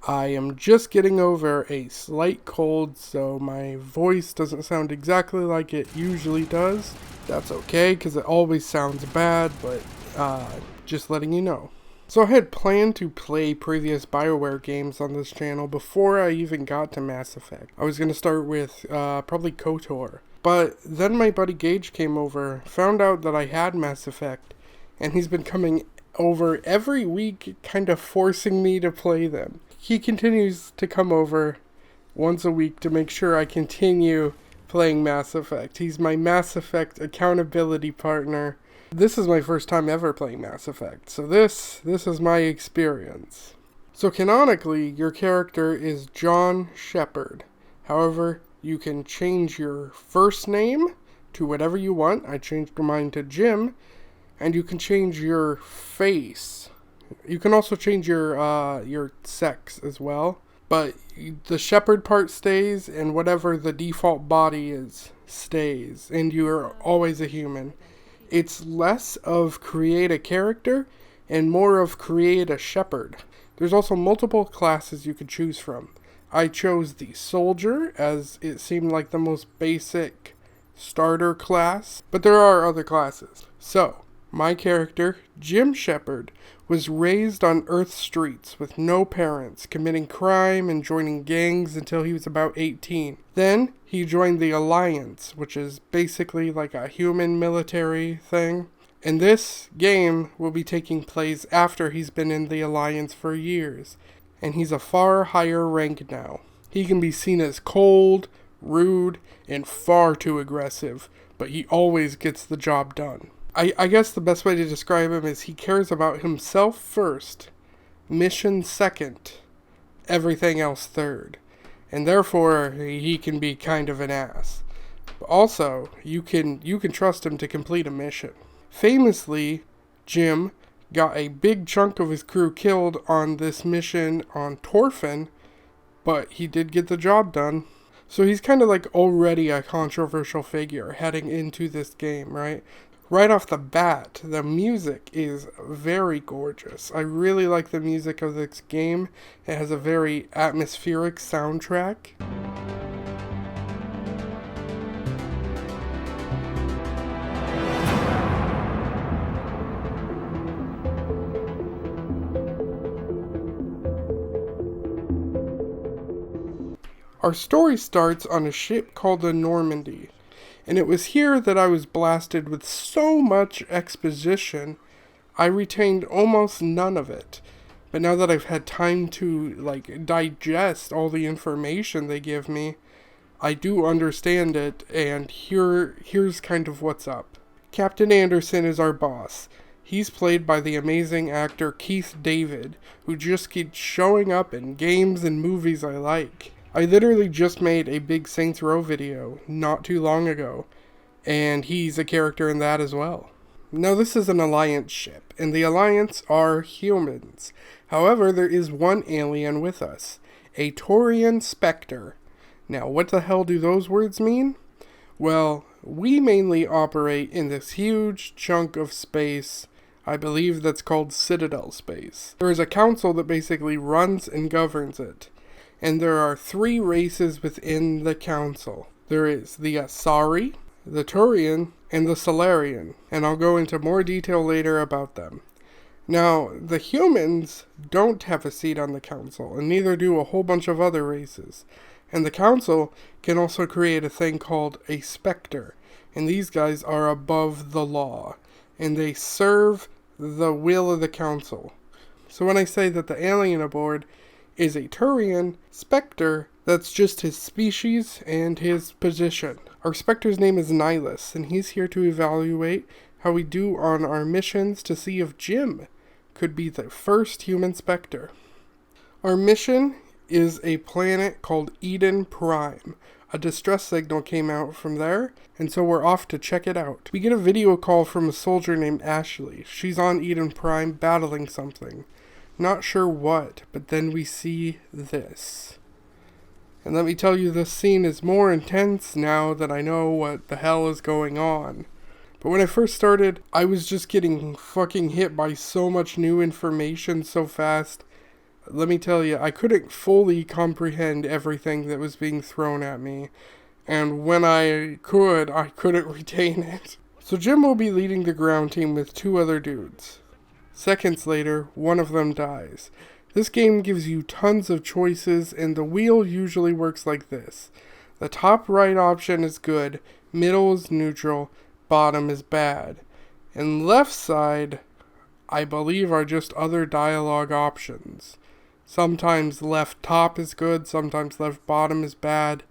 I am just getting over a slight cold, so my voice doesn't sound exactly like it usually does. That's okay, because it always sounds bad, but just letting you know. So I had planned to play previous BioWare games on this channel before I even got to Mass Effect. I was going to start with probably KOTOR. But then my buddy Gage came over, found out that I had Mass Effect, and he's been coming over every week, kind of forcing me to play them. He continues to come over once a week to make sure I continue playing Mass Effect. He's my Mass Effect accountability partner. This is my first time ever playing Mass Effect, so this is my experience. So canonically, your character is John Shepard. However, you can change your first name to whatever you want. I changed mine to Jim. And you can change your face. You can also change your sex as well. But the Shepard part stays, and whatever the default body is stays. And you're always a human. It's less of create a character and more of create a Shepard. There's also multiple classes you could choose from. I chose the Soldier as it seemed like the most basic starter class, but there are other classes. So, my character, Jim Shepard, was raised on Earth streets with no parents, committing crime and joining gangs until he was about 18. Then, he joined the Alliance, which is basically like a human military thing. And this game will be taking place after he's been in the Alliance for years. And he's a far higher rank now. He can be seen as cold, rude, and far too aggressive, but he always gets the job done. I guess the best way to describe him is he cares about himself first, mission second, everything else third. And therefore, he can be kind of an ass. But also, you can trust him to complete a mission. Famously, Jim got a big chunk of his crew killed on this mission on Torfin, but he did get the job done. So he's kind of like already a controversial figure heading into this game, right? Right off the bat, the music is very gorgeous. I really like the music of this game. It has a very atmospheric soundtrack. Our story starts on a ship called the Normandy. And it was here that I was blasted with so much exposition, I retained almost none of it. But now that I've had time to, digest all the information they give me, I do understand it, and here's kind of what's up. Captain Anderson is our boss. He's played by the amazing actor Keith David, who just keeps showing up in games and movies I like. I literally just made a big Saints Row video not too long ago, and he's a character in that as well. Now this is an Alliance ship, and the Alliance are humans. However, there is one alien with us, a Taurian Spectre. Now what the hell do those words mean? Well, we mainly operate in this huge chunk of space, I believe that's called Citadel space. There is a council that basically runs and governs it. And there are 3 races within the council. There is the Asari, the Turian, and the Solarian. And I'll go into more detail later about them. Now, the humans don't have a seat on the council, and neither do a whole bunch of other races. And the council can also create a thing called a Spectre. And these guys are above the law. And they serve the will of the council. So when I say that the alien aboard is a Turian Spectre, that's just his species and his position. Our Spectre's name is Nihilus, and he's here to evaluate how we do on our missions to see if Jim could be the first human Spectre. Our mission is a planet called Eden Prime. A distress signal came out from there, and so we're off to check it out. We get a video call from a soldier named Ashley. She's on Eden Prime battling something. Not sure what, but then we see this. And let me tell you, this scene is more intense now that I know what the hell is going on. But when I first started, I was just getting fucking hit by so much new information so fast. let me tell you, I couldn't fully comprehend everything that was being thrown at me. And when I couldn't retain it. So Jim will be leading the ground team with 2 other dudes. Seconds later, one of them dies. This game gives you tons of choices, and the wheel usually works like this. The top right option is good, middle is neutral, bottom is bad. And left side, I believe, are just other dialogue options. Sometimes left top is good, sometimes left bottom is bad.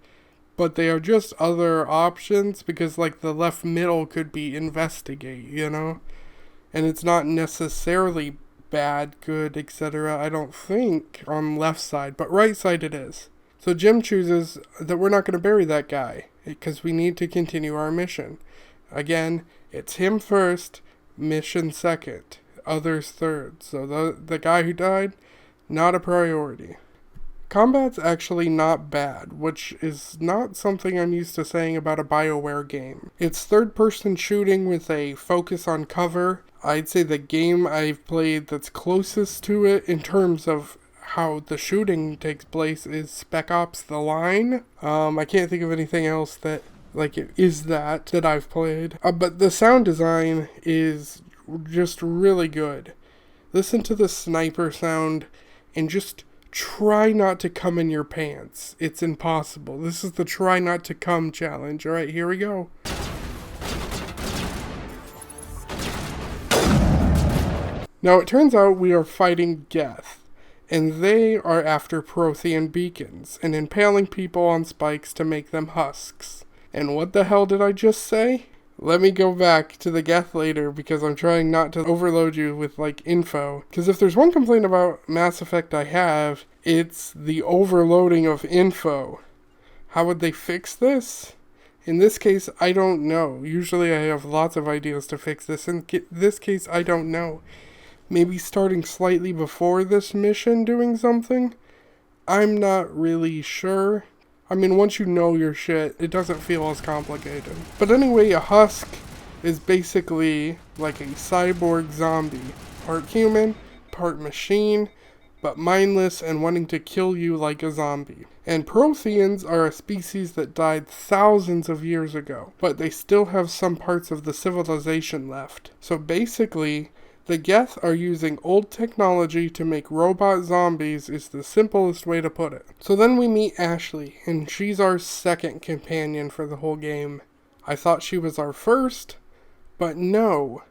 But they are just other options because, like, the left middle could be investigate, you know? And it's not necessarily bad, good, etc. I don't think on left side, but right side it is. So Jim chooses that we're not going to bury that guy because we need to continue our mission. Again, it's him first, mission second, others third. So the guy who died, not a priority. Combat's actually not bad, which is not something I'm used to saying about a BioWare game. It's third-person shooting with a focus on cover. I'd say the game I've played that's closest to it in terms of how the shooting takes place is Spec Ops: The Line. I can't think of anything else that is that I've played. But the sound design is just really good. Listen to the sniper sound and just try not to come in your pants. It's impossible. This is the try not to come challenge. Alright, here we go. Now it turns out we are fighting Geth, and they are after Prothean beacons and impaling people on spikes to make them husks. And what the hell did I just say? Let me go back to the Geth later because I'm trying not to overload you with info. Because if there's one complaint about Mass Effect I have, it's the overloading of info. How would they fix this? In this case, I don't know. Usually I have lots of ideas to fix this. In this case, I don't know. Maybe starting slightly before this mission doing something? I'm not really sure. I mean, once you know your shit, it doesn't feel as complicated. But anyway, a husk is basically like a cyborg zombie. Part human, part machine, but mindless and wanting to kill you like a zombie. And Protheans are a species that died thousands of years ago, but they still have some parts of the civilization left. So basically, the Geth are using old technology to make robot zombies is the simplest way to put it. So then we meet Ashley, and she's our second companion for the whole game. I thought she was our first, but no.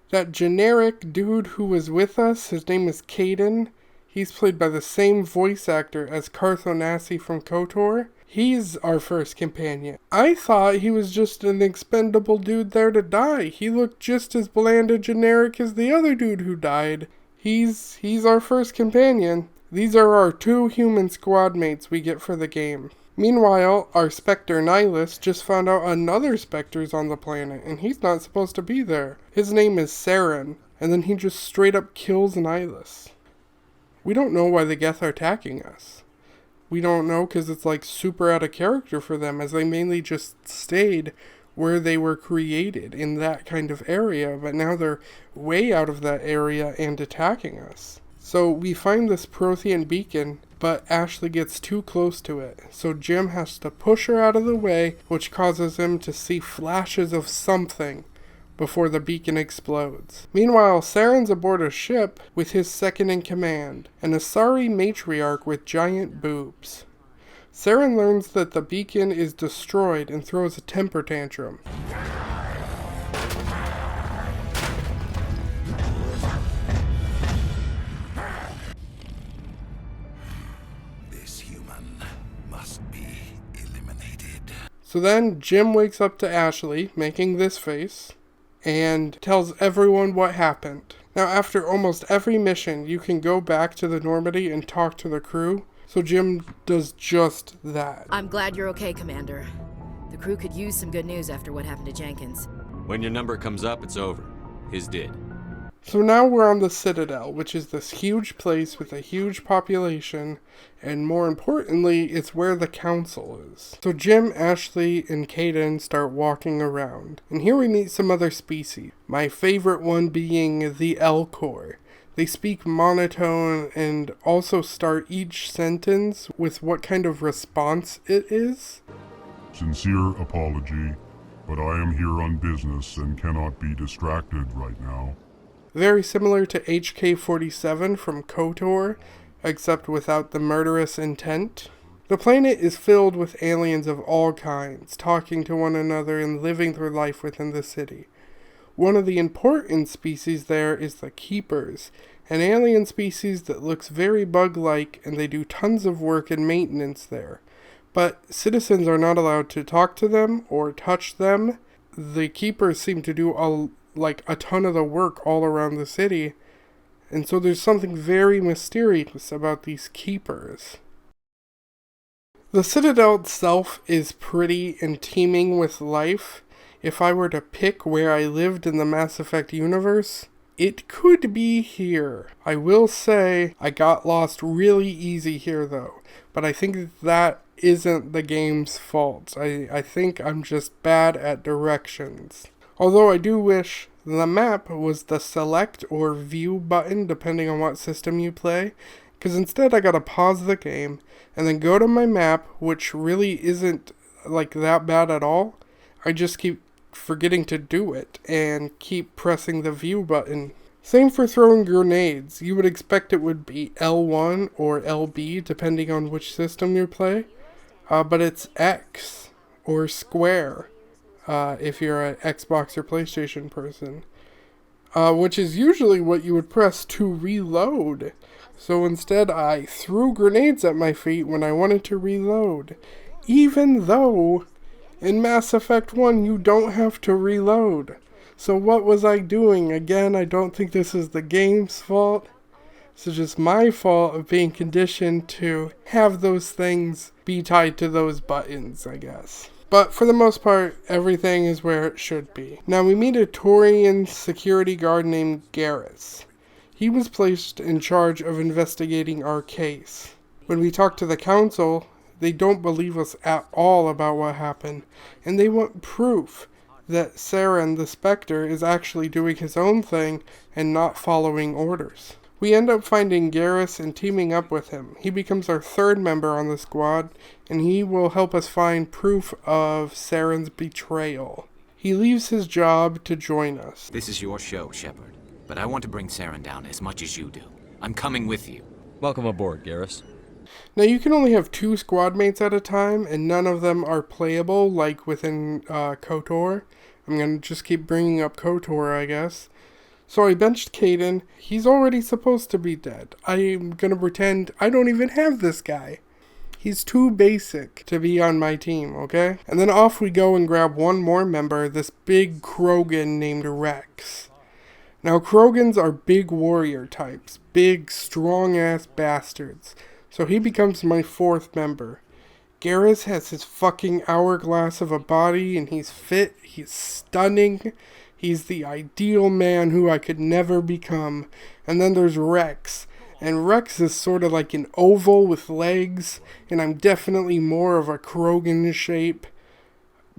That generic dude who was with us, his name is Caden. He's played by the same voice actor as Carthonasi from KOTOR. He's our first companion. I thought he was just an expendable dude there to die. He looked just as bland and generic as the other dude who died. He's our first companion. These are our 2 human squad mates we get for the game. Meanwhile, our Spectre Nihilus just found out another Spectre's on the planet, and he's not supposed to be there. His name is Saren, and then he just straight up kills Nihilus. We don't know why the Geth are attacking us. We don't know because it's super out of character for them, as they mainly just stayed where they were created in that kind of area, but now they're way out of that area and attacking us. So we find this Prothean beacon, but Ashley gets too close to it, so Jim has to push her out of the way, which causes him to see flashes of something before the beacon explodes. Meanwhile, Saren's aboard a ship with his second in command, an Asari matriarch with giant boobs. Saren learns that the beacon is destroyed and throws a temper tantrum. This human must be eliminated. So then Jim wakes up to Ashley, making this face, and tells everyone what happened. Now, after almost every mission, you can go back to the Normandy and talk to the crew, so Jim does just that. I'm glad you're okay, Commander. The crew could use some good news after what happened to Jenkins. When your number comes up, it's over. His did. So now we're on the Citadel, which is this huge place with a huge population, and more importantly, it's where the council is. So Jim, Ashley, and Caden start walking around, and here we meet some other species. My favorite one being the Elcor. They speak monotone and also start each sentence with what kind of response it is. Sincere apology, but I am here on business and cannot be distracted right now. Very similar to HK-47 from KOTOR, except without the murderous intent. The planet is filled with aliens of all kinds, talking to one another and living their life within the city. One of the important species there is the Keepers, an alien species that looks very bug-like, and they do tons of work and maintenance there. But citizens are not allowed to talk to them or touch them. The Keepers seem to do a ton of the work all around the city, and so there's something very mysterious about these Keepers. The Citadel itself is pretty and teeming with life. If I were to pick where I lived in the Mass Effect universe, it could be here. I will say I got lost really easy here though, but I think that isn't the game's fault. I think I'm just bad at directions. Although I do wish the map was the select or view button depending on what system you play, because instead I gotta pause the game and then go to my map, which really isn't like that bad at all. I just keep forgetting to do it and keep pressing the view button. Same for throwing grenades. You would expect it would be L1 or LB depending on which system you play, but it's X or square if you're an Xbox or PlayStation person, which is usually what you would press to reload. So instead I threw grenades at my feet when I wanted to reload, even though in Mass Effect 1 you don't have to reload. So what was I doing? Again, I don't think this is the game's fault. This is just my fault of being conditioned to have those things be tied to those buttons, I guess. But for the most part, everything is where it should be. Now we meet a Turian security guard named Garrus. He was placed in charge of investigating our case. When we talk to the council, they don't believe us at all about what happened, and they want proof that Saren the Spectre is actually doing his own thing and not following orders. We end up finding Garrus and teaming up with him. He becomes our third member on the squad, and he will help us find proof of Saren's betrayal. He leaves his job to join us. This is your show, Shepard. But I want to bring Saren down as much as you do. I'm coming with you. Welcome aboard, Garrus. Now you can only have 2 squad mates at a time, and none of them are playable like within KOTOR. I'm going to just keep bringing up KOTOR, I guess. So I benched Kaidan. He's already supposed to be dead. I'm going to pretend I don't even have this guy. He's too basic to be on my team, okay? And then off we go and grab one more member, this big Krogan named Rex. Now, Krogans are big warrior types, big, strong-ass bastards, so he becomes my 4th member. Garrus has his fucking hourglass of a body, and he's fit, he's stunning, he's the ideal man who I could never become. And then there's Rex, and Rex is sort of like an oval with legs, and I'm definitely more of a Krogan shape.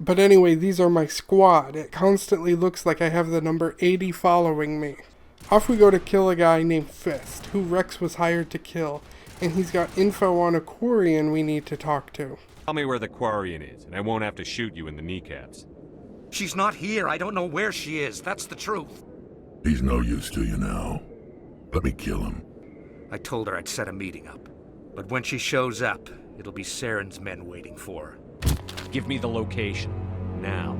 But anyway, these are my squad. It constantly looks like I have the number 80 following me. Off we go to kill a guy named Fist, who Rex was hired to kill, and he's got info on a Quarian we need to talk to. Tell me where the Quarian is, and I won't have to shoot you in the kneecaps. She's not here. I don't know where she is. That's the truth. He's no use to you now. Let me kill him. I told her I'd set a meeting up. But when she shows up, it'll be Saren's men waiting for her. Give me the location. Now.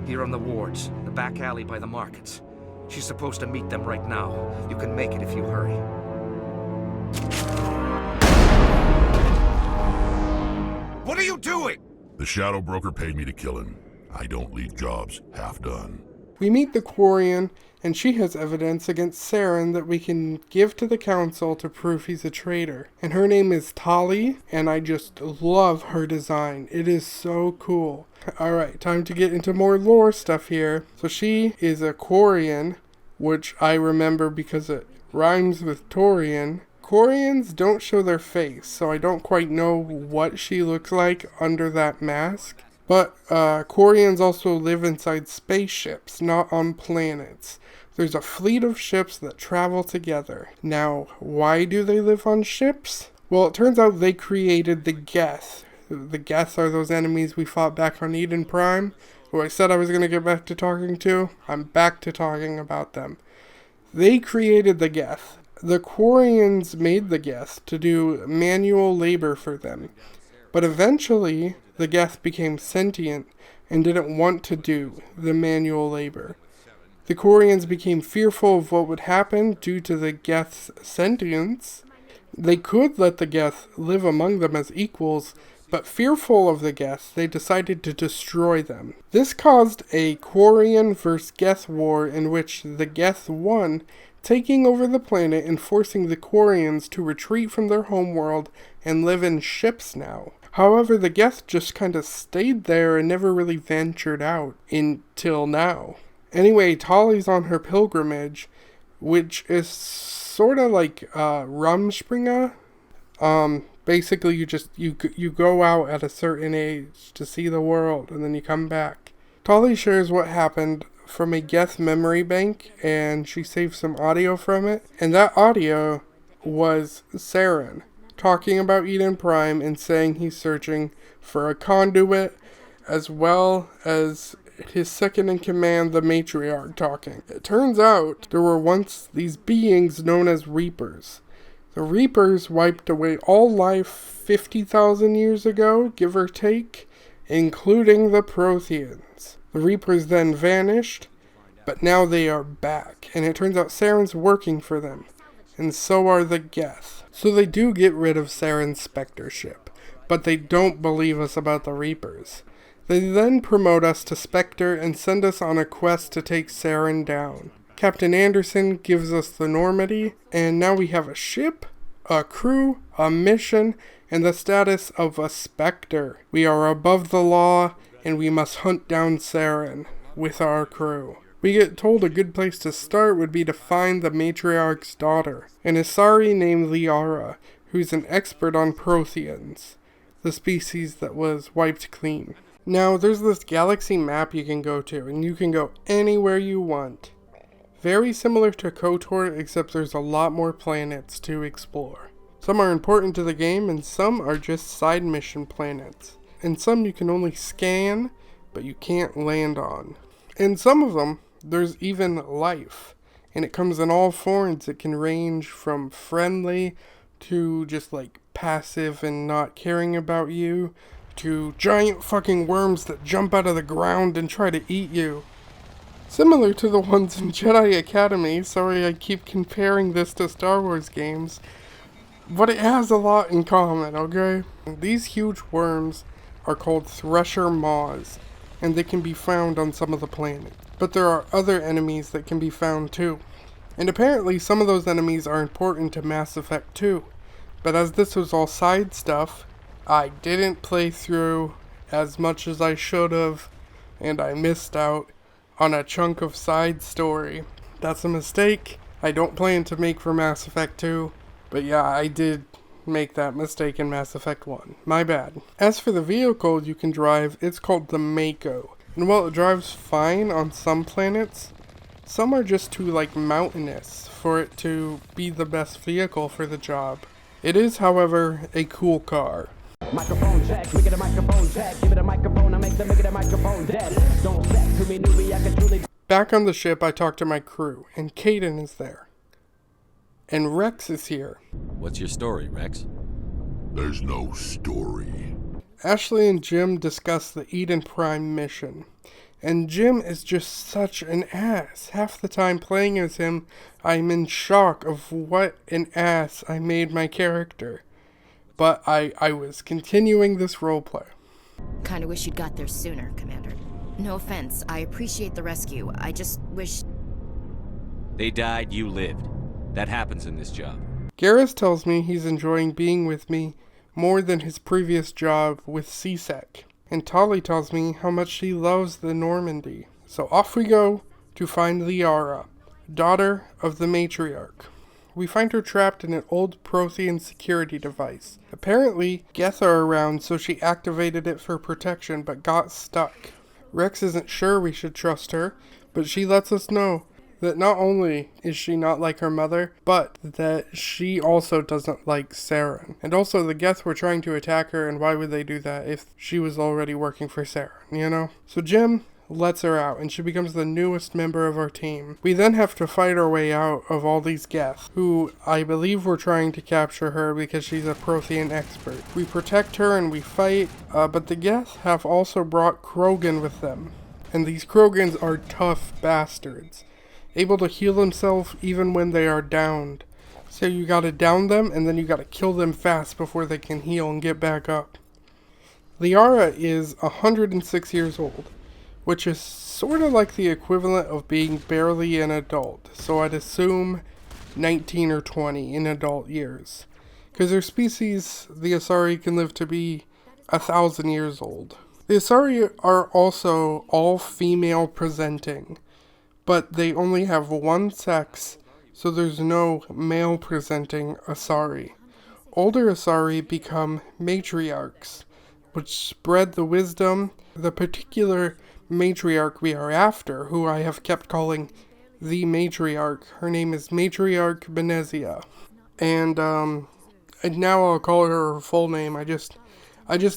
Here on the wards, the back alley by the markets. She's supposed to meet them right now. You can make it if you hurry. What are you doing? The Shadow Broker paid me to kill him. I don't leave jobs half done. We meet the Quarian, and she has evidence against Saren that we can give to the council to prove he's a traitor. And her name is Tali, and I just love her design. It is so cool. Alright, time to get into more lore stuff here. So she is a Quarian, which I remember because it rhymes with Torian. Quarians don't show their face, so I don't quite know what she looks like under that mask. But Quarians also live inside spaceships, not on planets. There's a fleet of ships that travel together. Now, why do they live on ships? Well, it turns out they created the Geth. The Geth are those enemies we fought back on Eden Prime, who I said I was going to get back to talking to. I'm back to talking about them. They created the Geth. The Quarians made the Geth to do manual labor for them. But eventually, the Geth became sentient and didn't want to do the manual labor. The Quarians became fearful of what would happen due to the Geth's sentience. They could let the Geth live among them as equals, but fearful of the Geth, they decided to destroy them. This caused a Quarian vs. Geth war in which the Geth won, taking over the planet and forcing the Quarians to retreat from their homeworld and live in ships now. However, the Geth just kind of stayed there and never really ventured out until now. Anyway, Tali's on her pilgrimage, which is sort of like Rumspringa. Basically, you go out at a certain age to see the world, and then you come back. Tali shares what happened from a Geth memory bank, and she saved some audio from it. And that audio was Saren talking about Eden Prime and saying he's searching for a conduit, as well as his second-in-command, the Matriarch, talking. It turns out there were once these beings known as Reapers. The Reapers wiped away all life 50,000 years ago, give or take, including the Protheans. The Reapers then vanished, but now they are back, and it turns out Saren's working for them, and so are the Geth. So they do get rid of Saren's Spectre-ship, but they don't believe us about the Reapers. They then promote us to Spectre and send us on a quest to take Saren down. Captain Anderson gives us the Normandy, and now we have a ship, a crew, a mission, and the status of a Spectre. We are above the law, and we must hunt down Saren with our crew. We get told a good place to start would be to find the Matriarch's daughter, an Asari named Liara, who's an expert on Protheans, the species that was wiped clean. Now, there's this galaxy map you can go to, and you can go anywhere you want. Very similar to KOTOR, except there's a lot more planets to explore. Some are important to the game, and some are just side mission planets. And some you can only scan, but you can't land on. In some of them, there's even life, and it comes in all forms. It can range from friendly to just like passive and not caring about you, to giant fucking worms that jump out of the ground and try to eat you. Similar to the ones in Jedi Academy. Sorry I keep comparing this to Star Wars games, but it has a lot in common, okay? These huge worms are called Thresher Maws, and they can be found on some of the planets. But there are other enemies that can be found too. And apparently some of those enemies are important to Mass Effect 2. But as this was all side stuff, I didn't play through as much as I should have, and I missed out on a chunk of side story. That's a mistake I don't plan to make for Mass Effect 2, but yeah, I did make that mistake in Mass Effect 1. My bad. As for the vehicle you can drive, it's called the Mako. And while it drives fine on some planets, some are just too mountainous for it to be the best vehicle for the job. It is, however, a cool car. Microphone check, make it a microphone check, give it a microphone, I make it a microphone dead. Don't step to me, newbie, I can truly... Back on the ship, I talk to my crew, and Caden is there. And Rex is here. What's your story, Rex? There's no story. Ashley and Jim discuss the Eden Prime mission. And Jim is just such an ass. Half the time playing as him, I'm in shock of what an ass I made my character. But I was continuing this roleplay. Kinda wish you'd got there sooner, Commander. No offense, I appreciate the rescue. I just wish... They died, you lived. That happens in this job. Garrus tells me he's enjoying being with me more than his previous job with CSEC. And Tali tells me how much she loves the Normandy. So off we go to find Liara, daughter of the Matriarch. We find her trapped in an old Prothean security device. Apparently, Geth are around, so she activated it for protection, but got stuck. Rex isn't sure we should trust her, but she lets us know that not only is she not like her mother, but that she also doesn't like Saren. And also the Geth were trying to attack her, and why would they do that if she was already working for Saren, you know? So Jim lets her out, and she becomes the newest member of our team. We then have to fight our way out of all these Geth, who I believe were trying to capture her because she's a Prothean expert. We protect her and we fight, but the Geth have also brought Krogan with them. And these Krogans are tough bastards, able to heal themselves even when they are downed. So you gotta down them, and then you gotta kill them fast before they can heal and get back up. Liara is 106 years old, which is sort of like the equivalent of being barely an adult, so I'd assume 19 or 20 in adult years. Because their species, the Asari, can live to be 1,000 years old. The Asari are also all female presenting, but they only have one sex, so there's no male presenting Asari. Older Asari become matriarchs, which spread the wisdom. The particular matriarch we are after, who I have kept calling the matriarch, her name is Matriarch Benezia. And now I'll call her full name. I just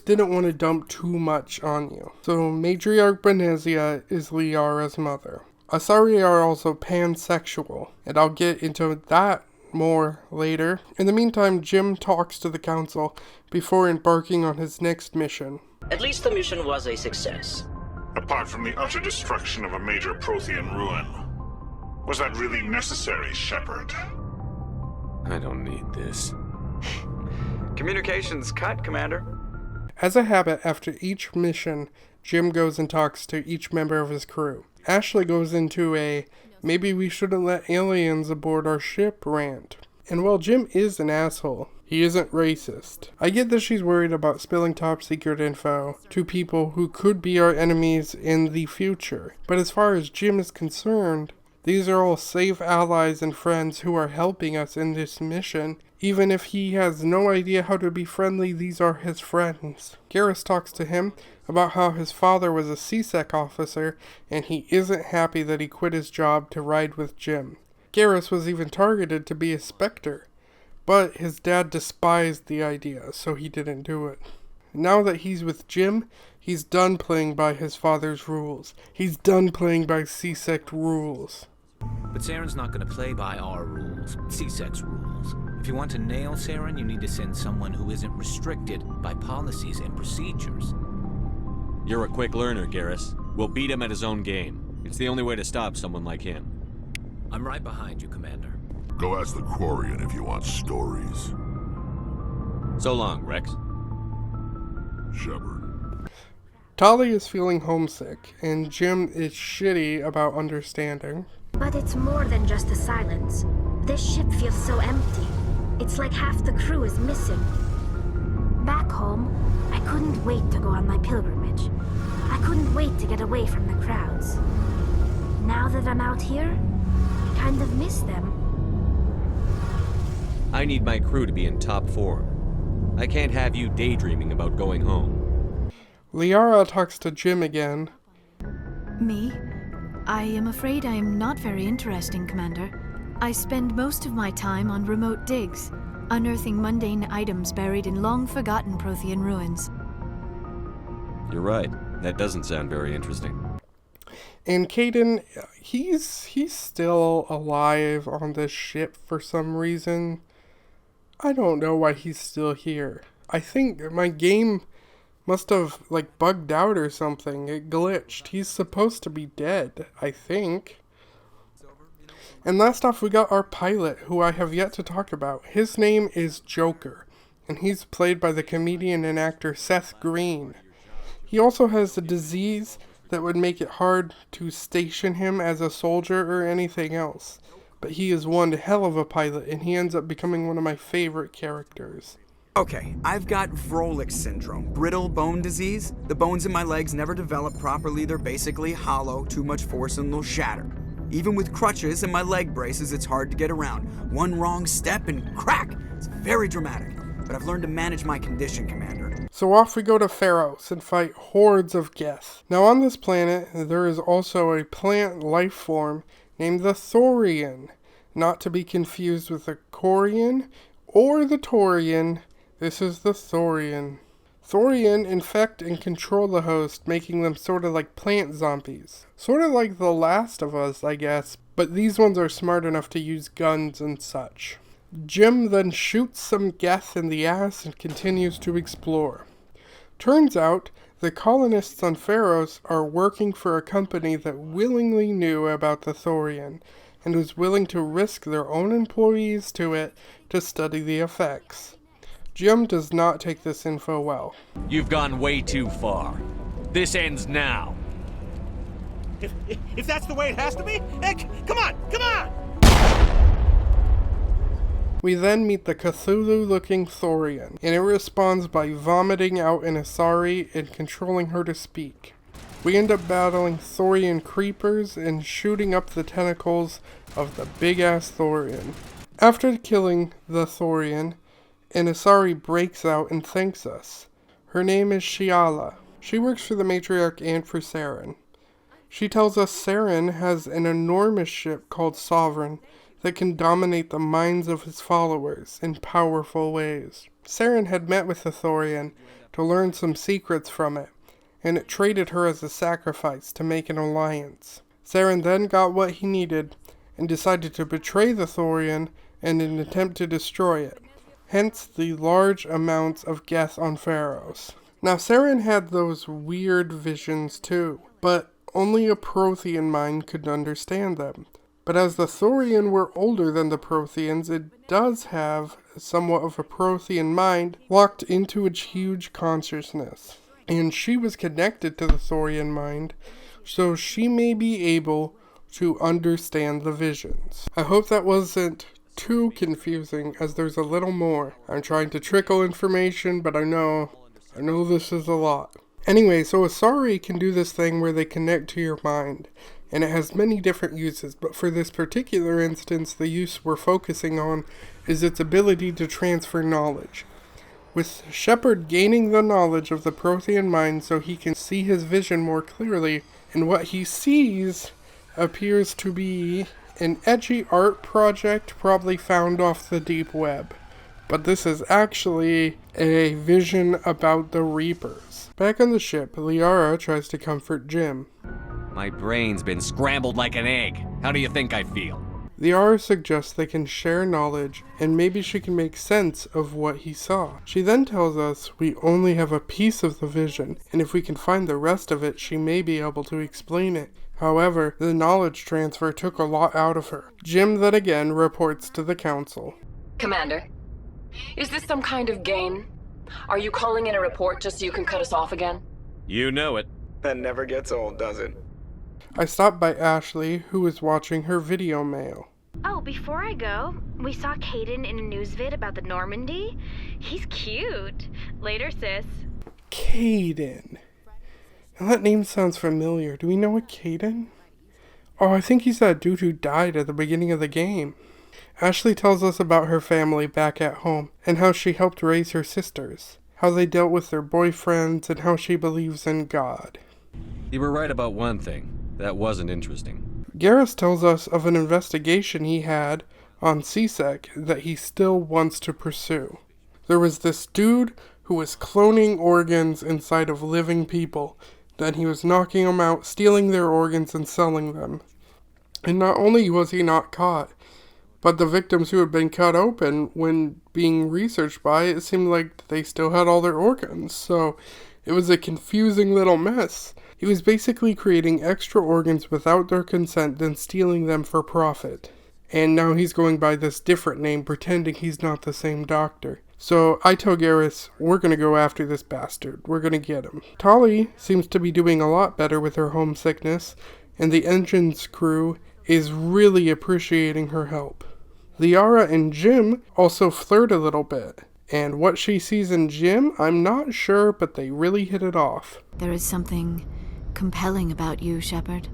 didn't want to dump too much on you. So Matriarch Benezia is Liara's mother. Asari are also pansexual, and I'll get into that more later. In the meantime, Jim talks to the council before embarking on his next mission. At least the mission was a success. Apart from the utter destruction of a major Prothean ruin. Was that really necessary, Shepard? I don't need this. Communications cut, Commander. As a habit, after each mission, Jim goes and talks to each member of his crew. Ashley goes into a maybe we shouldn't let aliens aboard our ship rant. And while Jim is an asshole, he isn't racist. I get that she's worried about spilling top secret info to people who could be our enemies in the future. But as far as Jim is concerned, these are all safe allies and friends who are helping us in this mission. Even if he has no idea how to be friendly, these are his friends. Garrus talks to him about how his father was a CSEC officer and he isn't happy that he quit his job to ride with Jim. Garrus was even targeted to be a Spectre, but his dad despised the idea, so he didn't do it. Now that he's with Jim, he's done playing by his father's rules. He's done playing by CSEC rules. But Saren's not going to play by our rules, CSEC's rules. If you want to nail Saren, you need to send someone who isn't restricted by policies and procedures. You're a quick learner, Garrus. We'll beat him at his own game. It's the only way to stop someone like him. I'm right behind you, Commander. Go ask the Quarian if you want stories. So long, Rex. Shepard. Tali is feeling homesick, and Jim is shitty about understanding. But it's more than just the silence. This ship feels so empty. It's like half the crew is missing. Back home, I couldn't wait to go on my pilgrimage. I couldn't wait to get away from the crowds. Now that I'm out here, I kind of miss them. I need my crew to be in top form. I can't have you daydreaming about going home. Liara talks to Jim again. Me? I am afraid I am not very interesting, Commander. I spend most of my time on remote digs, unearthing mundane items buried in long-forgotten Prothean ruins. You're right. That doesn't sound very interesting. And Caden, he's still alive on this ship for some reason. I don't know why he's still here. I think my game must have, bugged out or something. It glitched. He's supposed to be dead, I think. And last off, we got our pilot, who I have yet to talk about. His name is Joker, and he's played by the comedian and actor Seth Green. He also has a disease that would make it hard to station him as a soldier or anything else. But he is one hell of a pilot, and he ends up becoming one of my favorite characters. Okay, I've got Vrolik syndrome, brittle bone disease. The bones in my legs never develop properly. They're basically hollow, too much force and they'll shatter. Even with crutches and my leg braces, it's hard to get around. One wrong step and crack! It's very dramatic. But I've learned to manage my condition, Commander. So off we go to Pharos and fight hordes of Geth. Now on this planet, there is also a plant life form named the Thorian, not to be confused with the Corian or the Torian. This is the Thorian. Thorian infect and control the host, making them sort of like plant zombies. Sort of like The Last of Us, I guess, but these ones are smart enough to use guns and such. Jim then shoots some Geth in the ass and continues to explore. Turns out, the colonists on Pharos are working for a company that willingly knew about the Thorian, and was willing to risk their own employees to it to study the effects. Jim does not take this info well. You've gone way too far. This ends now. If that's the way it has to be, heck, come on! We then meet the Cthulhu-looking Thorian, and it responds by vomiting out an Asari and controlling her to speak. We end up battling Thorian creepers and shooting up the tentacles of the big-ass Thorian. After killing the Thorian, an Asari breaks out and thanks us. Her name is Shiala. She works for the Matriarch and for Saren. She tells us Saren has an enormous ship called Sovereign that can dominate the minds of his followers in powerful ways. Saren had met with the Thorian to learn some secrets from it, and it traded her as a sacrifice to make an alliance. Saren then got what he needed and decided to betray the Thorian in an attempt to destroy it. Hence the large amounts of Geth on Pharos. Now Saren had those weird visions too, but only a Prothean mind could understand them. But as the Thorian were older than the Protheans, it does have somewhat of a Prothean mind locked into its huge consciousness. And she was connected to the Thorian mind, so she may be able to understand the visions. I hope that wasn't too confusing, as there's a little more. I'm trying to trickle information, but I know this is a lot. Anyway, so Asari can do this thing where they connect to your mind, and it has many different uses, but for this particular instance, the use we're focusing on is its ability to transfer knowledge. With Shepard gaining the knowledge of the Prothean mind so he can see his vision more clearly, and what he sees appears to be an edgy art project probably found off the deep web. But this is actually a vision about the Reapers. Back on the ship, Liara tries to comfort Jim. My brain's been scrambled like an egg. How do you think I feel? Liara suggests they can share knowledge, and maybe she can make sense of what he saw. She then tells us we only have a piece of the vision, and if we can find the rest of it, she may be able to explain it. However, the knowledge transfer took a lot out of her. Jim then again reports to the council. Commander, is this some kind of game? Are you calling in a report just so you can cut us off again? You know it. That never gets old, does it? I stopped by Ashley, who was watching her video mail. Oh, before I go, we saw Caden in a news vid about the Normandy. He's cute. Later, sis. Caden. Now that name sounds familiar. Do we know a Caden? Oh, I think he's that dude who died at the beginning of the game. Ashley tells us about her family back at home, and how she helped raise her sisters, how they dealt with their boyfriends, and how she believes in God. You were right about one thing. That wasn't interesting. Garrus tells us of an investigation he had on CSEC that he still wants to pursue. There was this dude who was cloning organs inside of living people. Then he was knocking them out, stealing their organs, and selling them. And not only was he not caught, but the victims who had been cut open, when being researched by it, seemed like they still had all their organs. So it was a confusing little mess. He was basically creating extra organs without their consent, then stealing them for profit. And now he's going by this different name, pretending he's not the same doctor. So I tell Garrus, we're going to go after this bastard. We're going to get him. Tali seems to be doing a lot better with her homesickness, and the engine's crew is really appreciating her help. Liara and Jim also flirt a little bit. And what she sees in Jim, I'm not sure, but they really hit it off. There is something compelling about you, Shepard.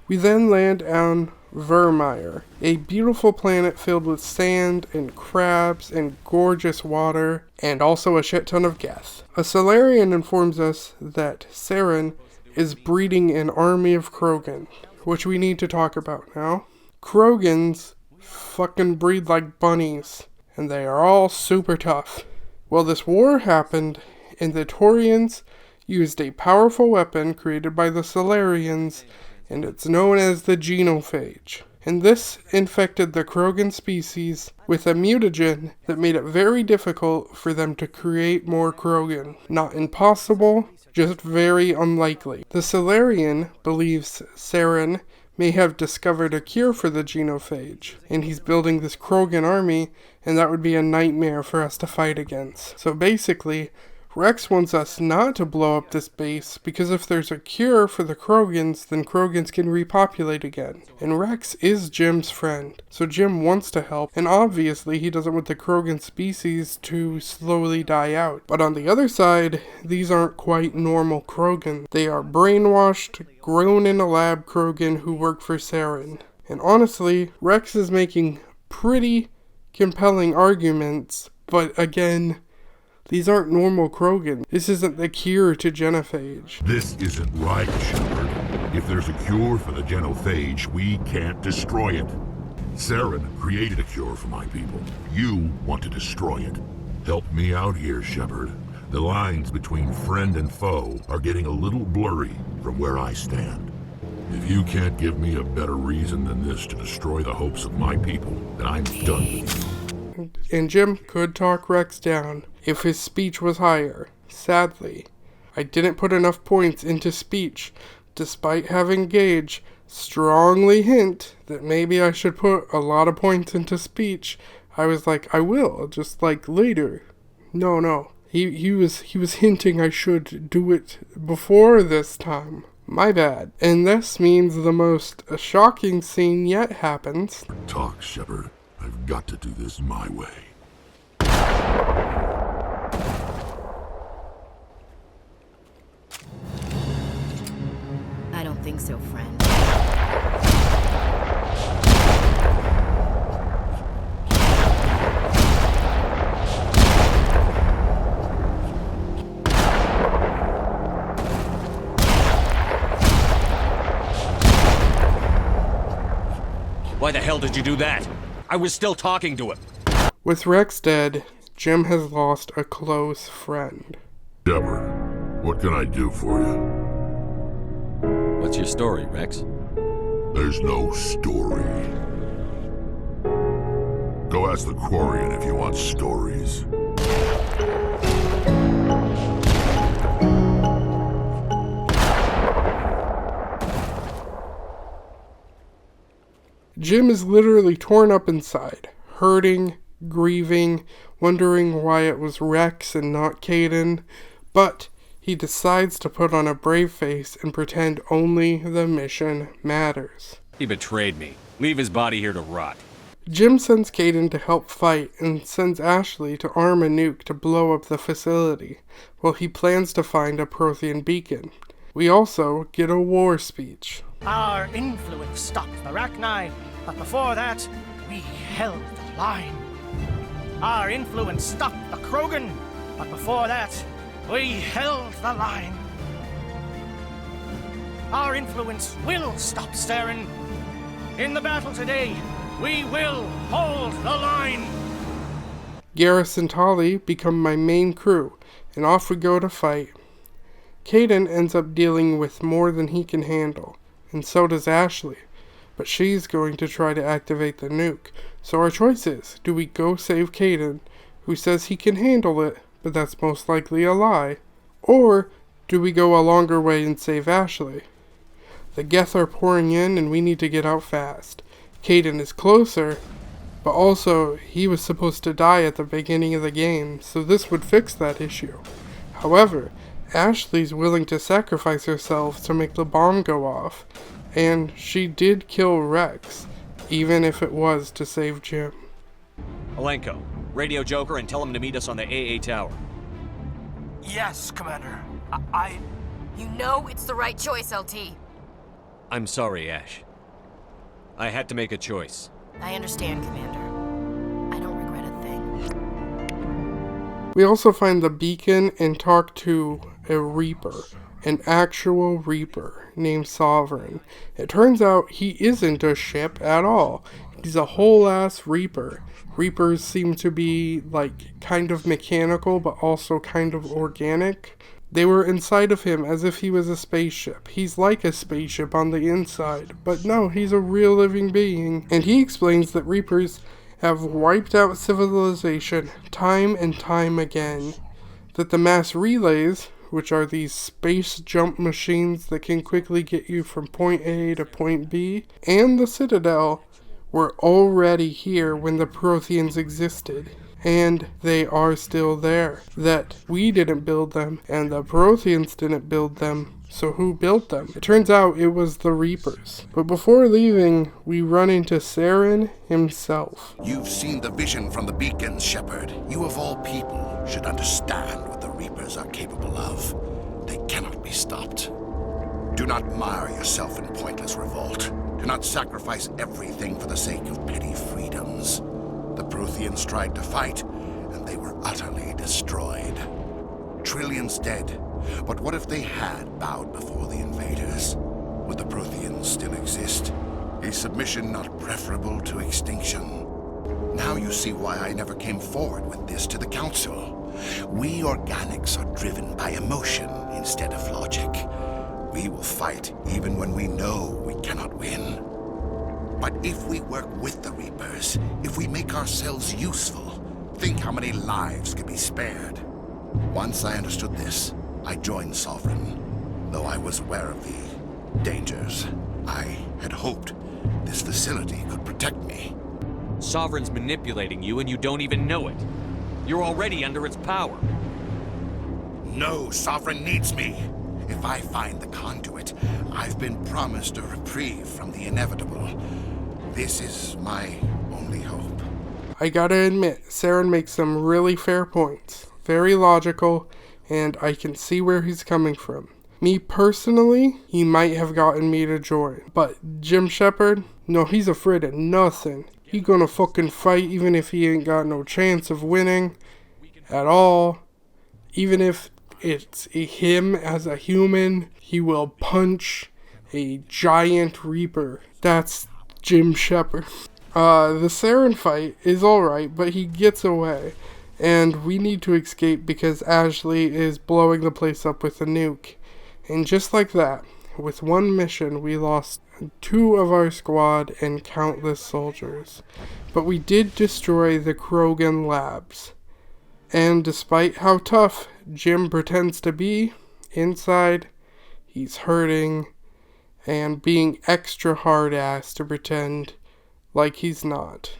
We then land on Vermeer, a beautiful planet filled with sand and crabs and gorgeous water, and also a shit ton of Geth. A Solarian informs us that Saren is breeding an army of Krogan, which we need to talk about now. Krogans fucking breed like bunnies, and they are all super tough. Well, this war happened, and the Taurians used a powerful weapon created by the Solarians, and it's known as the genophage. And this infected the Krogan species with a mutagen that made it very difficult for them to create more Krogan. Not impossible, just very unlikely. The Solarian believes Saren may have discovered a cure for the genophage, and he's building this Krogan army, and that would be a nightmare for us to fight against. So basically, Rex wants us not to blow up this base, because if there's a cure for the Krogans, then Krogans can repopulate again. And Rex is Jim's friend, so Jim wants to help, and obviously he doesn't want the Krogan species to slowly die out. But on the other side, these aren't quite normal Krogan. They are brainwashed, grown in a lab Krogan who work for Saren. And honestly, Rex is making pretty compelling arguments, but again, these aren't normal Krogan. This isn't the cure to genophage. This isn't right, Shepard. If there's a cure for the genophage, we can't destroy it. Saren created a cure for my people. You want to destroy it. Help me out here, Shepard. The lines between friend and foe are getting a little blurry from where I stand. If you can't give me a better reason than this to destroy the hopes of my people, then I'm done with you. And Jim could talk Rex down if his speech was higher. Sadly, I didn't put enough points into speech, despite having Gage strongly hint that maybe I should put a lot of points into speech. I was like, I will, just like later. No. He was hinting I should do it before this time. My bad. And this means the most shocking scene yet happens. Talk, Shepard. I've got to do this my way. I don't think so, friend. Why the hell did you do that? I was still talking to him. With Rex dead, Jim has lost a close friend. Shepard, what can I do for you? What's your story, Rex? There's no story. Go ask the Quarian if you want stories. Jim is literally torn up inside, hurting, grieving, wondering why it was Rex and not Kaidan, but he decides to put on a brave face and pretend only the mission matters. He betrayed me. Leave his body here to rot. Jim sends Kaidan to help fight and sends Ashley to arm a nuke to blow up the facility, while he plans to find a Prothean beacon. We also get a war speech. Our influence stopped the Arachni, but before that, we held the line. Our influence stopped the Krogan, but before that, we held the line. Our influence will stop Saren. In the battle today, we will hold the line. Garrus and Tali become my main crew, and off we go to fight. Kaidan ends up dealing with more than he can handle, and so does Ashley, but she's going to try to activate the nuke. So our choice is, do we go save Kaidan, who says he can handle it, but that's most likely a lie, or do we go a longer way and save Ashley? The Geth are pouring in and we need to get out fast. Kaidan is closer, but also he was supposed to die at the beginning of the game, so this would fix that issue. However, Ashley's willing to sacrifice herself to make the bomb go off, and she did kill Rex, even if it was to save Jim. Alenko, radio Joker and tell him to meet us on the AA tower. Yes, Commander. You know it's the right choice, LT. I'm sorry, Ash. I had to make a choice. I understand, Commander. I don't regret a thing. We also find the beacon and talk to a Reaper, an actual Reaper named Sovereign. It turns out he isn't a ship at all. He's a whole ass Reaper. Reapers seem to be like kind of mechanical but also kind of organic. They were inside of him as if he was a spaceship. He's like a spaceship on the inside, but no, he's a real living being. And he explains that Reapers have wiped out civilization time and time again. That the mass relays, which are these space jump machines that can quickly get you from point A to point B, and the Citadel were already here when the Protheans existed. And they are still there. That we didn't build them, and the Protheans didn't build them. So who built them? It turns out it was the Reapers. But before leaving, we run into Saren himself. You've seen the vision from the beacons, Shepard. You of all people should understand what the Reapers are capable of. They cannot be stopped. Do not mire yourself in pointless revolt. Do not sacrifice everything for the sake of petty freedoms. The Protheans tried to fight, and they were utterly destroyed. Trillions dead. But what if they had bowed before the invaders? Would the Protheans still exist? Is submission not preferable to extinction? Now you see why I never came forward with this to the Council. We organics are driven by emotion instead of logic. We will fight even when we know we cannot win. But if we work with the Reapers, if we make ourselves useful, think how many lives could be spared. Once I understood this, I joined Sovereign, though I was aware of the dangers. I had hoped this facility could protect me. Sovereign's manipulating you and you don't even know it. You're already under its power. No, Sovereign needs me. If I find the conduit, I've been promised a reprieve from the inevitable. This is my only hope. I gotta admit, Saren makes some really fair points. Very logical, and I can see where he's coming from. Me personally, he might have gotten me to join. But Jim Shepard, no, he's afraid of nothing. He gonna fucking fight even if he ain't got no chance of winning at all. Even if it's him as a human, he will punch a giant Reaper. That's Jim Shepard. The Saren fight is alright, but he gets away. And we need to escape because Ashley is blowing the place up with a nuke. And just like that, with one mission, we lost 2 of our squad and countless soldiers. But we did destroy the Krogan labs. And despite how tough Jim pretends to be, inside, he's hurting and being extra hard-ass to pretend like he's not.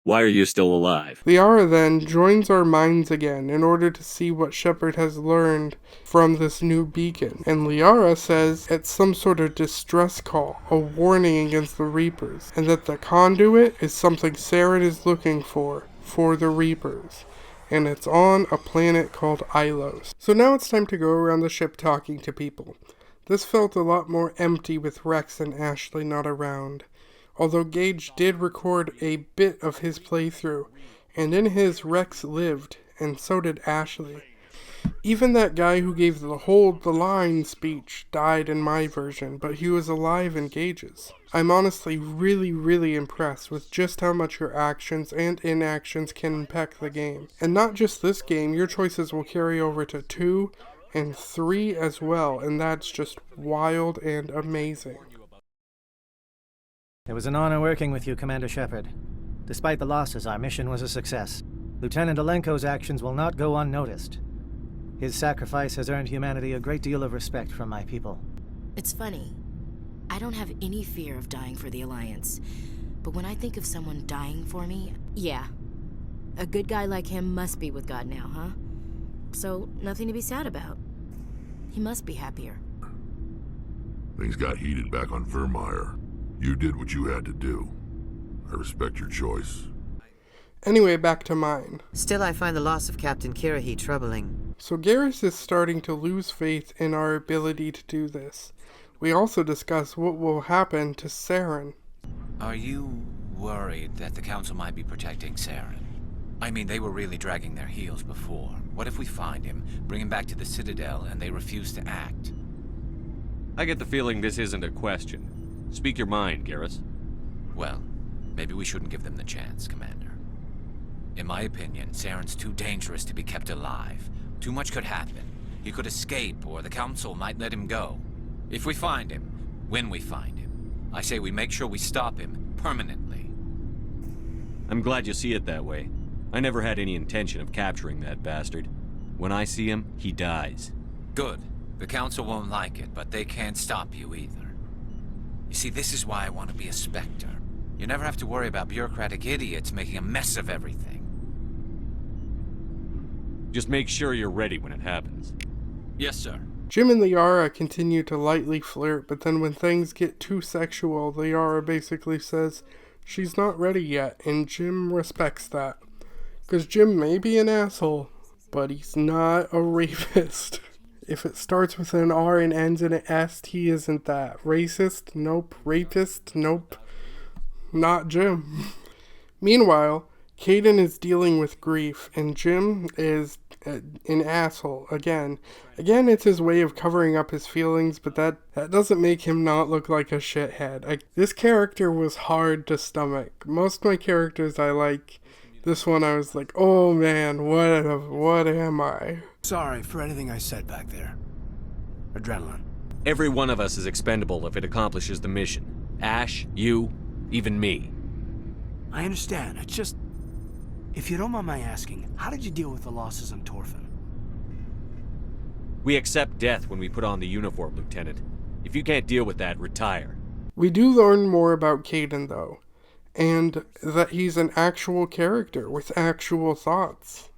Why are you still alive? Liara then joins our minds again in order to see what Shepard has learned from this new beacon. And Liara says it's some sort of distress call, a warning against the Reapers, and that the conduit is something Saren is looking for the Reapers. And it's on a planet called Ilos. So now it's time to go around the ship talking to people. This felt a lot more empty with Rex and Ashley not around. Although Gage did record a bit of his playthrough, and in his Rex lived, and so did Ashley. Even that guy who gave the hold the line speech died in my version, but he was alive in Gage's. I'm honestly really impressed with just how much your actions and inactions can impact the game. And not just this game, your choices will carry over to 2 and 3 as well, and that's just wild and amazing. It was an honor working with you, Commander Shepard. Despite the losses, our mission was a success. Lieutenant Alenko's actions will not go unnoticed. His sacrifice has earned humanity a great deal of respect from my people. It's funny. I don't have any fear of dying for the Alliance. But when I think of someone dying for me, yeah. A good guy like him must be with God now, huh? So, nothing to be sad about. He must be happier. Things got heated back on Vermeer. You did what you had to do. I respect your choice. Anyway, back to mine. Still, I find the loss of Captain Kirrahe troubling. So Garrus is starting to lose faith in our ability to do this. We also discuss what will happen to Saren. Are you worried that the Council might be protecting Saren? I mean, they were really dragging their heels before. What if we find him, bring him back to the Citadel, and they refuse to act? I get the feeling this isn't a question. Speak your mind, Garrus. Well, maybe we shouldn't give them the chance, Commander. In my opinion, Saren's too dangerous to be kept alive. Too much could happen. He could escape, or the Council might let him go. If we find him, when we find him, I say we make sure we stop him permanently. I'm glad you see it that way. I never had any intention of capturing that bastard. When I see him, he dies. Good. The Council won't like it, but they can't stop you either. You see, this is why I want to be a Spectre. You never have to worry about bureaucratic idiots making a mess of everything. Just make sure you're ready when it happens. Yes, sir. Jim and Liara continue to lightly flirt, but then when things get too sexual, Liara basically says she's not ready yet, and Jim respects that. Because Jim may be an asshole, but he's not a rapist. If it starts with an R and ends in an S, he isn't that. Racist? Nope. Rapist? Nope. Not Jim. Meanwhile, Kaidan is dealing with grief, and Jim is an asshole again. Again, it's his way of covering up his feelings, but that doesn't make him not look like a shithead. This character was hard to stomach. Most of my characters I like. This one I was like, oh man, what am I? Sorry for anything I said back there. Adrenaline. Every one of us is expendable if it accomplishes the mission. Ash, you, even me. I understand. It's just... If you don't mind my asking, how did you deal with the losses on Torfin? We accept death when we put on the uniform, Lieutenant. If you can't deal with that, retire. We do learn more about Kaidan, though, and that he's an actual character with actual thoughts.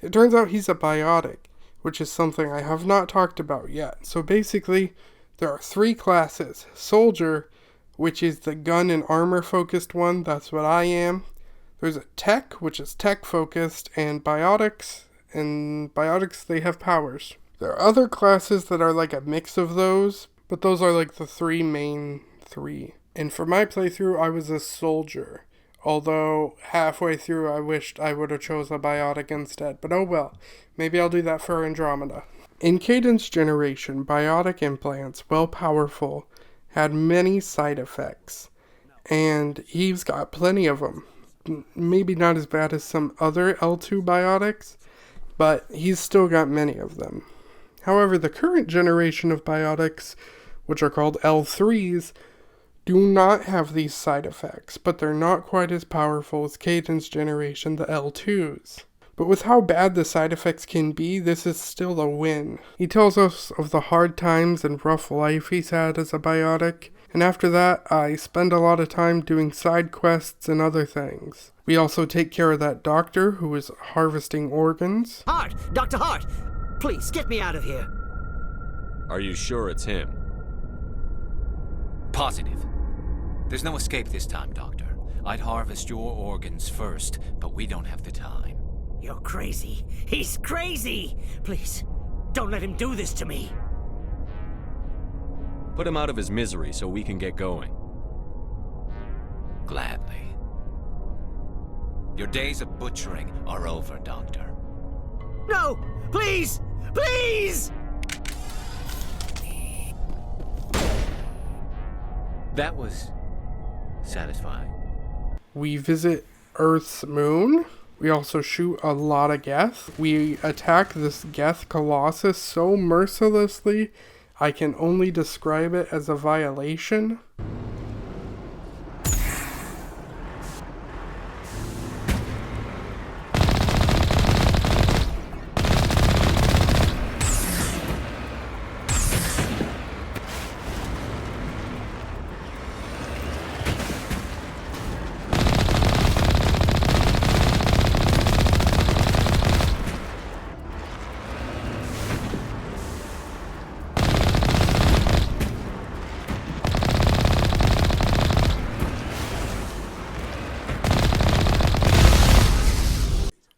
It turns out he's a biotic, which is something I have not talked about yet. So basically, there are 3 classes. Soldier, which is the gun and armor focused one, that's what I am. There's a tech, which is tech focused, and biotics, they have powers. There are other classes that are like a mix of those, but those are like the 3 main 3. And for my playthrough, I was a soldier. Although, halfway through, I wished I would have chose a biotic instead. But oh well, maybe I'll do that for Andromeda. In Kaidan's generation, biotic implants, while powerful, had many side effects. And he's got plenty of them. Maybe not as bad as some other L2 biotics, but he's still got many of them. However, the current generation of biotics, which are called L3s, do not have these side effects, but they're not quite as powerful as Kaidan's generation, the L2s. But with how bad the side effects can be, this is still a win. He tells us of the hard times and rough life he's had as a biotic, and after that, I spend a lot of time doing side quests and other things. We also take care of that doctor who is harvesting organs. Hart! Dr. Hart! Please, get me out of here! Are you sure it's him? Positive. There's no escape this time, Doctor. I'd harvest your organs first, but we don't have the time. You're crazy. He's crazy! Please, don't let him do this to me. Put him out of his misery so we can get going. Gladly. Your days of butchering are over, Doctor. No! Please! Please! That was satisfying. We visit Earth's moon. We also shoot a lot of Geth. We attack this Geth Colossus so mercilessly, I can only describe it as a violation.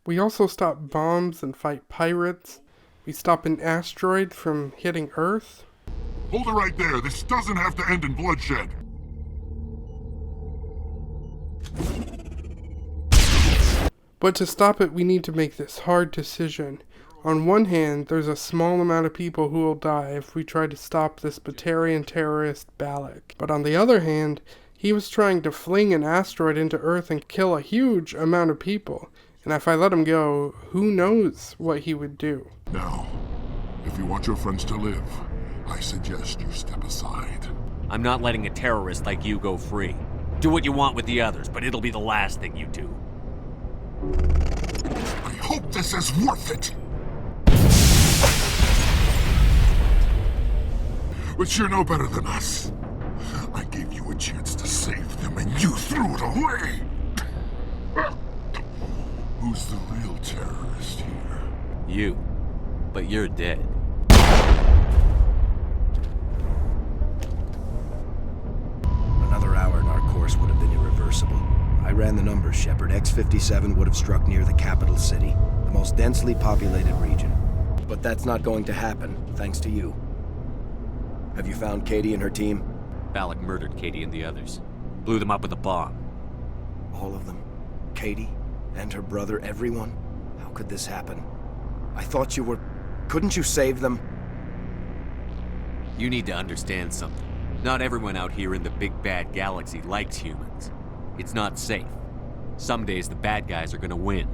We also stop bombs and fight pirates. We stop an asteroid from hitting Earth. Hold it right there. This doesn't have to end in bloodshed. But to stop it, we need to make this hard decision. On one hand, there's a small amount of people who will die if we try to stop this Batarian terrorist Balak. But on the other hand, he was trying to fling an asteroid into Earth and kill a huge amount of people. And if I let him go, who knows what he would do. Now, if you want your friends to live, I suggest you step aside. I'm not letting a terrorist like you go free. Do what you want with the others, but it'll be the last thing you do. I hope this is worth it! But you're no better than us. I gave you a chance to save them and you threw it away! Who's the real terrorist here? You. But you're dead. Another hour and our course would have been irreversible. I ran the numbers, Shepard. X-57 would have struck near the capital city, the most densely populated region. But that's not going to happen, thanks to you. Have you found Katie and her team? Balak murdered Katie and the others. Blew them up with a bomb. All of them? Katie? And her brother, everyone? How could this happen? I thought you were... Couldn't you save them? You need to understand something. Not everyone out here in the big bad galaxy likes humans. It's not safe. Some days the bad guys are gonna win.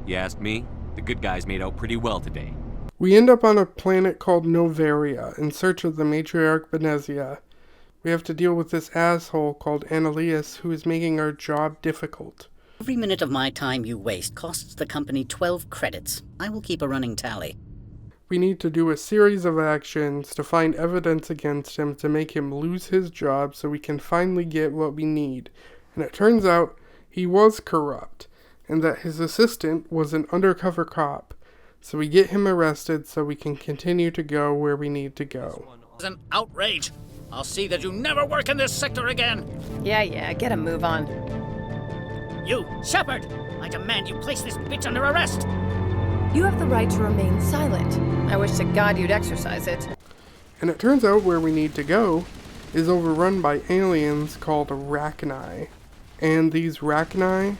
You ask me, the good guys made out pretty well today. We end up on a planet called Novaria in search of the matriarch Benezia. We have to deal with this asshole called Annelius who is making our job difficult. Every minute of my time you waste costs the company 12 credits. I will keep a running tally. We need to do a series of actions to find evidence against him to make him lose his job so we can finally get what we need. And it turns out he was corrupt, and that his assistant was an undercover cop. So we get him arrested so we can continue to go where we need to go. It's an outrage. I'll see that you never work in this sector again. Yeah, get a move on. You, Shepard! I demand you place this bitch under arrest! You have the right to remain silent. I wish to God you'd exercise it. And it turns out where we need to go is overrun by aliens called Arachni. And these Arachni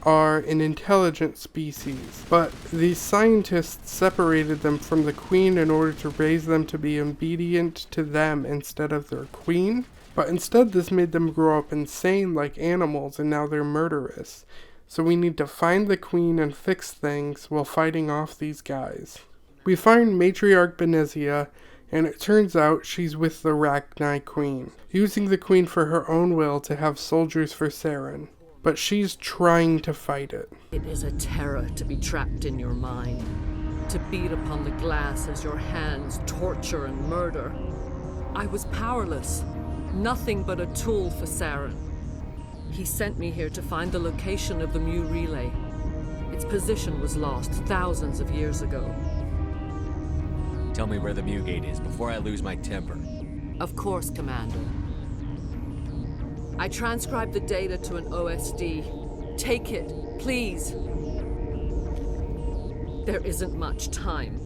are an intelligent species. But these scientists separated them from the queen in order to raise them to be obedient to them instead of their queen. But instead this made them grow up insane like animals and now they're murderous. So we need to find the queen and fix things while fighting off these guys. We find Matriarch Benezia, and it turns out she's with the Arachni queen, using the queen for her own will to have soldiers for Saren. But she's trying to fight it. It is a terror to be trapped in your mind, to beat upon the glass as your hands torture and murder. I was powerless, nothing but a tool for Saren. He sent me here to find the location of the Mu relay. Its position was lost thousands of years ago. Tell me where the Mu gate is before I lose my temper. Of course, Commander. I transcribed the data to an OSD. Take it, please. There isn't much time.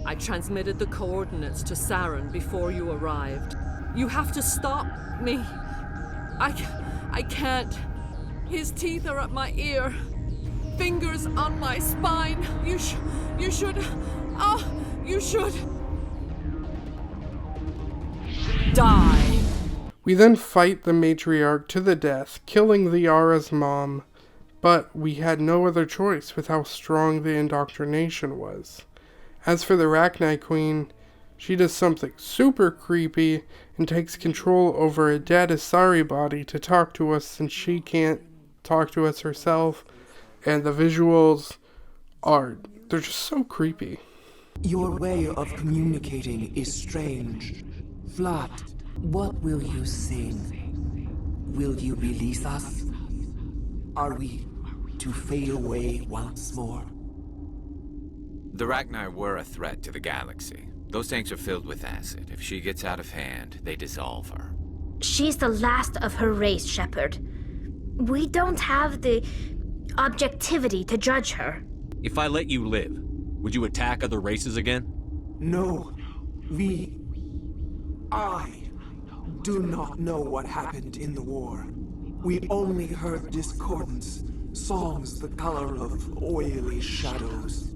I transmitted the coordinates to Saren before you arrived. You have to stop me. I can't. His teeth are at my ear. Fingers on my spine. You should. Die. We then fight the matriarch to the death, killing the Yara's mom. But we had no other choice with how strong the indoctrination was. As for the Arachni queen, she does something super creepy and takes control over a dead Asari body to talk to us since she can't talk to us herself. And the visuals they're just so creepy. Your way of communicating is strange. Vlad, what will you sing? Will you release us? Are we to fade away once more? The Arachni were a threat to the galaxy. Those tanks are filled with acid. If she gets out of hand, they dissolve her. She's the last of her race, Shepard. We don't have the objectivity to judge her. If I let you live, would you attack other races again? No. I do not know what happened in the war. We only heard discordance, songs the color of oily shadows.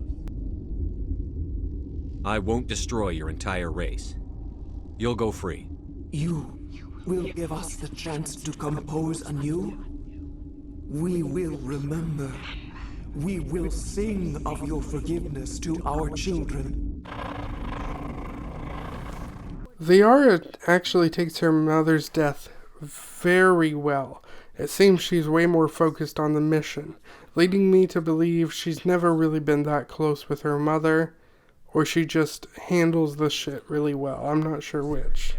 I won't destroy your entire race. You'll go free. You will give us the chance to compose anew? We will remember. We will sing of your forgiveness to our children. Liara actually takes her mother's death very well. It seems she's way more focused on the mission, leading me to believe she's never really been that close with her mother, or she just handles the shit really well. I'm not sure which.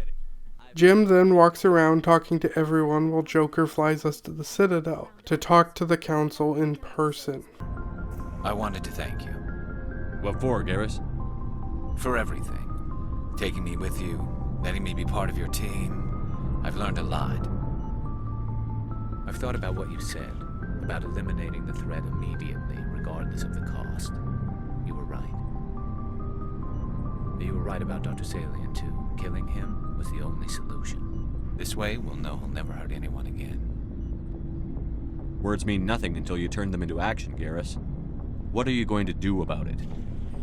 Jim then walks around talking to everyone while Joker flies us to the Citadel to talk to the council in person. I wanted to thank you. What for, Garrus? For everything. Taking me with you, letting me be part of your team. I've learned a lot. I've thought about what you said, about eliminating the threat immediately, regardless of the cost. You were right. You were right about Dr. Salian, too. Killing him was the only solution. This way, we'll know he'll never hurt anyone again. Words mean nothing until you turn them into action, Garrus. What are you going to do about it?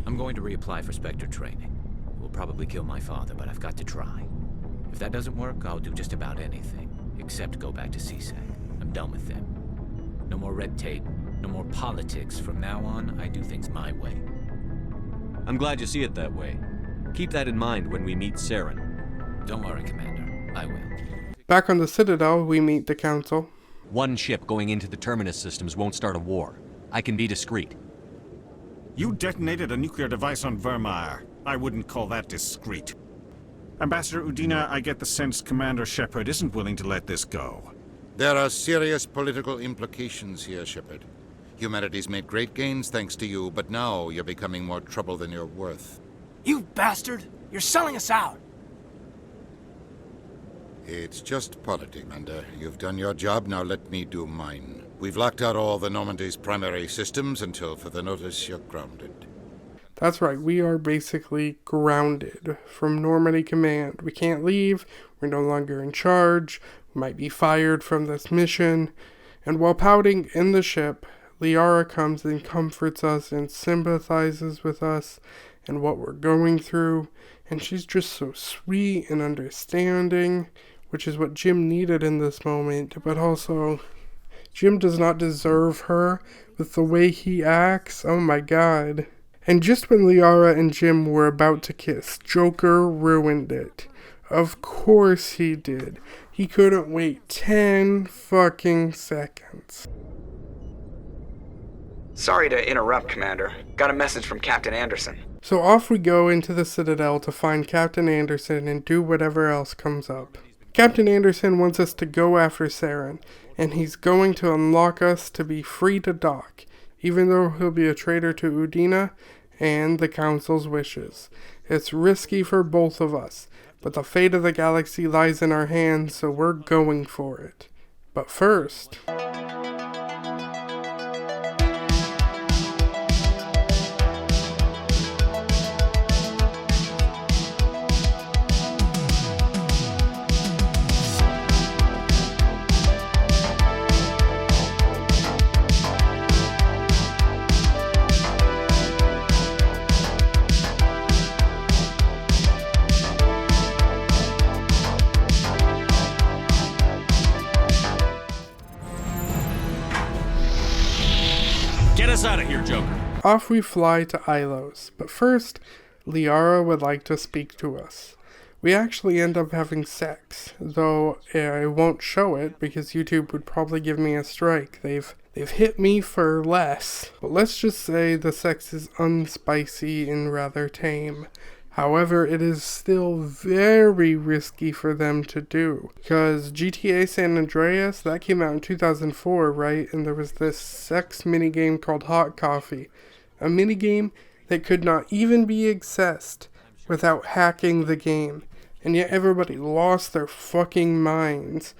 I'm going to reapply for Spectre training. It will probably kill my father, but I've got to try. If that doesn't work, I'll do just about anything, except go back to CSAC. I'm done with them. No more red tape, no more politics. From now on, I do things my way. I'm glad you see it that way. Keep that in mind when we meet Saren. Don't worry, Commander. I will. Back on the Citadel, we meet the council. One ship going into the Terminus systems won't start a war. I can be discreet. You detonated a nuclear device on Vermeer. I wouldn't call that discreet. Ambassador Udina, I get the sense Commander Shepard isn't willing to let this go. There are serious political implications here, Shepard. Humanity's made great gains thanks to you, but now you're becoming more trouble than you're worth. You bastard! You're selling us out! It's just politics, Commander. You've done your job, now let me do mine. We've locked out all the Normandy's primary systems until further notice you're grounded. That's right, we are basically grounded from Normandy Command. We can't leave, we're no longer in charge, we might be fired from this mission. And while pouting in the ship, Liara comes and comforts us and sympathizes with us and what we're going through. And she's just so sweet and understanding, which is what Jim needed in this moment. But also, Jim does not deserve her with the way he acts. Oh my god. And just when Liara and Jim were about to kiss, Joker ruined it. Of course he did. He couldn't wait 10 fucking seconds. Sorry to interrupt, Commander. Got a message from Captain Anderson. So off we go into the Citadel to find Captain Anderson and do whatever else comes up. Captain Anderson wants us to go after Saren, and he's going to unlock us to be free to dock, even though he'll be a traitor to Udina and the Council's wishes. It's risky for both of us, but the fate of the galaxy lies in our hands, so we're going for it. But first... Get us out of here, Joker. Off we fly to Ilos, but first, Liara would like to speak to us. We actually end up having sex, though I won't show it because YouTube would probably give me a strike. They've hit me for less, but let's just say the sex is unspicy and rather tame. However, it is still very risky for them to do, because GTA San Andreas, that came out in 2004, right? And there was this sex minigame called Hot Coffee, a minigame that could not even be accessed without hacking the game, and yet everybody lost their fucking minds.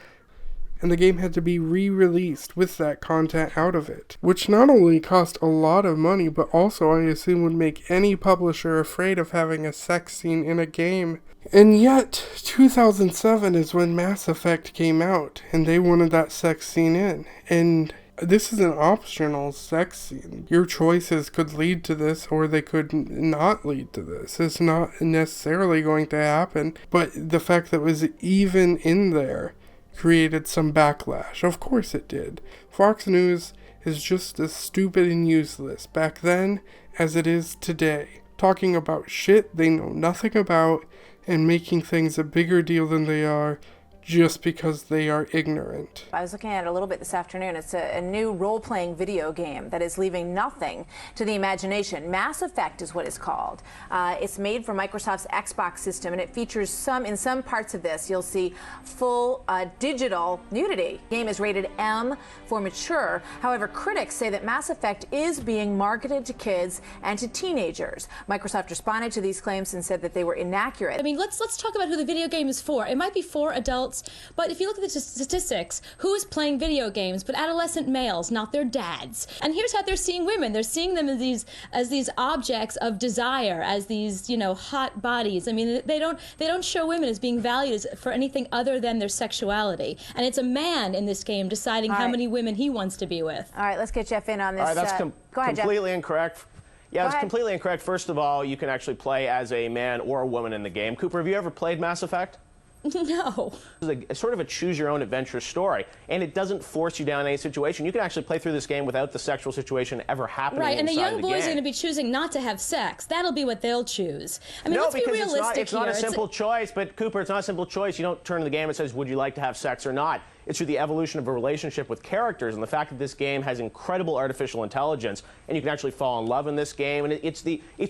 and the game had to be re-released with that content out of it, which not only cost a lot of money, but also I assume would make any publisher afraid of having a sex scene in a game. And yet, 2007 is when Mass Effect came out, and they wanted that sex scene in, and this is an optional sex scene. Your choices could lead to this, or they could not lead to this. It's not necessarily going to happen, but the fact that it was even in there created some backlash. Of course it did. Fox News is just as stupid and useless back then as it is today. Talking about shit they know nothing about and making things a bigger deal than they are just because they are ignorant. I was looking at it a little bit this afternoon. It's a new role-playing video game that is leaving nothing to the imagination. Mass Effect is what it's called. It's made for Microsoft's Xbox system, and it features in some parts of this, you'll see full digital nudity. The game is rated M for mature. However, critics say that Mass Effect is being marketed to kids and to teenagers. Microsoft responded to these claims and said that they were inaccurate. I mean, let's talk about who the video game is for. It might be for adults, but if you look at the statistics, who is playing video games but adolescent males, not their dads? And here's how they're seeing women. They're seeing them as these objects of desire, as these, hot bodies. I mean, they don't show women as being valued for anything other than their sexuality. And it's a man in this game deciding how many women he wants to be with. All right, let's get Jeff in on this. All right, that's go ahead, completely Jeff. incorrect. Yeah, it's completely incorrect. First of all, you can actually play as a man or a woman in the game. Cooper, have you ever played Mass Effect? No. It's sort of a choose-your-own-adventure story, and it doesn't force you down any situation. You can actually play through this game without the sexual situation ever happening. Right, and the young boys game. are going to be choosing not to have sex. That'll be what they'll choose. I mean, no, let's be because realistic it's not here. a simple choice, but Cooper, it's not a simple choice. You don't turn to the game and says, would you like to have sex or not? It's through the evolution of a relationship with characters, and the fact that this game has incredible artificial intelligence, and you can actually fall in love in this game, and it's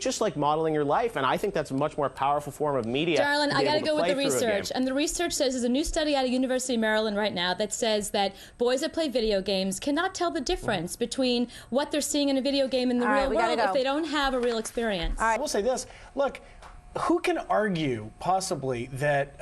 just like modeling your life, and I think that's a much more powerful form of media. Darlin, I got to go with the research, and the research says there's a new study out of University of Maryland right now that says that boys that play video games cannot tell the difference between what they're seeing in a video game and the real world if they don't have a real experience. I will say this, look, who can argue, possibly, that,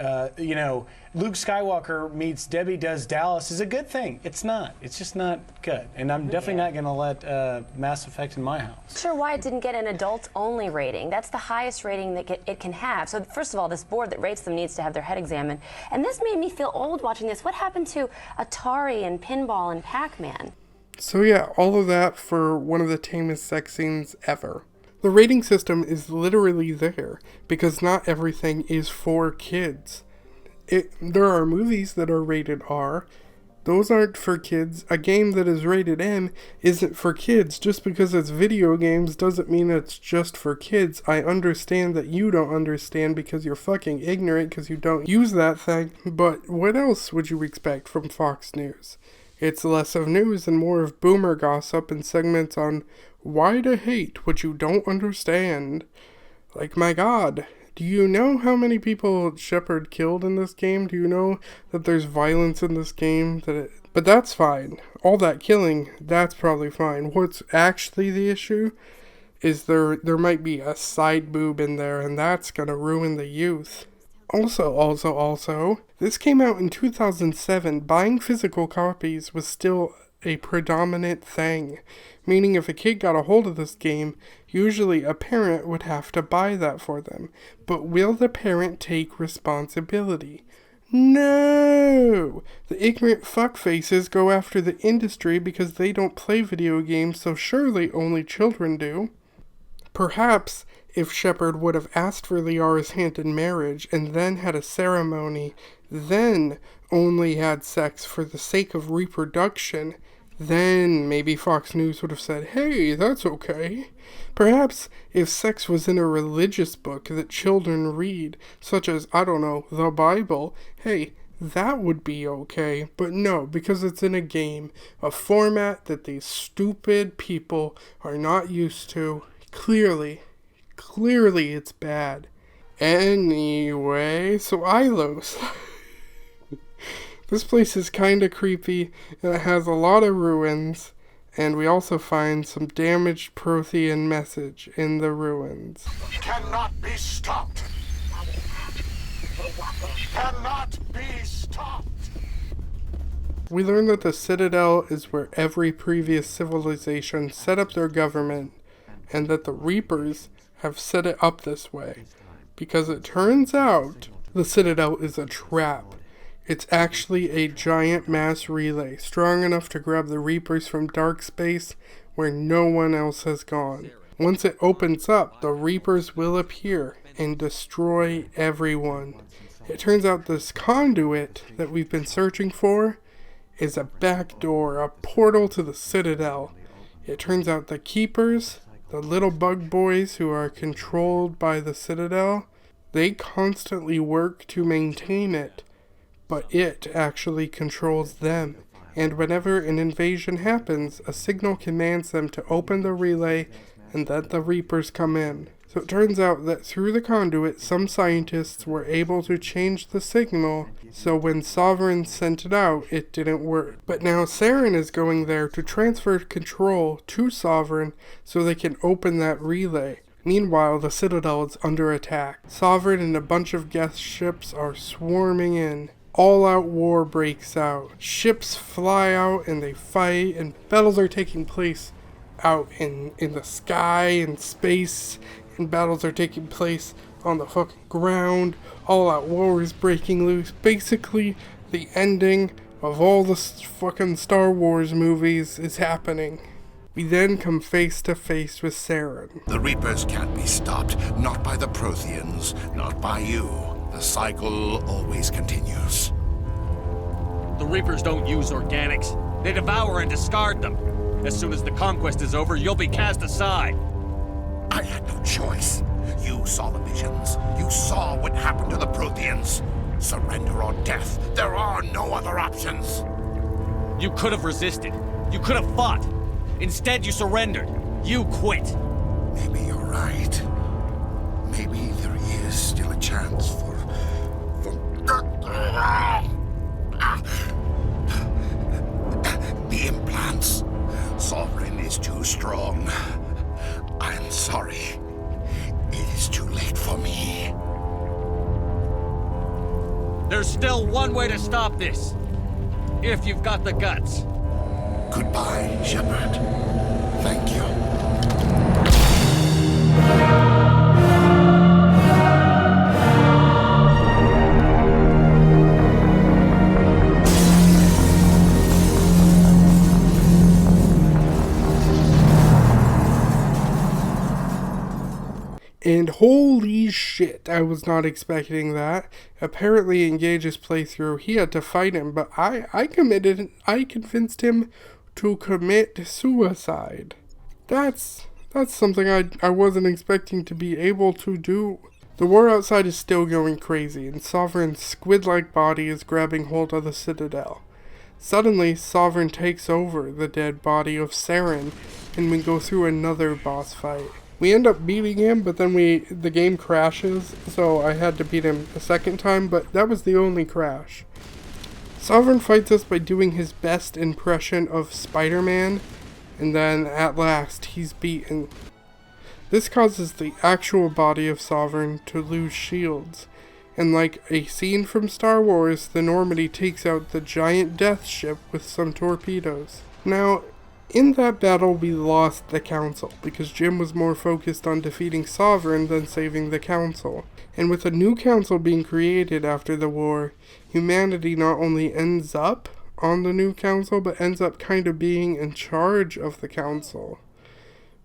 Luke Skywalker meets Debbie Does Dallas is a good thing? It's not. It's just not good. And I'm definitely not going to let Mass Effect in my house. Sure why it didn't get an adults-only rating. That's the highest rating that it can have. So first of all, this board that rates them needs to have their head examined. And this made me feel old watching this. What happened to Atari and Pinball and Pac-Man? So yeah, all of that for one of the tamest sex scenes ever. The rating system is literally there, because not everything is for kids. There are movies that are rated R. Those aren't for kids. A game that is rated M isn't for kids. Just because it's video games doesn't mean it's just for kids. I understand that you don't understand because you're fucking ignorant because you don't use that thing. But what else would you expect from Fox News? It's less of news and more of boomer gossip and segments on why to hate what you don't understand. Like, my god, do you know how many people Shepard killed in this game? Do you know that there's violence in this game? But that's fine. All that killing, that's probably fine. What's actually the issue is there might be a side boob in there, and that's gonna ruin the youth. Also, this came out in 2007. Buying physical copies was still a predominant thing, meaning if a kid got a hold of this game, usually a parent would have to buy that for them. But will the parent take responsibility? No! The ignorant fuckfaces go after the industry because they don't play video games, so surely only children do. Perhaps if Shepard would have asked for Liara's hand in marriage and then had a ceremony, then only had sex for the sake of reproduction, then maybe Fox News would have said, hey, that's okay. Perhaps if sex was in a religious book that children read, such as, I don't know, the Bible, hey, that would be okay. But no, because it's in a game, a format that these stupid people are not used to. Clearly it's bad. Anyway, so Ilos. This place is kinda creepy, and it has a lot of ruins, and we also find some damaged Prothean message in the ruins. Cannot be stopped. Cannot be stopped. We learn that the Citadel is where every previous civilization set up their government, and that the Reapers have set it up this way, because it turns out the Citadel is a trap. It's actually a giant mass relay, strong enough to grab the Reapers from dark space where no one else has gone. Once it opens up, the Reapers will appear and destroy everyone. It turns out this conduit that we've been searching for is a back door, a portal to the Citadel. It turns out the Keepers, the little bug boys who are controlled by the Citadel, they constantly work to maintain it, but it actually controls them. And whenever an invasion happens, a signal commands them to open the relay and let the Reapers come in. So it turns out that through the conduit, some scientists were able to change the signal, so when Sovereign sent it out, it didn't work. But now Saren is going there to transfer control to Sovereign so they can open that relay. Meanwhile, the Citadel is under attack. Sovereign and a bunch of guest ships are swarming in. All-out war breaks out. Ships fly out and they fight, and battles are taking place out in the sky and space, and battles are taking place on the fucking ground. All-out war is breaking loose. Basically, the ending of all the fucking Star Wars movies is happening. We then come face to face with Saren. The Reapers can't be stopped, not by the Protheans, not by you. The cycle always continues. The Reapers don't use organics. They devour and discard them. As soon as the conquest is over, you'll be cast aside. I had no choice. You saw the visions. You saw what happened to the Protheans. Surrender or death. There are no other options. You could have resisted. You could have fought. Instead, you surrendered. You quit. Maybe you're right. Maybe there is still a chance for... The implants. Sovereign is too strong. I'm sorry. It is too late for me. There's still one way to stop this. If you've got the guts. Goodbye, Shepard. Thank you. And holy shit, I was not expecting that. Apparently in Gage's playthrough, he had to fight him, but I convinced him to commit suicide. That's something I wasn't expecting to be able to do. The war outside is still going crazy, and Sovereign's squid-like body is grabbing hold of the Citadel. Suddenly, Sovereign takes over the dead body of Saren, and we go through another boss fight. We end up beating him, but then the game crashes, so I had to beat him a second time, but that was the only crash. Sovereign fights us by doing his best impression of Spider-Man, and then at last he's beaten. This causes the actual body of Sovereign to lose shields, and like a scene from Star Wars, the Normandy takes out the giant death ship with some torpedoes. Now, in that battle, we lost the Council, because Jim was more focused on defeating Sovereign than saving the Council. And with a new Council being created after the war, humanity not only ends up on the new Council, but ends up kind of being in charge of the Council.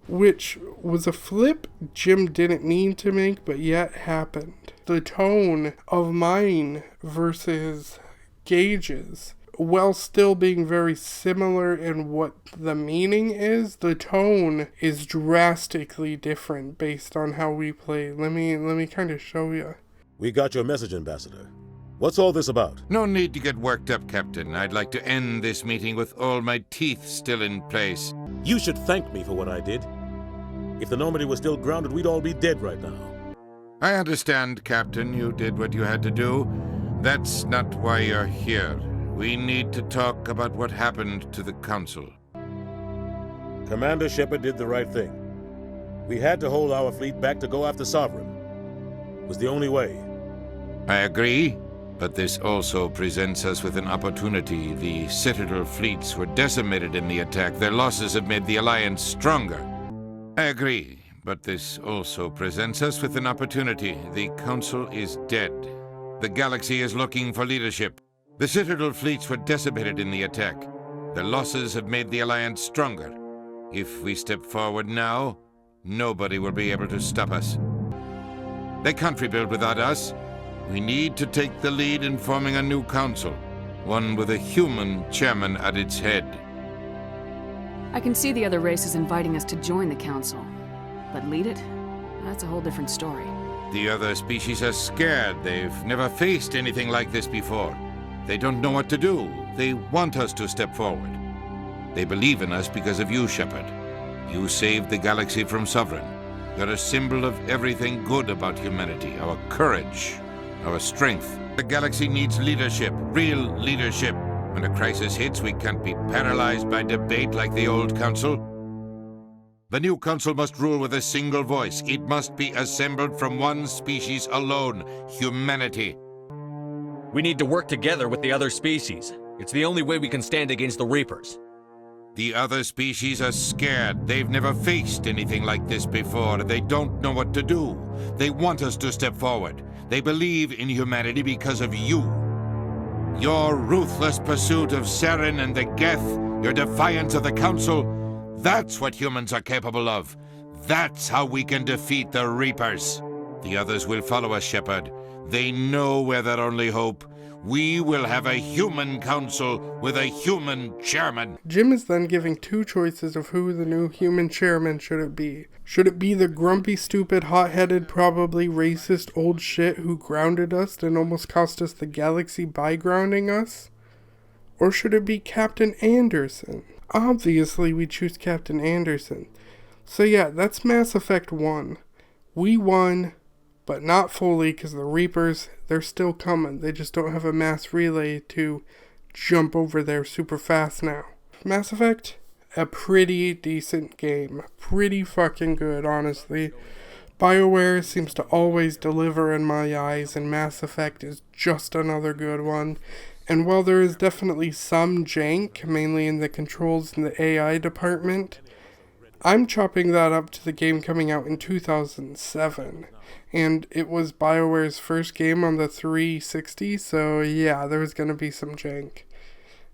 Which was a flip Jim didn't mean to make, but yet happened. The tone of mine versus Gage's, while still being very similar in what the meaning is, the tone is drastically different based on how we play. Let me kind of show you. We got your message, Ambassador. What's all this about? No need to get worked up, Captain. I'd like to end this meeting with all my teeth still in place. You should thank me for what I did. If the Normandy was still grounded, we'd all be dead right now. I understand, Captain. You did what you had to do. That's not why you're here. We need to talk about what happened to the Council. Commander Shepard did the right thing. We had to hold our fleet back to go after Sovereign. It was the only way. I agree, But this also presents us with an opportunity. The Citadel fleets were decimated in the attack. Their losses have made the Alliance stronger. I agree, but this also presents us with an opportunity. The Council is dead. The galaxy is looking for leadership. The Citadel fleets were decimated in the attack. Their losses have made the Alliance stronger. If we step forward now, nobody will be able to stop us. They can't rebuild without us. We need to take the lead in forming a new council, one with a human chairman at its head. I can see the other races inviting us to join the council, but lead it? That's a whole different story. The other species are scared. They've never faced anything like this before. They don't know what to do. They want us to step forward. They believe in us because of you, Shepard. You saved the galaxy from Sovereign. You're a symbol of everything good about humanity, our courage, our strength. The galaxy needs leadership, real leadership. When a crisis hits, we can't be paralyzed by debate like the old council. The new council must rule with a single voice. It must be assembled from one species alone, humanity. We need to work together with the other species. It's the only way we can stand against the Reapers. The other species are scared. They've never faced anything like this before. They don't know what to do. They want us to step forward. They believe in humanity because of you. Your ruthless pursuit of Saren and the Geth, your defiance of the Council, that's what humans are capable of. That's how we can defeat the Reapers. The others will follow us, Shepard. They know we're their only hope. We will have a human council with a human chairman. Jim is then giving two choices of who the new human chairman should it be. Should it be the grumpy, stupid, hot-headed, probably racist old shit who grounded us and almost cost us the galaxy by grounding us? Or should it be Captain Anderson? Obviously, we choose Captain Anderson. So yeah, that's Mass Effect 1. We won, but not fully, because the Reapers, they're still coming. They just don't have a mass relay to jump over there super fast now. Mass Effect, a pretty decent game. Pretty fucking good, honestly. BioWare seems to always deliver in my eyes, and Mass Effect is just another good one. And while there is definitely some jank, mainly in the controls and the AI department, I'm chopping that up to the game coming out in 2007. And it was BioWare's first game on the 360, so yeah, there was going to be some jank.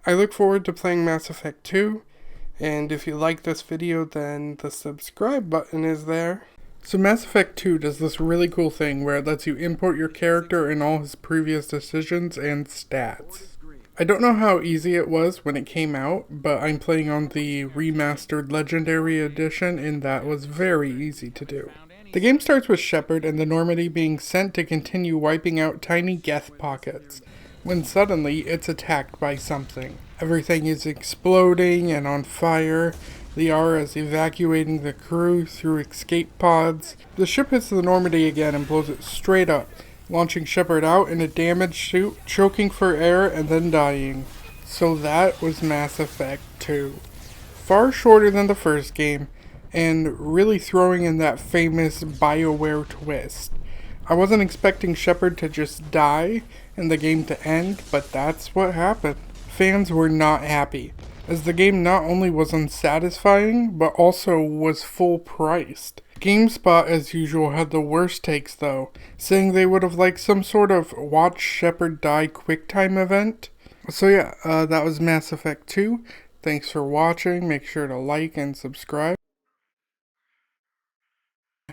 I look forward to playing Mass Effect 2, and if you like this video, then the subscribe button is there. So Mass Effect 2 does this really cool thing where it lets you import your character and all his previous decisions and stats. I don't know how easy it was when it came out, but I'm playing on the remastered Legendary Edition, and that was very easy to do. The game starts with Shepard and the Normandy being sent to continue wiping out tiny Geth pockets, when suddenly it's attacked by something. Everything is exploding and on fire. Liara is evacuating the crew through escape pods. The ship hits the Normandy again and blows it straight up, launching Shepard out in a damaged suit, choking for air and then dying. So that was Mass Effect 2. Far shorter than the first game, and really throwing in that famous BioWare twist. I wasn't expecting Shepard to just die and the game to end, but that's what happened. Fans were not happy, as the game not only was unsatisfying, but also was full priced. GameSpot, as usual, had the worst takes though, saying they would have liked some sort of watch Shepard die QuickTime event. So yeah, that was Mass Effect 2. Thanks for watching, make sure to like and subscribe.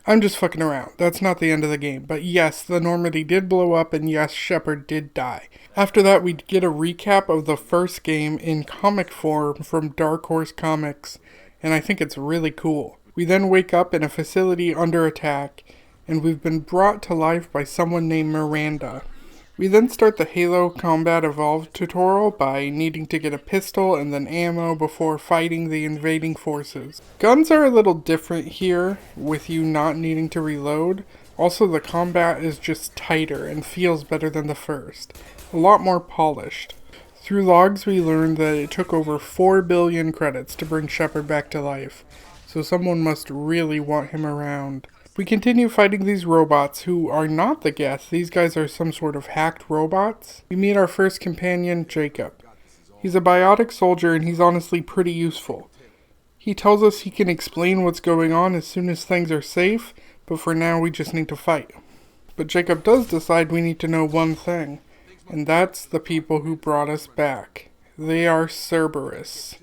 I'm just fucking around. That's not the end of the game. But yes, the Normandy did blow up, and yes, Shepard did die. After that, we get a recap of the first game in comic form from Dark Horse Comics, and I think it's really cool. We then wake up in a facility under attack, and we've been brought to life by someone named Miranda. We then start the Halo Combat Evolved tutorial by needing to get a pistol and then ammo before fighting the invading forces. Guns are a little different here, with you not needing to reload. Also, the combat is just tighter and feels better than the first. A lot more polished. Through logs we learned that it took over 4 billion credits to bring Shepard back to life, so someone must really want him around. We continue fighting these robots who are not the Geth. These guys are some sort of hacked robots. We meet our first companion, Jacob. He's a biotic soldier and he's honestly pretty useful. He tells us he can explain what's going on as soon as things are safe, but for now we just need to fight. But Jacob does decide we need to know one thing, and that's the people who brought us back. They are Cerberus.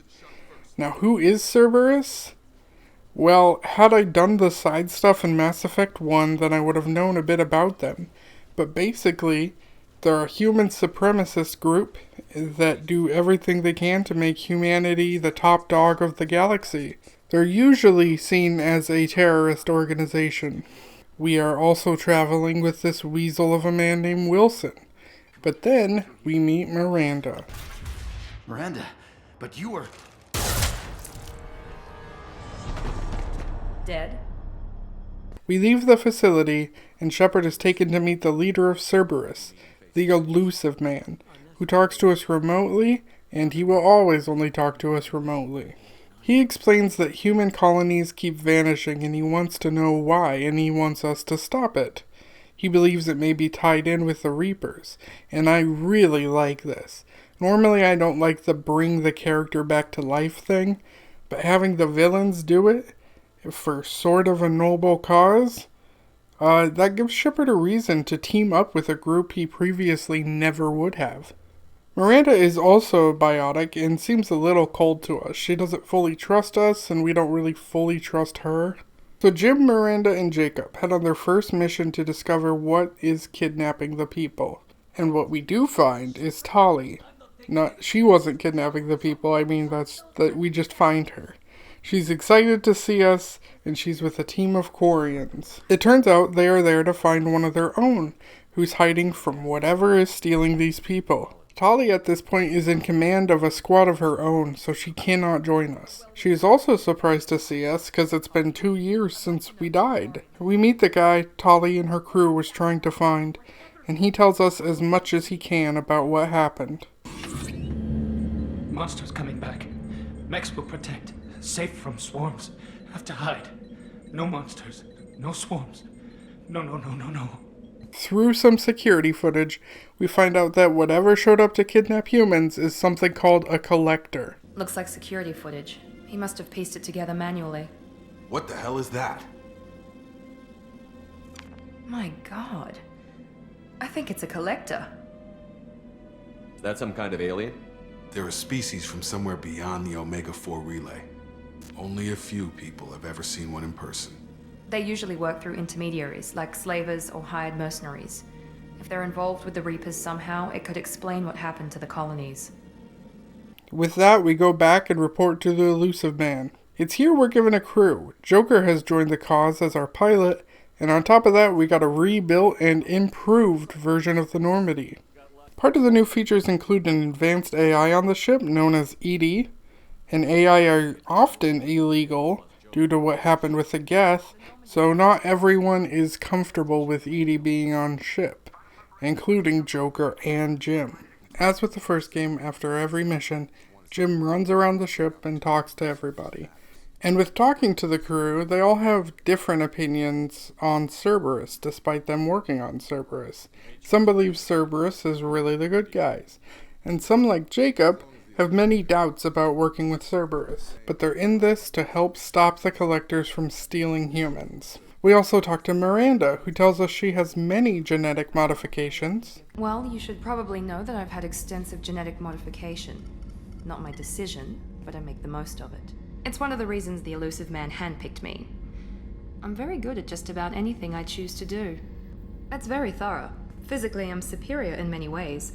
Now, who is Cerberus? Well, had I done the side stuff in Mass Effect 1, then I would have known a bit about them. But basically, they're a human supremacist group that do everything they can to make humanity the top dog of the galaxy. They're usually seen as a terrorist organization. We are also traveling with this weasel of a man named Wilson. But then, we meet Miranda. Miranda, but you were... Dead? We leave the facility, and Shepard is taken to meet the leader of Cerberus, the elusive man, who talks to us remotely, and he will always only talk to us remotely. He explains that human colonies keep vanishing, and he wants to know why, and he wants us to stop it. He believes it may be tied in with the Reapers, and I really like this. Normally I don't like the bring the character back to life thing, but having the villains do it, for sort of a noble cause, that gives Shepard a reason to team up with a group he previously never would have. Miranda is also biotic and seems a little cold to us. She doesn't fully trust us, and we don't really fully trust her. So Jim, Miranda, and Jacob head on their first mission to discover what is kidnapping the people. And what we do find is Tali. She wasn't kidnapping the people, I mean that we just find her. She's excited to see us, and she's with a team of Quarians. It turns out they are there to find one of their own, who's hiding from whatever is stealing these people. Tali at this point is in command of a squad of her own, so she cannot join us. She is also surprised to see us, because it's been 2 years since we died. We meet the guy Tali and her crew was trying to find, and he tells us as much as he can about what happened. Monsters coming back. Mechs will protect. Safe from swarms. Have to hide. No monsters. No swarms. No. Through some security footage, we find out that whatever showed up to kidnap humans is something called a collector. Looks like security footage. He must have pieced it together manually. What the hell is that? My god. I think it's a collector. Is that some kind of alien? They're a species from somewhere beyond the Omega-4 relay. Only a few people have ever seen one in person. They usually work through intermediaries, like slavers or hired mercenaries. If they're involved with the Reapers somehow, it could explain what happened to the colonies. With that, we go back and report to the elusive man. It's here we're given a crew. Joker has joined the cause as our pilot, and on top of that, we got a rebuilt and improved version of the Normandy. Part of the new features include an advanced AI on the ship known as ED. And AI are often illegal due to what happened with the Geth, so not everyone is comfortable with ED being on ship, including Joker and Jim. As with the first game, after every mission, Jim runs around the ship and talks to everybody. And with talking to the crew, they all have different opinions on Cerberus, despite them working on Cerberus. Some believe Cerberus is really the good guys, and some, like Jacob, have many doubts about working with Cerberus, but they're in this to help stop the collectors from stealing humans. We also talk to Miranda, who tells us she has many genetic modifications. Well, you should probably know that I've had extensive genetic modification. Not my decision, but I make the most of it. It's one of the reasons the elusive man handpicked me. I'm very good at just about anything I choose to do. That's very thorough. Physically, I'm superior in many ways.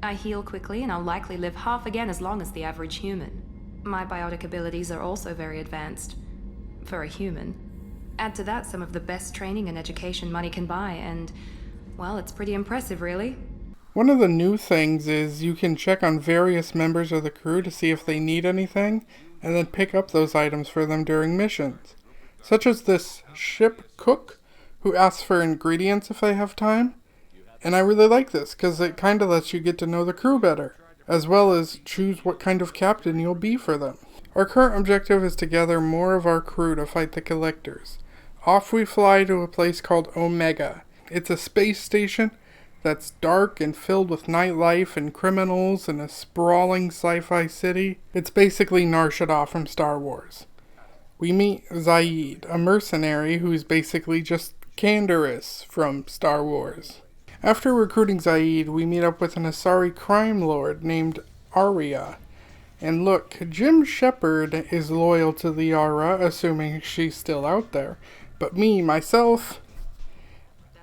I heal quickly, and I'll likely live half again as long as the average human. My biotic abilities are also very advanced. For a human. Add to that some of the best training and education money can buy, and, well, it's pretty impressive, really. One of the new things is you can check on various members of the crew to see if they need anything, and then pick up those items for them during missions. Such as this ship cook, who asks for ingredients if they have time. And I really like this, because it kind of lets you get to know the crew better, as well as choose what kind of captain you'll be for them. Our current objective is to gather more of our crew to fight the collectors. Off we fly to a place called Omega. It's a space station that's dark and filled with nightlife and criminals and a sprawling sci-fi city. It's basically Nar Shaddaa from Star Wars. We meet Zaid, a mercenary who's basically just Canderous from Star Wars. After recruiting Zaid, we meet up with an Asari crime lord named Aria. And look, Jim Shepard is loyal to the Aura, assuming she's still out there. But me, myself,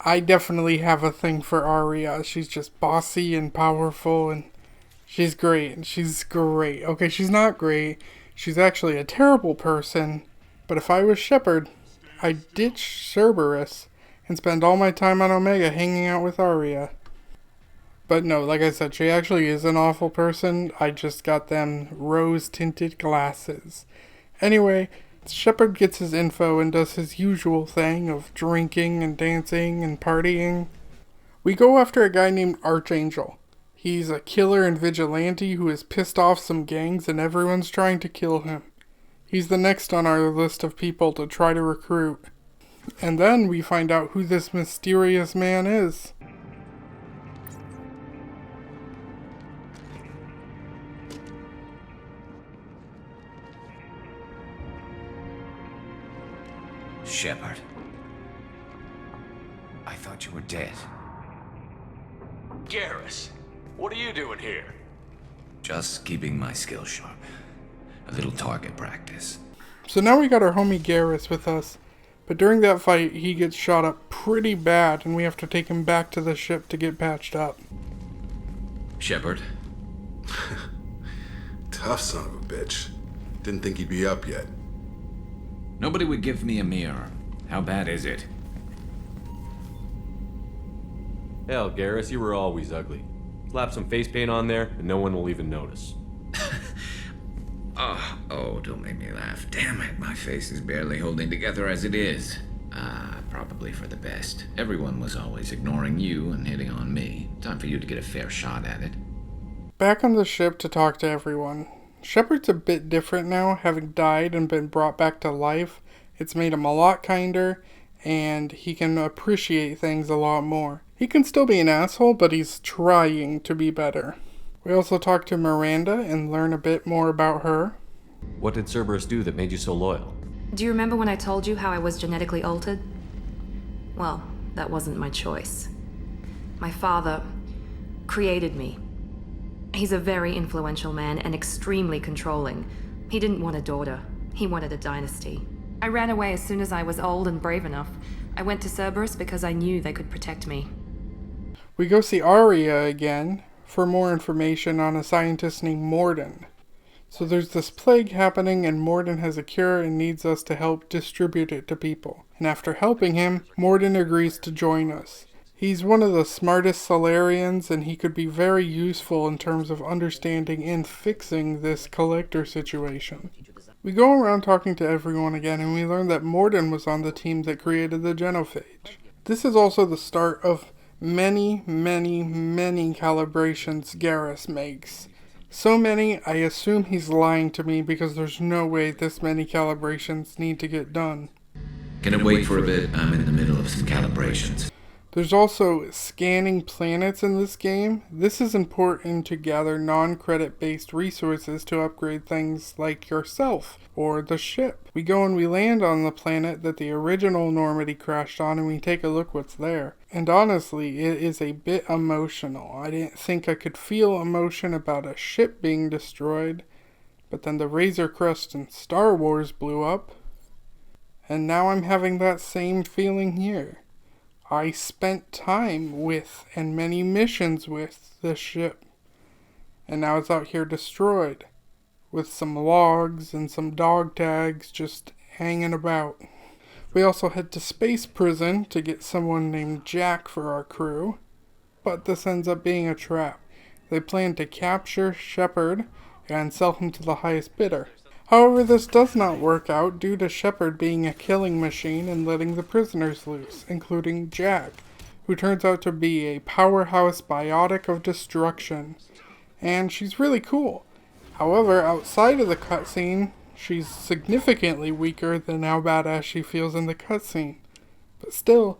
I definitely have a thing for Aria. She's just bossy and powerful, and she's great. She's great. Okay, she's not great. She's actually a terrible person. But if I was Shepard, I'd ditch Cerberus and spend all my time on Omega hanging out with Aria. But no, like I said, she actually is an awful person. I just got them rose-tinted glasses. Anyway, Shepard gets his info and does his usual thing of drinking and dancing and partying. We go after a guy named Archangel. He's a killer and vigilante who has pissed off some gangs and everyone's trying to kill him. He's the next on our list of people to try to recruit. And then we find out who this mysterious man is. Shepard. I thought you were dead. Garrus, what are you doing here? Just keeping my skills sharp. A little target practice. So now we got our homie Garrus with us. But during that fight, he gets shot up pretty bad, and we have to take him back to the ship to get patched up. Shepard. Tough son of a bitch. Didn't think he'd be up yet. Nobody would give me a mirror. How bad is it? Hell, Garrus, you were always ugly. Slap some face paint on there, and no one will even notice. Oh, don't make me laugh. Damn it, my face is barely holding together as it is. Probably for the best. Everyone was always ignoring you and hitting on me. Time for you to get a fair shot at it. Back on the ship to talk to everyone. Shepard's a bit different now, having died and been brought back to life. It's made him a lot kinder, and he can appreciate things a lot more. He can still be an asshole, but he's trying to be better. We also talk to Miranda and learn a bit more about her. What did Cerberus do that made you so loyal? Do you remember when I told you how I was genetically altered? Well, that wasn't my choice. My father created me. He's a very influential man and extremely controlling. He didn't want a daughter. He wanted a dynasty. I ran away as soon as I was old and brave enough. I went to Cerberus because I knew they could protect me. We go see Aria again for more information on a scientist named Morden. So there's this plague happening and Morden has a cure and needs us to help distribute it to people. And after helping him, Morden agrees to join us. He's one of the smartest Solarians, and he could be very useful in terms of understanding and fixing this collector situation. We go around talking to everyone again, and we learn that Morden was on the team that created the genophage. This is also the start of many calibrations Garrus makes. So many, I assume he's lying to me because there's no way this many calibrations need to get done. Can it wait for a bit? I'm in the middle of some calibrations. There's also scanning planets in this game. This is important to gather non-credit based resources to upgrade things like yourself or the ship. We go and we land on the planet that the original Normandy crashed on and we take a look what's there. And honestly, it is a bit emotional. I didn't think I could feel emotion about a ship being destroyed, but then the Razor Crest in Star Wars blew up, and now I'm having that same feeling here. I spent time with and many missions with this ship, and now it's out here destroyed, with some logs and some dog tags just hanging about. We also head to Space Prison to get someone named Jack for our crew, but this ends up being a trap. They plan to capture Shepard and sell him to the highest bidder. However, this does not work out due to Shepard being a killing machine and letting the prisoners loose, including Jack, who turns out to be a powerhouse biotic of destruction. And she's really cool. However, outside of the cutscene, She's significantly weaker than how badass she feels in the cutscene, but still,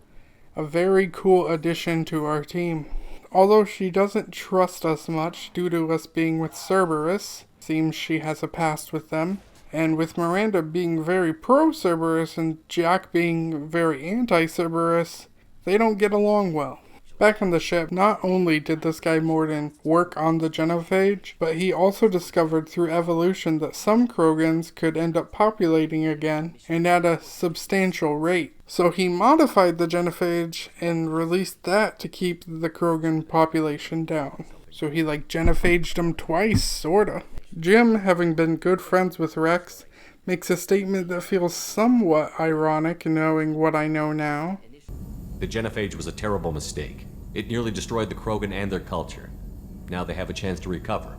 a very cool addition to our team. Although she doesn't trust us much due to us being with Cerberus, seems she has a past with them, and with Miranda being very pro-Cerberus and Jack being very anti-Cerberus, they don't get along well. Back on the ship, not only did this guy Morden work on the genophage, but he also discovered through evolution that some Krogans could end up populating again and at a substantial rate. So he modified the genophage and released that to keep the Krogan population down. So he genophaged them twice, sorta. Jim, having been good friends with Rex, makes a statement that feels somewhat ironic knowing what I know now. The genophage was a terrible mistake. It nearly destroyed the Krogan and their culture. Now they have a chance to recover.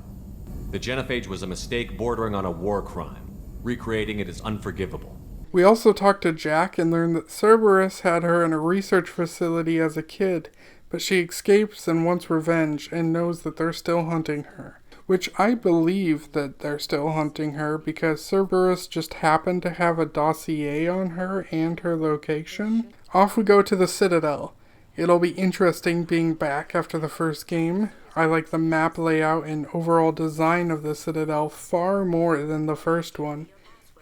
The genophage was a mistake bordering on a war crime. Recreating it is unforgivable. We also talked to Jack and learned that Cerberus had her in a research facility as a kid, but she escapes and wants revenge and knows that they're still hunting her. Which I believe that they're still hunting her because Cerberus just happened to have a dossier on her and her location. Off we go to the Citadel. It'll be interesting being back after the first game. I like the map layout and overall design of the Citadel far more than the first one.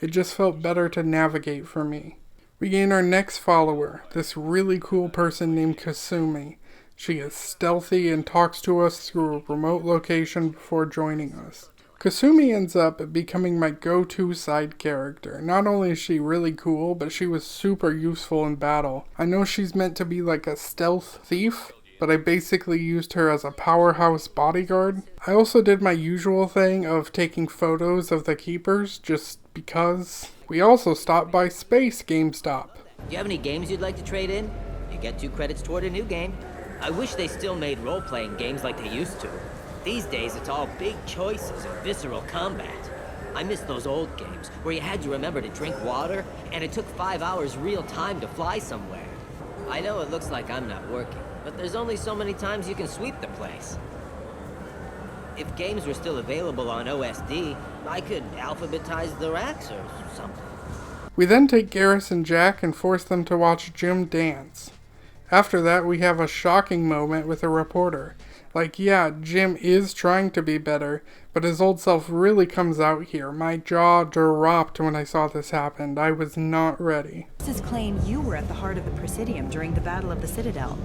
It just felt better to navigate for me. We gain our next follower, this really cool person named Kasumi. She is stealthy and talks to us through a remote location before joining us. Kasumi ends up becoming my go-to side character. Not only is she really cool, but she was super useful in battle. I know she's meant to be like a stealth thief, but I basically used her as a powerhouse bodyguard. I also did my usual thing of taking photos of the keepers, just because. We also stopped by Space GameStop. Do you have any games you'd like to trade in? You get 2 credits toward a new game. I wish they still made role-playing games like they used to. These days, it's all big choices and visceral combat. I miss those old games where you had to remember to drink water, and it took 5 hours real time to fly somewhere. I know it looks like I'm not working, but there's only so many times you can sweep the place. If games were still available on OSD, I could alphabetize the racks or something. We then take Garrus and Jack and force them to watch Jim dance. After that, we have a shocking moment with a reporter. Yeah, Jim is trying to be better, but his old self really comes out here. My jaw dropped when I saw this happen. I was not ready. This claim you were at the heart of the Presidium during the Battle of the Citadel.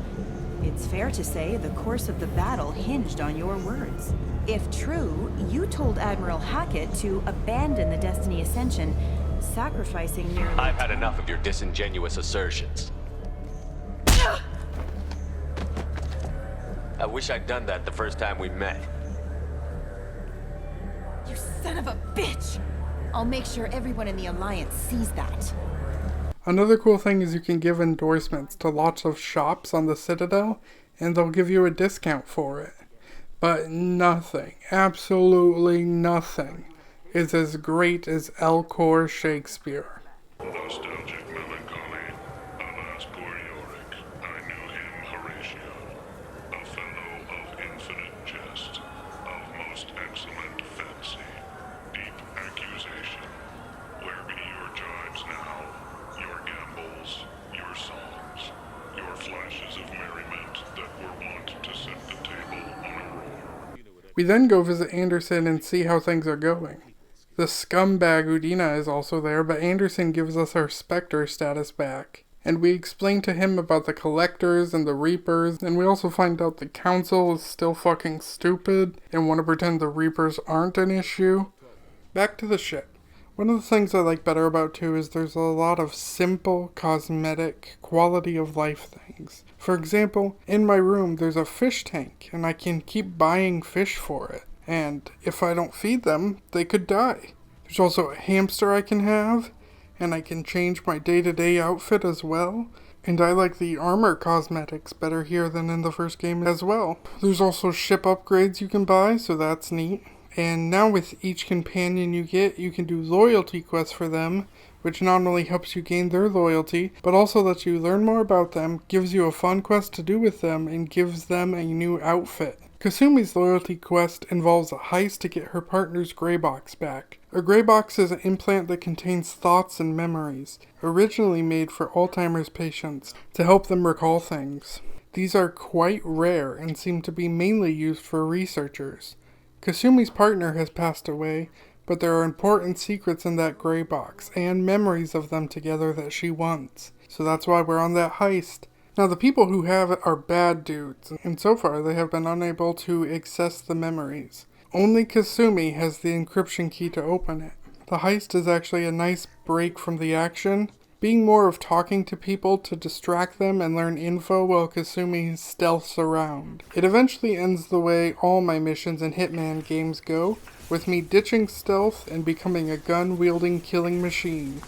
It's fair to say the course of the battle hinged on your words. If true, you told Admiral Hackett to abandon the Destiny Ascension, sacrificing nearly... I've had enough of your disingenuous assertions. I wish I'd done that the first time we met. You son of a bitch! I'll make sure everyone in the Alliance sees that. Another cool thing is you can give endorsements to lots of shops on the Citadel, and they'll give you a discount for it. But nothing, absolutely nothing, is as great as Elcor Shakespeare. Nostalgic melancholy, alas poor Yorick. I knew him, Horatio, a fellow of infinite jest, of most excellent fancy, deep accusation. Where be your jibes now, your gambols, your songs, your flashes of merriment that were wont to set the table on Aurora? We then go visit Anderson and see how things are going. The scumbag Udina is also there, but Anderson gives us our Spectre status back. And we explain to him about the Collectors and the Reapers, and we also find out the Council is still fucking stupid and want to pretend the Reapers aren't an issue. Back to the ship. One of the things I like better about 2 is there's a lot of simple, cosmetic, quality of life things. For example, in my room there's a fish tank, and I can keep buying fish for it. And if I don't feed them, they could die. There's also a hamster I can have, and I can change my day-to-day outfit as well. And I like the armor cosmetics better here than in the first game as well. There's also ship upgrades you can buy, so that's neat. And now with each companion you get, you can do loyalty quests for them, which not only helps you gain their loyalty, but also lets you learn more about them, gives you a fun quest to do with them, and gives them a new outfit. Kasumi's loyalty quest involves a heist to get her partner's gray box back. A gray box is an implant that contains thoughts and memories, originally made for Alzheimer's patients to help them recall things. These are quite rare and seem to be mainly used for researchers. Kasumi's partner has passed away, but there are important secrets in that gray box and memories of them together that she wants. So that's why we're on that heist. Now the people who have it are bad dudes, and so far they have been unable to access the memories. Only Kasumi has the encryption key to open it. The heist is actually a nice break from the action, being more of talking to people to distract them and learn info while Kasumi stealths around. It eventually ends the way all my missions in Hitman games go, with me ditching stealth and becoming a gun-wielding killing machine.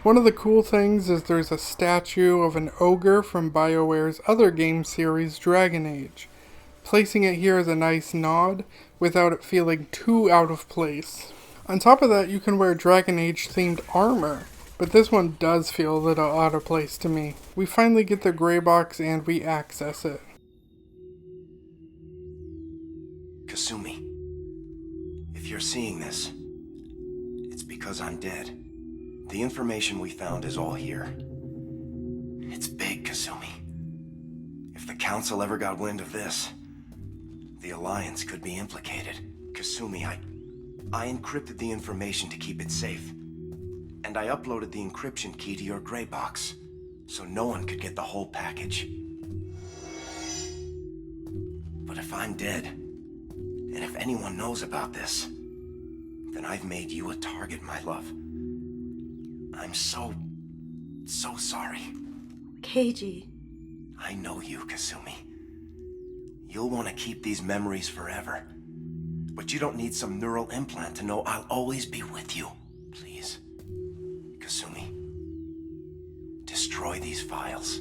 One of the cool things is there's a statue of an ogre from BioWare's other game series, Dragon Age. Placing it here is a nice nod, without it feeling too out of place. On top of that, you can wear Dragon Age themed armor, but this one does feel a little out of place to me. We finally get the gray box and we access it. Kasumi, if you're seeing this, it's because I'm dead. The information we found is all here. It's big, Kasumi. If the Council ever got wind of this, the Alliance could be implicated. Kasumi, I encrypted the information to keep it safe. And I uploaded the encryption key to your gray box, so no one could get the whole package. But if I'm dead, and if anyone knows about this, then I've made you a target, my love. I'm so sorry. Keiji. I know you, Kasumi. You'll want to keep these memories forever. But you don't need some neural implant to know I'll always be with you. Please, Kasumi, destroy these files.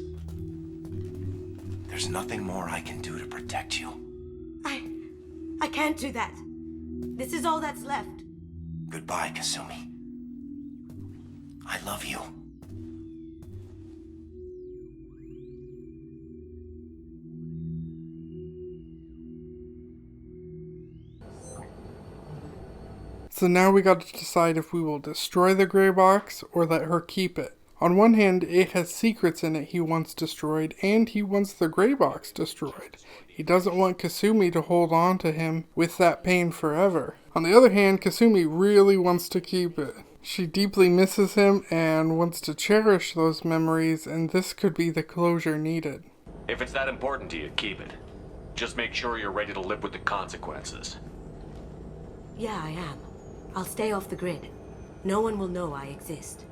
There's nothing more I can do to protect you. I can't do that. This is all that's left. Goodbye, Kasumi. I love you. So now we got to decide if we will destroy the gray box or let her keep it. On one hand, it has secrets in it he wants destroyed, and he wants the gray box destroyed. He doesn't want Kasumi to hold on to him with that pain forever. On the other hand, Kasumi really wants to keep it. She deeply misses him and wants to cherish those memories, and this could be the closure needed. If it's that important to you, keep it. Just make sure you're ready to live with the consequences. Yeah, I am. I'll stay off the grid. No one will know I exist.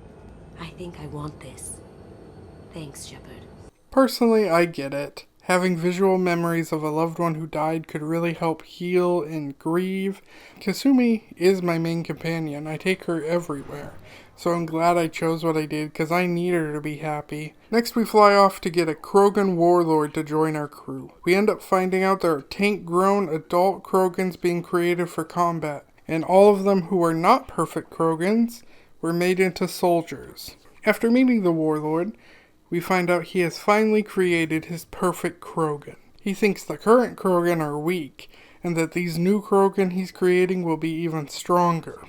I think I want this. Thanks, Shepard. Personally, I get it. Having visual memories of a loved one who died could really help heal and grieve. Kasumi is my main companion. I take her everywhere. So I'm glad I chose what I did because I need her to be happy. Next we fly off to get a Krogan warlord to join our crew. We end up finding out there are tank-grown adult Krogans being created for combat. And all of them who are not perfect Krogans were made into soldiers. After meeting the warlord, we find out he has finally created his perfect Krogan. He thinks the current Krogan are weak, and that these new Krogan he's creating will be even stronger.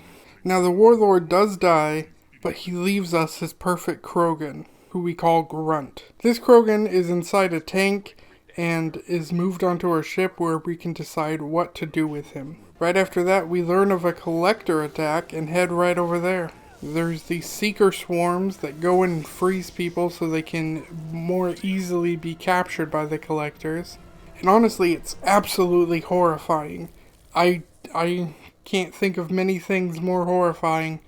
Now the warlord does die, but he leaves us his perfect Krogan, who we call Grunt. This Krogan is inside a tank and is moved onto our ship where we can decide what to do with him. Right after that, we learn of a collector attack and head right over there. There's these seeker swarms that go in and freeze people so they can more easily be captured by the collectors. And honestly, it's absolutely horrifying. I can't think of many things more horrifying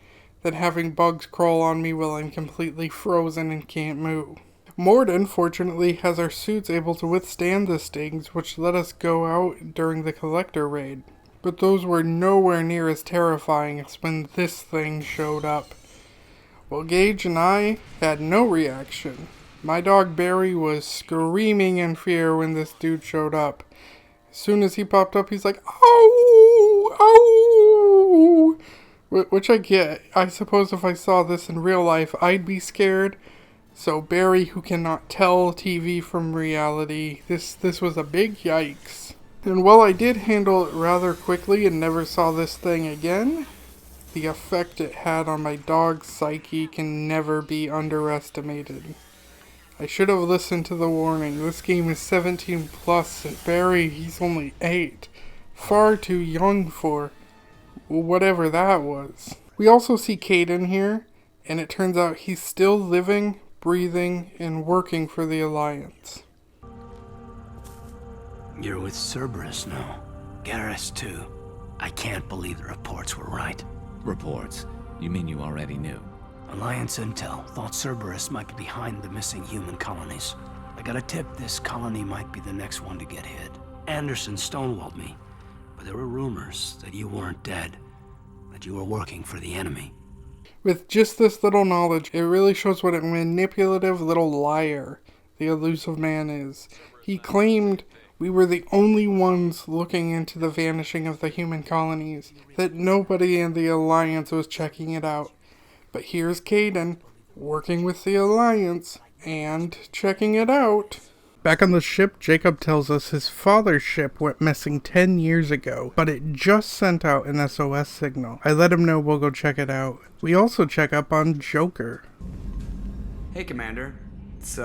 than having bugs crawl on me while I'm completely frozen and can't move. Morden, fortunately, has our suits able to withstand the stings, which let us go out during the collector raid. But those were nowhere near as terrifying as when this thing showed up. Well, Gage and I had no reaction. My dog Barry was screaming in fear when this dude showed up. As soon as he popped up, he's like, "Ow! Ow!" Which I get. I suppose if I saw this in real life, I'd be scared. So Barry, who cannot tell TV from reality, this was a big yikes. And while I did handle it rather quickly and never saw this thing again, the effect it had on my dog's psyche can never be underestimated. I should have listened to the warning. This game is 17 plus, and Barry, he's only 8. Far too young for whatever that was. We also see Kaidan here, and it turns out he's still living, breathing, and working for the Alliance. You're with Cerberus now. Garrus too. I can't believe the reports were right. Reports? You mean you already knew? Alliance intel thought Cerberus might be behind the missing human colonies. I got a tip this colony might be the next one to get hit. Anderson stonewalled me, but there were rumors that you weren't dead, that you were working for the enemy. With just this little knowledge, it really shows what a manipulative little liar the elusive man is. He claimed we were the only ones looking into the vanishing of the human colonies, that nobody in the Alliance was checking it out. But here's Kaidan, working with the Alliance, and checking it out. Back on the ship, Jacob tells us his father's ship went missing 10 years ago, but it just sent out an SOS signal. I let him know we'll go check it out. We also check up on Joker. Hey, Commander. It's,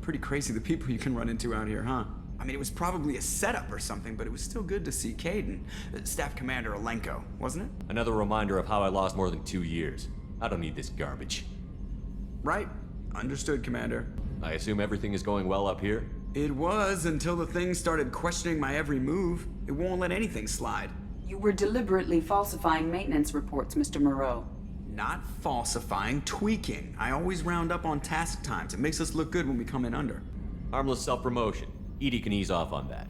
pretty crazy the people you can run into out here, huh? I mean, it was probably a setup or something, but it was still good to see Kaidan. Staff Commander Alenko, wasn't it? Another reminder of how I lost more than 2 years. I don't need this garbage. Right. Understood, Commander. I assume everything is going well up here? It was until the thing started questioning my every move. It won't let anything slide. You were deliberately falsifying maintenance reports, Mr. Moreau. Not falsifying, tweaking. I always round up on task times. It makes us look good when we come in under. Harmless self-promotion. Edie can ease off on that.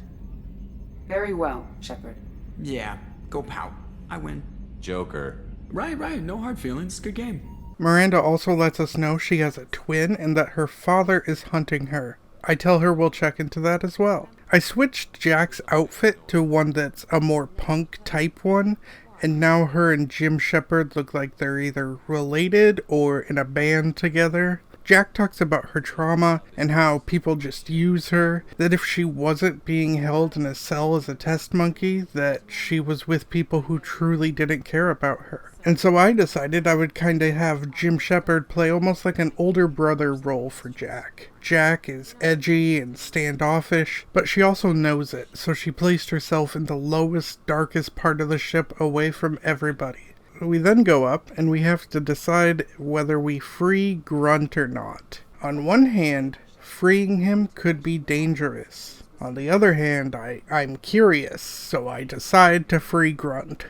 Very well, Shepard. Yeah, go pout. I win. Joker. Right, no hard feelings. Good game. Miranda also lets us know she has a twin and that her father is hunting her. I tell her we'll check into that as well. I switched Jack's outfit to one that's a more punk type one, and now her and Jim Shepard look like they're either related or in a band together. Jack talks about her trauma and how people just use her, that if she wasn't being held in a cell as a test monkey, that she was with people who truly didn't care about her. And so I decided I would kinda have Jim Shepard play almost like an older brother role for Jack. Jack is edgy and standoffish, but she also knows it, so she placed herself in the lowest, darkest part of the ship away from everybody. We then go up, and we have to decide whether we free Grunt or not. On one hand, freeing him could be dangerous. On the other hand, I'm curious, so I decide to free Grunt.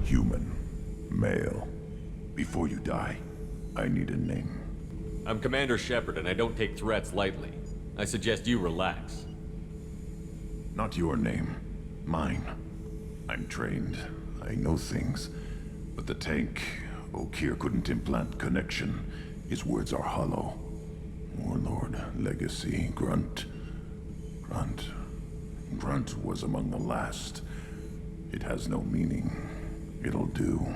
Human. Male. Before you die, I need a name. I'm Commander Shepard, and I don't take threats lightly. I suggest you relax. Not your name. Mine. I'm trained. I know things. But the tank, Okeer couldn't implant connection. His words are hollow. Warlord, Legacy, Grunt. Grunt was among the last. It has no meaning. It'll do.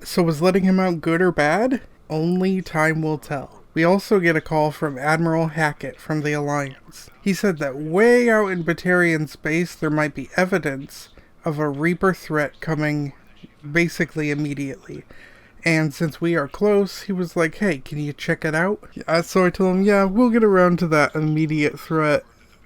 So was letting him out good or bad? Only time will tell. We also get a call from Admiral Hackett from the Alliance. He said that way out in Batarian space there might be evidence of a Reaper threat coming basically immediately. And since we are close, he was like, hey, can you check it out? So I told him, yeah, we'll get around to that immediate threat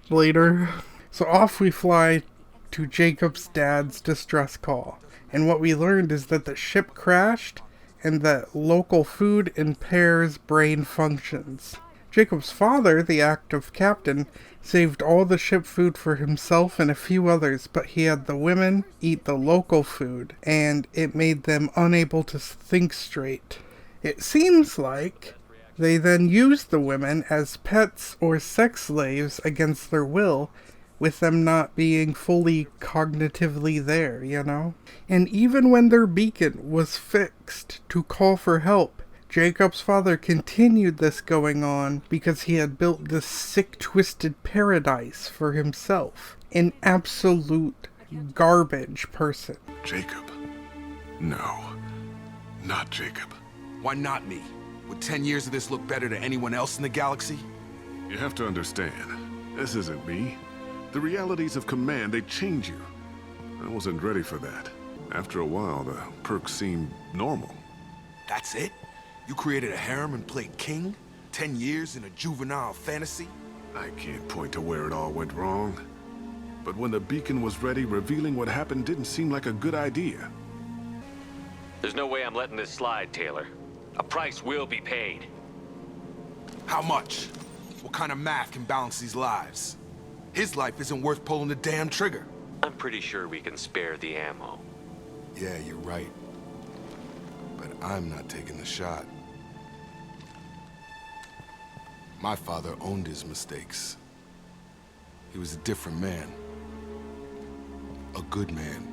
later. So off we fly to Jacob's dad's distress call. And what we learned is that the ship crashed and that local food impairs brain functions. Jacob's father, the active captain, saved all the ship food for himself and a few others, but he had the women eat the local food, and it made them unable to think straight. It seems like they then used the women as pets or sex slaves against their will, with them not being fully cognitively there, you know? And even when their beacon was fixed to call for help, Jacob's father continued this going on because he had built this sick, twisted paradise for himself. An absolute garbage person. Jacob. No. Not Jacob. Why not me? Would 10 years of this look better to anyone else in the galaxy? You have to understand, this isn't me. The realities of command, they change you. I wasn't ready for that. After a while, the perks seemed normal. That's it? You created a harem and played king? 10 years in a juvenile fantasy? I can't point to where it all went wrong. But when the beacon was ready, revealing what happened didn't seem like a good idea. There's no way I'm letting this slide, Taylor. A price will be paid. How much? What kind of math can balance these lives? His life isn't worth pulling the damn trigger. I'm pretty sure we can spare the ammo. Yeah, you're right. But I'm not taking the shot. My father owned his mistakes. He was a different man. A good man.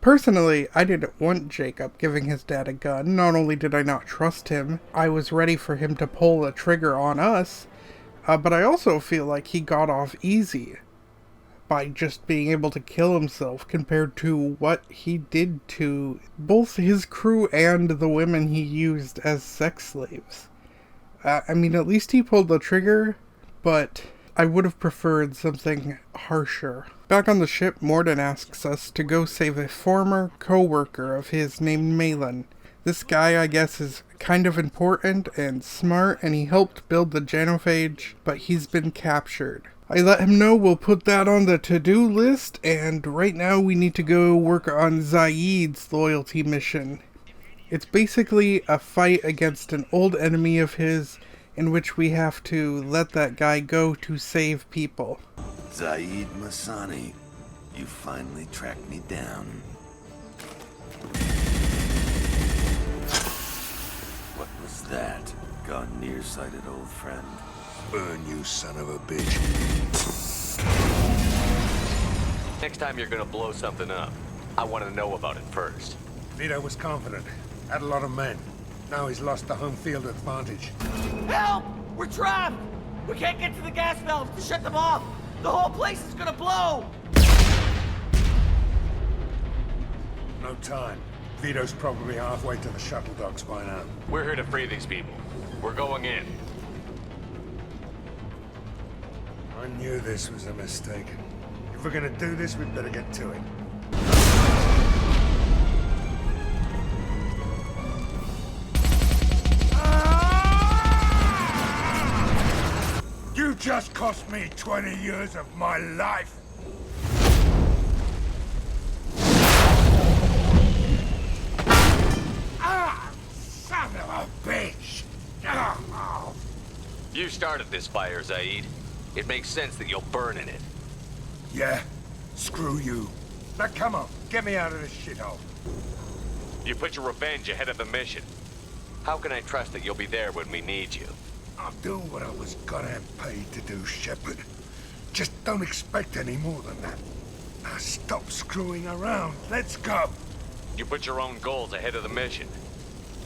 Personally, I didn't want Jacob giving his dad a gun. Not only did I not trust him, I was ready for him to pull the trigger on us, but I also feel like he got off easy by just being able to kill himself compared to what he did to both his crew and the women he used as sex slaves. I mean, at least he pulled the trigger, but I would have preferred something harsher. Back on the ship, Morden asks us to go save a former co-worker of his named Malin. This guy, I guess, is kind of important and smart, and he helped build the genophage, but he's been captured. I let him know we'll put that on the to-do list, and right now we need to go work on Zaid's loyalty mission. It's basically a fight against an old enemy of his, in which we have to let that guy go to save people. Zaid Masani, you finally tracked me down. What was that? Gone nearsighted, old friend. Burn, you son of a bitch. Next time you're gonna blow something up, I want to know about it first. Vito was confident. Had a lot of men. Now he's lost the home field advantage. Help! We're trapped! We can't get to the gas valves to shut them off! The whole place is gonna blow! No time. Vito's probably halfway to the shuttle docks by now. We're here to free these people. We're going in. I knew this was a mistake. If we're gonna do this, we'd better get to it. You just cost me 20 years of my life! Ah! Son of a bitch! Oh. You started this fire, Zaid. It makes sense that you'll burn in it. Yeah? Screw you. Now come on, get me out of this shithole. You put your revenge ahead of the mission. How can I trust that you'll be there when we need you? I'll do what I was goddamn paid to do, Shepard. Just don't expect any more than that. Now stop screwing around. Let's go. You put your own goals ahead of the mission.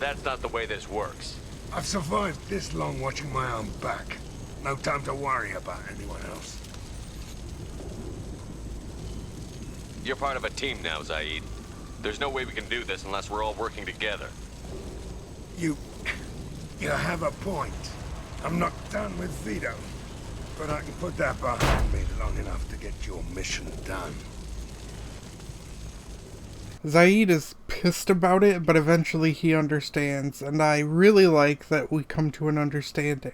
That's not the way this works. I've survived this long watching my own back. No time to worry about anyone else. You're part of a team now, Zaid. There's no way we can do this unless we're all working together. You have a point. I'm not done with Vito, but I can put that behind me long enough to get your mission done. Zaid is pissed about it, but eventually he understands, and I really like that we come to an understanding.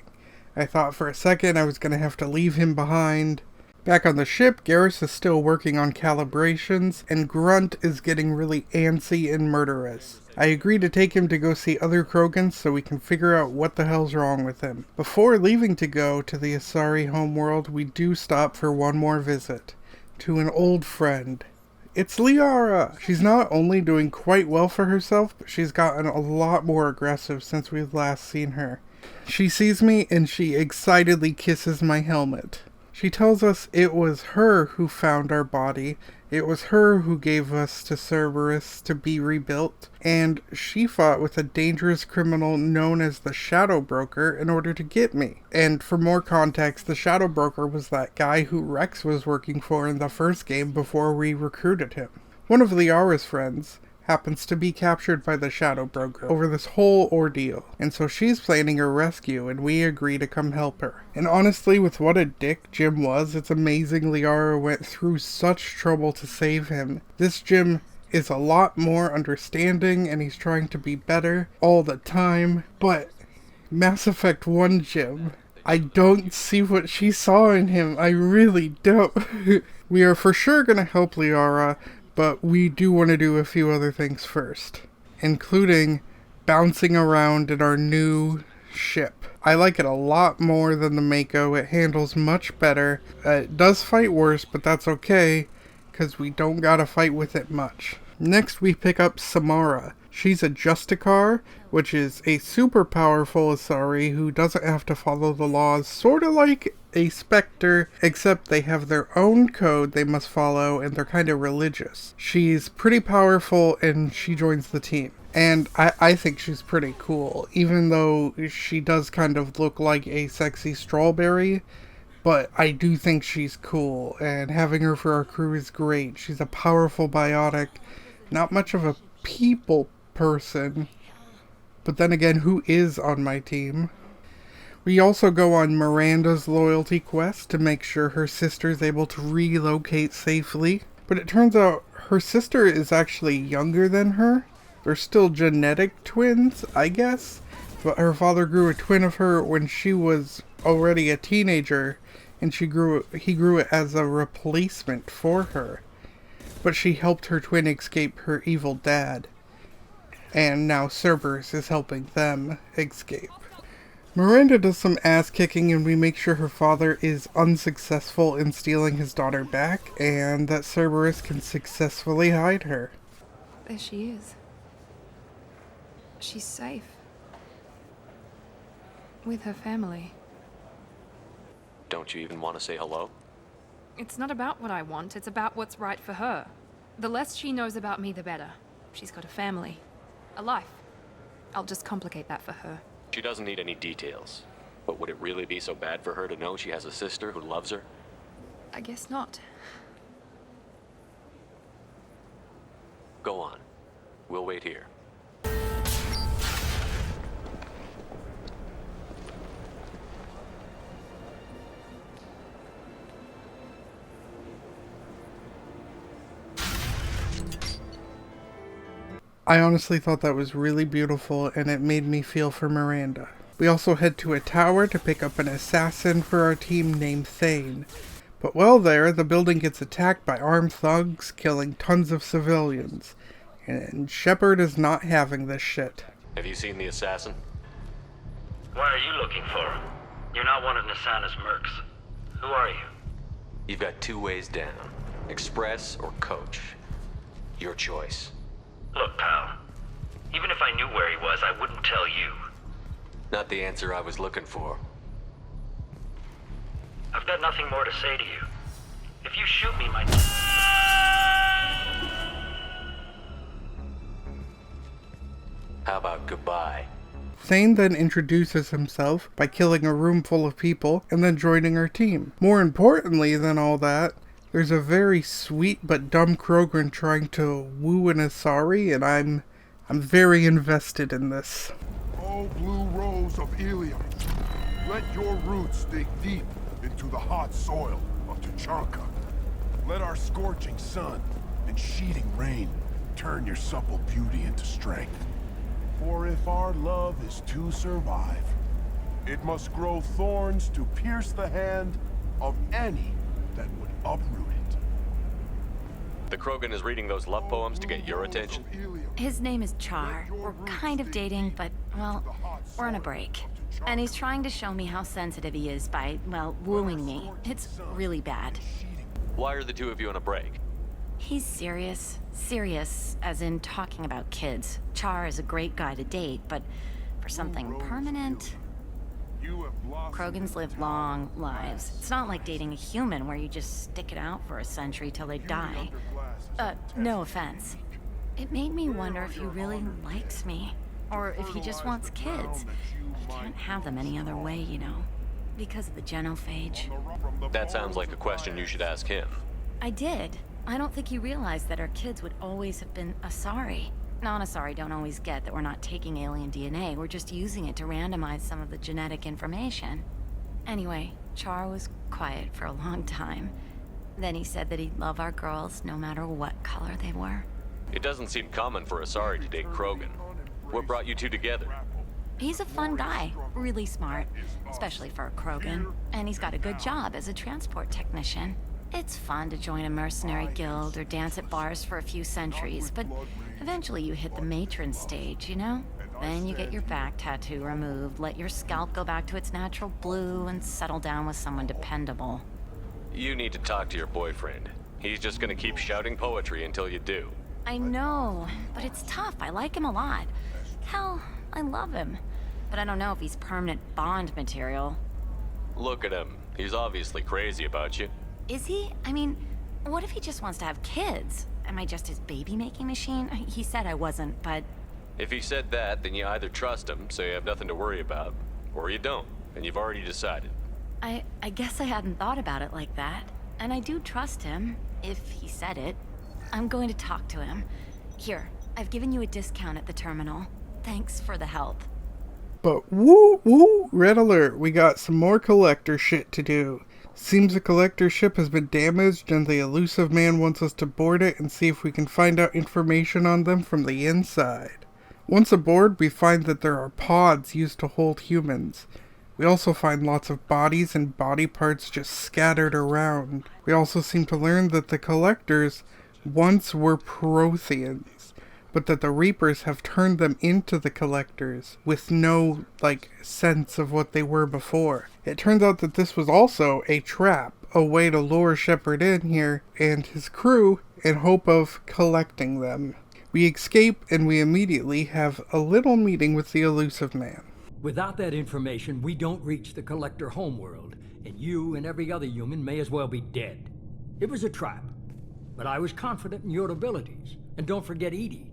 I thought for a second I was going to have to leave him behind. Back on the ship, Garrus is still working on calibrations, and Grunt is getting really antsy and murderous. I agree to take him to go see other Krogans so we can figure out what the hell's wrong with him. Before leaving to go to the Asari homeworld, we do stop for one more visit to an old friend. It's Liara! She's not only doing quite well for herself, but she's gotten a lot more aggressive since we've last seen her. She sees me and she excitedly kisses my helmet. She tells us it was her who found our body, it was her who gave us to Cerberus to be rebuilt, and she fought with a dangerous criminal known as the Shadow Broker in order to get me. And for more context, the Shadow Broker was that guy who Rex was working for in the first game before we recruited him. One of Liara's friends happens to be captured by the Shadow Broker over this whole ordeal, and so she's planning a rescue and we agree to come help her. And honestly, with what a dick Jim was, it's amazing Liara went through such trouble to save him. This Jim is a lot more understanding and he's trying to be better all the time, but Mass Effect 1 Jim, I don't see what she saw in him. I really don't. We are for sure gonna help Liara, but we do want to do a few other things first, including bouncing around in our new ship. I like it a lot more than the Mako. It handles much better. It does fight worse, but that's okay, because we don't gotta fight with it much. Next we pick up Samara. She's a Justicar, which is a super powerful Asari who doesn't have to follow the laws, sorta like a Spectre, except they have their own code they must follow and they're kind of religious. She's pretty powerful and she joins the team. And I think she's pretty cool, even though she does kind of look like a sexy strawberry, but I do think she's cool, and having her for our crew is great. She's a powerful biotic, not much of a people person, but then again, who is on my team? We also go on Miranda's loyalty quest to make sure her sister is able to relocate safely, but it turns out her sister is actually younger than her. They're still genetic twins, I guess, but her father grew a twin of her when she was already a teenager, and he grew it as a replacement for her. But she helped her twin escape her evil dad, and now Cerberus is helping them escape. Miranda does some ass-kicking and we make sure her father is unsuccessful in stealing his daughter back, and that Cerberus can successfully hide her. There she is. She's safe. With her family. Don't you even want to say hello? It's not about what I want, it's about what's right for her. The less she knows about me, the better. She's got a family. A life. I'll just complicate that for her. She doesn't need any details. But would it really be so bad for her to know she has a sister who loves her? I guess not. Go on. We'll wait here. I honestly thought that was really beautiful and it made me feel for Miranda. We also head to a tower to pick up an assassin for our team named Thane. But while there, the building gets attacked by armed thugs, killing tons of civilians. And Shepard is not having this shit. Have you seen the assassin? What are you looking for? You're not one of Nasana's mercs. Who are you? You've got two ways down. Express or coach. Your choice. Look, pal. Even if I knew where he was, I wouldn't tell you. Not the answer I was looking for. I've got nothing more to say to you. If you shoot me, my... How about goodbye? Thane then introduces himself by killing a room full of people and then joining our team. More importantly than all that, there's a very sweet but dumb Krogan trying to woo an Asari, and I'm very invested in this. Oh, blue rose of Ilium, let your roots dig deep into the hot soil of Tuchanka. Let our scorching sun and sheeting rain turn your supple beauty into strength. For if our love is to survive, it must grow thorns to pierce the hand of any that would uproot it. The Krogan is reading those love poems to get your attention? His name is Char. We're kind of dating, but, well, we're on a break. And he's trying to show me how sensitive he is by, well, wooing me. It's really bad. Why are the two of you on a break? He's serious. Serious, as in talking about kids. Char is a great guy to date, but for something permanent... Krogans live long lives. It's not like dating a human where you just stick it out for a century till they die. No offense. It made me wonder if he really likes me, or if he just wants kids. He can't have them any other way, you know, because of the genophage. That sounds like a question you should ask him. I did. I don't think he realized that our kids would always have been Asari. Non-Asari don't always get that we're not taking alien DNA, we're just using it to randomize some of the genetic information. Anyway, Char was quiet for a long time. Then he said that he'd love our girls no matter what color they were. It doesn't seem common for Asari to date Krogan. What brought you two together? He's a fun guy, really smart, especially for a Krogan, and he's got a good job as a transport technician. It's fun to join a mercenary guild or dance at bars for a few centuries, but eventually you hit the matron stage, you know? Then you get your back tattoo removed, let your scalp go back to its natural blue, and settle down with someone dependable. You need to talk to your boyfriend. He's just gonna keep shouting poetry until you do. I know, but it's tough. I like him a lot. Hell, I love him. But I don't know if he's permanent Bond material. Look at him. He's obviously crazy about you. Is he? I mean, what if he just wants to have kids? Am I just his baby-making machine? He said I wasn't, but... If he said that, then you either trust him, so you have nothing to worry about, or you don't, and you've already decided. I guess I hadn't thought about it like that. And I do trust him, if he said it. I'm going to talk to him. Here, I've given you a discount at the terminal. Thanks for the help. But woo, red alert, we got some more collector shit to do. Seems the collector ship has been damaged and the elusive man wants us to board it and see if we can find out information on them from the inside. Once aboard, we find that there are pods used to hold humans. We also find lots of bodies and body parts just scattered around. We also seem to learn that the collectors once were Protheans, but that the Reapers have turned them into the collectors with no, sense of what they were before. It turns out that this was also a trap, a way to lure Shepard in here and his crew in hope of collecting them. We escape and we immediately have a little meeting with the elusive man. Without that information, we don't reach the collector homeworld, and you and every other human may as well be dead. It was a trap, but I was confident in your abilities. And don't forget Edie.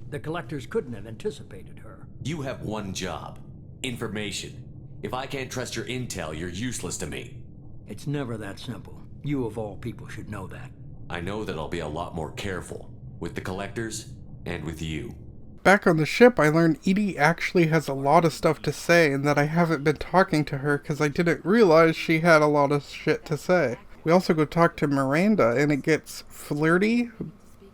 The collectors couldn't have anticipated her. You have one job. Information. If I can't trust your intel, you're useless to me. It's never that simple. You of all people should know that. I know that I'll be a lot more careful. With the collectors, and with you. Back on the ship, I learned Edie actually has a lot of stuff to say and that I haven't been talking to her because I didn't realize she had a lot of shit to say. We also go talk to Miranda and it gets flirty,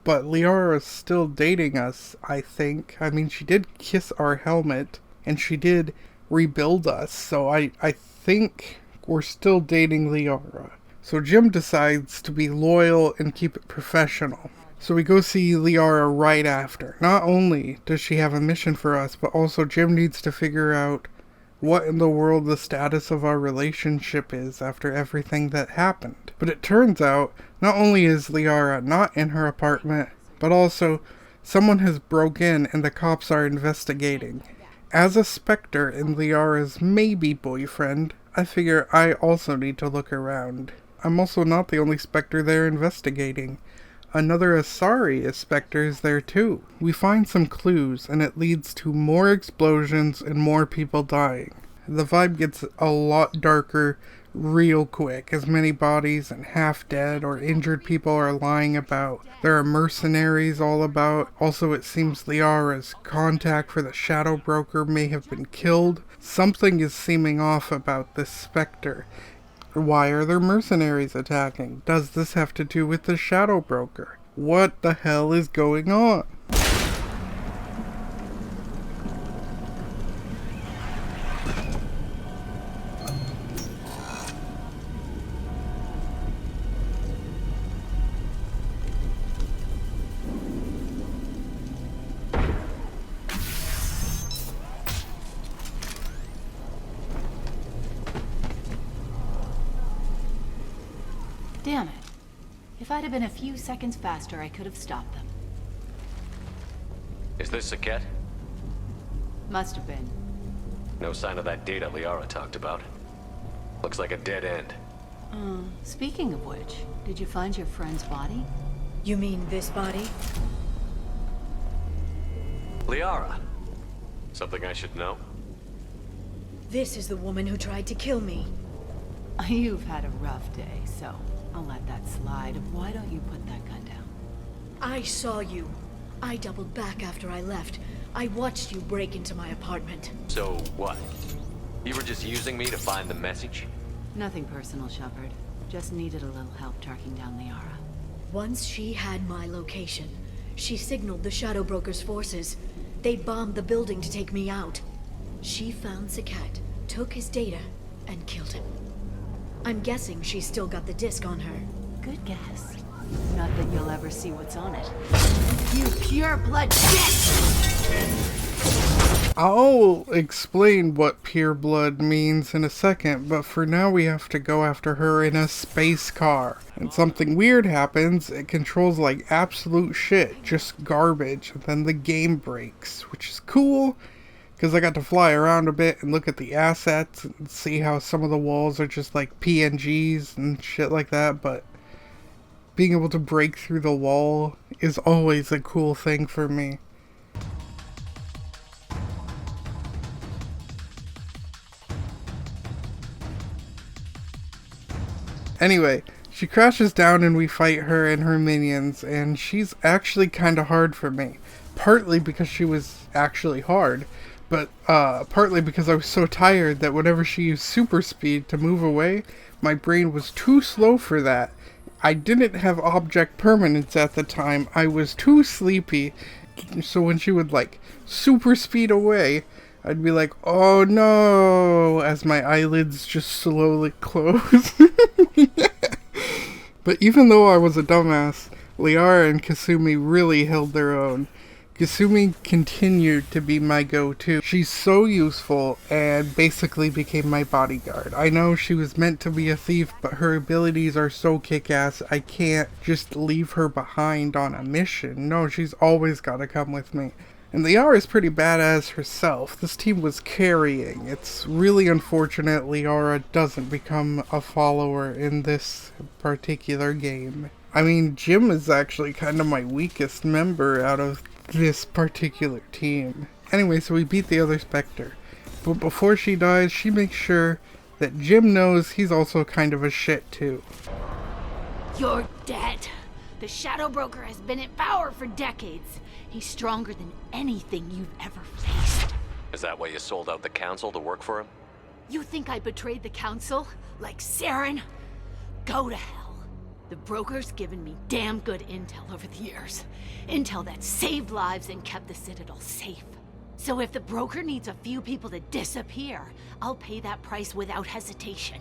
but Liara's still dating us, I think. I mean, she did kiss our helmet and she did rebuild us, so I think we're still dating Liara. So Jim decides to be loyal and keep it professional. So we go see Liara right after. Not only does she have a mission for us, but also Jim needs to figure out what in the world the status of our relationship is after everything that happened. But it turns out, not only is Liara not in her apartment, but also someone has broke in and the cops are investigating. As a Spectre in Liara's maybe boyfriend, I figure I also need to look around. I'm also not the only Spectre they're investigating. Another Asari Spectre is there too. We find some clues and it leads to more explosions and more people dying. The vibe gets a lot darker real quick as many bodies and half dead or injured people are lying about. There are mercenaries all about. Also it seems Liara's contact for the Shadow Broker may have been killed. Something is seeming off about this Spectre. Why are there mercenaries attacking? Does this have to do with the Shadow Broker? What the hell is going on? Damn it. If I'd have been a few seconds faster, I could have stopped them. Is this Saket? Must have been. No sign of that data Liara talked about. Looks like a dead end. Speaking of which, did you find your friend's body? You mean this body? Liara. Something I should know? This is the woman who tried to kill me. You've had a rough day, so I'll let that slide. Why don't you put that gun down? I saw you. I doubled back after I left. I watched you break into my apartment. So what? You were just using me to find the message? Nothing personal, Shepard. Just needed a little help tracking down Liara. Once she had my location, she signaled the Shadow Broker's forces. They bombed the building to take me out. She found Sakat, took his data, and killed him. I'm guessing she's still got the disc on her. Good guess. Not that you'll ever see what's on it. You pure blood bitch! I'll explain what pure blood means in a second, but for now we have to go after her in a space car. And something weird happens, it controls like absolute shit, just garbage, and then the game breaks, which is cool, because I got to fly around a bit and look at the assets and see how some of the walls are just like PNGs and shit like that, but being able to break through the wall is always a cool thing for me. Anyway, she crashes down and we fight her and her minions, and she's actually kinda hard for me. Partly because she was actually hard, but partly because I was so tired that whenever she used super speed to move away, my brain was too slow for that. I didn't have object permanence at the time, I was too sleepy, so when she would like super speed away, I'd be like, oh no, as my eyelids just slowly close. But even though I was a dumbass, Liara and Kasumi really held their own. Kasumi continued to be my go-to. She's so useful and basically became my bodyguard. I know she was meant to be a thief, but her abilities are so kick-ass, I can't just leave her behind on a mission. No, she's always gotta come with me. And Liara is pretty badass herself. This team was carrying. It's really unfortunate Liara doesn't become a follower in this particular game. I mean, Jim is actually kind of my weakest member out of this particular team. Anyway, so we beat the other Spectre. But before she dies, she makes sure that Jim knows he's also kind of a shit too. You're dead. The Shadow Broker has been in power for decades. He's stronger than anything you've ever faced. Is that why you sold out the Council to work for him? You think I betrayed the Council? Like Saren? Go to hell. The Broker's given me damn good intel over the years. Intel that saved lives and kept the Citadel safe. So if the Broker needs a few people to disappear, I'll pay that price without hesitation.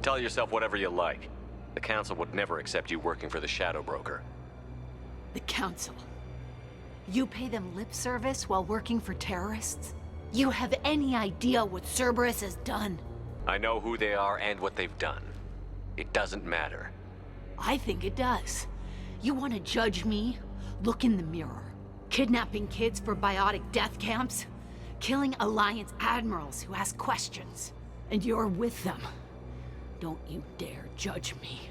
Tell yourself whatever you like. The Council would never accept you working for the Shadow Broker. The Council? You pay them lip service while working for terrorists? You have any idea what Cerberus has done? I know who they are and what they've done. It doesn't matter. I think it does. You want to judge me? Look in the mirror. Kidnapping kids for biotic death camps? Killing Alliance admirals who ask questions. And you're with them. Don't you dare judge me.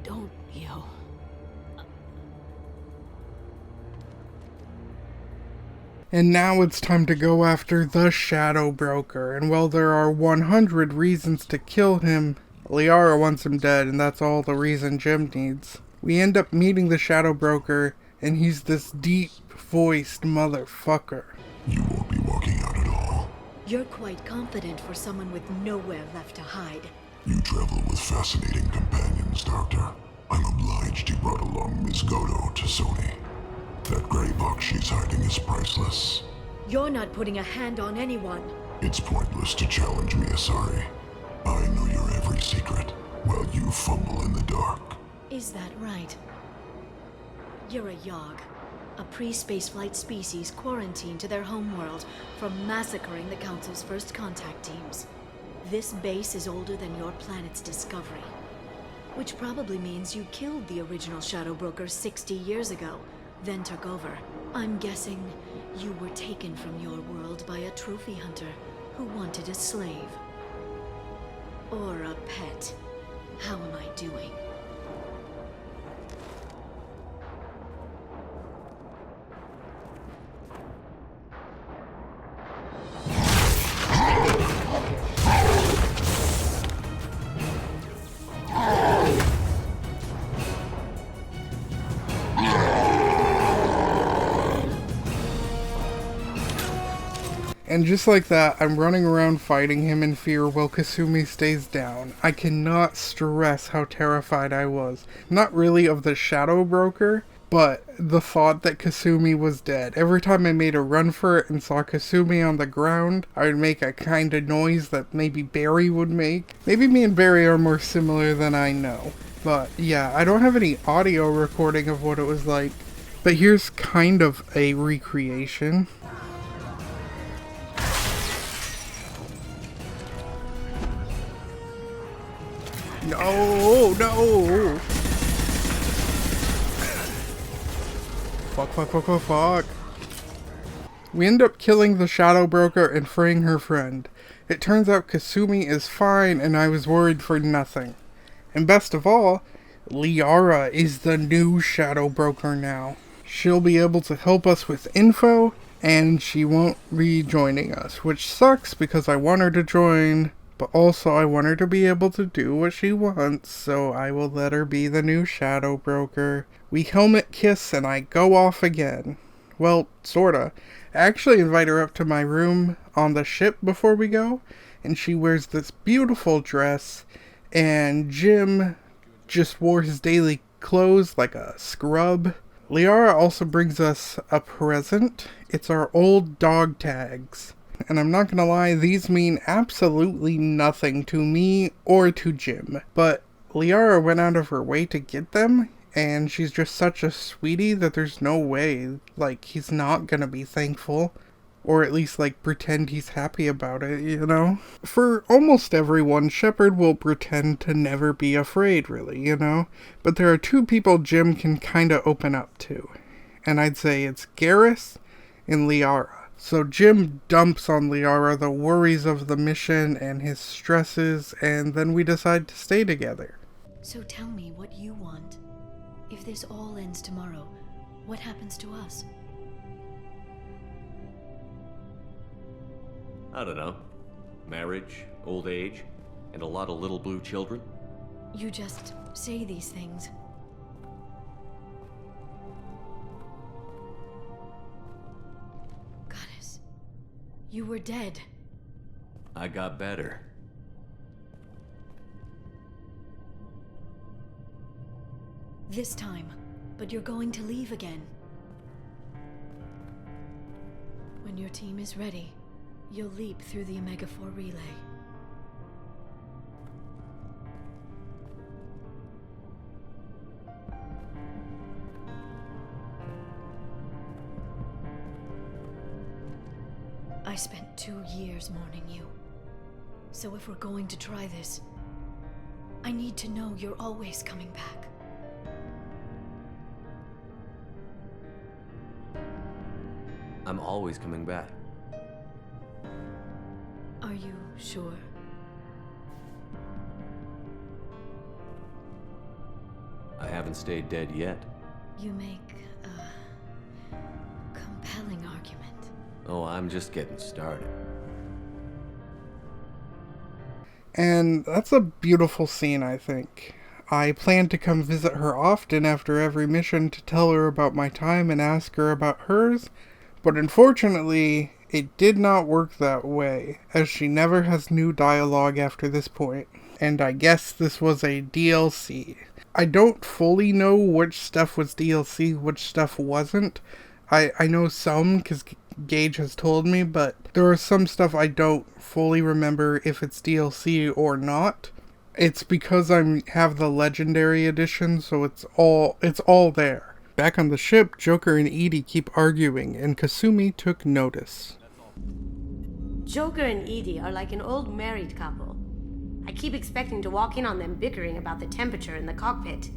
Don't you? And now it's time to go after the Shadow Broker, and while there are 100 reasons to kill him, Liara wants him dead, and that's all the reason Jim needs. We end up meeting the Shadow Broker, and he's this deep-voiced motherfucker. You won't be walking out at all. You're quite confident for someone with nowhere left to hide. You travel with fascinating companions, Doctor. I'm obliged you brought along Ms. Godo to Sony. That gray box she's hiding is priceless. You're not putting a hand on anyone. It's pointless to challenge me, Asari. I know your every secret, while you fumble in the dark. Is that right? You're a Yogg, a pre-spaceflight species quarantined to their homeworld from massacring the Council's first contact teams. This base is older than your planet's discovery, which probably means you killed the original Shadow Broker 60 years ago, then took over. I'm guessing you were taken from your world by a trophy hunter who wanted a slave. Or a pet. How am I doing? And just like that, I'm running around fighting him in fear while Kasumi stays down. I cannot stress how terrified I was. Not really of the Shadow Broker, but the thought that Kasumi was dead. Every time I made a run for it and saw Kasumi on the ground, I would make a kind of noise that maybe Barry would make. Maybe me and Barry are more similar than I know. But yeah, I don't have any audio recording of what it was like. But here's kind of a recreation. No, no! Fuck. We end up killing the Shadow Broker and freeing her friend. It turns out Kasumi is fine and I was worried for nothing. And best of all, Liara is the new Shadow Broker now. She'll be able to help us with info, and she won't be joining us, which sucks because I want her to join. But also I want her to be able to do what she wants, so I will let her be the new Shadow Broker. We helmet kiss and I go off again. Well, sorta. I actually invite her up to my room on the ship before we go, and she wears this beautiful dress, and Jim just wore his daily clothes like a scrub. Liara also brings us a present. It's our old dog tags. And I'm not gonna lie, these mean absolutely nothing to me or to Jim. But Liara went out of her way to get them, and she's just such a sweetie that there's no way, like, he's not gonna be thankful. Or at least, like, pretend he's happy about it, you know? For almost everyone, Shepard will pretend to never be afraid, really, you know? But there are two people Jim can kinda open up to. And I'd say it's Garrus and Liara. So Jim dumps on Liara the worries of the mission and his stresses, and then we decide to stay together. So tell me what you want. If this all ends tomorrow, what happens to us? I don't know. Marriage, old age, and a lot of little blue children. You just say these things. You were dead. I got better. This time, but you're going to leave again. When your team is ready, you'll leap through the Omega-4 relay. I spent 2 years mourning you. So if we're going to try this, I need to know you're always coming back. I'm always coming back. Are you sure? I haven't stayed dead yet. You make a compelling argument. Oh, I'm just getting started. And that's a beautiful scene, I think. I plan to come visit her often after every mission to tell her about my time and ask her about hers, but unfortunately, it did not work that way, as she never has new dialogue after this point. And I guess this was a DLC. I don't fully know which stuff was DLC, which stuff wasn't. I know some, because Gage has told me, but there are some stuff I don't fully remember if it's DLC or not. It's because I have the Legendary Edition, so it's all there. Back on the ship, Joker and Edie keep arguing, and Kasumi took notice. Joker and Edie are like an old married couple. I keep expecting to walk in on them bickering about the temperature in the cockpit.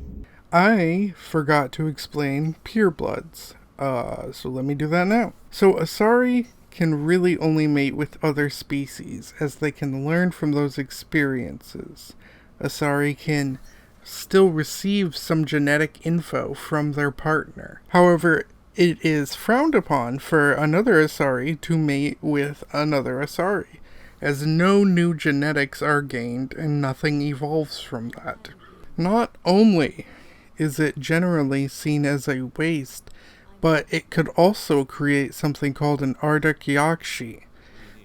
I forgot to explain purebloods. So let me do that now. So Asari can really only mate with other species, as they can learn from those experiences. Asari can still receive some genetic info from their partner. However, it is frowned upon for another Asari to mate with another Asari, as no new genetics are gained and nothing evolves from that. Not only is it generally seen as a waste, but it could also create something called an Ardak-Yakshi,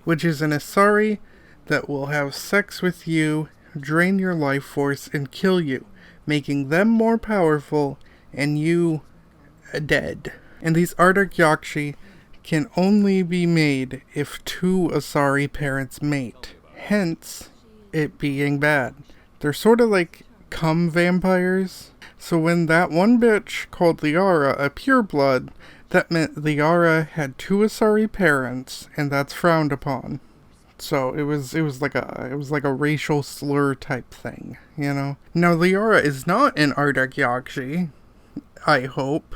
which is an Asari that will have sex with you, drain your life force, and kill you, making them more powerful and you dead. And these Ardak-Yakshi can only be made if two Asari parents mate, hence it being bad. They're sort of like cum vampires. So when that one bitch called Liara a pureblood, that meant Liara had two Asari parents, and that's frowned upon. So it was like a racial slur type thing, you know. Now Liara is not an Ardak-Yakshi, I hope.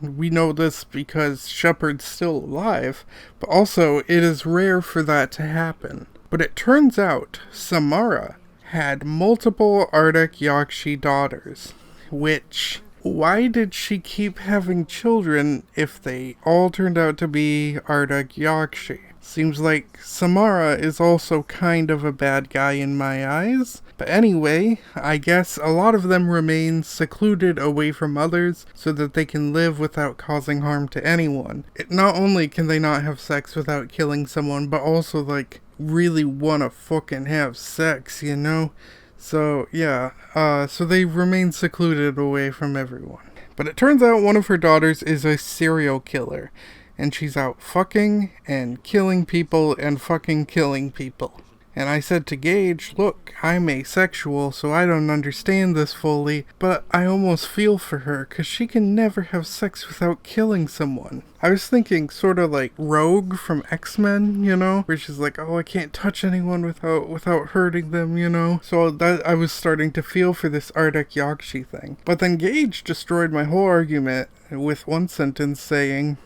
We know this because Shepard's still alive, but also it is rare for that to happen. But it turns out Samara had multiple Ardak-Yakshi daughters, which, why did she keep having children if they all turned out to be Ardak-Yakshi? Seems like Samara is also kind of a bad guy in my eyes. But anyway, I guess a lot of them remain secluded away from others so that they can live without causing harm to anyone. Not only can they not have sex without killing someone, but also like really wanna fucking have sex, you know? So yeah, so they remain secluded away from everyone. But it turns out one of her daughters is a serial killer. And she's out fucking and killing people and fucking killing people. And I said to Gage, look, I'm asexual, so I don't understand this fully, but I almost feel for her, cause she can never have sex without killing someone. I was thinking sort of like Rogue from X-Men, you know, where she's like, oh, I can't touch anyone without hurting them, you know. So that I was starting to feel for this Ardak-Yakshi thing. But then Gage destroyed my whole argument with one sentence saying,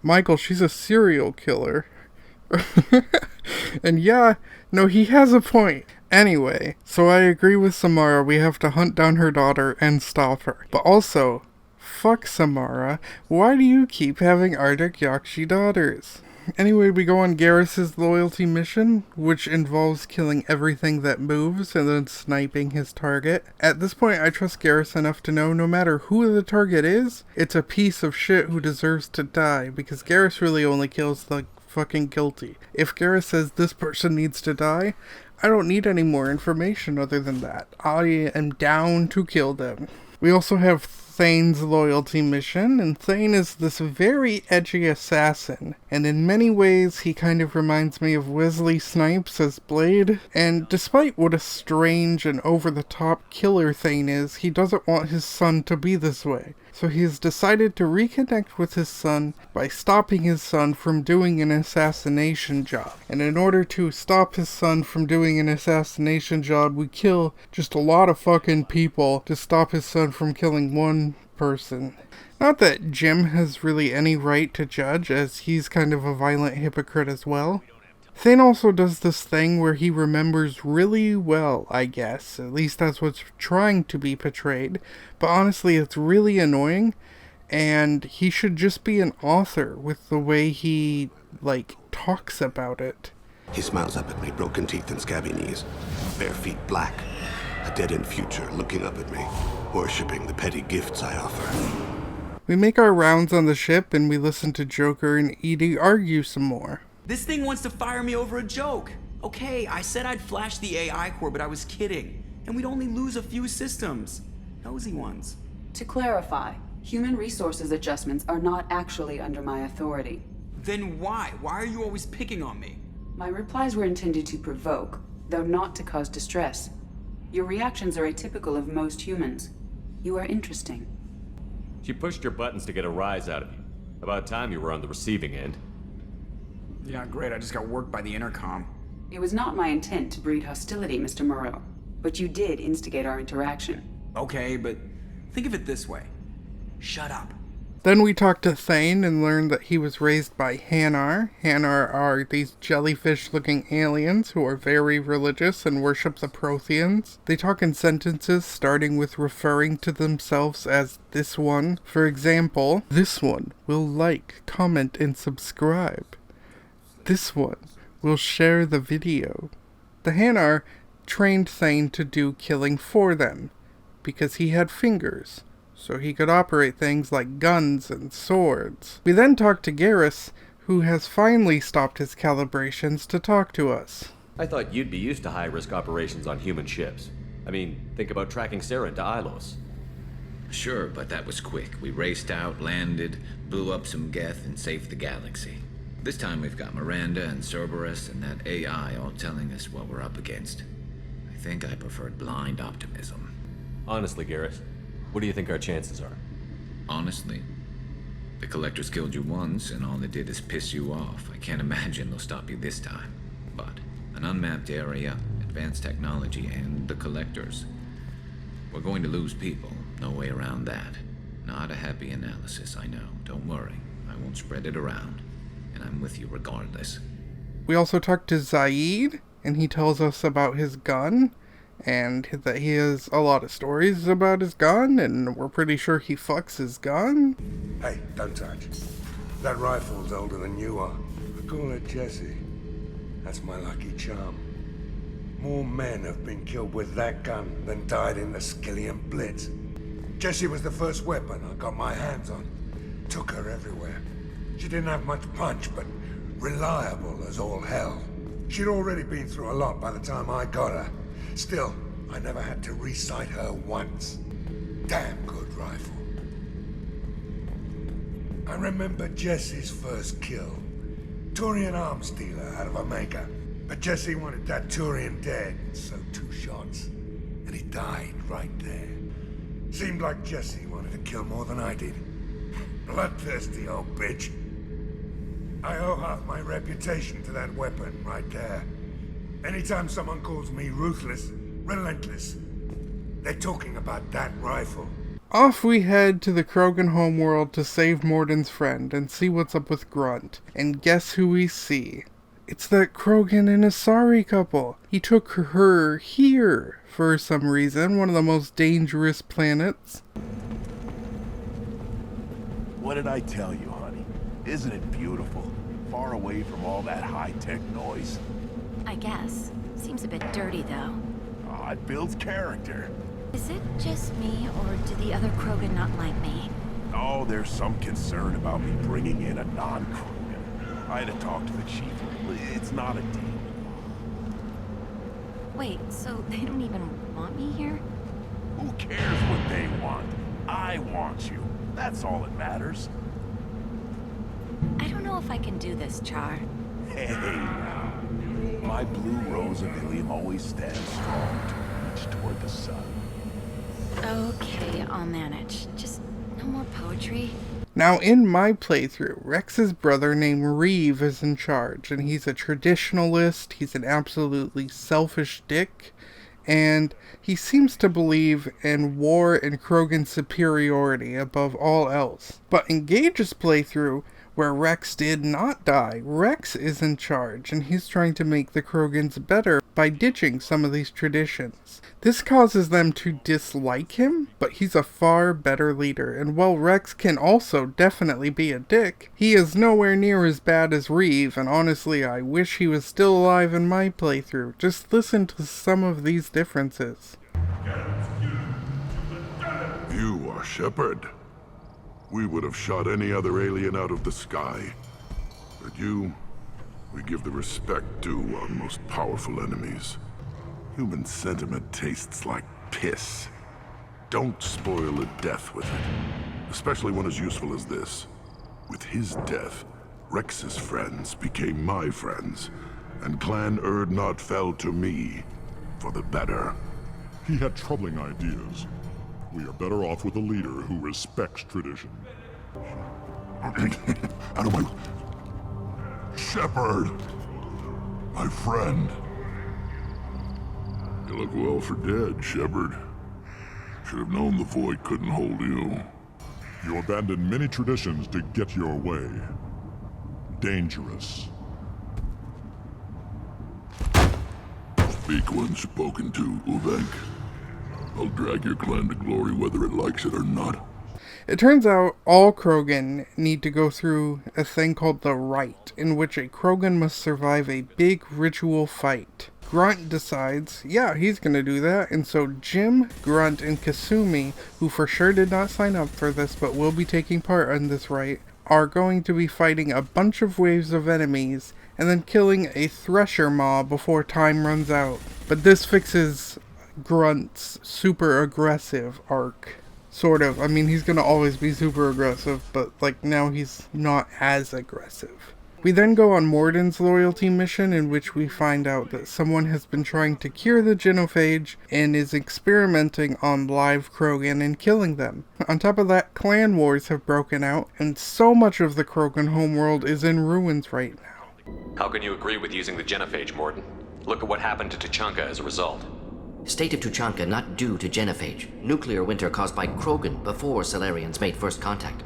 Michael, she's a serial killer. And yeah, no, he has a point. Anyway, so I agree with Samara, we have to hunt down her daughter and stop her. But also, fuck Samara, why do you keep having Ardak-Yakshi daughters? Anyway, we go on Garrus's loyalty mission, which involves killing everything that moves and then sniping his target. At this point, I trust Garrus enough to know no matter who the target is, it's a piece of shit who deserves to die, because Garrus really only kills the fucking guilty. If Garrus says this person needs to die, I don't need any more information other than that. I am down to kill them. We also have Thane's loyalty mission, and Thane is this very edgy assassin, and in many ways he kind of reminds me of Wesley Snipes as Blade, and despite what a strange and over-the-top killer Thane is, he doesn't want his son to be this way. So he has decided to reconnect with his son by stopping his son from doing an assassination job. And in order to stop his son from doing an assassination job, we kill just a lot of fucking people to stop his son from killing one person. Not that Jim has really any right to judge, as he's kind of a violent hypocrite as well. Thane also does this thing where he remembers really well, I guess. At least that's what's trying to be portrayed. But honestly, it's really annoying. And he should just be an author with the way he, talks about it. He smiles up at me, broken teeth and scabby knees. Bare feet black. A dead-end future looking up at me, worshipping the petty gifts I offer. We make our rounds on the ship and we listen to Joker and Edie argue some more. This thing wants to fire me over a joke. Okay, I said I'd flash the AI core, but I was kidding. And we'd only lose a few systems. Nosy ones. To clarify, human resources adjustments are not actually under my authority. Then why? Why are you always picking on me? My replies were intended to provoke, though not to cause distress. Your reactions are atypical of most humans. You are interesting. She pushed your buttons to get a rise out of you. About time you were on the receiving end. Yeah, great. I just got worked by the intercom. It was not my intent to breed hostility, Mr. Moreau, but you did instigate our interaction. Okay, but Think of it this way. Shut up. Then we talked to Thane and learned that he was raised by Hanar. Hanar are these jellyfish-looking aliens who are very religious and worship the Protheans. They talk in sentences starting with referring to themselves as this one. For example, this one will like, comment, and subscribe. This one will share the video. The Hanar trained Thane to do killing for them, because he had fingers, so he could operate things like guns and swords. We then talked to Garrus, who has finally stopped his calibrations to talk to us. I thought you'd be used to high-risk operations on human ships. I mean, think about tracking Saren to Ilos. Sure, but that was quick. We raced out, landed, blew up some Geth, and saved the galaxy. This time we've got Miranda and Cerberus and that AI all telling us what we're up against. I think I preferred blind optimism. Honestly, Garrus, what do you think our chances are? Honestly, the Collectors killed you once, and all they did is piss you off. I can't imagine they'll stop you this time. But an unmapped area, advanced technology, and the Collectors. We're going to lose people. No way around that. Not a happy analysis, I know. Don't worry. I won't spread it around. And I'm with you regardless. We also talked to Zaid, and he tells us about his gun, and that he has a lot of stories about his gun, and we're pretty sure he fucks his gun. Hey, don't touch. That rifle's older than you are. I call it Jesse. That's my lucky charm. More men have been killed with that gun than died in the Skillian Blitz. Jesse was the first weapon I got my hands on. Took her everywhere. She didn't have much punch, but reliable as all hell. She'd already been through a lot by the time I got her. Still, I never had to re-sight her once. Damn good rifle. I remember Jesse's first kill. Turian arms dealer out of Omega. But Jesse wanted that Turian dead, so 2 shots. And he died right there. Seemed like Jesse wanted to kill more than I did. Bloodthirsty old bitch. I owe half my reputation to that weapon right there. Anytime someone calls me ruthless, relentless, they're talking about that rifle. Off we head to the Krogan homeworld to save Morden's friend and see what's up with Grunt. And guess who we see? It's that Krogan and Asari couple. He took her here for some reason, one of the most dangerous planets. What did I tell you, honey? Isn't it beautiful? Far away from all that high-tech noise. I guess. Seems a bit dirty, though. Oh, it builds character. Is it just me, or do the other Krogan not like me? Oh, there's some concern about me bringing in a non-Krogan. I had to talk to the chief. It's not a deal. Wait, so they don't even want me here? Who cares what they want? I want you. That's all that matters. I don't know if I can do this, Char. Hey, now. My blue rose of Ilium always stands strong to reach toward the sun. Okay, I'll manage. Just no more poetry. Now, in my playthrough, Rex's brother named Reeve is in charge, and he's a traditionalist, he's an absolutely selfish dick, and he seems to believe in war and Krogan superiority above all else. But in Gage's playthrough, where Rex did not die, Rex is in charge, and he's trying to make the Krogans better by ditching some of these traditions. This causes them to dislike him, but he's a far better leader, and while Rex can also definitely be a dick, he is nowhere near as bad as Reeve, and honestly I wish he was still alive in my playthrough. Just listen to some of these differences. You are Shepard. We would have shot any other alien out of the sky. But you, we give the respect due our most powerful enemies. Human sentiment tastes like piss. Don't spoil a death with it, especially one as useful as this. With his death, Rex's friends became my friends, and Clan Urdnot fell to me for the better. He had troubling ideas. We are better off with a leader who respects tradition. Out of my... Shepard! My friend. You look well for dead, Shepard. Should have known the void couldn't hold you. You abandoned many traditions to get your way. Dangerous. Speak when spoken to, Uvenk. I'll drag your clan to glory whether it likes it or not. It turns out all Krogan need to go through a thing called the Rite, in which a Krogan must survive a big ritual fight. Grunt decides, yeah, he's gonna do that, and so Jim, Grunt, and Kasumi, who for sure did not sign up for this but will be taking part in this rite, are going to be fighting a bunch of waves of enemies and then killing a Thresher Maw before time runs out. But this fixes Grunt's super aggressive arc. Sort of. I mean, he's gonna always be super aggressive, but like now he's not as aggressive. We then go on Morden's loyalty mission, in which we find out that someone has been trying to cure the genophage and is experimenting on live Krogan and killing them. On top of that, clan wars have broken out, and so much of the Krogan homeworld is in ruins right now. How can you agree with using the genophage, Morden? Look at what happened to Tuchanka as a result. State of Tuchanka not due to genophage. Nuclear winter caused by Krogan before Salarians made first contact.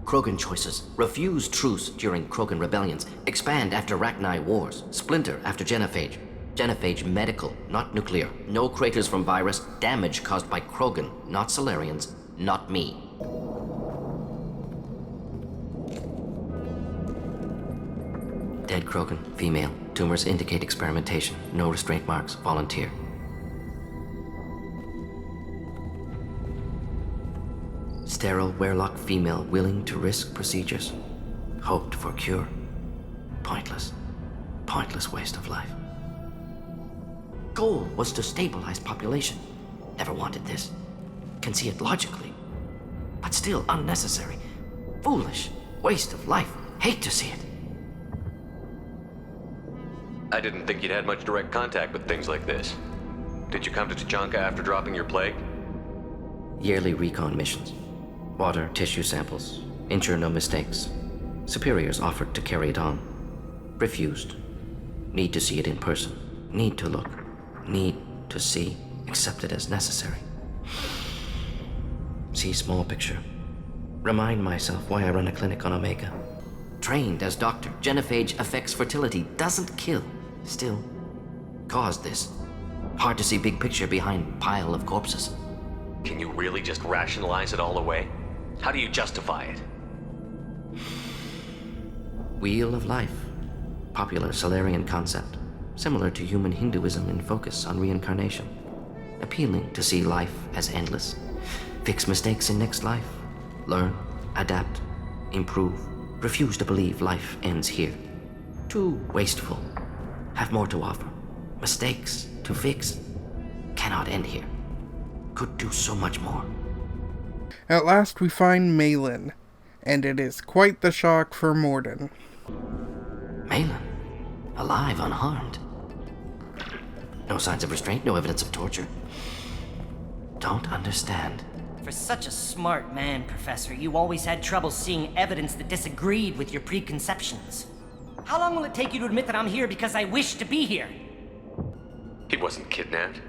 Krogan choices. Refuse truce during Krogan rebellions. Expand after Rachni wars. Splinter after genophage. Genophage medical, not nuclear. No craters from virus. Damage caused by Krogan, not Salarians, not me. Dead Krogan, female. Tumors indicate experimentation. No restraint marks. Volunteer. Sterile Werelock female willing to risk procedures. Hoped for cure. Pointless. Pointless waste of life. Goal was to stabilize population. Never wanted this. Can see it logically. But still unnecessary. Foolish. Waste of life. Hate to see it. I didn't think you'd had much direct contact with things like this. Did you come to Tuchanka after dropping your plague? Yearly recon missions. Water, tissue samples. Ensure no mistakes. Superiors offered to carry it on. Refused. Need to see it in person. Need to look. Need to see. Accepted as necessary. See small picture. Remind myself why I run a clinic on Omega. Trained as doctor. Genophage affects fertility. Doesn't kill. Still. Caused this. Hard to see big picture behind pile of corpses. Can you really just rationalize it all away? How do you justify it? Wheel of life. Popular Salarian concept. Similar to human Hinduism in focus on reincarnation. Appealing to see life as endless. Fix mistakes in next life. Learn, adapt, improve. Refuse to believe life ends here. Too wasteful. Have more to offer. Mistakes to fix. Cannot end here. Could do so much more. At last we find Malin, and it is quite the shock for Morden. Malin? Alive, unharmed. No signs of restraint, no evidence of torture. Don't understand. For such a smart man, Professor, you always had trouble seeing evidence that disagreed with your preconceptions. How long will it take you to admit that I'm here because I wish to be here? He wasn't kidnapped.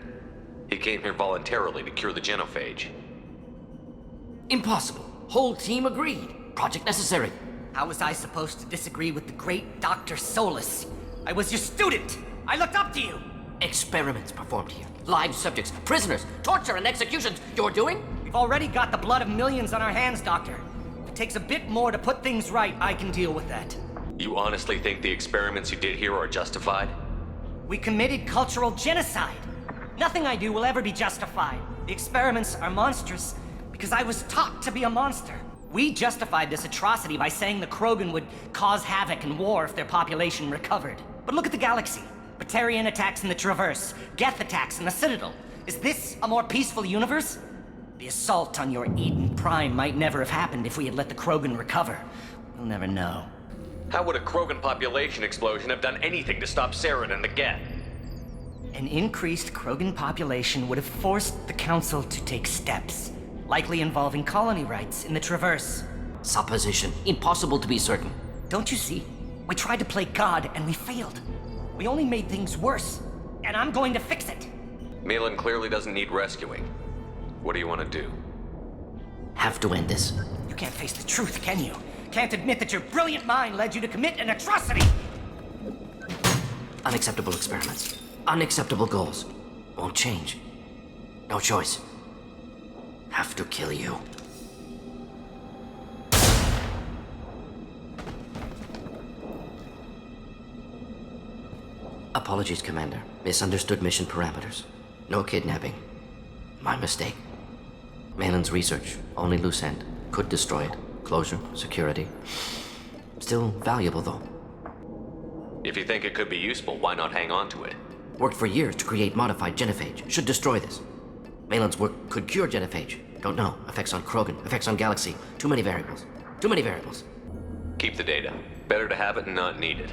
He came here voluntarily to cure the genophage. Impossible. Whole team agreed. Project necessary. How was I supposed to disagree with the great Dr. Solus? I was your student! I looked up to you! Experiments performed here. Live subjects, prisoners, torture and executions. You're doing? We've already got the blood of millions on our hands, Doctor. If it takes a bit more to put things right, I can deal with that. You honestly think the experiments you did here are justified? We committed cultural genocide. Nothing I do will ever be justified. The experiments are monstrous because I was taught to be a monster. We justified this atrocity by saying the Krogan would cause havoc and war if their population recovered. But look at the galaxy. Batarian attacks in the Traverse, Geth attacks in the Citadel. Is this a more peaceful universe? The assault on your Eden Prime might never have happened if we had let the Krogan recover. We'll never know. How would a Krogan population explosion have done anything to stop Saren and the Geth? An increased Krogan population would have forced the Council to take steps, likely involving colony rights in the Traverse. Supposition. Impossible to be certain. Don't you see? We tried to play God and we failed. We only made things worse, and I'm going to fix it. Malin clearly doesn't need rescuing. What do you want to do? Have to end this. You can't face the truth, can you? Can't admit that your brilliant mind led you to commit an atrocity! Unacceptable experiments. Unacceptable goals. Won't change. No choice. Have to kill you. Apologies, Commander. Misunderstood mission parameters. No kidnapping. My mistake. Malin's research, only loose end. Could destroy it. Closure, security. Still valuable, though. If you think it could be useful, why not hang on to it? Worked for years to create modified genophage. Should destroy this. Malin's work could cure genophage. Don't know. Effects on Krogan, effects on Galaxy. Too many variables. Too many variables. Keep the data. Better to have it and not need it.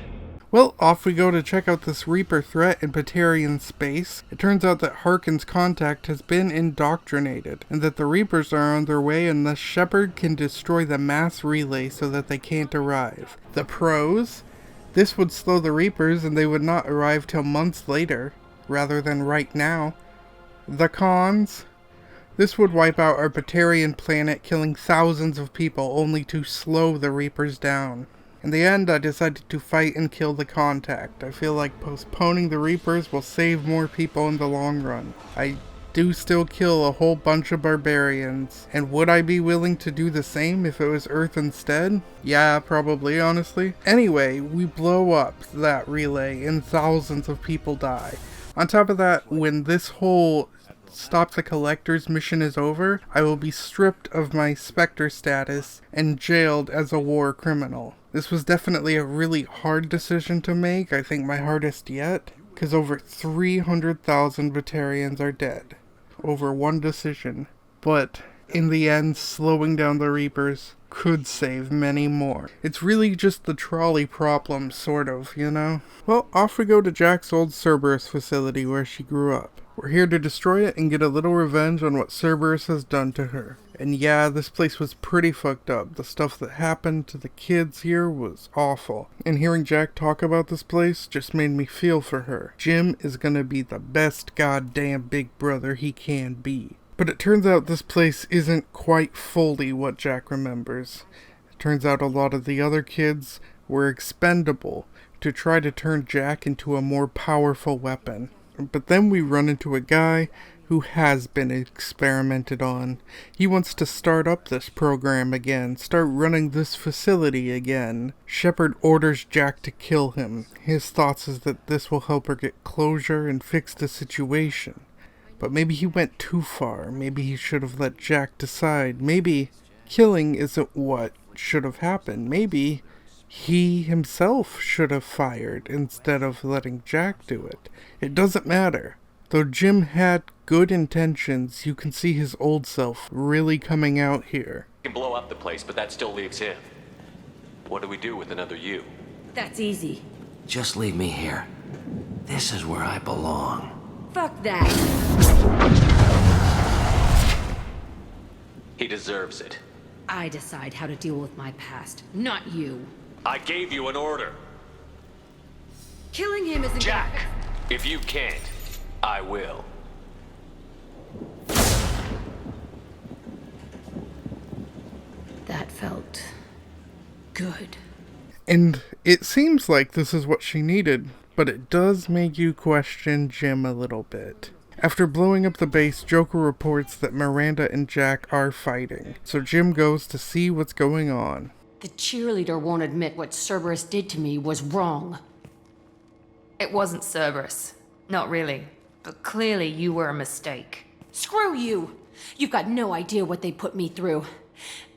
Well, off we go to check out this Reaper threat in Batarian space. It turns out that Harkin's contact has been indoctrinated, and that the Reapers are on their way, and thus Shepard can destroy the mass relay so that they can't arrive. The pros? This would slow the Reapers and they would not arrive till months later, rather than right now. The cons? This would wipe out our Batarian planet, killing thousands of people only to slow the Reapers down. In the end, I decided to fight and kill the contact. I feel like postponing the Reapers will save more people in the long run. I do still kill a whole bunch of barbarians, and would I be willing to do the same if it was Earth instead? Yeah, probably, honestly. Anyway, we blow up that relay and thousands of people die. On top of that, when this whole Stop the Collector's mission is over, I will be stripped of my Spectre status and jailed as a war criminal. This was definitely a really hard decision to make, I think my hardest yet, because over 300,000 Batarians are dead. Over one decision. But in the end, slowing down the Reapers could save many more. It's really just the trolley problem, sort of, you know? Well, off we go to Jack's old Cerberus facility where she grew up. We're here to destroy it and get a little revenge on what Cerberus has done to her. And yeah, this place was pretty fucked up. The stuff that happened to the kids here was awful. And hearing Jack talk about this place just made me feel for her. Jim is gonna be the best goddamn big brother he can be. But it turns out this place isn't quite fully what Jack remembers. It turns out a lot of the other kids were expendable to try to turn Jack into a more powerful weapon. But then we run into a guy who has been experimented on. He wants to start up this program again, start running this facility again. Shepard orders Jack to kill him. His thoughts is that this will help her get closure and fix the situation. But maybe he went too far. Maybe he should have let Jack decide. Maybe killing isn't what should have happened. Maybe he himself should have fired instead of letting Jack do it. It doesn't matter. Though Jim had good intentions, you can see his old self really coming out here. You can blow up the place, but that still leaves him. What do we do with another you? That's easy. Just leave me here. This is where I belong. Fuck that. He deserves it. I decide how to deal with my past, not you. I gave you an order. Killing him isn't Jack, if you can't, I will. That felt good. And it seems like this is what she needed, but it does make you question Jim a little bit. After blowing up the base, Joker reports that Miranda and Jack are fighting, so Jim goes to see what's going on. The cheerleader won't admit what Cerberus did to me was wrong. It wasn't Cerberus. Not really. But clearly you were a mistake. Screw you! You've got no idea what they put me through.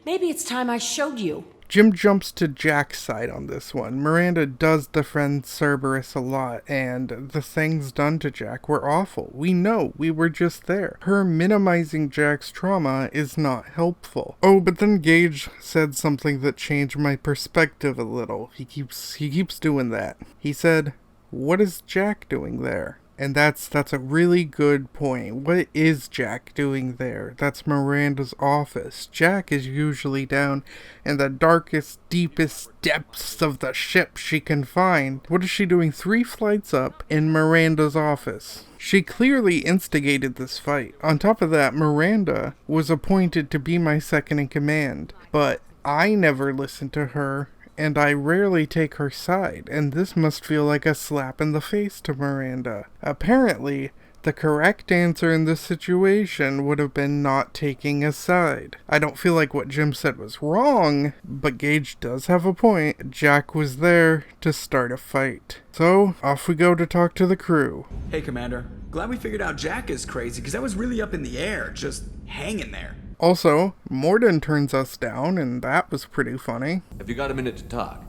Maybe it's time I showed you. Jim jumps to Jack's side on this one. Miranda does defend Cerberus a lot, and the things done to Jack were awful. We know, we were just there. Her minimizing Jack's trauma is not helpful. Oh, but then Gage said something that changed my perspective a little. He keeps doing that. He said, "What is Jack doing there?" And that's a really good point. What is Jack doing there? That's Miranda's office. Jack is usually down in the darkest, deepest depths of the ship she can find. What is she doing 3 flights up in Miranda's office? She clearly instigated this fight. On top of that, Miranda was appointed to be my second in command, but I never listened to her, and I rarely take her side, and this must feel like a slap in the face to Miranda. Apparently, the correct answer in this situation would have been not taking a side. I don't feel like what Jim said was wrong, but Gage does have a point. Jack was there to start a fight. So, off we go to talk to the crew. Hey, Commander. Glad we figured out Jack is crazy, because that was really up in the air, just hanging there. Also, Morden turns us down, and that was pretty funny. Have you got a minute to talk?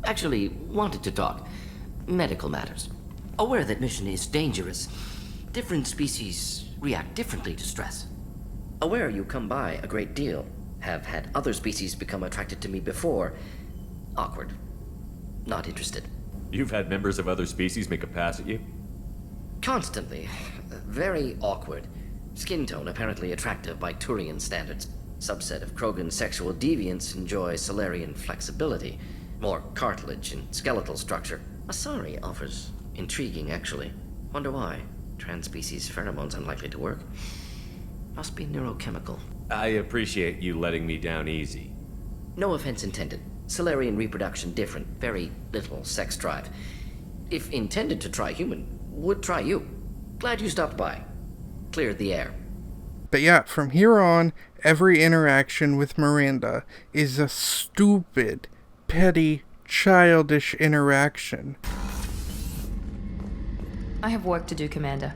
Actually, wanted to talk. Medical matters. Aware that mission is dangerous. Different species react differently to stress. Aware you come by a great deal. Have had other species become attracted to me before. Awkward. Not interested. You've had members of other species make a pass at you? Constantly. Very awkward. Skin tone apparently attractive by Turian standards. Subset of Krogan sexual deviants enjoy Solarian flexibility. More cartilage and skeletal structure. Asari offers intriguing, actually. Wonder why. Trans-species pheromones unlikely to work. Must be neurochemical. I appreciate you letting me down easy. No offense intended. Solarian reproduction different. Very little sex drive. If intended to try human, would try you. Glad you stopped by. Cleared the air. But yeah, from here on, every interaction with Miranda is a stupid, petty, childish interaction. I have work to do, Commander.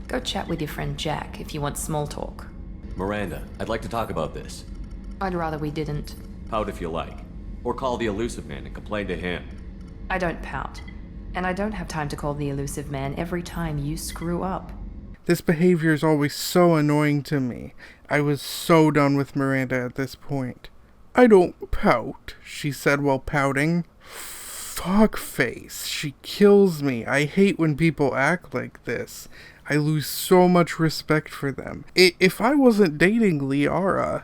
Go chat with your friend Jack if you want small talk. Miranda, I'd like to talk about this. I'd rather we didn't. Pout if you like. Or call the Elusive Man and complain to him. I don't pout. And I don't have time to call the Elusive Man every time you screw up. This behavior is always so annoying to me. I was so done with Miranda at this point. I don't pout, she said while pouting. Fuckface. She kills me. I hate when people act like this. I lose so much respect for them. If I wasn't dating Liara,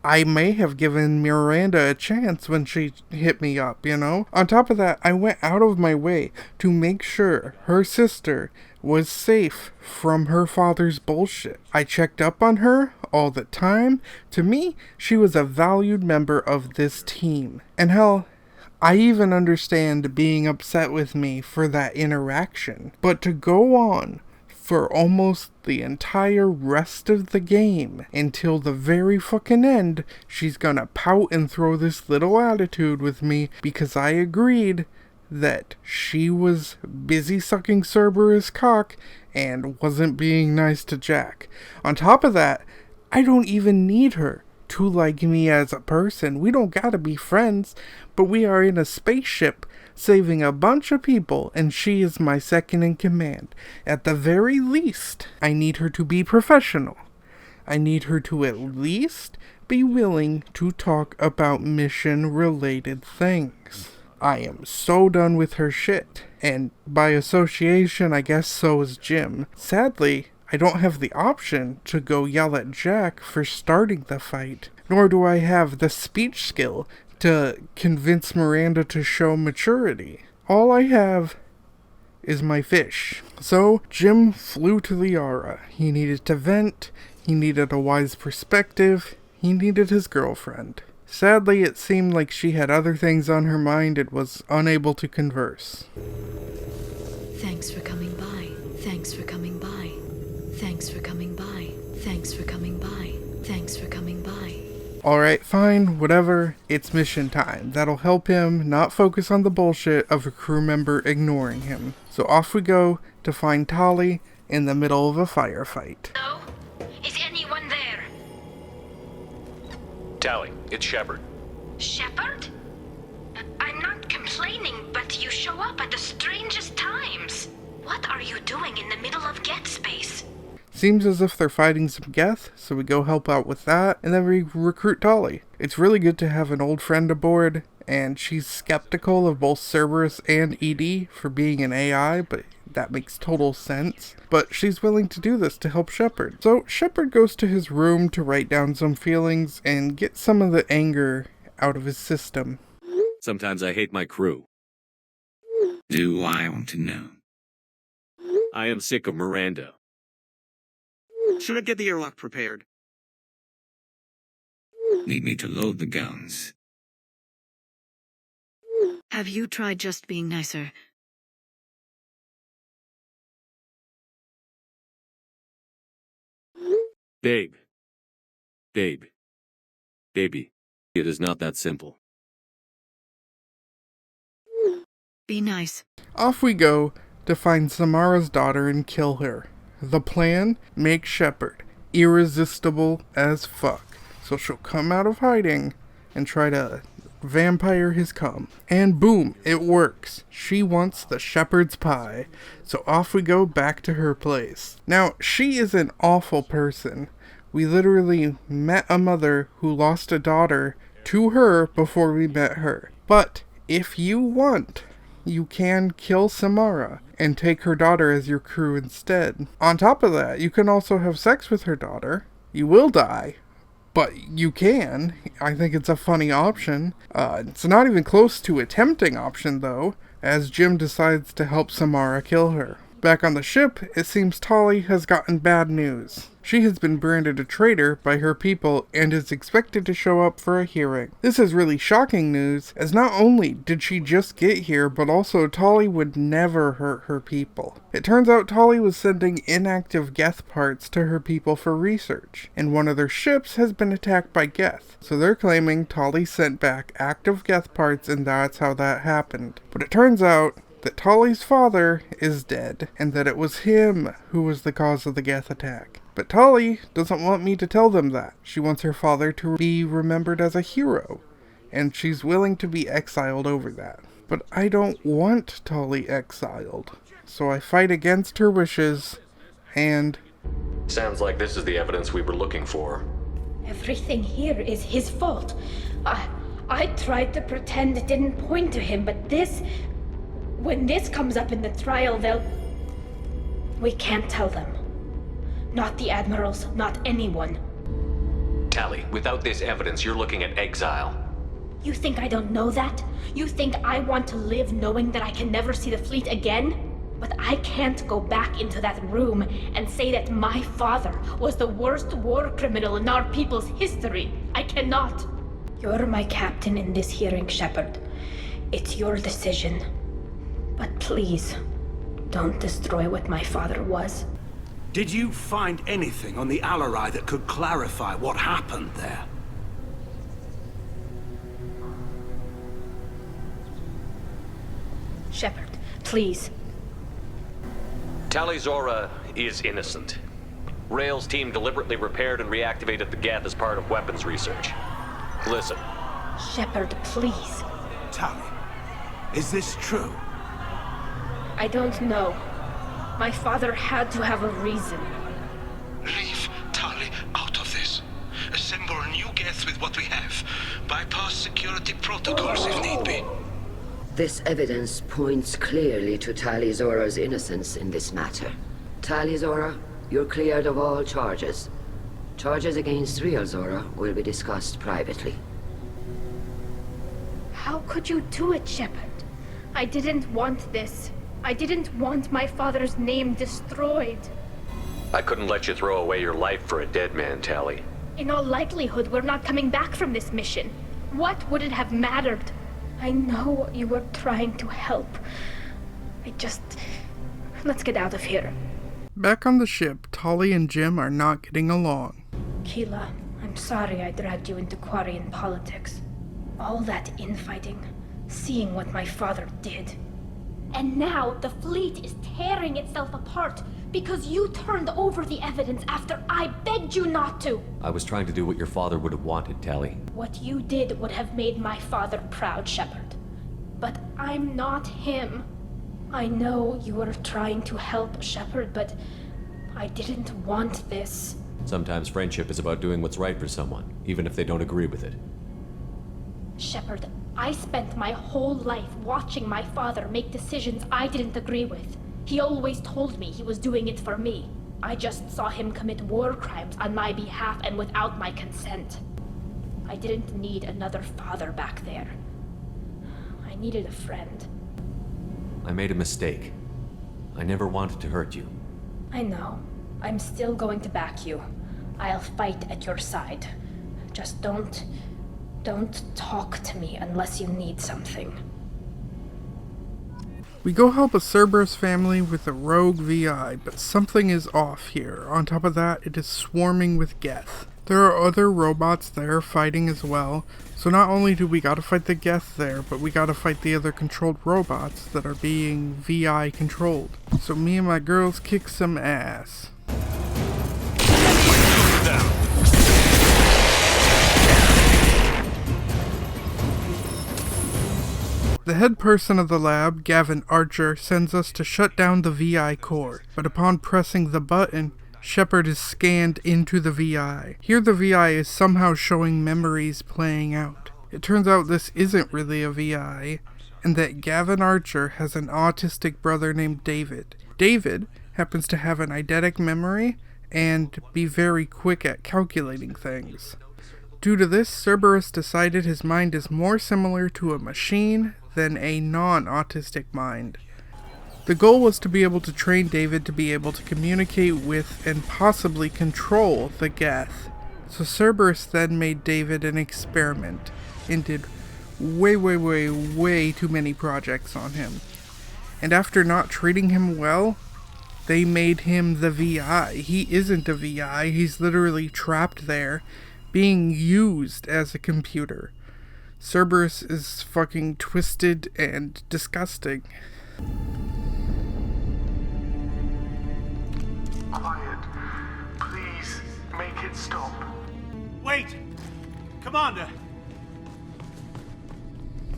I may have given Miranda a chance when she hit me up, you know? On top of that, I went out of my way to make sure her sister was safe from her father's bullshit. I checked up on her all the time. To me, she was a valued member of this team. And hell, I even understand being upset with me for that interaction. But to go on for almost the entire rest of the game until the very fucking end, she's gonna pout and throw this little attitude with me because I agreed that she was busy sucking Cerberus' cock and wasn't being nice to Jack. On top of that, I don't even need her to like me as a person. We don't gotta be friends, but we are in a spaceship saving a bunch of people, and she is my second in command. At the very least, I need her to be professional. I need her to at least be willing to talk about mission-related things. I am so done with her shit, and by association, I guess so is Jim. Sadly, I don't have the option to go yell at Jack for starting the fight, nor do I have the speech skill to convince Miranda to show maturity. All I have is my fish. So, Jim flew to Liara. He needed to vent, he needed a wise perspective, he needed his girlfriend. Sadly, it seemed like she had other things on her mind and was unable to converse. Thanks for coming by. Thanks for coming by. Thanks for coming by. Thanks for coming by. Thanks for coming by. Alright, fine, whatever. It's mission time. That'll help him not focus on the bullshit of a crew member ignoring him. So off we go to find Tali in the middle of a firefight. Hello? Is anyone there? Tally, it's Shepard. Shepard? I'm not complaining, but you show up at the strangest times. What are you doing in the middle of Get Space? Seems as if they're fighting some Geth, so we go help out with that, and then we recruit Tali. It's really good to have an old friend aboard, and she's skeptical of both Cerberus and ED for being an AI, but That makes total sense. But she's willing to do this to help Shepard. So Shepard goes to his room to write down some feelings and get some of the anger out of his system. Sometimes I hate my crew. Do I want to know? I am sick of Miranda. Should I get the airlock prepared? Need me to load the guns? Have you tried just being nicer? Babe. Baby. It is not that simple. Be nice. Off we go to find Samara's daughter and kill her. The plan? Make Shepard irresistible as fuck. So she'll come out of hiding and try to vampire his cum. And boom, it works. She wants the shepherd's pie. So off we go back to her place. Now, she is an awful person. We literally met a mother who lost a daughter to her before we met her. But if you want, you can kill Samara and take her daughter as your crew instead. On top of that, you can also have sex with her daughter. You will die, but you can. I think it's a funny option. It's not even close to a tempting option, though, as Jim decides to help Samara kill her. Back on the ship, it seems Tali has gotten bad news. She has been branded a traitor by her people and is expected to show up for a hearing. This is really shocking news, as not only did she just get here, but also Tali would never hurt her people. It turns out Tali was sending inactive Geth parts to her people for research, and one of their ships has been attacked by Geth. So they're claiming Tali sent back active Geth parts and that's how that happened. But it turns out that Tali's father is dead, and that it was him who was the cause of the Geth attack. But Tali doesn't want me to tell them that. She wants her father to be remembered as a hero, and she's willing to be exiled over that. But I don't want Tali exiled, so I fight against her wishes, and... Sounds like this is the evidence we were looking for. Everything here is his fault. I tried to pretend it didn't point to him, but this... When this comes up in the trial, we can't tell them. Not the admirals, not anyone. Tali, without this evidence, you're looking at exile. You think I don't know that? You think I want to live knowing that I can never see the fleet again? But I can't go back into that room and say that my father was the worst war criminal in our people's history. I cannot. You're my captain in this hearing, Shepard. It's your decision. But please, don't destroy what my father was. Did you find anything on the Alarai that could clarify what happened there? Shepard, please. Tali Zora is innocent. Rail's team deliberately repaired and reactivated the Geth as part of weapons research. Listen. Shepard, please. Tali, is this true? I don't know. My father had to have a reason. Leave Tali out of this. Assemble a new Geth with what we have. Bypass security protocols if need be. This evidence points clearly to Tali Zora's innocence in this matter. Tali Zora, you're cleared of all charges. Charges against real Zora will be discussed privately. How could you do it, Shepard? I didn't want this. I didn't want my father's name destroyed. I couldn't let you throw away your life for a dead man, Tali. In all likelihood, we're not coming back from this mission. What would it have mattered? I know you were trying to help. Let's get out of here. Back on the ship, Tali and Jim are not getting along. Keela, I'm sorry I dragged you into Quarian politics. All that infighting, seeing what my father did. And now the fleet is tearing itself apart because you turned over the evidence after I begged you not to. I was trying to do what your father would have wanted, Tali. What you did would have made my father proud, Shepard. But I'm not him. I know you were trying to help Shepard, but I didn't want this. Sometimes friendship is about doing what's right for someone, even if they don't agree with it. Shepard, I spent my whole life watching my father make decisions I didn't agree with. He always told me he was doing it for me. I just saw him commit war crimes on my behalf and without my consent. I didn't need another father back there. I needed a friend. I made a mistake. I never wanted to hurt you. I know. I'm still going to back you. I'll fight at your side. Just don't talk to me unless you need something. We go help a Cerberus family with a rogue VI, but something is off here. On top of that, it is swarming with Geth. There are other robots there fighting as well, so not only do we gotta fight the Geth there, but we gotta fight the other controlled robots that are being VI controlled. So me and my girls kick some ass. The head person of the lab, Gavin Archer, sends us to shut down the VI core, but upon pressing the button, Shepard is scanned into the VI. Here the VI is somehow showing memories playing out. It turns out this isn't really a VI, and that Gavin Archer has an autistic brother named David. David happens to have an eidetic memory and be very quick at calculating things. Due to this, Cerberus decided his mind is more similar to a machine than a non-autistic mind. The goal was to be able to train David to be able to communicate with and possibly control the Geth. So Cerberus then made David an experiment and did way too many projects on him. And after not treating him well, they made him the VI. He isn't a VI, he's literally trapped there, being used as a computer. Cerberus is fucking twisted and disgusting. Quiet. Please, make it stop. Wait! Commander!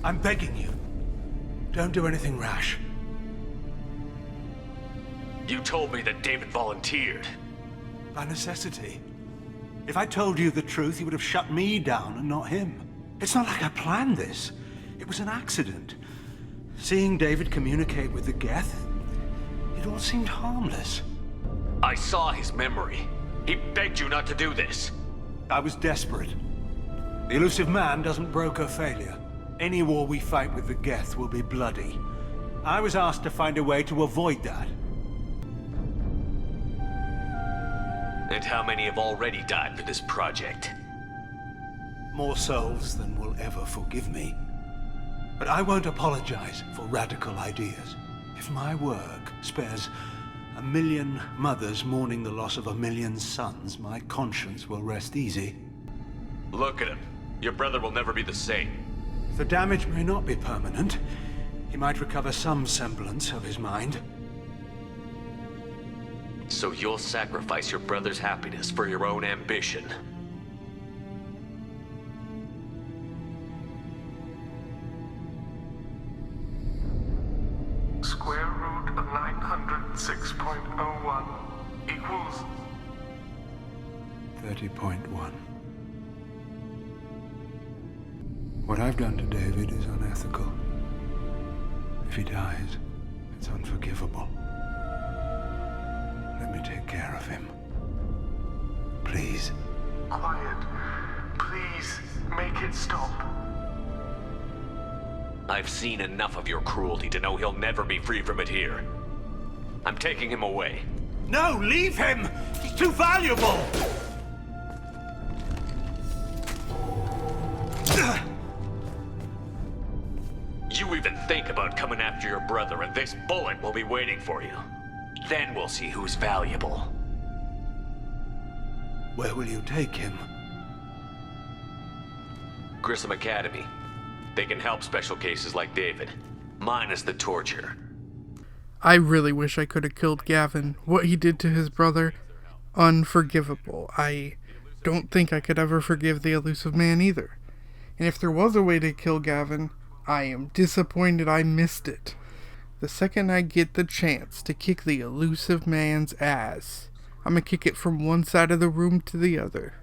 I'm begging you. Don't do anything rash. You told me that David volunteered. By necessity. If I told you the truth, you would have shut me down and not him. It's not like I planned this. It was an accident. Seeing David communicate with the Geth, it all seemed harmless. I saw his memory. He begged you not to do this. I was desperate. The elusive man doesn't broker failure. Any war we fight with the Geth will be bloody. I was asked to find a way to avoid that. And how many have already died for this project? More souls than will ever forgive me. But I won't apologize for radical ideas. If my work spares 1,000,000 mothers mourning the loss of 1,000,000 sons, my conscience will rest easy. Look at him. Your brother will never be the same. The damage may not be permanent. He might recover some semblance of his mind. So you'll sacrifice your brother's happiness for your own ambition. Square root of 906.01 equals 30.1. What I've done to David is unethical. If he dies, it's unforgivable. Let me take care of him. Please. Quiet. Please, make it stop. I've seen enough of your cruelty to know he'll never be free from it here. I'm taking him away. No, leave him! He's too valuable! You even think about coming after your brother, and this bullet will be waiting for you. Then we'll see who's valuable. Where will you take him? Grissom Academy. They can help special cases like David, minus the torture. I really wish I could have killed Gavin. What he did to his brother, unforgivable. I don't think I could ever forgive the elusive man either. And if there was a way to kill Gavin, I am disappointed I missed it. The second I get the chance to kick the elusive man's ass, I'm gonna kick it from one side of the room to the other.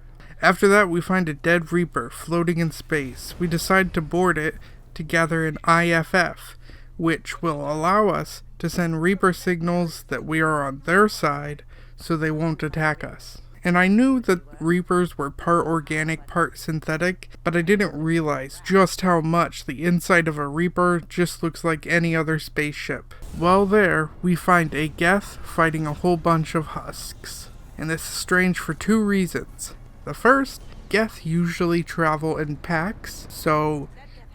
After that, we find a dead Reaper floating in space. We decide to board it to gather an IFF, which will allow us to send Reaper signals that we are on their side so they won't attack us. And I knew that Reapers were part organic, part synthetic, but I didn't realize just how much the inside of a Reaper just looks like any other spaceship. While there, we find a Geth fighting a whole bunch of husks. And this is strange for two reasons. The first, Geth usually travel in packs, so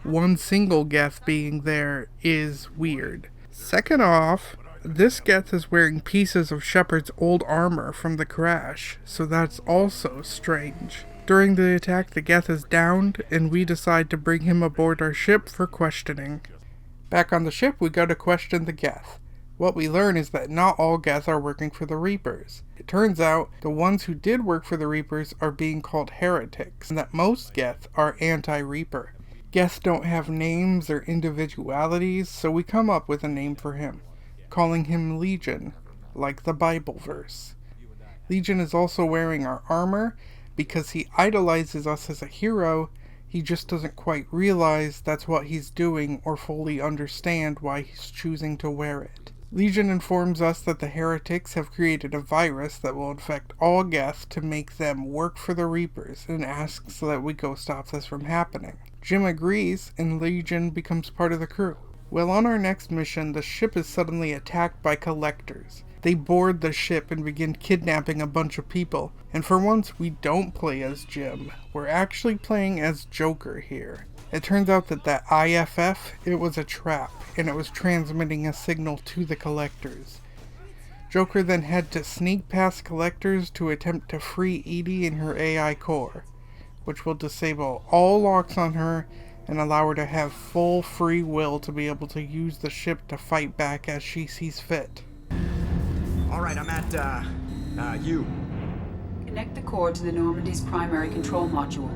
one single Geth being there is weird. Second off, this Geth is wearing pieces of Shepard's old armor from the crash, so that's also strange. During the attack, the Geth is downed, and we decide to bring him aboard our ship for questioning. Back on the ship, we go to question the Geth. What we learn is that not all Geth are working for the Reapers. It turns out the ones who did work for the Reapers are being called heretics, and that most Geth are anti-Reaper. Geth don't have names or individualities, so we come up with a name for him, calling him Legion, like the Bible verse. Legion is also wearing our armor because he idolizes us as a hero. He just doesn't quite realize that's what he's doing or fully understand why he's choosing to wear it. Legion informs us that the heretics have created a virus that will infect all Geth to make them work for the Reapers, and asks that we go stop this from happening. Jim agrees, and Legion becomes part of the crew. Well, on our next mission, the ship is suddenly attacked by collectors. They board the ship and begin kidnapping a bunch of people, and for once we don't play as Jim. We're actually playing as Joker here. It turns out that IFF, it was a trap, and it was transmitting a signal to the collectors. Joker then had to sneak past collectors to attempt to free Edie in her AI core, which will disable all locks on her and allow her to have full free will to be able to use the ship to fight back as she sees fit. Alright, I'm at, U. Connect the core to the Normandy's primary control module.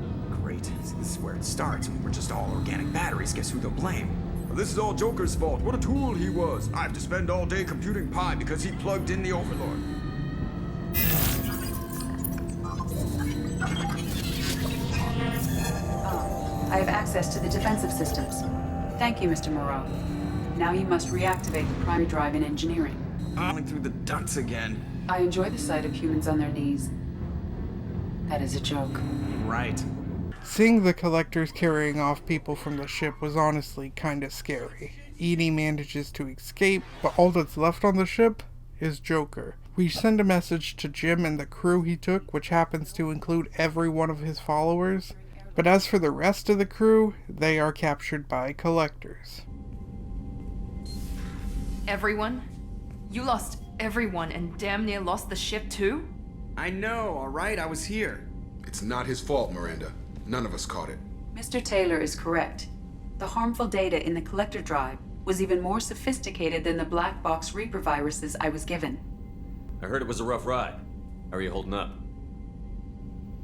Great. This is where it starts. We're just all organic batteries. Guess who they'll blame? Well, this is all Joker's fault. What a tool he was. I have to spend all day computing pi because he plugged in the Overlord. I have access to the defensive systems. Thank you, Mr. Moreau. Now you must reactivate the primary drive in engineering. Falling through the ducts again. I enjoy the sight of humans on their knees. That is a joke. Right. Seeing the collectors carrying off people from the ship was honestly kinda scary. Edie manages to escape, but all that's left on the ship is Joker. We send a message to Jim and the crew he took, which happens to include every one of his followers. But as for the rest of the crew, they are captured by collectors. Everyone? You lost everyone and damn near lost the ship too? I know, alright? I was here. It's not his fault, Miranda. None of us caught it. Mr. Taylor is correct. The harmful data in the collector drive was even more sophisticated than the black box Reaper viruses I was given. I heard it was a rough ride. How are you holding up?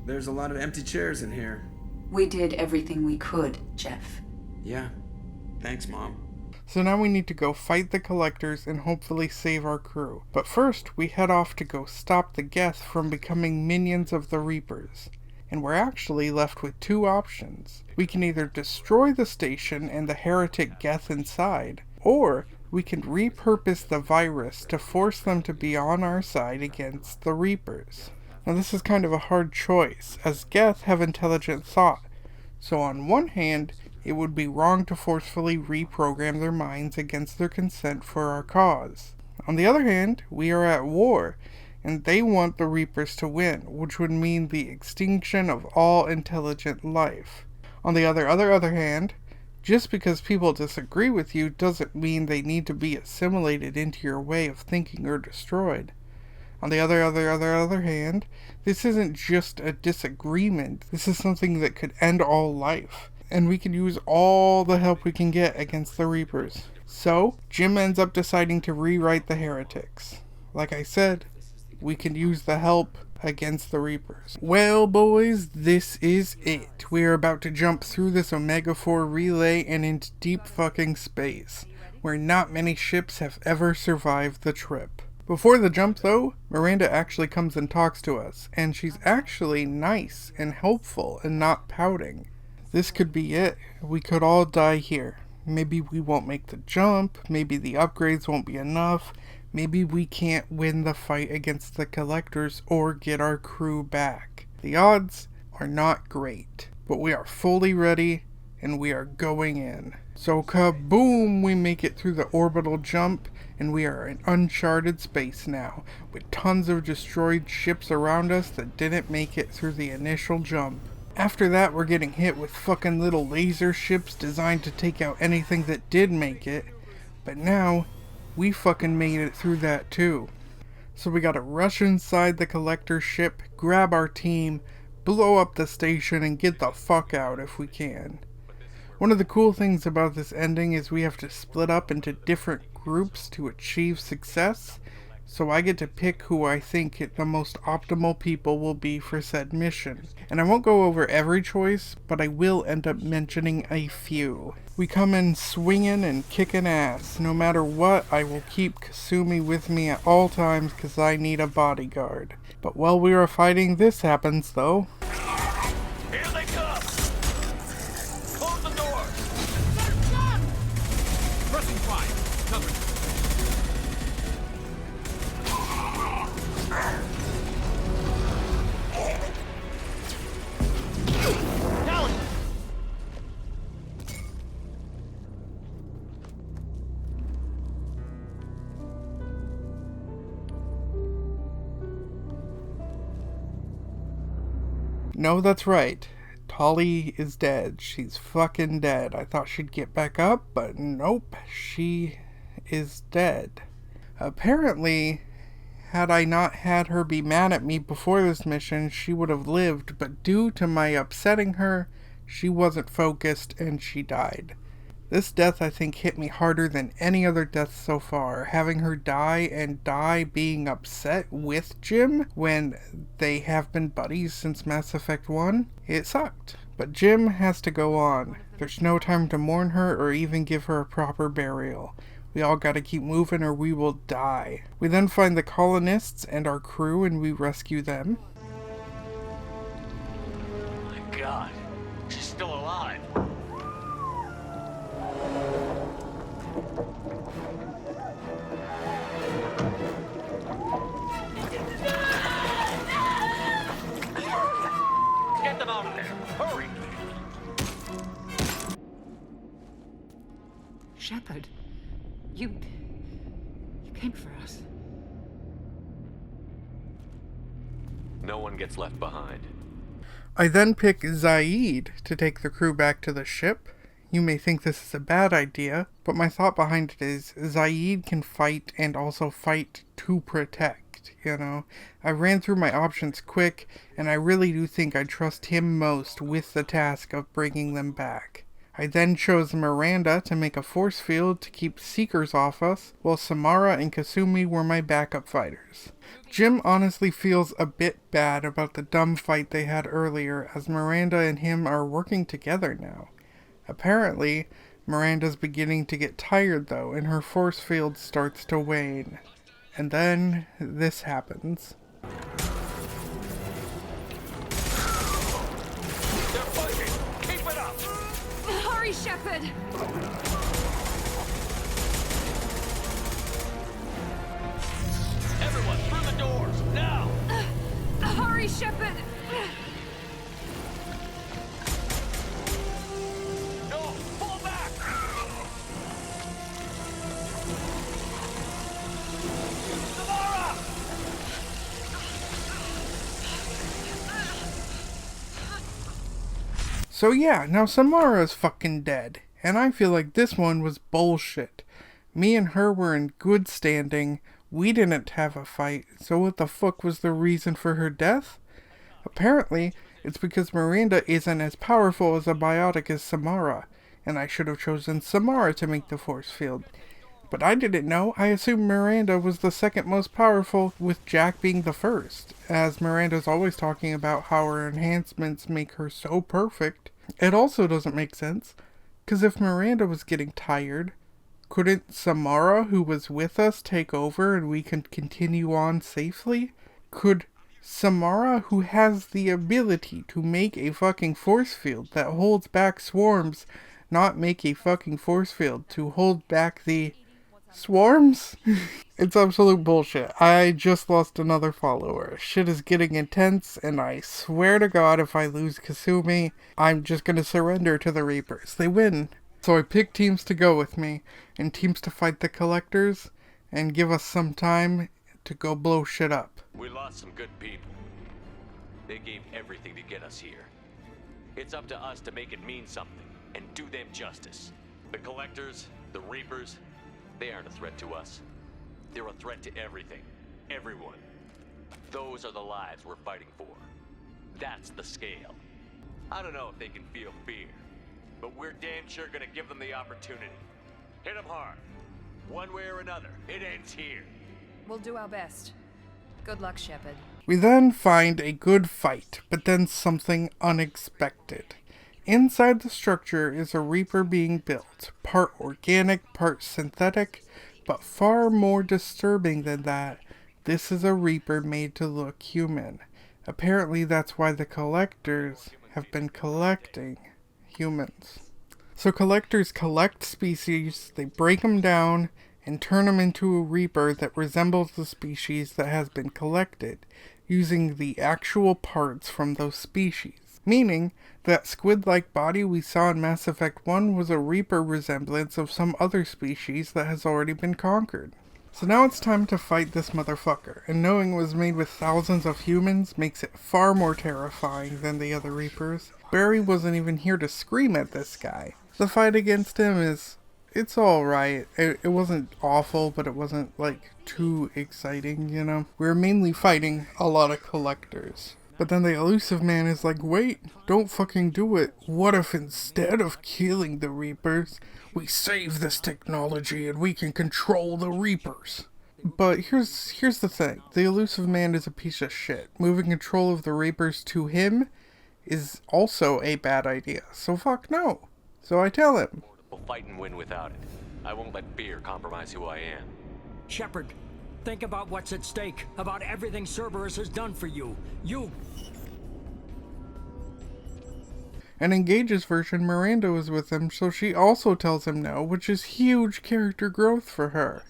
There's a lot of empty chairs in here. We did everything we could, Jeff. Yeah. Thanks, Mom. So now we need to go fight the collectors and hopefully save our crew. But first, we head off to go stop the Geth from becoming minions of the Reapers. And we're actually left with two options. We can either destroy the station and the heretic Geth inside, or we can repurpose the virus to force them to be on our side against the Reapers. Now this is kind of a hard choice, as Geth have intelligent thought. So on one hand, it would be wrong to forcefully reprogram their minds against their consent for our cause. On the other hand, we are at war, and they want the Reapers to win, which would mean the extinction of all intelligent life. On the other hand, just because people disagree with you doesn't mean they need to be assimilated into your way of thinking or destroyed. On the other hand, this isn't just a disagreement. This is something that could end all life, and we could use all the help we can get against the Reapers. So, Jim ends up deciding to rewrite the heretics. Like I said, we can use the help against the Reapers. Well, boys, this is it. We are about to jump through this Omega-4 relay and into deep fucking space, where not many ships have ever survived the trip. Before the jump, though, Miranda actually comes and talks to us, and she's actually nice and helpful and not pouting. This could be it. We could all die here. Maybe we won't make the jump, maybe the upgrades won't be enough, maybe we can't win the fight against the collectors or get our crew back. The odds are not great, but we are fully ready and we are going in. So kaboom, we make it through the orbital jump and we are in uncharted space now, with tons of destroyed ships around us that didn't make it through the initial jump. After that, we're getting hit with fucking little laser ships designed to take out anything that did make it. But now, we fucking made it through that too. So we gotta rush inside the collector ship, grab our team, blow up the station, and get the fuck out if we can. One of the cool things about this ending is we have to split up into different groups to achieve success. So I get to pick who I think the most optimal people will be for said mission. And I won't go over every choice, but I will end up mentioning a few. We come in swinging and kicking ass. No matter what, I will keep Kasumi with me at all times because I need a bodyguard. But while we are fighting, this happens though. Here they come! Close the door! Pressing fire! Cover! No, that's right. Tali is dead. She's fucking dead. I thought she'd get back up, but nope. She is dead. Apparently, had I not had her be mad at me before this mission, she would have lived, but due to my upsetting her, she wasn't focused and she died. This death, I think, hit me harder than any other death so far. Having her die and die being upset with Jim when they have been buddies since Mass Effect 1, it sucked. But Jim has to go on. There's no time to mourn her or even give her a proper burial. We all gotta keep moving or we will die. We then find the colonists and our crew and we rescue them. My God, she's still alive. Get them out of there! Hurry! Shepard, you came for us. No one gets left behind. I then pick Zaid to take the crew back to the ship. You may think this is a bad idea, but my thought behind it is Zaid can fight and also fight to protect, you know? I ran through my options quick, and I really do think I trust him most with the task of bringing them back. I then chose Miranda to make a force field to keep Seekers off us, while Samara and Kasumi were my backup fighters. Jim honestly feels a bit bad about the dumb fight they had earlier, as Miranda and him are working together now. Apparently, Miranda's beginning to get tired though, and her force field starts to wane. And then, this happens. Hurry, Shepard! Everyone, through the doors, now! Hurry, Shepard! No, pull back! Samara! So yeah, now Samara's fucking dead, and I feel like this one was bullshit. Me and her were in good standing, we didn't have a fight, so what the fuck was the reason for her death? Apparently, it's because Miranda isn't as powerful as a biotic as Samara, and I should have chosen Samara to make the force field. But I didn't know. I assumed Miranda was the second most powerful, with Jack being the first, as Miranda's always talking about how her enhancements make her so perfect. It also doesn't make sense, because if Miranda was getting tired, couldn't Samara, who was with us, take over and we can continue on safely? Could Samara, who has the ability to make a fucking force field that holds back swarms, not make a fucking force field to hold back the swarms? It's absolute bullshit. I just lost another follower. Shit is getting intense, and I swear to God, if I lose Kasumi, I'm just gonna surrender to the Reapers. They win. So I picked teams to go with me, and teams to fight the Collectors, and give us some time to go blow shit up. We lost some good people. They gave everything to get us here. It's up to us to make it mean something, and do them justice. The Collectors, the Reapers, they aren't a threat to us. They're a threat to everything. Everyone. Those are the lives we're fighting for. That's the scale. I don't know if they can feel fear, but we're damn sure gonna give them the opportunity. Hit them hard. One way or another, it ends here. We'll do our best. Good luck, Shepard. We then find a good fight, but then something unexpected. Inside the structure is a Reaper being built, part organic, part synthetic, but far more disturbing than that, this is a Reaper made to look human. Apparently that's why the Collectors have been collecting humans. So Collectors collect species, they break them down, and turn them into a Reaper that resembles the species that has been collected, using the actual parts from those species. Meaning, that squid-like body we saw in Mass Effect 1 was a Reaper resemblance of some other species that has already been conquered. So now it's time to fight this motherfucker, and knowing it was made with thousands of humans makes it far more terrifying than the other Reapers. Barry wasn't even here to scream at this guy. The fight against him it's alright. It wasn't awful, but it wasn't, like, too exciting, you know? We were mainly fighting a lot of Collectors. But then the elusive man is like, wait, don't fucking do it. What if instead of killing the Reapers, we save this technology and we can control the Reapers? But here's the thing. The elusive man is a piece of shit. Moving control of the Reapers to him is also a bad idea. So fuck no. So I tell him. We'll fight and win without it. I won't let fear compromise who I am. Shepard, think about what's at stake, about everything Cerberus has done for you. And in Gage's version, Miranda was with him, so she also tells him no, which is huge character growth for her.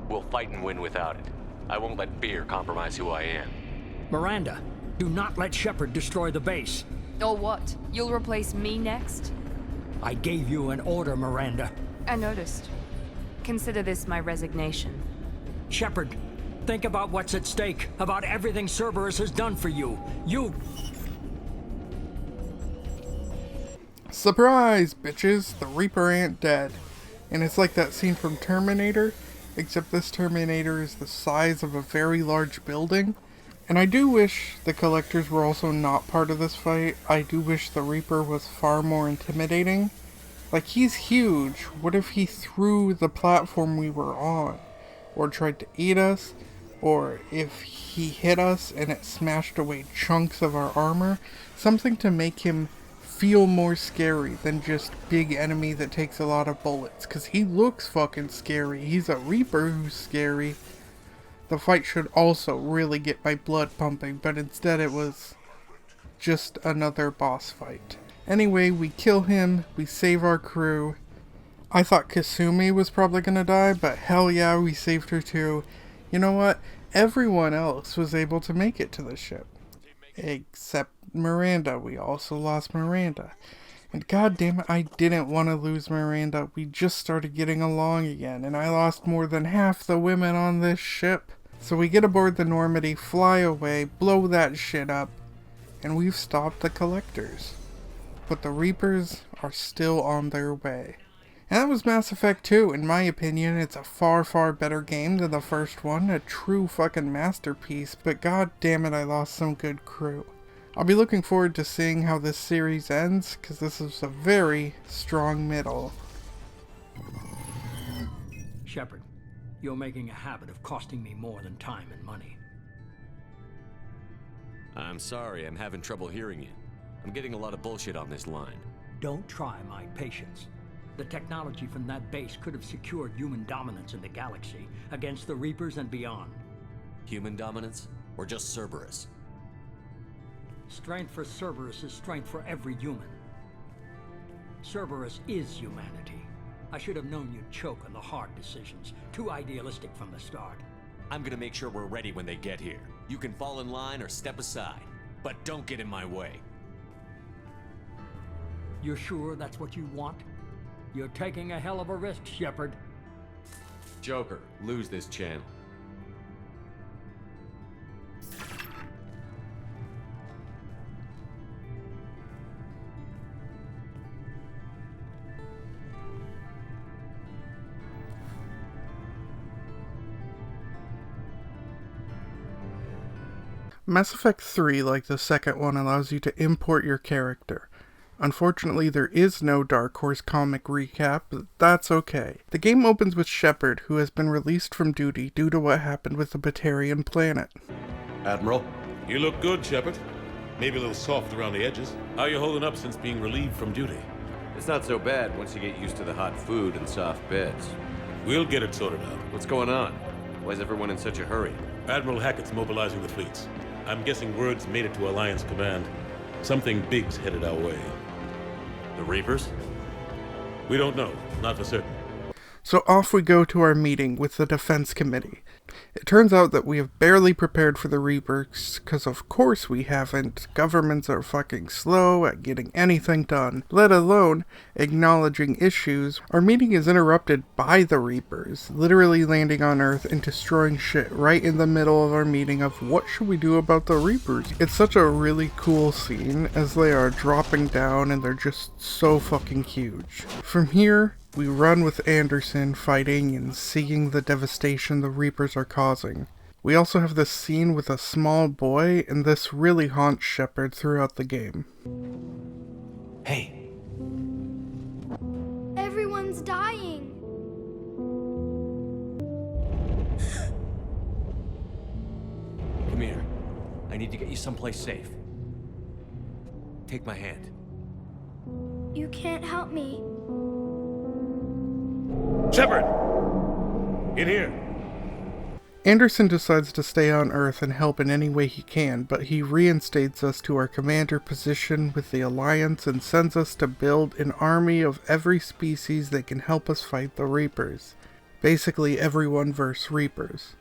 We'll fight and win without it. I won't let fear compromise who I am. Miranda, do not let Shepard destroy the base. Or what? You'll replace me next? I gave you an order, Miranda. I noticed. Consider this my resignation. Shepard, think about what's at stake, about everything Cerberus has done for you. Surprise, bitches! The Reaper ain't dead. And it's like that scene from Terminator, except this Terminator is the size of a very large building. And I do wish the Collectors were also not part of this fight. I do wish the Reaper was far more intimidating. Like, he's huge. What if he threw the platform we were on? Or tried to eat us? Or if he hit us and it smashed away chunks of our armor? Something to make him feel more scary than just big enemy that takes a lot of bullets, because he looks fucking scary. He's a Reaper who's scary. The fight should also really get my blood pumping, but instead it was just another boss fight. Anyway, we kill him, we save our crew. I thought Kasumi was probably gonna die, but hell yeah, we saved her too. You know what? Everyone else was able to make it to the ship. Except Miranda. We also lost Miranda. And goddamn it, I didn't want to lose Miranda. We just started getting along again, and I lost more than half the women on this ship. So we get aboard the Normandy, fly away, blow that shit up, and we've stopped the Collectors. But the Reapers are still on their way. And that was Mass Effect 2. In my opinion, it's a far, far better game than the first one. A true fucking masterpiece, but god damn it, I lost some good crew. I'll be looking forward to seeing how this series ends, because this is a very strong middle. Shepard, you're making a habit of costing me more than time and money. I'm sorry, I'm having trouble hearing you. I'm getting a lot of bullshit on this line. Don't try my patience. The technology from that base could have secured human dominance in the galaxy against the Reapers and beyond. Human dominance? Or just Cerberus? Strength for Cerberus is strength for every human. Cerberus is humanity. I should have known you'd choke on the hard decisions. Too idealistic from the start. I'm gonna make sure we're ready when they get here. You can fall in line or step aside, but don't get in my way. You're sure that's what you want? You're taking a hell of a risk, Shepard. Joker, lose this channel. Mass Effect 3, like the second one, allows you to import your character. Unfortunately, there is no Dark Horse comic recap, but that's okay. The game opens with Shepard, who has been released from duty due to what happened with the Batarian planet. Admiral? You look good, Shepard. Maybe a little soft around the edges. How you holding up since being relieved from duty? It's not so bad once you get used to the hot food and soft beds. We'll get it sorted out. What's going on? Why is everyone in such a hurry? Admiral Hackett's mobilizing the fleets. I'm guessing word's made it to Alliance Command. Something big's headed our way. The Reapers? We don't know. Not for certain. So off we go to our meeting with the Defense Committee. It turns out that we have barely prepared for the Reapers, because of course we haven't. Governments are fucking slow at getting anything done, let alone acknowledging issues. Our meeting is interrupted by the Reapers, literally landing on Earth and destroying shit right in the middle of our meeting of what should we do about the Reapers. It's such a really cool scene as they are dropping down and they're just so fucking huge. From here, we run with Anderson fighting and seeing the devastation the Reapers are causing. We also have this scene with a small boy, and this really haunts Shepard throughout the game. Hey. Everyone's dying. Come here. I need to get you someplace safe. Take my hand. You can't help me. Shepard! In here! Anderson decides to stay on Earth and help in any way he can, but he reinstates us to our commander position with the Alliance and sends us to build an army of every species that can help us fight the Reapers. Basically everyone versus Reapers.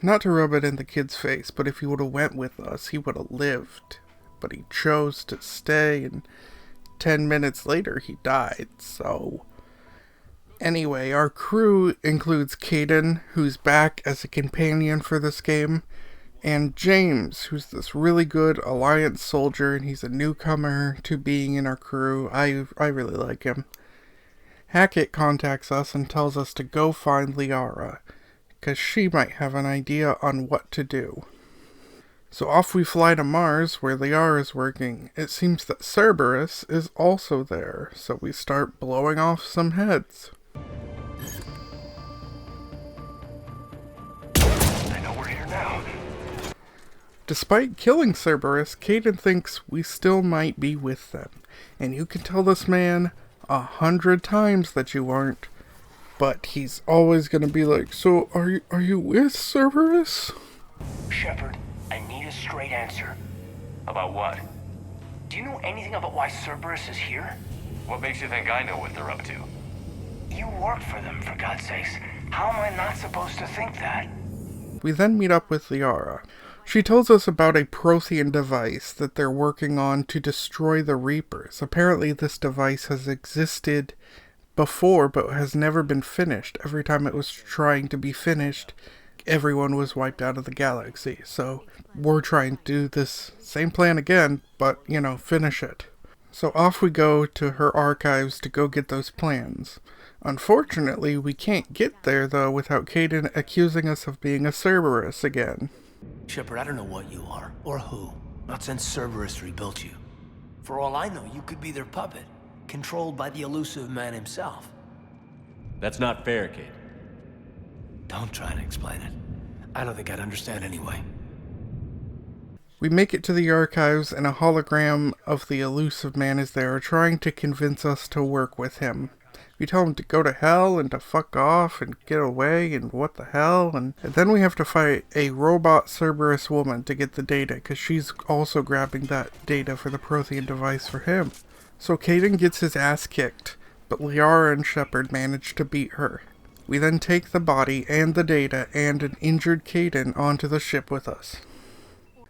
Not to rub it in the kid's face, but if he would have went with us, he would have lived. But he chose to stay, and 10 minutes later he died, so... Anyway, our crew includes Kaidan, who's back as a companion for this game, and James, who's this really good Alliance soldier, and he's a newcomer to being in our crew. I really like him. Hackett contacts us and tells us to go find Liara, because she might have an idea on what to do. So off we fly to Mars, where Liara is working. It seems that Cerberus is also there, so we start blowing off some heads. I know we're here now. Despite killing Cerberus, Kaidan thinks we still might be with them. And you can tell this man 100 times that you aren't. But he's always gonna be like, so are you with Cerberus? Shepard, I need a straight answer. About what? Do you know anything about why Cerberus is here? What makes you think I know what they're up to? You work for them, for God's sakes. How am I not supposed to think that? We then meet up with Liara. She tells us about a Prothean device that they're working on to destroy the Reapers. Apparently this device has existed before, but has never been finished. Every time it was trying to be finished, everyone was wiped out of the galaxy. So we're trying to do this same plan again, but, finish it. So off we go to her archives to go get those plans. Unfortunately, we can't get there though without Kaidan accusing us of being a Cerberus again. Shepard, I don't know what you are, or who. Not since Cerberus rebuilt you. For all I know, you could be their puppet, controlled by the elusive man himself. That's not fair, kid. Don't try to explain it. I don't think I'd understand anyway. We make it to the archives and a hologram of the elusive man is there trying to convince us to work with him. We tell him to go to hell and to fuck off and get away and what the hell, and then we have to fight a robot Cerberus woman to get the data because she's also grabbing that data for the Prothean device for him. So Kaidan gets his ass kicked, but Liara and Shepard manage to beat her. We then take the body and the data and an injured Kaidan onto the ship with us.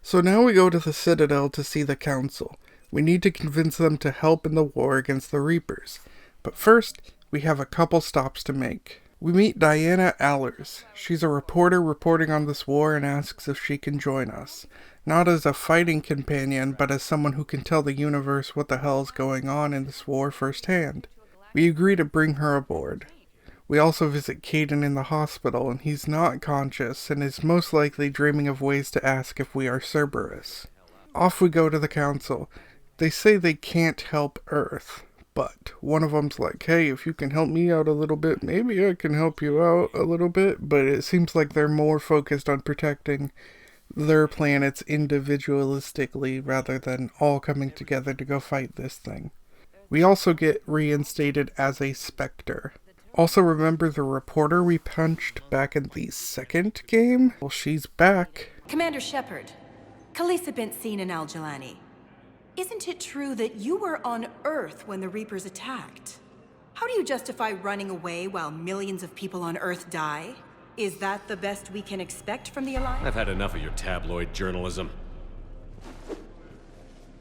So now we go to the Citadel to see the Council. We need to convince them to help in the war against the Reapers. But first, we have a couple stops to make. We meet Diana Allers. She's a reporter reporting on this war and asks if she can join us. Not as a fighting companion, but as someone who can tell the universe what the hell is going on in this war firsthand. We agree to bring her aboard. We also visit Kaidan in the hospital, and he's not conscious and is most likely dreaming of ways to ask if we are Cerberus. Off we go to the Council. They say they can't help Earth. But one of them's like, hey, if you can help me out a little bit, maybe I can help you out a little bit. But it seems like they're more focused on protecting their planets individualistically rather than all coming together to go fight this thing. We also get reinstated as a Spectre. Also remember the reporter we punched back in the second game? Well, she's back. Commander Shepard, Khaleesa bint Seen and Al-Jalani. Isn't it true that you were on Earth when the Reapers attacked? How do you justify running away while millions of people on Earth die? Is that the best we can expect from the Alliance? I've had enough of your tabloid journalism.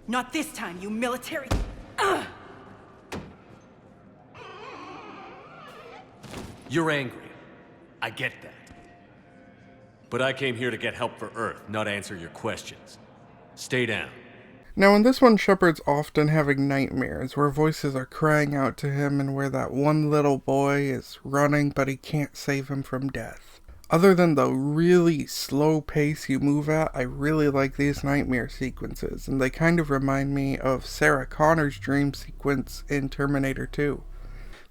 Not this time, you military... You're angry. I get that. But I came here to get help for Earth, not answer your questions. Stay down. Now in this one, Shepard's often having nightmares where voices are crying out to him and where that one little boy is running but he can't save him from death. Other than the really slow pace you move at, I really like these nightmare sequences, and they kind of remind me of Sarah Connor's dream sequence in Terminator 2.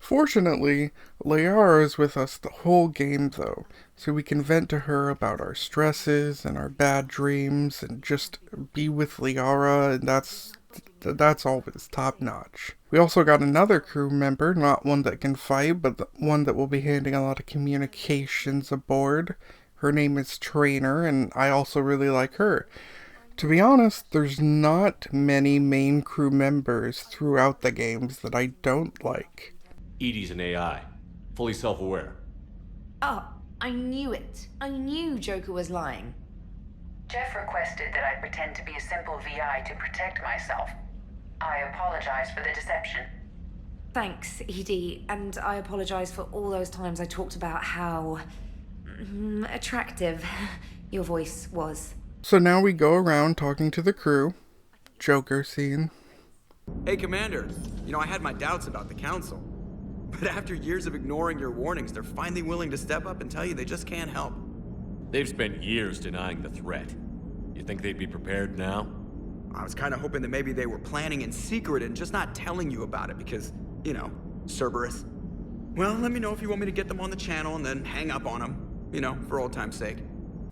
Fortunately, Liara is with us the whole game though, so we can vent to her about our stresses and our bad dreams and just be with Liara, and that's always top notch. We also got another crew member, not one that can fight, but one that will be handling a lot of communications aboard. Her name is Trainer, and I also really like her. To be honest, there's not many main crew members throughout the games that I don't like. Edie's an AI, fully self-aware. Oh, I knew it. I knew Joker was lying. Jeff requested that I pretend to be a simple VI to protect myself. I apologize for the deception. Thanks, Edie, and I apologize for all those times I talked about how... attractive your voice was. So now we go around talking to the crew. Joker scene. Hey, Commander. You know, I had my doubts about the Council. But after years of ignoring your warnings, they're finally willing to step up and tell you they just can't help. They've spent years denying the threat. You think they'd be prepared now? I was kind of hoping that maybe they were planning in secret and just not telling you about it because, you know, Cerberus. Well, let me know if you want me to get them on the channel and then hang up on them, you know, for old time's sake.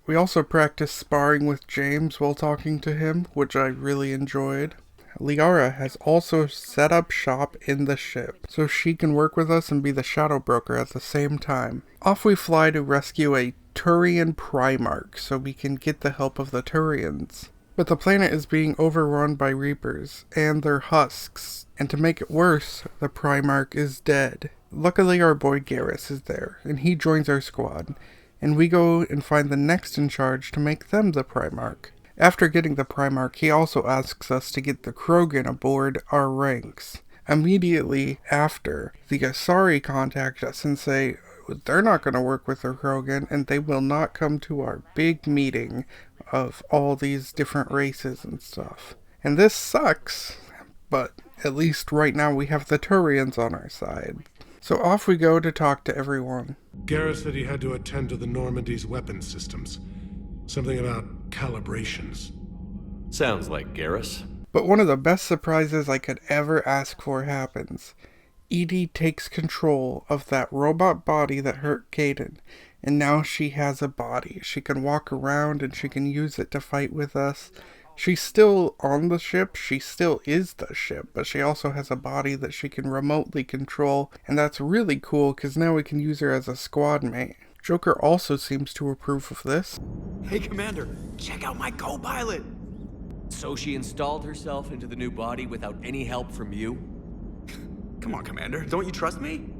We also practiced sparring with James while talking to him, which I really enjoyed. Liara has also set up shop in the ship, so she can work with us and be the shadow broker at the same time. Off we fly to rescue a Turian Primarch, so we can get the help of the Turians. But the planet is being overrun by Reapers, and their husks, and to make it worse, the Primarch is dead. Luckily our boy Garrus is there, and he joins our squad, and we go and find the next in charge to make them the Primarch. After getting the Primarch, he also asks us to get the Krogan aboard our ranks. Immediately after, the Asari contact us and say they're not going to work with the Krogan and they will not come to our big meeting of all these different races and stuff. And this sucks, but At least right now we have the Turians on our side. So off we go to talk to everyone. Garrus said he had to attend to the Normandy's weapon systems. Something about calibrations. Sounds like Garrus. But one of the best surprises I could ever ask for happens. Edie takes control of that robot body that hurt Kaidan, and now she has a body. She can walk around and she can use it to fight with us. She's still on the ship, she still is the ship, but she also has a body that she can remotely control, and that's really cool because now we can use her as a squad mate. Joker also seems to approve of this. Hey, Commander, check out my co-pilot! So she installed herself into the new body without any help from you? Come on, Commander, don't you trust me?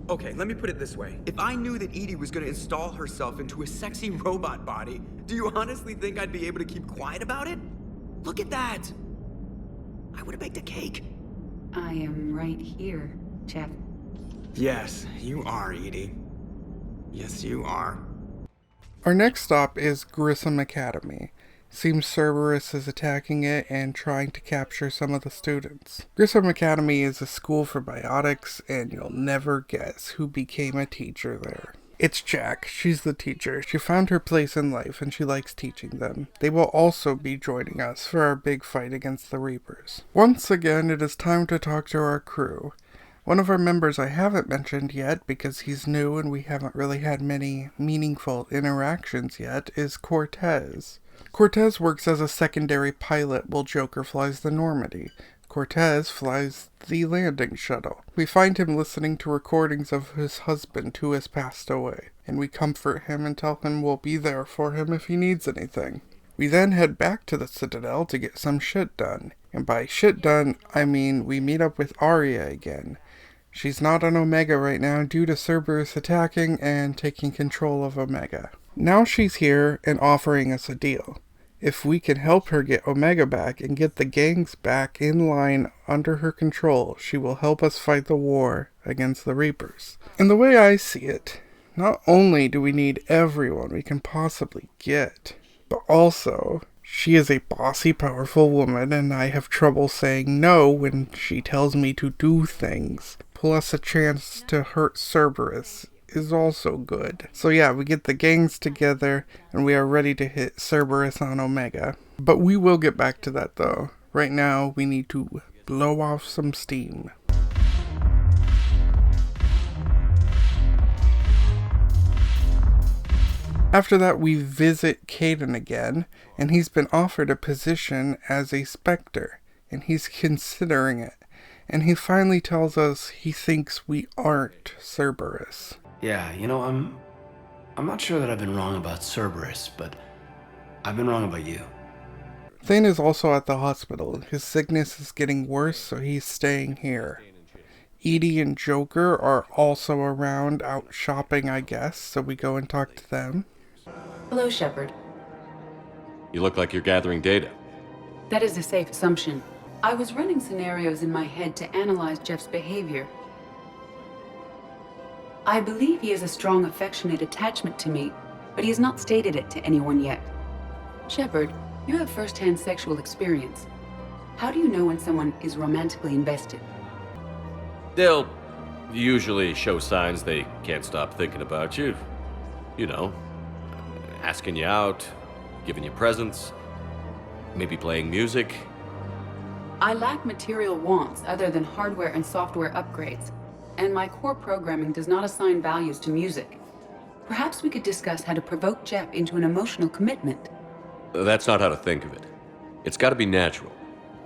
Okay, let me put it this way. If I knew that Edie was gonna install herself into a sexy robot body, do you honestly think I'd be able to keep quiet about it? Look at that! I would've baked a cake. I am right here, Jeff. Yes, you are, Edie. Yes, you are. Our next stop is Grissom Academy. Seems Cerberus is attacking it and trying to capture some of the students. Grissom Academy is a school for biotics, and you'll never guess who became a teacher there. It's Jack. She's the teacher. She found her place in life and she likes teaching them. They will also be joining us for our big fight against the Reapers. Once again, it is time to talk to our crew. One of our members I haven't mentioned yet because he's new and we haven't really had many meaningful interactions yet is Cortez. Cortez works as a secondary pilot while Joker flies the Normandy. Cortez flies the landing shuttle. We find him listening to recordings of his husband who has passed away, and we comfort him and tell him we'll be there for him if he needs anything. We then head back to the Citadel to get some shit done. And by shit done, I mean we meet up with Arya again. She's not on Omega right now due to Cerberus attacking and taking control of Omega. Now she's here and offering us a deal. If we can help her get Omega back and get the gangs back in line under her control, she will help us fight the war against the Reapers. And the way I see it, not only do we need everyone we can possibly get, but also she is a bossy, powerful woman and I have trouble saying no when she tells me to do things. Plus a chance to hurt Cerberus is also good. So yeah, we get the gangs together and we are ready to hit Cerberus on Omega. But we will get back to that though. Right now we need to blow off some steam. After that we visit Kaidan again, and he's been offered a position as a Spectre, and he's considering it. And he finally tells us he thinks we aren't Cerberus. Yeah, you know, I'm not sure that I've been wrong about Cerberus, but I've been wrong about you. Thane is also at the hospital. His sickness is getting worse, so he's staying here. Edie and Joker are also around, out shopping, I guess, so we go and talk to them. Hello, Shepard. You look like you're gathering data. That is a safe assumption. I was running scenarios in my head to analyze Jeff's behavior. I believe he has a strong affectionate attachment to me, but he has not stated it to anyone yet. Shepard, you have first-hand sexual experience. How do you know when someone is romantically invested? They'll usually show signs they can't stop thinking about you. You know, asking you out, giving you presents, maybe playing music. I lack material wants other than hardware and software upgrades, and my core programming does not assign values to music. Perhaps we could discuss how to provoke Jeff into an emotional commitment. That's not how to think of it. It's got to be natural.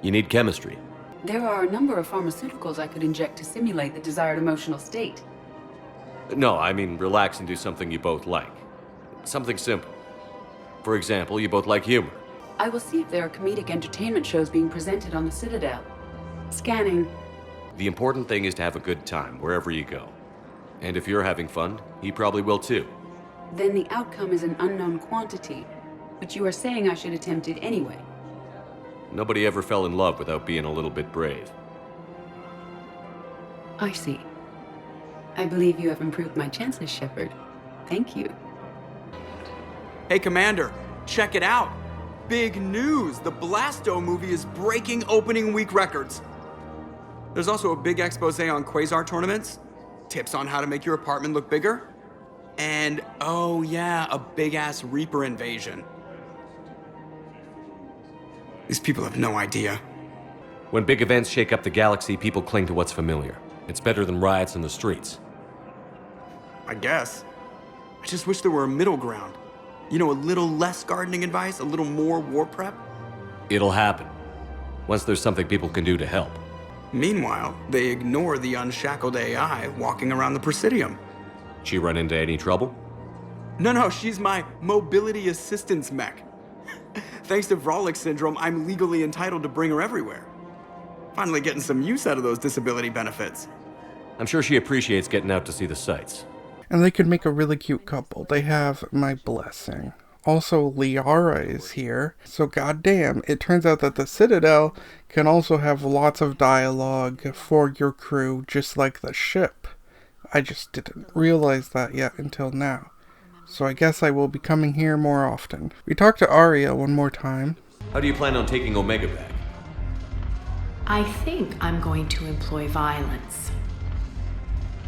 You need chemistry. There are a number of pharmaceuticals I could inject to simulate the desired emotional state. No, I mean relax and do something you both like. Something simple. For example, you both like humor. I will see if there are comedic entertainment shows being presented on the Citadel. Scanning. The important thing is to have a good time wherever you go. And if you're having fun, he probably will too. Then the outcome is an unknown quantity, but you are saying I should attempt it anyway. Nobody ever fell in love without being a little bit brave. I see. I believe you have improved my chances, Shepard. Thank you. Hey, Commander, check it out. Big news! The Blasto movie is breaking opening week records. There's also a big expose on quasar tournaments, tips on how to make your apartment look bigger, and, oh yeah, a big-ass Reaper invasion. These people have no idea. When big events shake up the galaxy, people cling to what's familiar. It's better than riots in the streets. I guess. I just wish there were a middle ground. You know, a little less gardening advice, a little more war prep. It'll happen. Once there's something people can do to help. Meanwhile, they ignore the unshackled AI walking around the Presidium. She run into any trouble? No, she's my mobility assistance mech. Thanks to Vrolic syndrome, I'm legally entitled to bring her everywhere. Finally getting some use out of those disability benefits. I'm sure she appreciates getting out to see the sights. And they could make a really cute couple. They have my blessing. Also, Liara is here. So goddamn, it turns out that the Citadel can also have lots of dialogue for your crew, just like the ship. I just didn't realize that yet until now. So I guess I will be coming here more often. We talked to Arya one more time. How do you plan on taking Omega back? I think I'm going to employ violence.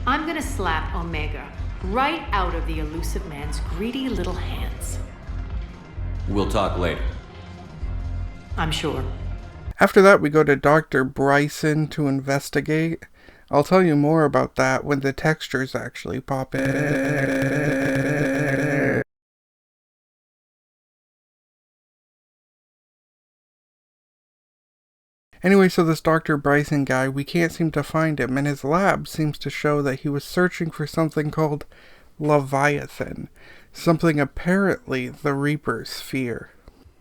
I'm gonna slap Omega right out of the elusive man's greedy little hands. We'll talk later. I'm sure. After that, we go to Dr. Bryson to investigate. I'll tell you more about that when the textures actually pop in. Anyway, so this Dr. Bryson guy, we can't seem to find him, and his lab seems to show that he was searching for something called Leviathan. Something apparently the Reapers fear.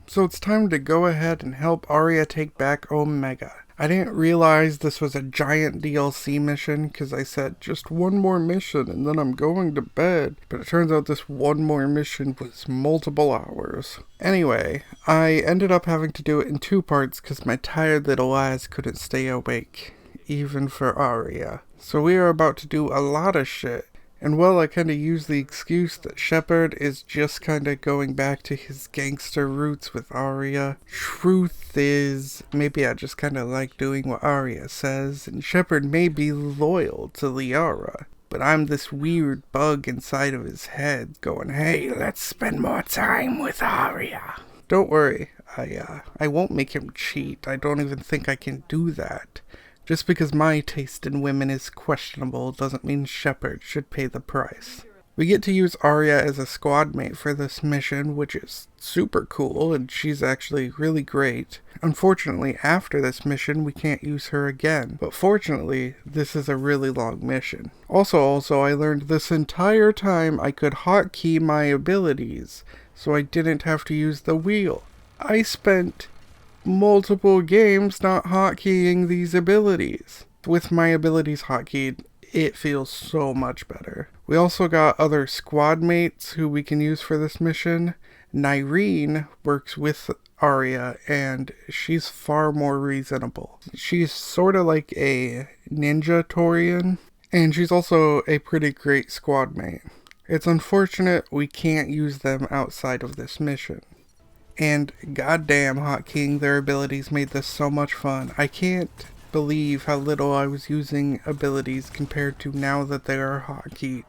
So it's time to go ahead and help Arya take back Omega. I didn't realize this was a giant DLC mission because I said just one more mission and then I'm going to bed. But it turns out this one more mission was multiple hours. Anyway, I ended up having to do it in 2 parts because my tired little eyes couldn't stay awake, even for Arya. So we are about to do a lot of shit. And well, I kinda use the excuse that Shepard is just kinda going back to his gangster roots with Arya. Truth is, maybe I just kinda like doing what Arya says, and Shepard may be loyal to Liara. But I'm this weird bug inside of his head going, hey, let's spend more time with Arya. Don't worry, I won't make him cheat. I don't even think I can do that. Just because my taste in women is questionable doesn't mean Shepard should pay the price. We get to use Arya as a squad mate for this mission, which is super cool, and she's actually really great. Unfortunately, after this mission, we can't use her again, but fortunately, this is a really long mission. Also, I learned this entire time I could hotkey my abilities, so I didn't have to use the wheel. I spent multiple games not hotkeying these abilities. With my abilities hotkeyed, it feels so much better. We also got other squad mates who we can use for this mission. Nyreen works with Arya, and she's far more reasonable. She's sort of like a ninja Torian, and she's also a pretty great squad mate. It's unfortunate we can't use them outside of this mission. And goddamn, hotkeying their abilities made this so much fun. I can't believe how little I was using abilities compared to now that they are hotkeyed.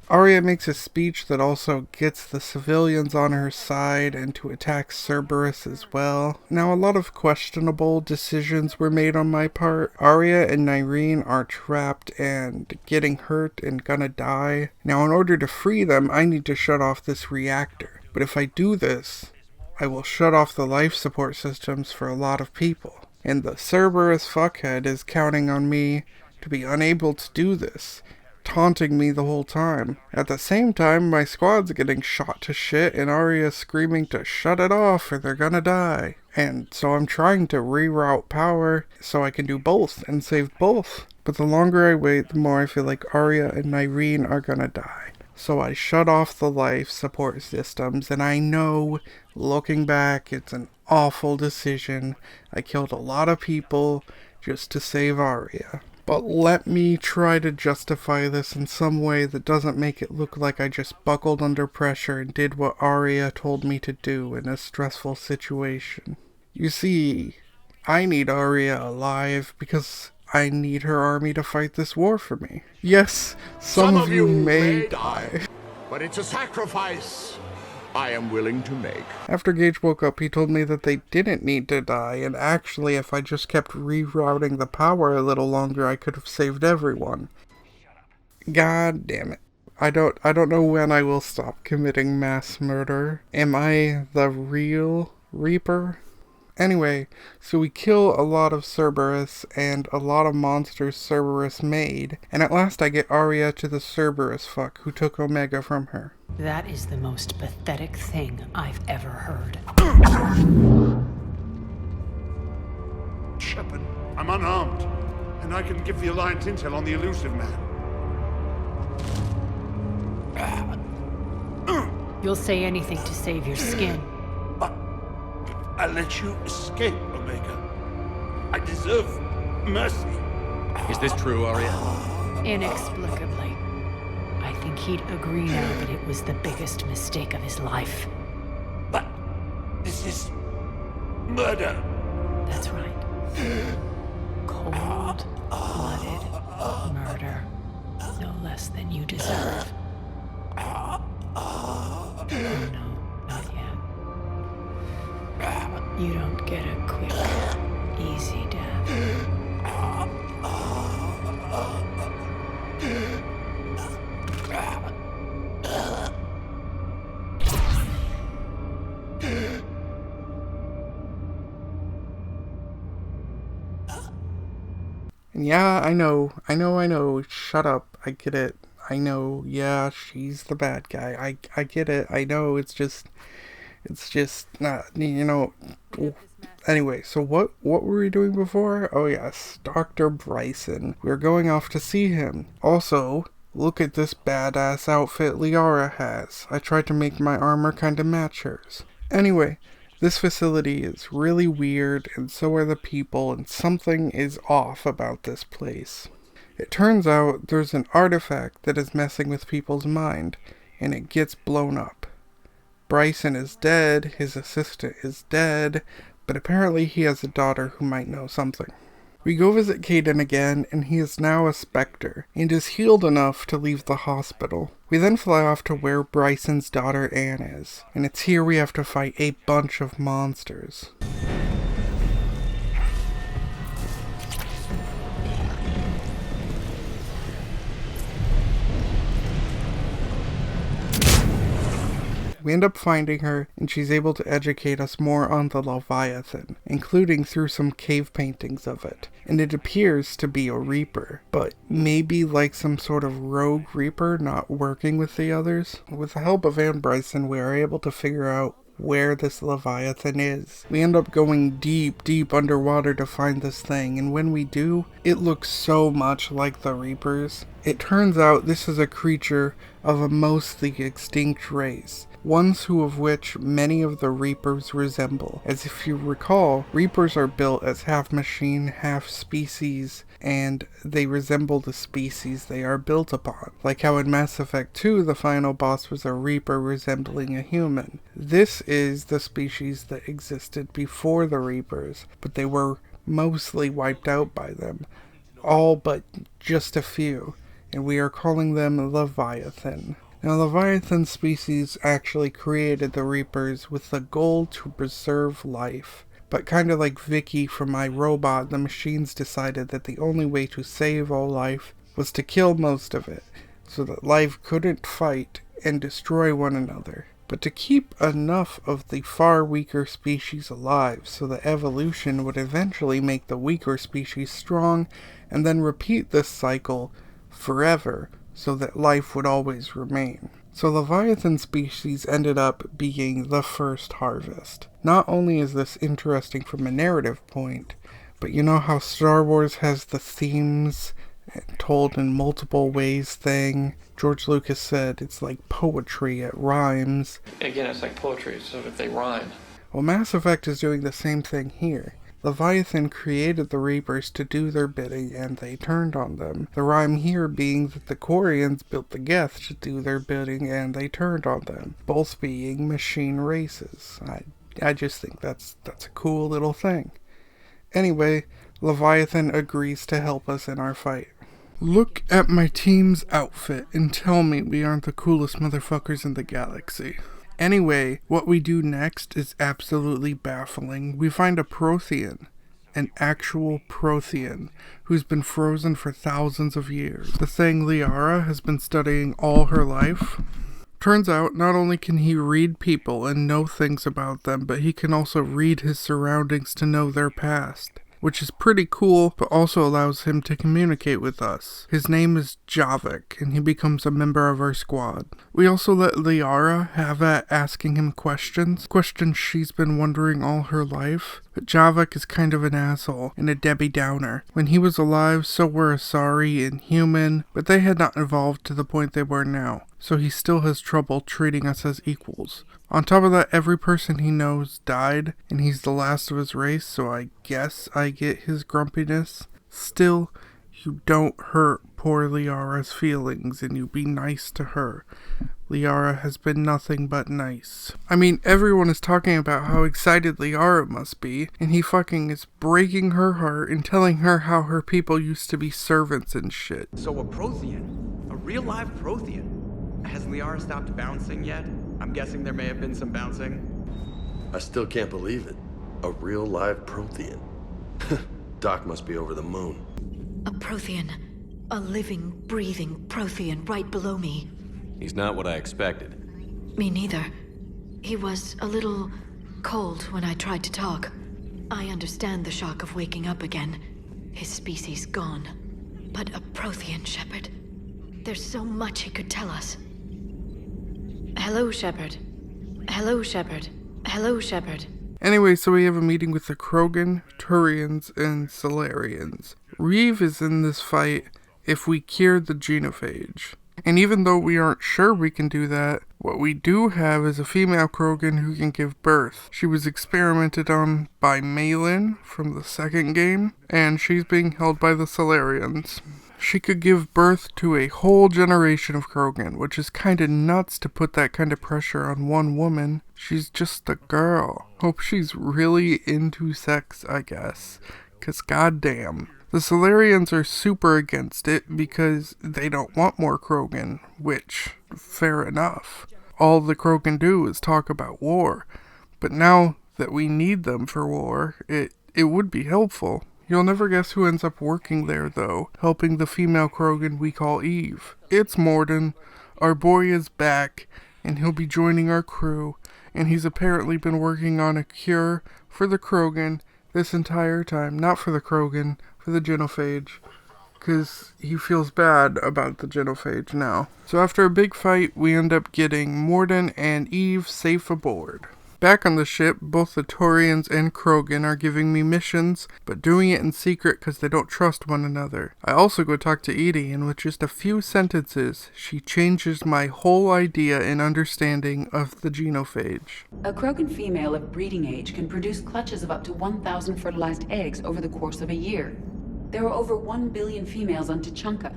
Arya makes a speech that also gets the civilians on her side and to attack Cerberus as well. Now, a lot of questionable decisions were made on my part. Arya and Nyreen are trapped and getting hurt and gonna die. Now, in order to free them, I need to shut off this reactor. But if I do this, I will shut off the life support systems for a lot of people. And the Cerberus fuckhead is counting on me to be unable to do this, taunting me the whole time. At the same time, my squad's getting shot to shit and Arya's screaming to shut it off or they're gonna die. And so I'm trying to reroute power so I can do both and save both. But the longer I wait, the more I feel like Arya and Nyreen are gonna die. So I shut off the life support systems, and I know, looking back, it's an awful decision. I killed a lot of people just to save Arya. But let me try to justify this in some way that doesn't make it look like I just buckled under pressure and did what Arya told me to do in a stressful situation. You see, I need Arya alive because I need her army to fight this war for me. Yes, some of you may die. But it's a sacrifice I am willing to make. After Gage woke up, he told me that they didn't need to die, and actually if I just kept rerouting the power a little longer, I could have saved everyone. God damn it. I don't know when I will stop committing mass murder. Am I the real Reaper? Anyway, so we kill a lot of Cerberus and a lot of monsters Cerberus made, and at last I get Arya to the Cerberus fuck who took Omega from her. That is the most pathetic thing I've ever heard. Shepard, I'm unarmed, and I can give the Alliance intel on the elusive man. You'll say anything to save your skin. I let you escape, Omega. I deserve mercy. Is this true, Arya? Inexplicably. I think he'd agree now that it was the biggest mistake of his life. But this is murder. That's right. Cold-blooded murder. No less than you deserve. Oh no, not yet. You don't get a quick, easy death. And yeah, I know. Shut up. I get it. I know, yeah, she's the bad guy. I get it. I know, it's just not, you know. Anyway, so what were we doing before? Oh yes, Dr. Bryson. We're going off to see him. Also, look at this badass outfit Liara has. I tried to make my armor kinda match hers. Anyway, this facility is really weird, and so are the people, and something is off about this place. It turns out there's an artifact that is messing with people's mind, and it gets blown up. Bryson is dead, his assistant is dead, but apparently he has a daughter who might know something. We go visit Caden again, and he is now a Spectre, and is healed enough to leave the hospital. We then fly off to where Bryson's daughter Anne is, and it's here we have to fight a bunch of monsters. We end up finding her, and she's able to educate us more on the Leviathan, including through some cave paintings of it. And it appears to be a Reaper, but maybe like some sort of rogue Reaper not working with the others. With the help of Anne Bryson, we are able to figure out where this Leviathan is. We end up going deep underwater to find this thing, and when we do, it looks so much like the Reapers. It turns out this is a creature of a mostly extinct race, ones of which many of the Reapers resemble. As if you recall, Reapers are built as half machine, half species, and they resemble the species they are built upon. Like how in Mass Effect 2, the final boss was a Reaper resembling a human. This is the species that existed before the Reapers, but they were mostly wiped out by them. All but just a few, and we are calling them Leviathan. Now, Leviathan species actually created the Reapers with the goal to preserve life. But kinda like Vicky from iRobot, the machines decided that the only way to save all life was to kill most of it, so that life couldn't fight and destroy one another. But to keep enough of the far weaker species alive, so that evolution would eventually make the weaker species strong, and then repeat this cycle forever, so that life would always remain. So Leviathan species ended up being the first harvest. Not only is this interesting from a narrative point, but you know how Star Wars has the themes told in multiple ways thing? George Lucas said it's like poetry, it rhymes. Again, it's like poetry, so if they rhyme. Well, Mass Effect is doing the same thing here. Leviathan created the Reapers to do their bidding, and they turned on them. The rhyme here being that the Quarians built the Geth to do their bidding, and they turned on them. Both being machine races. I just think that's a cool little thing. Anyway, Leviathan agrees to help us in our fight. Look at my team's outfit and tell me we aren't the coolest motherfuckers in the galaxy. Anyway, what we do next is absolutely baffling. We find a Prothean. An actual Prothean, who's been frozen for thousands of years. The thing Liara has been studying all her life. Turns out, not only can he read people and know things about them, but he can also read his surroundings to know their past. Which is pretty cool, but also allows him to communicate with us. His name is Javik, and he becomes a member of our squad. We also let Liara have at asking him questions she's been wondering all her life. But Javik is kind of an asshole and a Debbie Downer. When he was alive, so were Asari and Human, but they had not evolved to the point they were now, so he still has trouble treating us as equals. On top of that, every person he knows died, and he's the last of his race, so I guess I get his grumpiness. Still, you don't hurt poor Liara's feelings, and you be nice to her. Liara has been nothing but nice. I mean, everyone is talking about how excited Liara must be, and he fucking is breaking her heart and telling her how her people used to be servants and shit. So a Prothean? A real live Prothean? Has Liara stopped bouncing yet? I'm guessing there may have been some bouncing. I still can't believe it. A real live Prothean. Doc must be over the moon. A Prothean. A living, breathing Prothean right below me. He's not what I expected. Me neither. He was a little cold when I tried to talk. I understand the shock of waking up again. His species gone. But a Prothean, Shepard. There's so much he could tell us. Hello, Shepard. Hello, Shepard. Hello, Shepard. Anyway, so we have a meeting with the Krogan, Turians, and Salarians. Reeve is in this fight if we cure the genophage. And even though we aren't sure we can do that, what we do have is a female Krogan who can give birth. She was experimented on by Malin from the second game, and she's being held by the Salarians. She could give birth to a whole generation of Krogan, which is kinda nuts to put that kind of pressure on one woman. She's just a girl. Hope she's really into sex, I guess. 'Cause goddamn. The Salarians are super against it because they don't want more Krogan, which, fair enough. All the Krogan do is talk about war. But now that we need them for war, it would be helpful. You'll never guess who ends up working there, though, helping the female Krogan we call Eve. It's Morden. Our boy is back, and he'll be joining our crew, and he's apparently been working on a cure for the Krogan this entire time. Not for the Krogan, for the genophage, because he feels bad about the genophage now. So after a big fight, we end up getting Morden and Eve safe aboard. Back on the ship, both the Turians and Krogan are giving me missions, but doing it in secret because they don't trust one another. I also go talk to Edie, and with just a few sentences, she changes my whole idea and understanding of the genophage. A Krogan female of breeding age can produce clutches of up to 1,000 fertilized eggs over the course of a year. There are over 1 billion females on Tuchanka.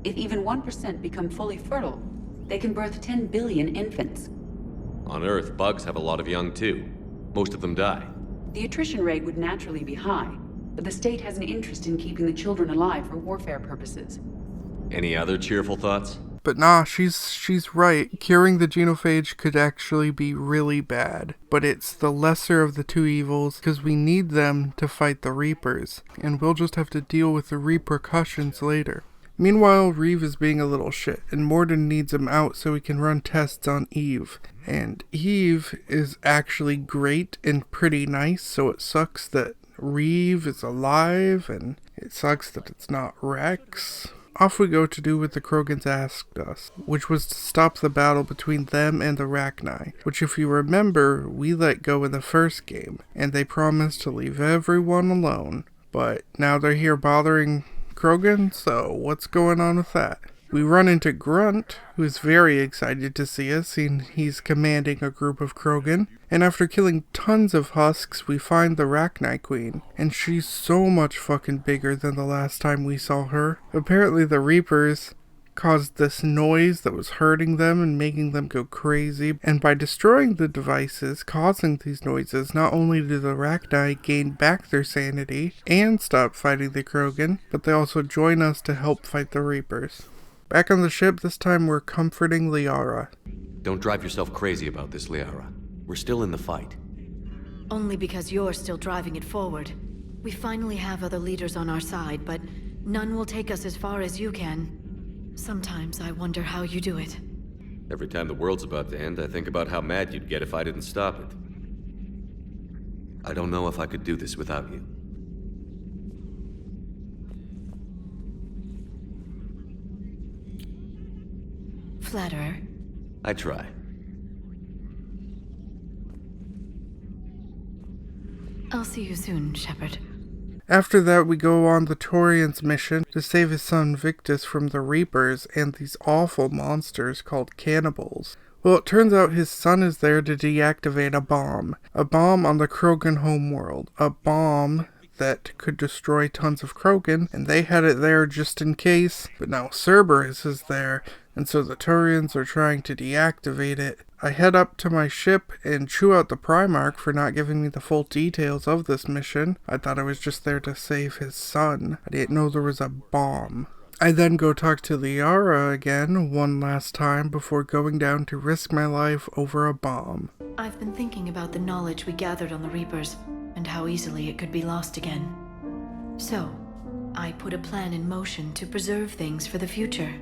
If even 1% become fully fertile, they can birth 10 billion infants. On Earth, bugs have a lot of young too. Most of them die. The attrition rate would naturally be high, but the state has an interest in keeping the children alive for warfare purposes. Any other cheerful thoughts? But nah, she's right. Curing the genophage could actually be really bad. But it's the lesser of the two evils, because we need them to fight the Reapers, and we'll just have to deal with the repercussions later. Meanwhile, Reeve is being a little shit, and Morden needs him out so he can run tests on Eve. And Eve is actually great and pretty nice, so it sucks that Reeve is alive, and it sucks that it's not Rex. Off we go to do what the Krogans asked us, which was to stop the battle between them and the Rachni, which if you remember, we let go in the first game, and they promised to leave everyone alone. But now they're here bothering Krogan, so what's going on with that? We run into Grunt, who's very excited to see us, seeing he's commanding a group of Krogan. And after killing tons of husks, we find the Rachni Queen, and she's so much fucking bigger than the last time we saw her. Apparently the Reapers caused this noise that was hurting them and making them go crazy. And by destroying the devices causing these noises, not only do the Arachni gain back their sanity and stop fighting the Krogan, but they also join us to help fight the Reapers. Back on the ship, this time we're comforting Liara. Don't drive yourself crazy about this, Liara. We're still in the fight. Only because you're still driving it forward. We finally have other leaders on our side, but none will take us as far as you can. Sometimes I wonder how you do it. Every time the world's about to end, I think about how mad you'd get if I didn't stop it. I don't know if I could do this without you. Flatterer. I try. I'll see you soon, Shepard. After that, we go on the Torian's mission to save his son Victus from the Reapers and these awful monsters called cannibals. Well, it turns out his son is there to deactivate a bomb on the Krogan homeworld, a bomb that could destroy tons of Krogan, and they had it there just in case, but now Cerberus is there, and so the Turians are trying to deactivate it. I head up to my ship and chew out the Primarch for not giving me the full details of this mission. I thought I was just there to save his son. I didn't know there was a bomb. I then go talk to Liara again one last time before going down to risk my life over a bomb. I've been thinking about the knowledge we gathered on the Reapers, and how easily it could be lost again. So, I put a plan in motion to preserve things for the future.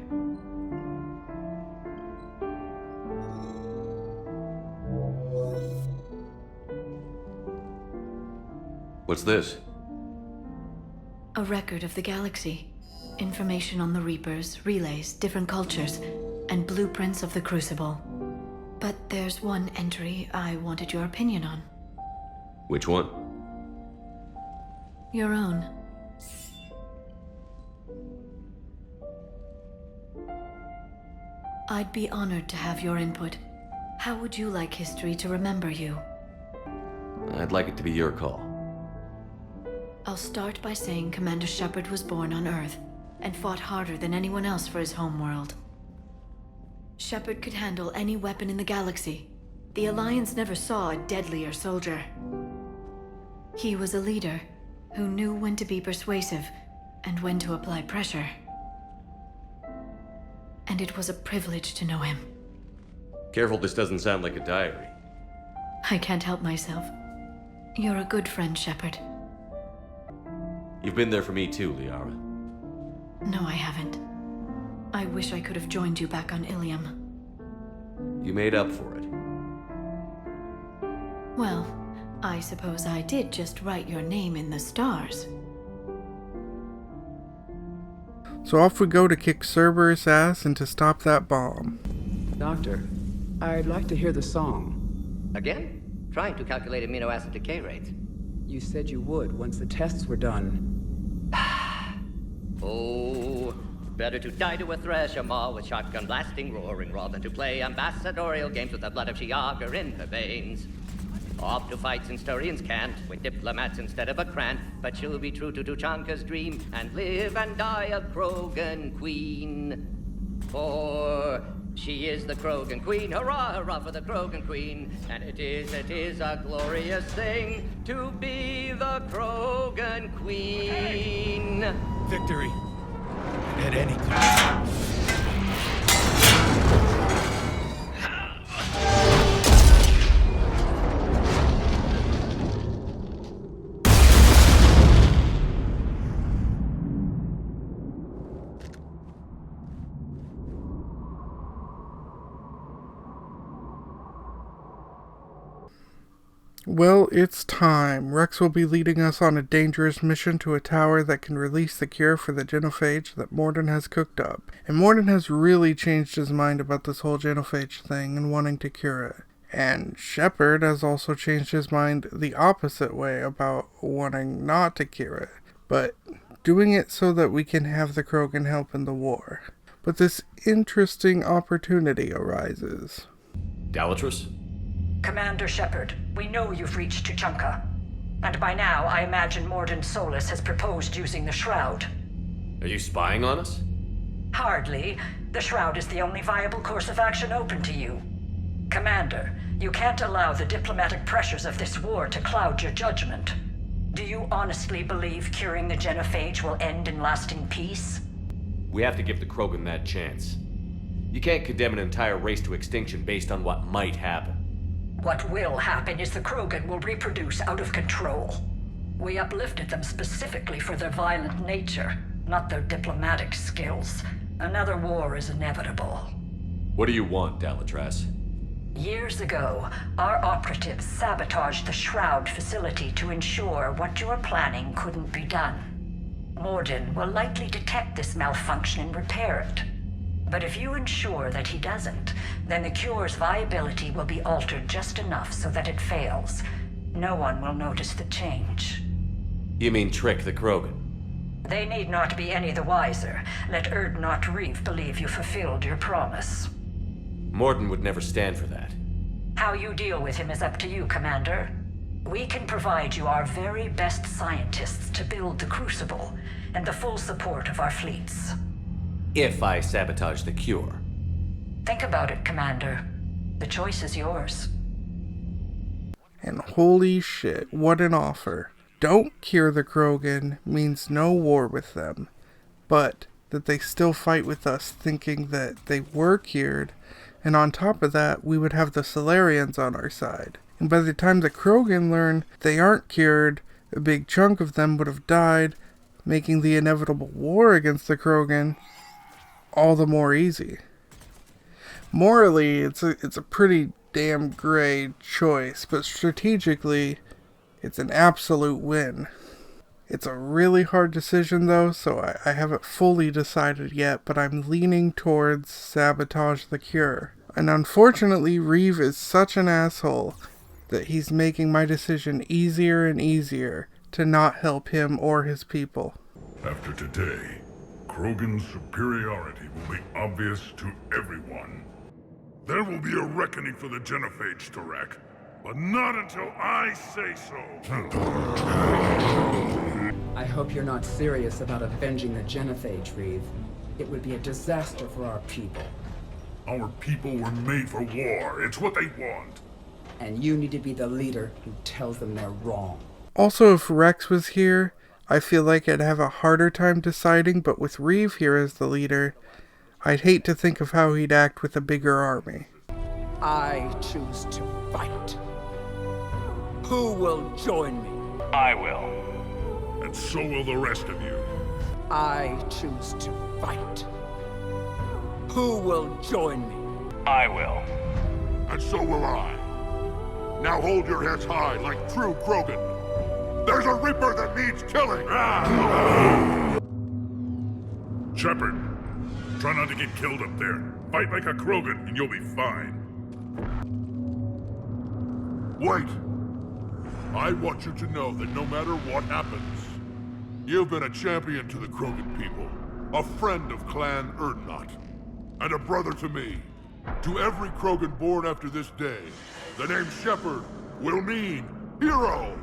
What's this? A record of the galaxy. Information on the Reapers, relays, different cultures, and blueprints of the Crucible. But there's one entry I wanted your opinion on. Which one? Your own. I'd be honored to have your input. How would you like history to remember you? I'd like it to be your call. I'll start by saying Commander Shepard was born on Earth, and fought harder than anyone else for his homeworld. Shepard could handle any weapon in the galaxy. The Alliance never saw a deadlier soldier. He was a leader who knew when to be persuasive and when to apply pressure. And it was a privilege to know him. Careful, this doesn't sound like a diary. I can't help myself. You're a good friend, Shepard. You've been there for me too, Liara. No, I haven't. I wish I could have joined you back on Ilium. You made up for it. Well, I suppose I did just write your name in the stars. So off we go to kick Cerberus' ass and to stop that bomb. Doctor, I'd like to hear the song. Again? Trying to calculate amino acid decay rates. You said you would once the tests were done. Oh, better to die to a thresher maw with shotgun blasting roaring raw than to play ambassadorial games with the blood of Shiagar in her veins. Off to fights Instaurians can't, with diplomats instead of a Krant, but she'll be true to Tuchanka's dream and live and die a Krogan queen. For she is the Krogan queen, hurrah, hurrah for the Krogan queen, and it is a glorious thing to be the Krogan queen. Victory at any time. Well, it's time. Rex will be leading us on a dangerous mission to a tower that can release the cure for the genophage that Mordin has cooked up. And Mordin has really changed his mind about this whole genophage thing and wanting to cure it. And Shepard has also changed his mind the opposite way about wanting not to cure it, but doing it so that we can have the Krogan help in the war. But this interesting opportunity arises. Dalatrus? Commander Shepard, we know you've reached Tuchanka. And by now, I imagine Mordin Solus has proposed using the Shroud. Are you spying on us? Hardly. The Shroud is the only viable course of action open to you. Commander, you can't allow the diplomatic pressures of this war to cloud your judgment. Do you honestly believe curing the genophage will end in lasting peace? We have to give the Krogan that chance. You can't condemn an entire race to extinction based on what might happen. What will happen is the Krogan will reproduce out of control. We uplifted them specifically for their violent nature, not their diplomatic skills. Another war is inevitable. What do you want, Dalatras? Years ago, our operatives sabotaged the Shroud facility to ensure what you are planning couldn't be done. Morden will likely detect this malfunction and repair it. But if you ensure that he doesn't, then the cure's viability will be altered just enough so that it fails. No one will notice the change. You mean trick the Krogan? They need not be any the wiser. Let Erd-Not Reeve believe you fulfilled your promise. Morden would never stand for that. How you deal with him is up to you, Commander. We can provide you our very best scientists to build the Crucible, and the full support of our fleets. If I sabotage the cure. Think about it, Commander. The choice is yours. And holy shit, what an offer. Don't cure the Krogan means no war with them, but that they still fight with us thinking that they were cured, and on top of that, we would have the Solarians on our side. And by the time the Krogan learn they aren't cured, a big chunk of them would have died, making the inevitable war against the Krogan all the more easy. Morally, it's a pretty damn gray choice, but strategically, it's an absolute win. It's a really hard decision though, so I haven't fully decided yet, but I'm leaning towards sabotage the cure. And unfortunately, Reeve is such an asshole that he's making my decision easier and easier to not help him or his people. After today, Krogan's superiority will be obvious to everyone. There will be a reckoning for the genophage, Tarak, but not until I say so. I hope you're not serious about avenging the genophage, Reeve. It would be a disaster for our people. Our people were made for war. It's what they want. And you need to be the leader who tells them they're wrong. Also, if Rex was here, I feel like I'd have a harder time deciding, but with Reeve here as the leader, I'd hate to think of how he'd act with a bigger army. I choose to fight. Who will join me? I will. And so will the rest of you. I choose to fight. Who will join me? I will. And so will I. Now hold your heads high like true Krogan. There's a Reaper that needs killing! Shepard, try not to get killed up there. Fight like a Krogan and you'll be fine. Wait! I want you to know that no matter what happens, you've been a champion to the Krogan people, a friend of Clan Erd-Not, and a brother to me. To every Krogan born after this day, the name Shepard will mean hero!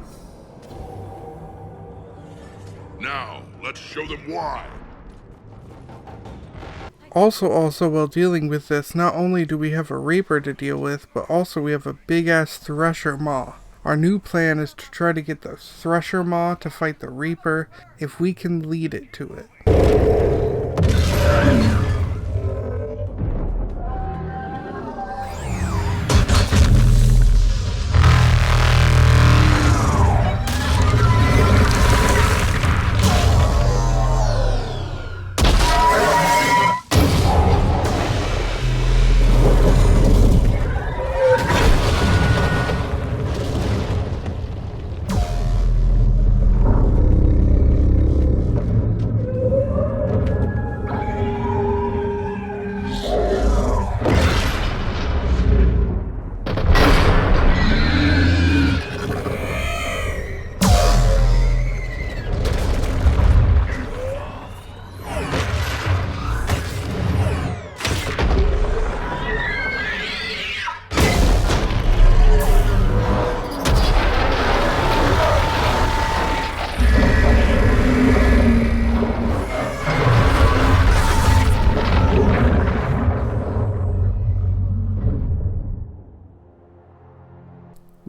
Now, let's show them why. Also, while dealing with this, not only do we have a Reaper to deal with, but also we have a big-ass Thresher Maw. Our new plan is to try to get the Thresher Maw to fight the Reaper, if we can lead it to it.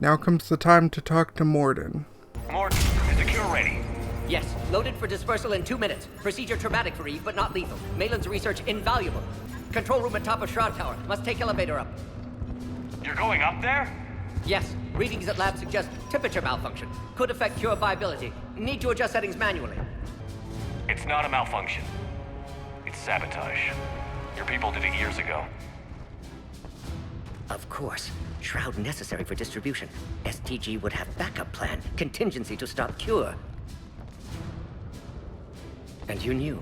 Now comes the time to talk to Morden. Morden, is the cure ready? Yes, loaded for dispersal in 2 minutes. Procedure traumatic for Eve, but not lethal. Malin's research invaluable. Control room at top of Shroud Tower. Must take elevator up. You're going up there? Yes, readings at lab suggest temperature malfunction. Could affect cure viability. Need to adjust settings manually. It's not a malfunction. It's sabotage. Your people did it years ago. Of course. Shroud necessary for distribution. STG would have backup plan. Contingency to stop cure. And you knew.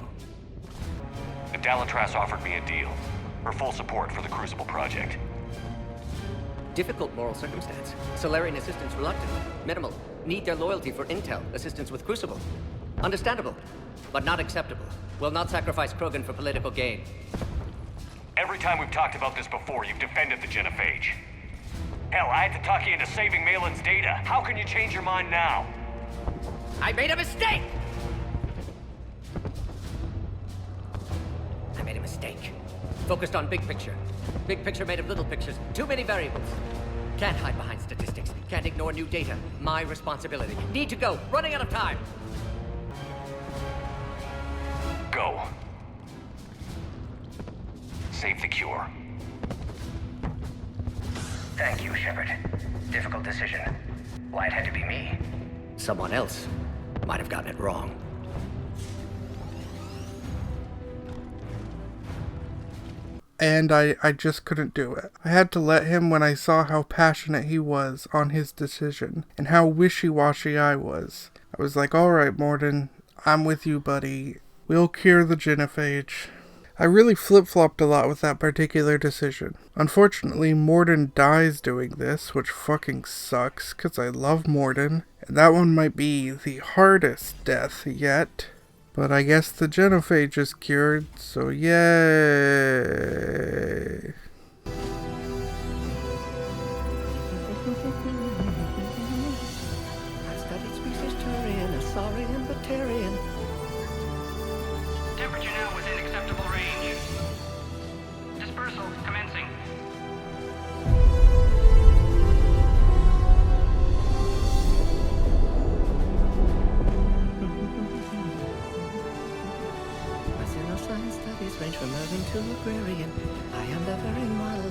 Dalitras offered me a deal. Her full support for the Crucible project. Difficult moral circumstance. Solarian assistance reluctant. Minimal. Need their loyalty for intel. Assistance with Crucible. Understandable, but not acceptable. Will not sacrifice Krogan for political gain. Every time we've talked about this before, you've defended the genophage. Hell, I had to talk you into saving Malin's data. How can you change your mind now? I made a mistake! Focused on big picture. Big picture made of little pictures. Too many variables. Can't hide behind statistics. Can't ignore new data. My responsibility. Need to go. Running out of time. Go. Save the cure. Thank you, Shepard. Difficult decision. Why it had to be me. Someone else might have gotten it wrong. And I just couldn't do it. I had to let him when I saw how passionate he was on his decision and how wishy-washy I was. I was like, alright, Morden, I'm with you, buddy. We'll cure the genophage. I really flip-flopped a lot with that particular decision. Unfortunately, Morden dies doing this, which fucking sucks, because I love Morden. And that one might be the hardest death yet. But I guess the genophage is cured, so yay! I studied species Turian, Asaurian, Batarian. Temperature now within acceptable range. Dispersal commencing. Range from urban to agrarian. I am the very model.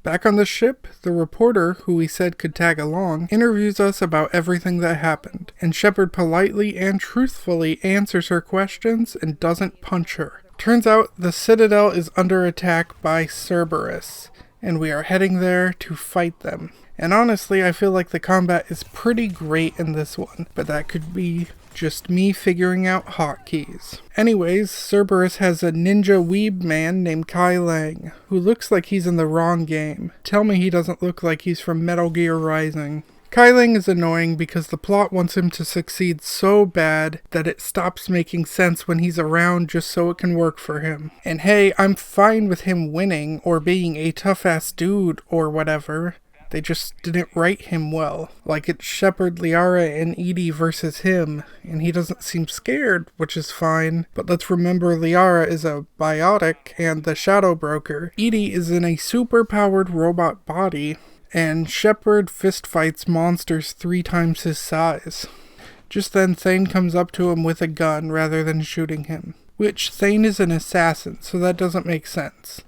Back on the ship, the reporter, who we said could tag along, interviews us about everything that happened, and Shepard politely and truthfully answers her questions and doesn't punch her. Turns out the Citadel is under attack by Cerberus, and we are heading there to fight them. And honestly, I feel like the combat is pretty great in this one, but that could be just me figuring out hotkeys. Anyways, Cerberus has a ninja weeb man named Kai Lang, who looks like he's in the wrong game. Tell me he doesn't look like he's from Metal Gear Rising. Kai Lang is annoying because the plot wants him to succeed so bad that it stops making sense when he's around just so it can work for him. And hey, I'm fine with him winning or being a tough-ass dude or whatever. They just didn't write him well. Like it's Shepard, Liara, and EDI versus him, and he doesn't seem scared, which is fine. But let's remember Liara is a biotic and the Shadow Broker. EDI is in a super-powered robot body, and Shepard fistfights monsters 3 times his size. Just then Thane comes up to him with a gun rather than shooting him. Which, Thane is an assassin, so that doesn't make sense.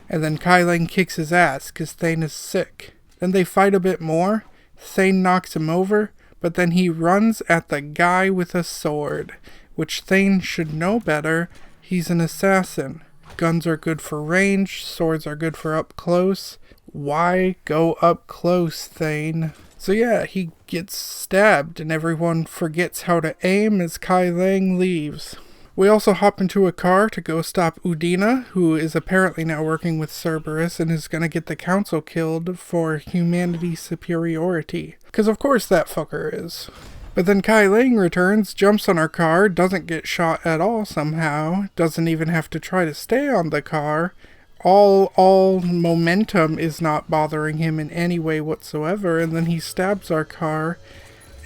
And then Kai Lang kicks his ass, cause Thane is sick. Then they fight a bit more, Thane knocks him over, but then he runs at the guy with a sword, which Thane should know better. He's an assassin. Guns are good for range, swords are good for up close. Why go up close, Thane? So yeah, he gets stabbed and everyone forgets how to aim as Kai Lang leaves. We also hop into a car to go stop Udina, who is apparently now working with Cerberus and is gonna get the council killed for humanity's superiority. Cause of course that fucker is. But then Kai Lang returns, jumps on our car, doesn't get shot at all somehow, doesn't even have to try to stay on the car, all momentum is not bothering him in any way whatsoever, and then he stabs our car,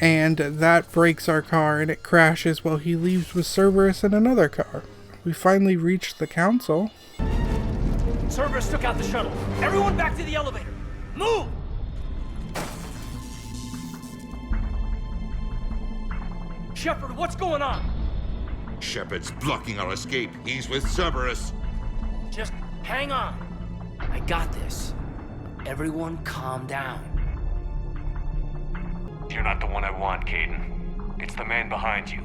and that breaks our car, and it crashes while he leaves with Cerberus in another car. We finally reach the council. Cerberus took out the shuttle. Everyone back to the elevator. Move! Shepard, what's going on? Shepard's blocking our escape. He's with Cerberus. Just hang on. I got this. Everyone calm down. You're not the one I want, Caden. It's the man behind you.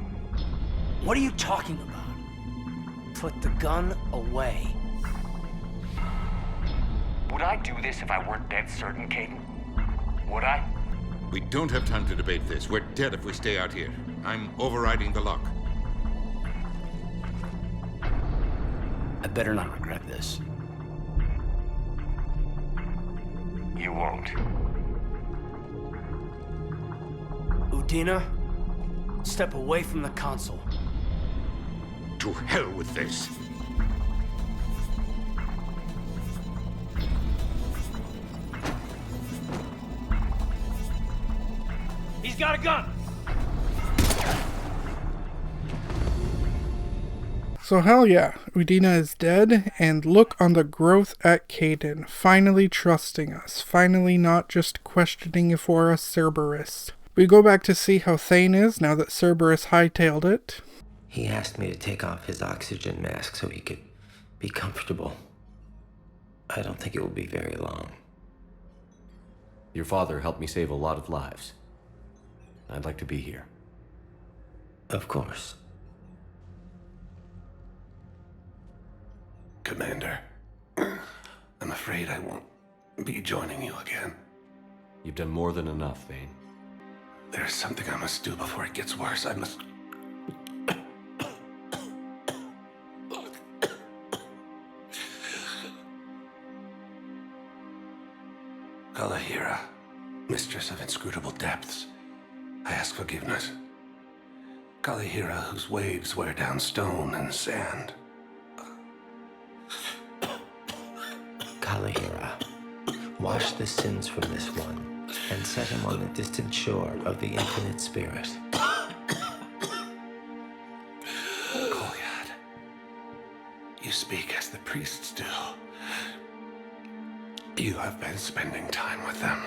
What are you talking about? Put the gun away. Would I do this if I weren't dead certain, Caden? Would I? We don't have time to debate this. We're dead if we stay out here. I'm overriding the lock. I better not regret this. You won't. Udina, step away from the console. To hell with this. He's got a gun! So hell yeah, Udina is dead, and look on the growth at Caden, finally trusting us, finally not just questioning if we're a Cerberus. We go back to see how Thane is now that Cerberus hightailed it. He asked me to take off his oxygen mask so he could be comfortable. I don't think it will be very long. Your father helped me save a lot of lives. I'd like to be here. Of course. Commander, I'm afraid I won't be joining you again. You've done more than enough, Thane. There's something I must do before it gets worse. I must... Kalahira, mistress of inscrutable depths, I ask forgiveness. Kalahira, whose waves wear down stone and sand. Kalahira, wash the sins from this one, and set him on the distant shore of the infinite spirit. Kolyad, you speak as the priests do. You have been spending time with them.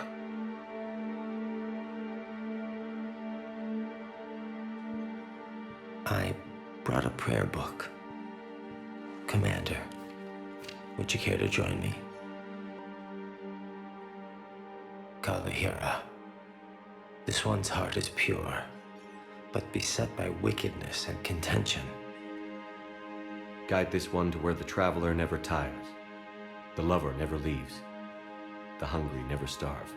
I brought a prayer book. Commander, would you care to join me? Kalahira, this one's heart is pure, but beset by wickedness and contention. Guide this one to where the traveler never tires, the lover never leaves, the hungry never starve.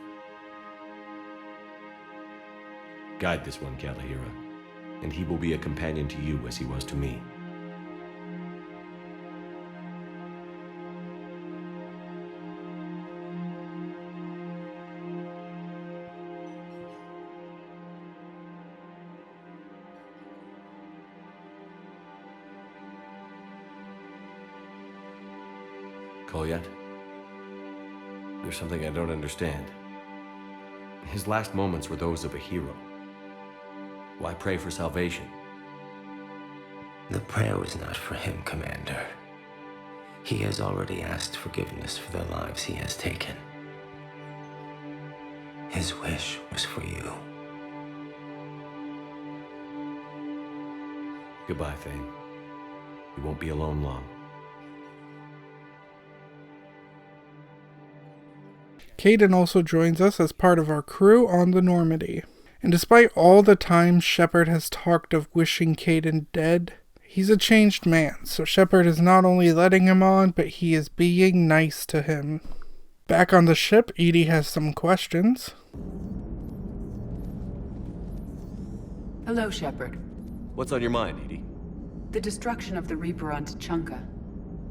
Guide this one, Kalahira, and he will be a companion to you as he was to me. Kolyad? There's something I don't understand. His last moments were those of a hero. Why pray for salvation? The prayer was not for him, Commander. He has already asked forgiveness for the lives he has taken. His wish was for you. Goodbye, Thane. You won't be alone long. Caden also joins us as part of our crew on the Normandy. And despite all the times Shepard has talked of wishing Caden dead, he's a changed man, so Shepard is not only letting him on, but he is being nice to him. Back on the ship, Edie has some questions. Hello, Shepard. What's on your mind, Edie? The destruction of the Reaper on Tuchanka.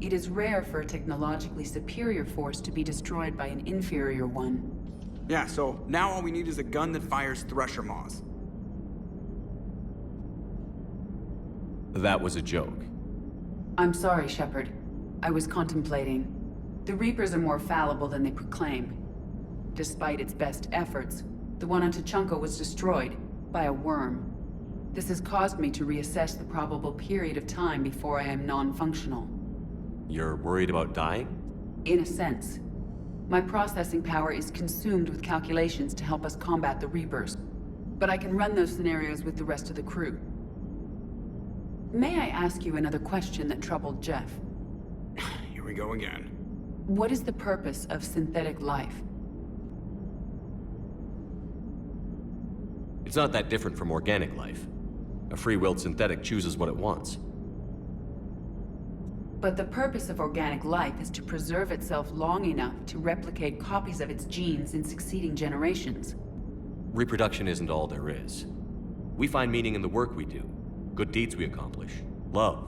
It is rare for a technologically superior force to be destroyed by an inferior one. Yeah, so now all we need is a gun that fires thresher maws. That was a joke. I'm sorry, Shepard. I was contemplating. The Reapers are more fallible than they proclaim. Despite its best efforts, the one on Tachanka was destroyed by a worm. This has caused me to reassess the probable period of time before I am non-functional. You're worried about dying? In a sense. My processing power is consumed with calculations to help us combat the Reapers. But I can run those scenarios with the rest of the crew. May I ask you another question that troubled Jeff? Here we go again. What is the purpose of synthetic life? It's not that different from organic life. A free-willed synthetic chooses what it wants. But the purpose of organic life is to preserve itself long enough to replicate copies of its genes in succeeding generations. Reproduction isn't all there is. We find meaning in the work we do, good deeds we accomplish, love.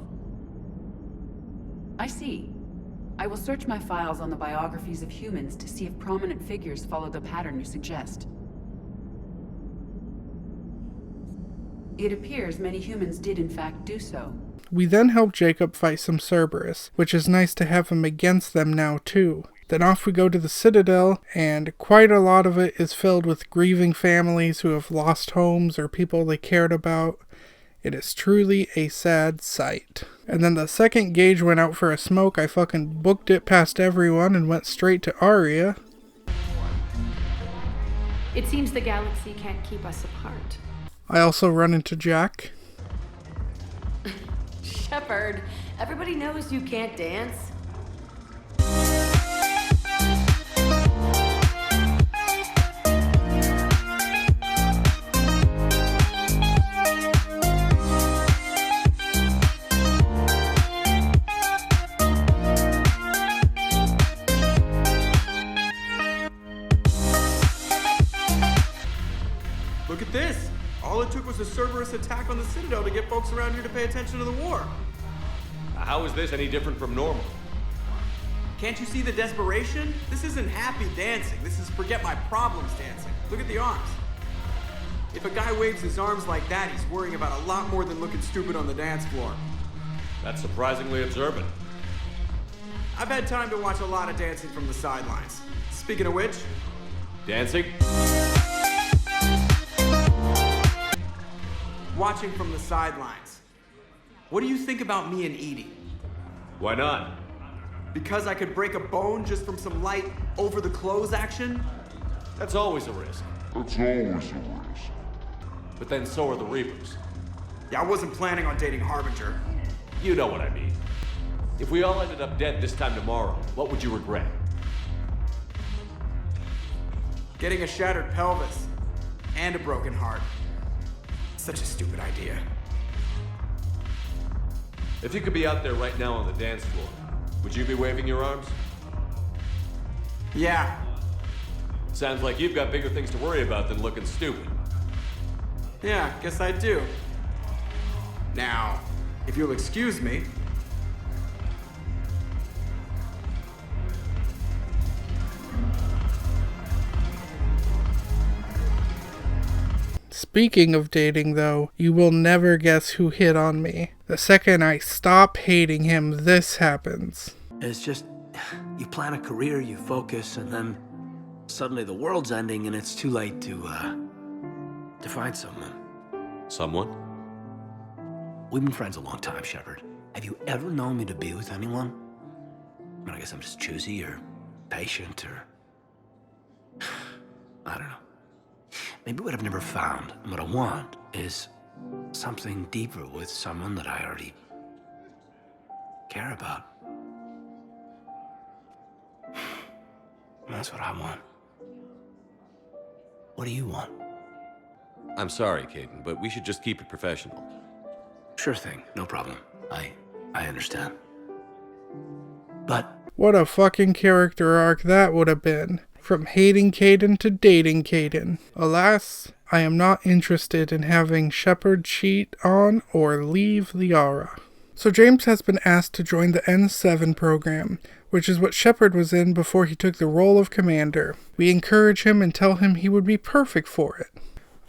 I see. I will search my files on the biographies of humans to see if prominent figures follow the pattern you suggest. It appears many humans did in fact do so. We then help Jacob fight some Cerberus, which is nice to have him against them now too. Then off we go to the Citadel, and quite a lot of it is filled with grieving families who have lost homes or people they cared about. It is truly a sad sight. And then the second Gage went out for a smoke, I fucking booked it past everyone and went straight to Aria. It seems the galaxy can't keep us apart. I also run into Jack. Shepard, everybody knows you can't dance. Look at this! All it took was a Cerberus attack on the Citadel to get folks around here to pay attention to the war. How is this any different from normal? Can't you see the desperation? This isn't happy dancing. This is forget my problems dancing. Look at the arms. If a guy waves his arms like that, he's worrying about a lot more than looking stupid on the dance floor. That's surprisingly observant. I've had time to watch a lot of dancing from the sidelines. Speaking of which... Dancing? Watching from the sidelines. What do you think about me and Edie? Why not? Because I could break a bone just from some light over-the-clothes action? That's always a risk. That's always a risk. But then so are the Reapers. Yeah, I wasn't planning on dating Harbinger. You know what I mean. If we all ended up dead this time tomorrow, what would you regret? Getting a shattered pelvis. And a broken heart. Such a stupid idea. If you could be out there right now on the dance floor, would you be waving your arms? Yeah. Sounds like you've got bigger things to worry about than looking stupid. Yeah, guess I do. Now, if you'll excuse me. Speaking of dating though, you will never guess who hit on me. The second I stop hating him, this happens. It's just, you plan a career, you focus, and then suddenly the world's ending and it's too late to find someone. Someone? We've been friends a long time, Shepard. Have you ever known me to be with anyone? I mean, I guess I'm just choosy or patient or... I don't know. Maybe what I've never found and what I want is something deeper with someone that I already care about. That's what I want. What do you want? I'm sorry, Caden, but we should just keep it professional. Sure thing, no problem. I understand. But... What a fucking character arc that would have been. From hating Caden to dating Caden. Alas, I am not interested in having Shepard cheat on or leave Liara. So James has been asked to join the N7 program, which is what Shepard was in before he took the role of commander. We encourage him and tell him he would be perfect for it.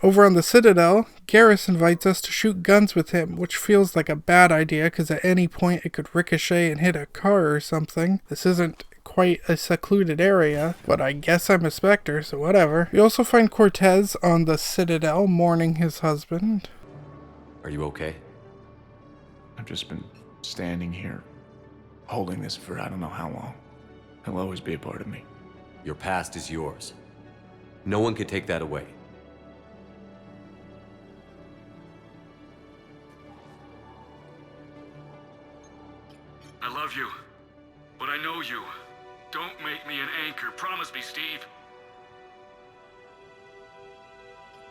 Over on the Citadel, Garrus invites us to shoot guns with him, which feels like a bad idea because at any point it could ricochet and hit a car or something. This isn't quite a secluded area, but I guess I'm a Spectre, so whatever. We also find Cortez on the Citadel mourning his husband. Are you okay? I've just been standing here, holding this for I don't know how long. He'll always be a part of me. Your past is yours. No one can take that away. I love you, but I know you. Don't make me an anchor. Promise me, Steve.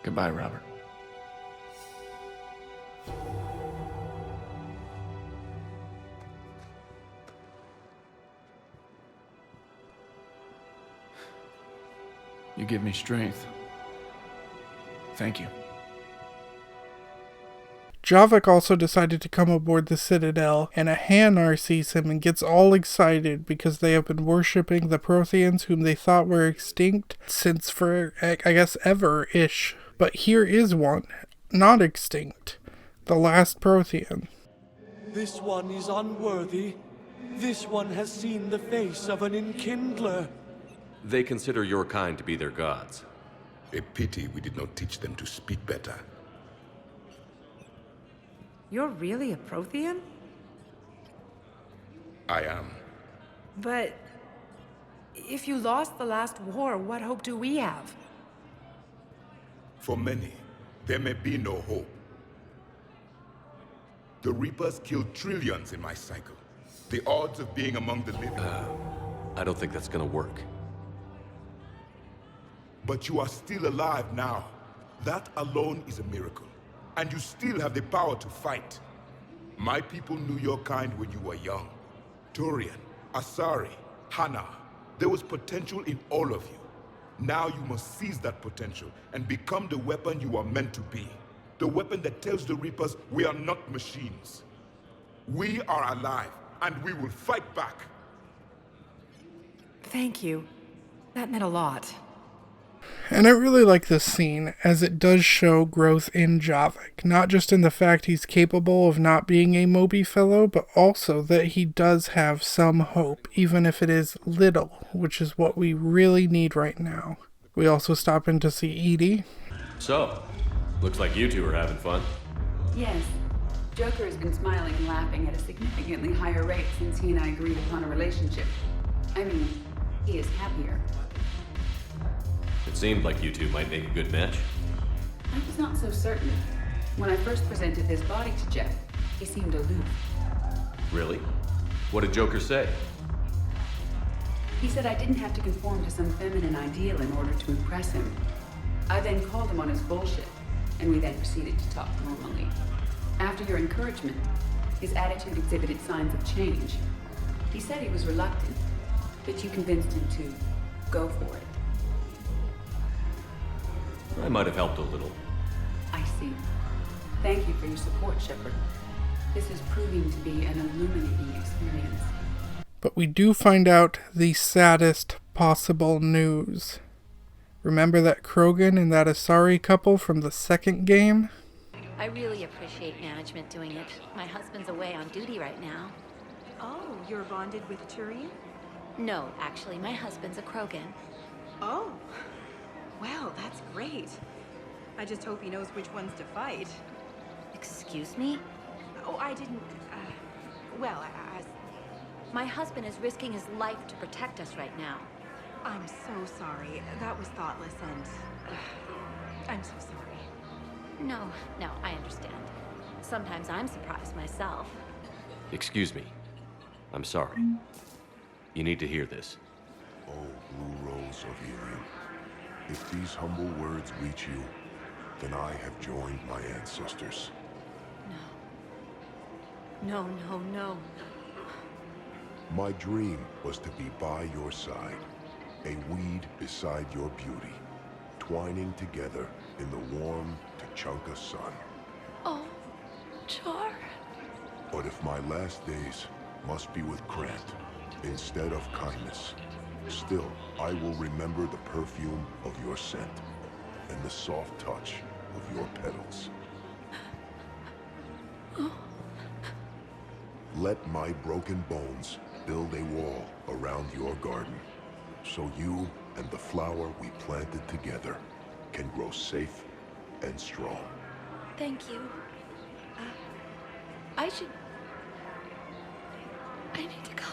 Goodbye, Robert. You give me strength. Thank you. Javik also decided to come aboard the Citadel, and a Hanar sees him and gets all excited because they have been worshipping the Protheans whom they thought were extinct since for, I guess, ever-ish. But here is one, not extinct, the last Prothean. This one is unworthy. This one has seen the face of an enkindler. They consider your kind to be their gods. A pity we did not teach them to speak better. You're really a Prothean? I am. But if you lost the last war, what hope do we have? For many, there may be no hope. The Reapers killed trillions in my cycle. The odds of being among the living... I don't think that's gonna work. But you are still alive now. That alone is a miracle. And you still have the power to fight. My people knew your kind when you were young. Turian, Asari, Hana. There was potential in all of you. Now you must seize that potential and become the weapon you are meant to be. The weapon that tells the Reapers we are not machines. We are alive, and we will fight back. Thank you. That meant a lot. And I really like this scene, as it does show growth in Javik, not just in the fact he's capable of not being a Moby fellow, but also that he does have some hope, even if it is little, which is what we really need right now. We also stop in to see Edie. So, looks like you two are having fun. Yes. Joker has been smiling and laughing at a significantly higher rate since he and I agreed upon a relationship. I mean, he is happier. It seemed like you two might make a good match. I was not so certain. When I first presented his body to Jeff, he seemed aloof. Really? What did Joker say? He said I didn't have to conform to some feminine ideal in order to impress him. I then called him on his bullshit, and we then proceeded to talk normally. After your encouragement, his attitude exhibited signs of change. He said he was reluctant, but you convinced him to go for it. I might have helped a little. I see. Thank you for your support, Shepard. This is proving to be an illuminating experience. But we do find out the saddest possible news. Remember that Krogan and that Asari couple from the second game? I really appreciate management doing it. My husband's away on duty right now. Oh, you're bonded with Turian? No, actually, my husband's a Krogan. Oh. Well, that's great. I just hope he knows which ones to fight. Excuse me? Oh, I didn't, well, My husband is risking his life to protect us right now. I'm so sorry. That was thoughtless and... I'm so sorry. No, I understand. Sometimes I'm surprised myself. Excuse me. I'm sorry. You need to hear this. Oh, Blue Rose of Irium. If these humble words reach you, then I have joined my ancestors. No. My dream was to be by your side, a weed beside your beauty, twining together in the warm Tachanka sun. Oh, Char. But if my last days must be with Krant instead of kindness, still I will remember the perfume of your scent and the soft touch of your petals. Let my broken bones build a wall around your garden, so you and the flower we planted together can grow safe and strong. Thank you. I need to go.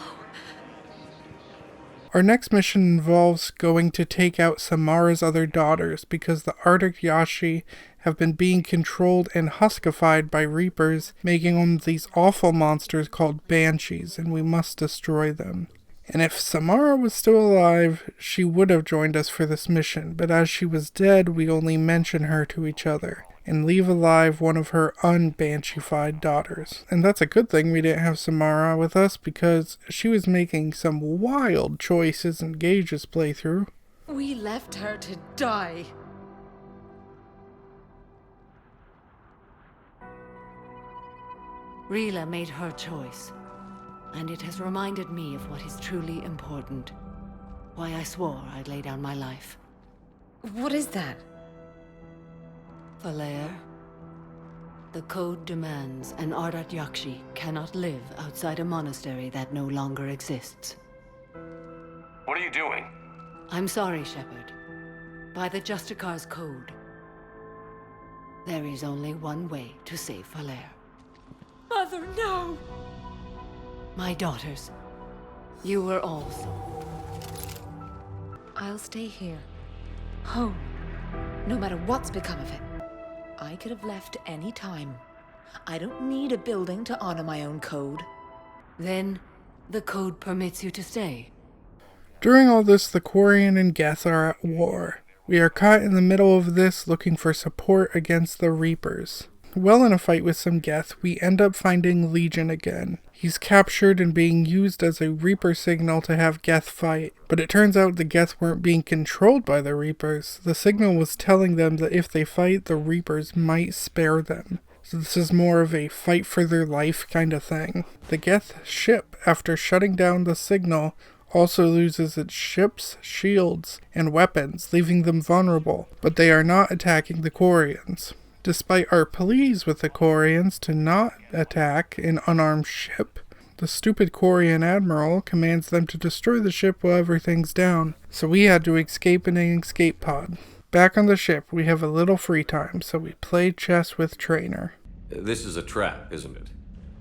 Our next mission involves going to take out Samara's other daughters because the Arctic Yashi have been being controlled and huskified by Reapers, making them these awful monsters called Banshees, and we must destroy them. And if Samara was still alive, she would have joined us for this mission, but as she was dead, we only mention her to each other and leave alive one of her unbansheefied daughters. And that's a good thing we didn't have Samara with us, because she was making some wild choices in Gage's playthrough. We left her to die. Rila made her choice, and it has reminded me of what is truly important. Why I swore I'd lay down my life. What is that? Valair, the code demands an Ardat Yakshi cannot live outside a monastery that no longer exists. What are you doing? I'm sorry, Shepard. By the Justicar's code, there is only one way to save Valair. Mother, no! My daughters, you were all sold. I'll stay here. Home. No matter what's become of it. I could have left any time. I don't need a building to honor my own code. Then, the code permits you to stay. During all this, the Quarian and Geth are at war. We are caught in the middle of this, looking for support against the Reapers. While in a fight with some Geth, we end up finding Legion again. He's captured and being used as a Reaper signal to have Geth fight, but it turns out the Geth weren't being controlled by the Reapers. The signal was telling them that if they fight, the Reapers might spare them. So this is more of a fight for their life kind of thing. The Geth ship, after shutting down the signal, also loses its ships, shields, and weapons, leaving them vulnerable, but they are not attacking the Quarians. Despite our pleas with the Quarians to not attack an unarmed ship, the stupid Quarian admiral commands them to destroy the ship while everything's down, so we had to escape in an escape pod. Back on the ship, we have a little free time, so we play chess with Trainer. This is a trap, isn't it?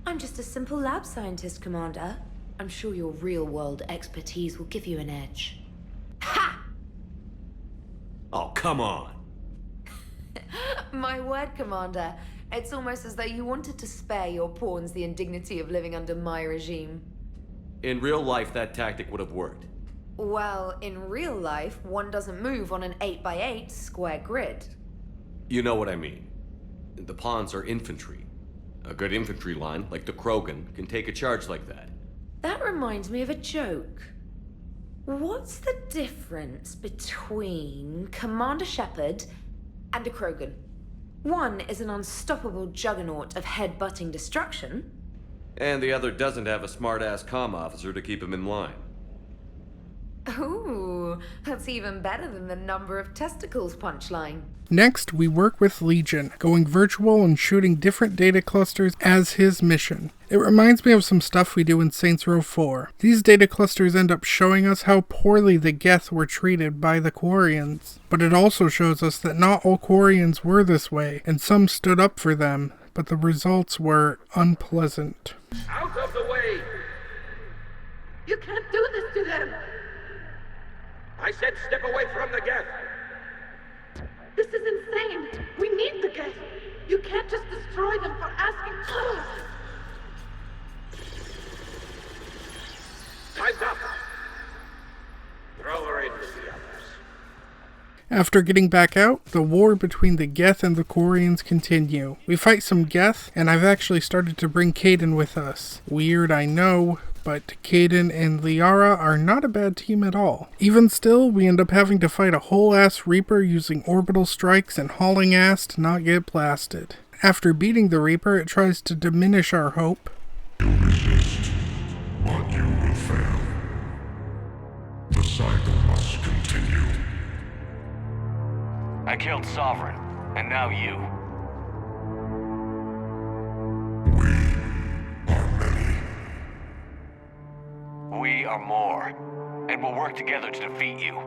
I'm just a simple lab scientist, Commander. I'm sure your real-world expertise will give you an edge. Ha! Oh, come on. My word, Commander. It's almost as though you wanted to spare your pawns the indignity of living under my regime. In real life, that tactic would have worked. Well, in real life, one doesn't move on an 8x8 square grid. You know what I mean. The pawns are infantry. A good infantry line, like the Krogan, can take a charge like that. That reminds me of a joke. What's the difference between Commander Shepard and a Krogan? One is an unstoppable juggernaut of head-butting destruction. And the other doesn't have a smart-ass comm officer to keep him in line. Ooh, that's even better than the number of testicles punchline. Next, we work with Legion, going virtual and shooting different data clusters as his mission. It reminds me of some stuff we do in Saints Row 4. These data clusters end up showing us how poorly the Geth were treated by the Quarians. But it also shows us that not all Quarians were this way, and some stood up for them, but the results were unpleasant. Out of the way! You can't do this to them! I said step away from the Geth! This is insane! We need the Geth! You can't just destroy them for asking for us! Time's up! Throw her in with the others. After getting back out, the war between the Geth and the Quarians continue. We fight some Geth, and I've actually started to bring Caden with us. Weird, I know, but Caden and Liara are not a bad team at all. Even still, we end up having to fight a whole-ass Reaper using orbital strikes and hauling ass to not get blasted. After beating the Reaper, it tries to diminish our hope. You resist, but you will fail. The cycle must continue. I killed Sovereign, and now you. are more. And we'll work together to defeat you.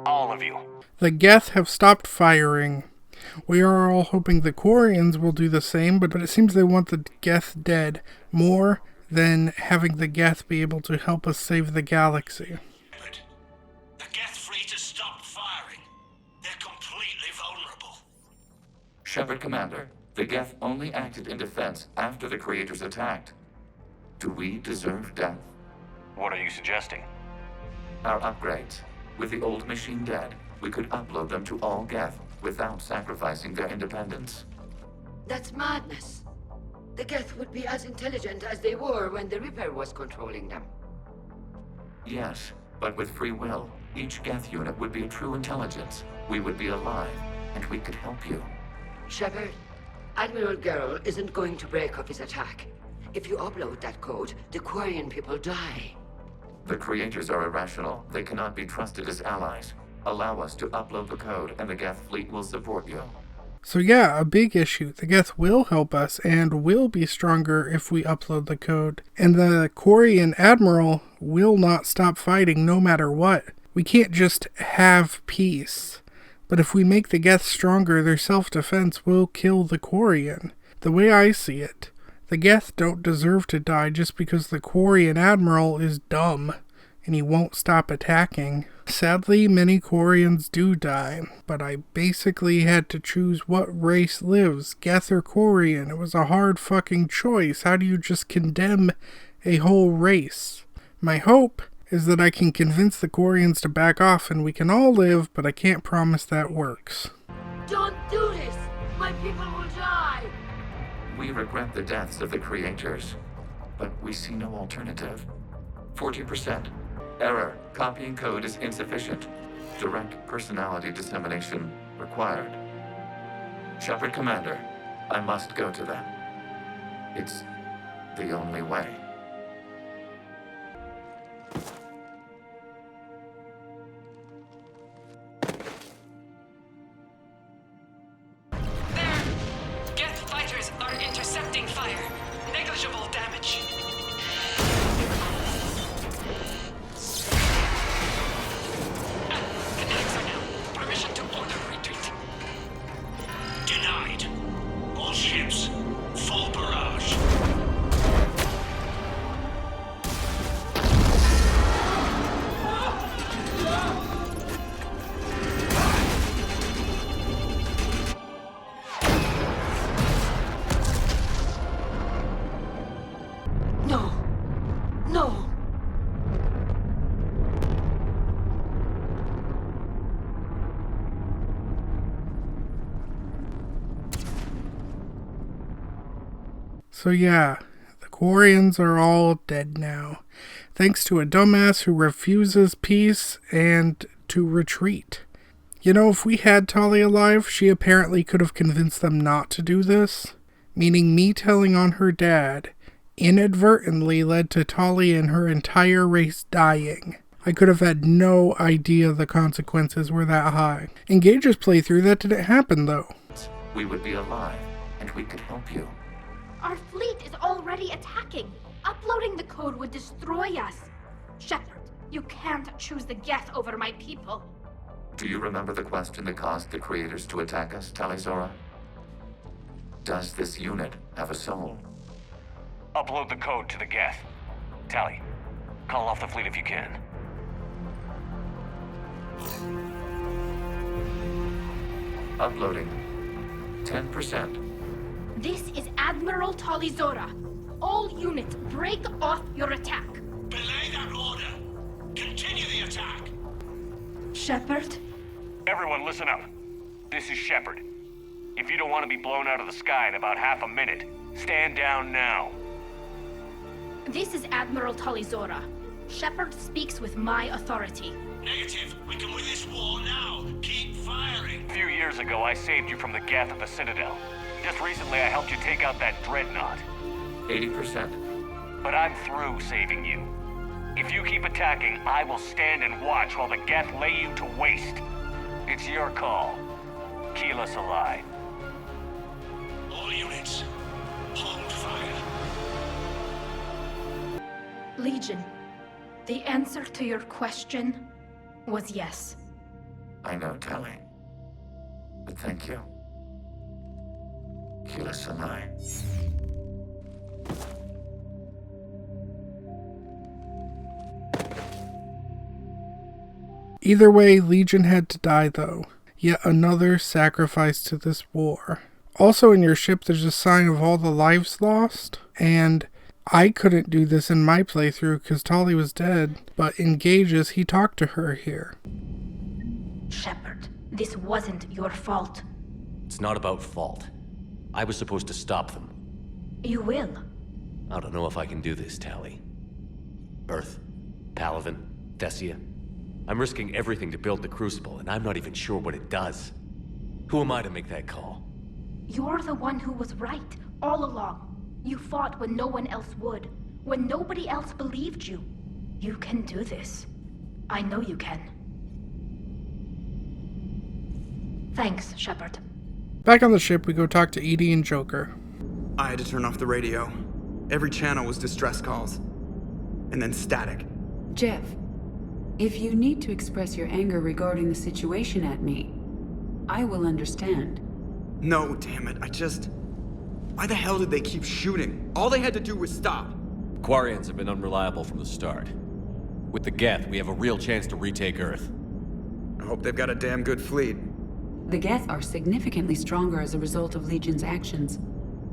All of you. The Geth have stopped firing. We are all hoping the Quarians will do the same, but it seems they want the Geth dead more than having the Geth be able to help us save the galaxy. The Geth fleet has stopped firing. They're completely vulnerable. Shepard Commander, the Geth only acted in defense after the Creators attacked. Do we deserve death? What are you suggesting? Our upgrades. With the old machine dead, we could upload them to all Geth without sacrificing their independence. That's madness. The Geth would be as intelligent as they were when the Reaper was controlling them. Yes, but with free will, each Geth unit would be a true intelligence. We would be alive, and we could help you. Shepard, Admiral Gerrel isn't going to break up his attack. If you upload that code, the Quarian people die. The Creators are irrational. They cannot be trusted as allies. Allow us to upload the code, and the Geth fleet will support you. So yeah, a big issue. The Geth will help us and will be stronger if we upload the code. And the Quarian Admiral will not stop fighting no matter what. We can't just have peace. But if we make the Geth stronger, their self-defense will kill the Quarian. The way I see it, the Geth don't deserve to die just because the Quarian Admiral is dumb and he won't stop attacking. Sadly, many Quarians do die, but I basically had to choose what race lives, Geth or Quarian. It was a hard fucking choice. How do you just condemn a whole race? My hope is that I can convince the Quarians to back off and we can all live, but I can't promise that works. Don't do this! My people will die! We regret the deaths of the Creators, but we see no alternative. 40%. Error. Copying code is insufficient. Direct personality dissemination required. Shepard Commander, I must go to them. It's the only way. Geth fighters are intercepting fire. Negligible damage. Kinetics are down. Permission to order retreat. Denied. All ships, full barrage. No! No! So yeah, the Quarians are all dead now, thanks to a dumbass who refuses peace and to retreat. You know, if we had Tali alive, she apparently could have convinced them not to do this, meaning me telling on her dad inadvertently led to Tali and her entire race dying. I could have had no idea the consequences were that high. In Gage's playthrough, that didn't happen though. We would be alive, and we could help you. Our fleet is already attacking. Uploading the code would destroy us. Shepard, you can't choose the Geth over my people. Do you remember the question that caused the Creators to attack us, Talizora? Does this unit have a soul? Upload the code to the Geth. Tally, call off the fleet if you can. Uploading. 10%. This is Admiral Talizora. All units, break off your attack. Belay that order. Continue the attack. Shepard? Everyone listen up. This is Shepard. If you don't want to be blown out of the sky in about half a minute, stand down now. This is Admiral Talizora. Shepard speaks with my authority. Negative. We can win this war now. Keep firing. A few years ago, I saved you from the Geth at the Citadel. Just recently, I helped you take out that dreadnought. 80%. But I'm through saving you. If you keep attacking, I will stand and watch while the Geth lay you to waste. It's your call. Keep us alive. All units, hold fire. Legion, The answer to your question was yes. I know, Tali. But thank you. Keyless and I. Either way, Legion had to die though. Yet another sacrifice to this war. Also in your ship there's a sign of all the lives lost, and I couldn't do this in my playthrough because Tali was dead, but in Gage's he talked to her here. Shepard, this wasn't your fault. It's not about fault. I was supposed to stop them. You will. I don't know if I can do this, Tali. Earth, Palaven, Thessia. I'm risking everything to build the Crucible, and I'm not even sure what it does. Who am I to make that call? You're the one who was right, all along. You fought when no one else would, when nobody else believed you. You can do this. I know you can. Thanks, Shepard. Back on the ship, we go talk to Edie and Joker. I had to turn off the radio. Every channel was distress calls. And then static. Jeff, if you need to express your anger regarding the situation at me, I will understand. No, damn it, why the hell did they keep shooting? All they had to do was stop. Quarians have been unreliable from the start. With the Geth, we have a real chance to retake Earth. I hope they've got a damn good fleet. The Geth are significantly stronger as a result of Legion's actions.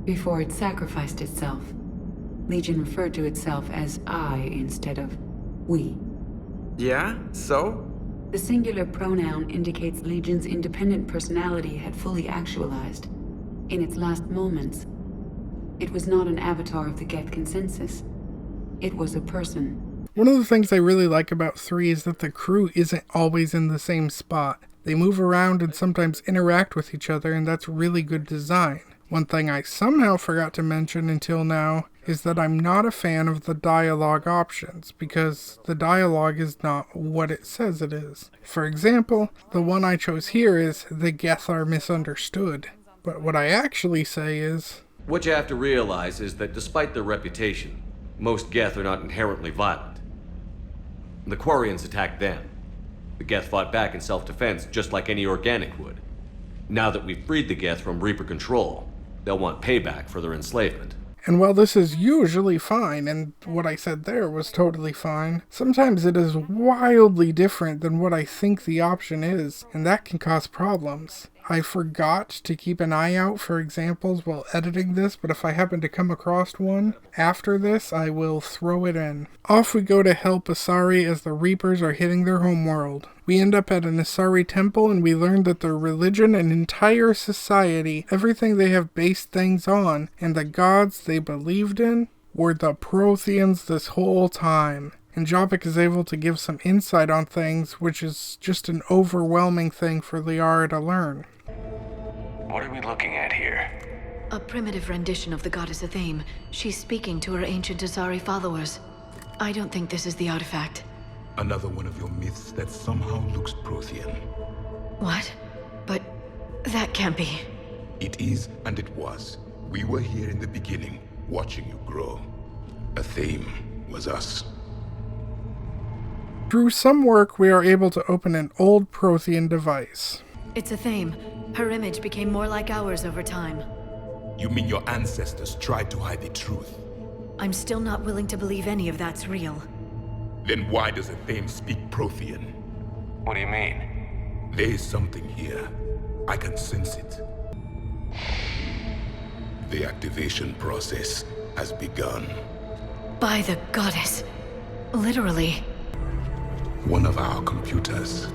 Before it sacrificed itself, Legion referred to itself as I instead of we. Yeah? So? The singular pronoun indicates Legion's independent personality had fully actualized. In its last moments, it was not an avatar of the Geth consensus. It was a person. One of the things I really like about 3 is that the crew isn't always in the same spot. They move around and sometimes interact with each other, and that's really good design. One thing I somehow forgot to mention until now is that I'm not a fan of the dialogue options, because the dialogue is not what it says it is. For example, the one I chose here is, "The Geth are misunderstood." But what I actually say is... What you have to realize is that despite their reputation, most Geth are not inherently violent. The Quarians attacked them. The Geth fought back in self-defense just like any organic would. Now that we've freed the Geth from Reaper control, they'll want payback for their enslavement. And while this is usually fine, and what I said there was totally fine, sometimes it is wildly different than what I think the option is, and that can cause problems. I forgot to keep an eye out for examples while editing this, but if I happen to come across one after this, I will throw it in. Off we go to help Asari as the Reapers are hitting their homeworld. We end up at an Asari temple and we learn that their religion and entire society, everything they have based things on, and the gods they believed in, were the Protheans this whole time. And Jobbik is able to give some insight on things, which is just an overwhelming thing for Liara to learn. What are we looking at here? A primitive rendition of the goddess Athame. She's speaking to her ancient Asari followers. I don't think this is the artifact. Another one of your myths that somehow looks Prothean. What? But that can't be. It is, and it was. We were here in the beginning, watching you grow. Athame was us. Through some work, we are able to open an old Prothean device. It's Athame. Her image became more like ours over time. You mean your ancestors tried to hide the truth? I'm still not willing to believe any of that's real. Then why does Athame speak Prothean? What do you mean? There is something here. I can sense it. The activation process has begun. By the goddess. Literally. One of our computers.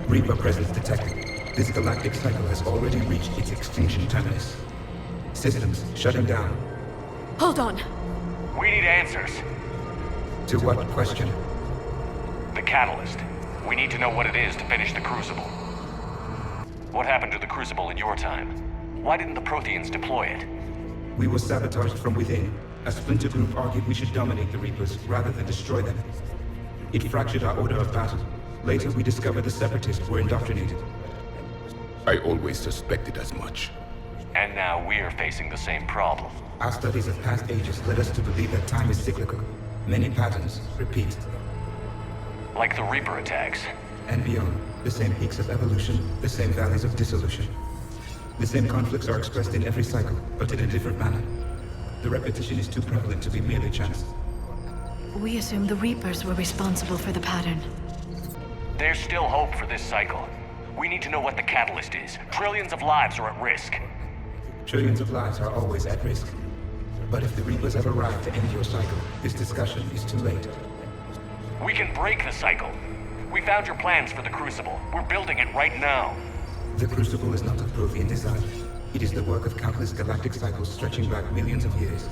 Reaper presence detected. This galactic cycle has already reached its extinction terminus. Systems shutting down. Hold on. We need answers. To what question? The catalyst. We need to know what it is to finish the Crucible. What happened to the Crucible in your time? Why didn't the Protheans deploy it? We were sabotaged from within. A splinter group argued we should dominate the Reapers rather than destroy them. It fractured our order of battle. Later, we discovered the Separatists were indoctrinated. I always suspected as much. And now we're facing the same problem. Our studies of past ages led us to believe that time is cyclical. Many patterns repeat. Like the Reaper attacks. And beyond, the same peaks of evolution, the same valleys of dissolution. The same conflicts are expressed in every cycle, but in a different manner. The repetition is too prevalent to be merely chance. We assumed the Reapers were responsible for the pattern. There's still hope for this cycle. We need to know what the catalyst is. Trillions of lives are at risk. Trillions of lives are always at risk. But if the Reapers have arrived to end your cycle, this discussion is too late. We can break the cycle. We found your plans for the Crucible. We're building it right now. The Crucible is not of Prothean design. It is the work of countless galactic cycles stretching back millions of years.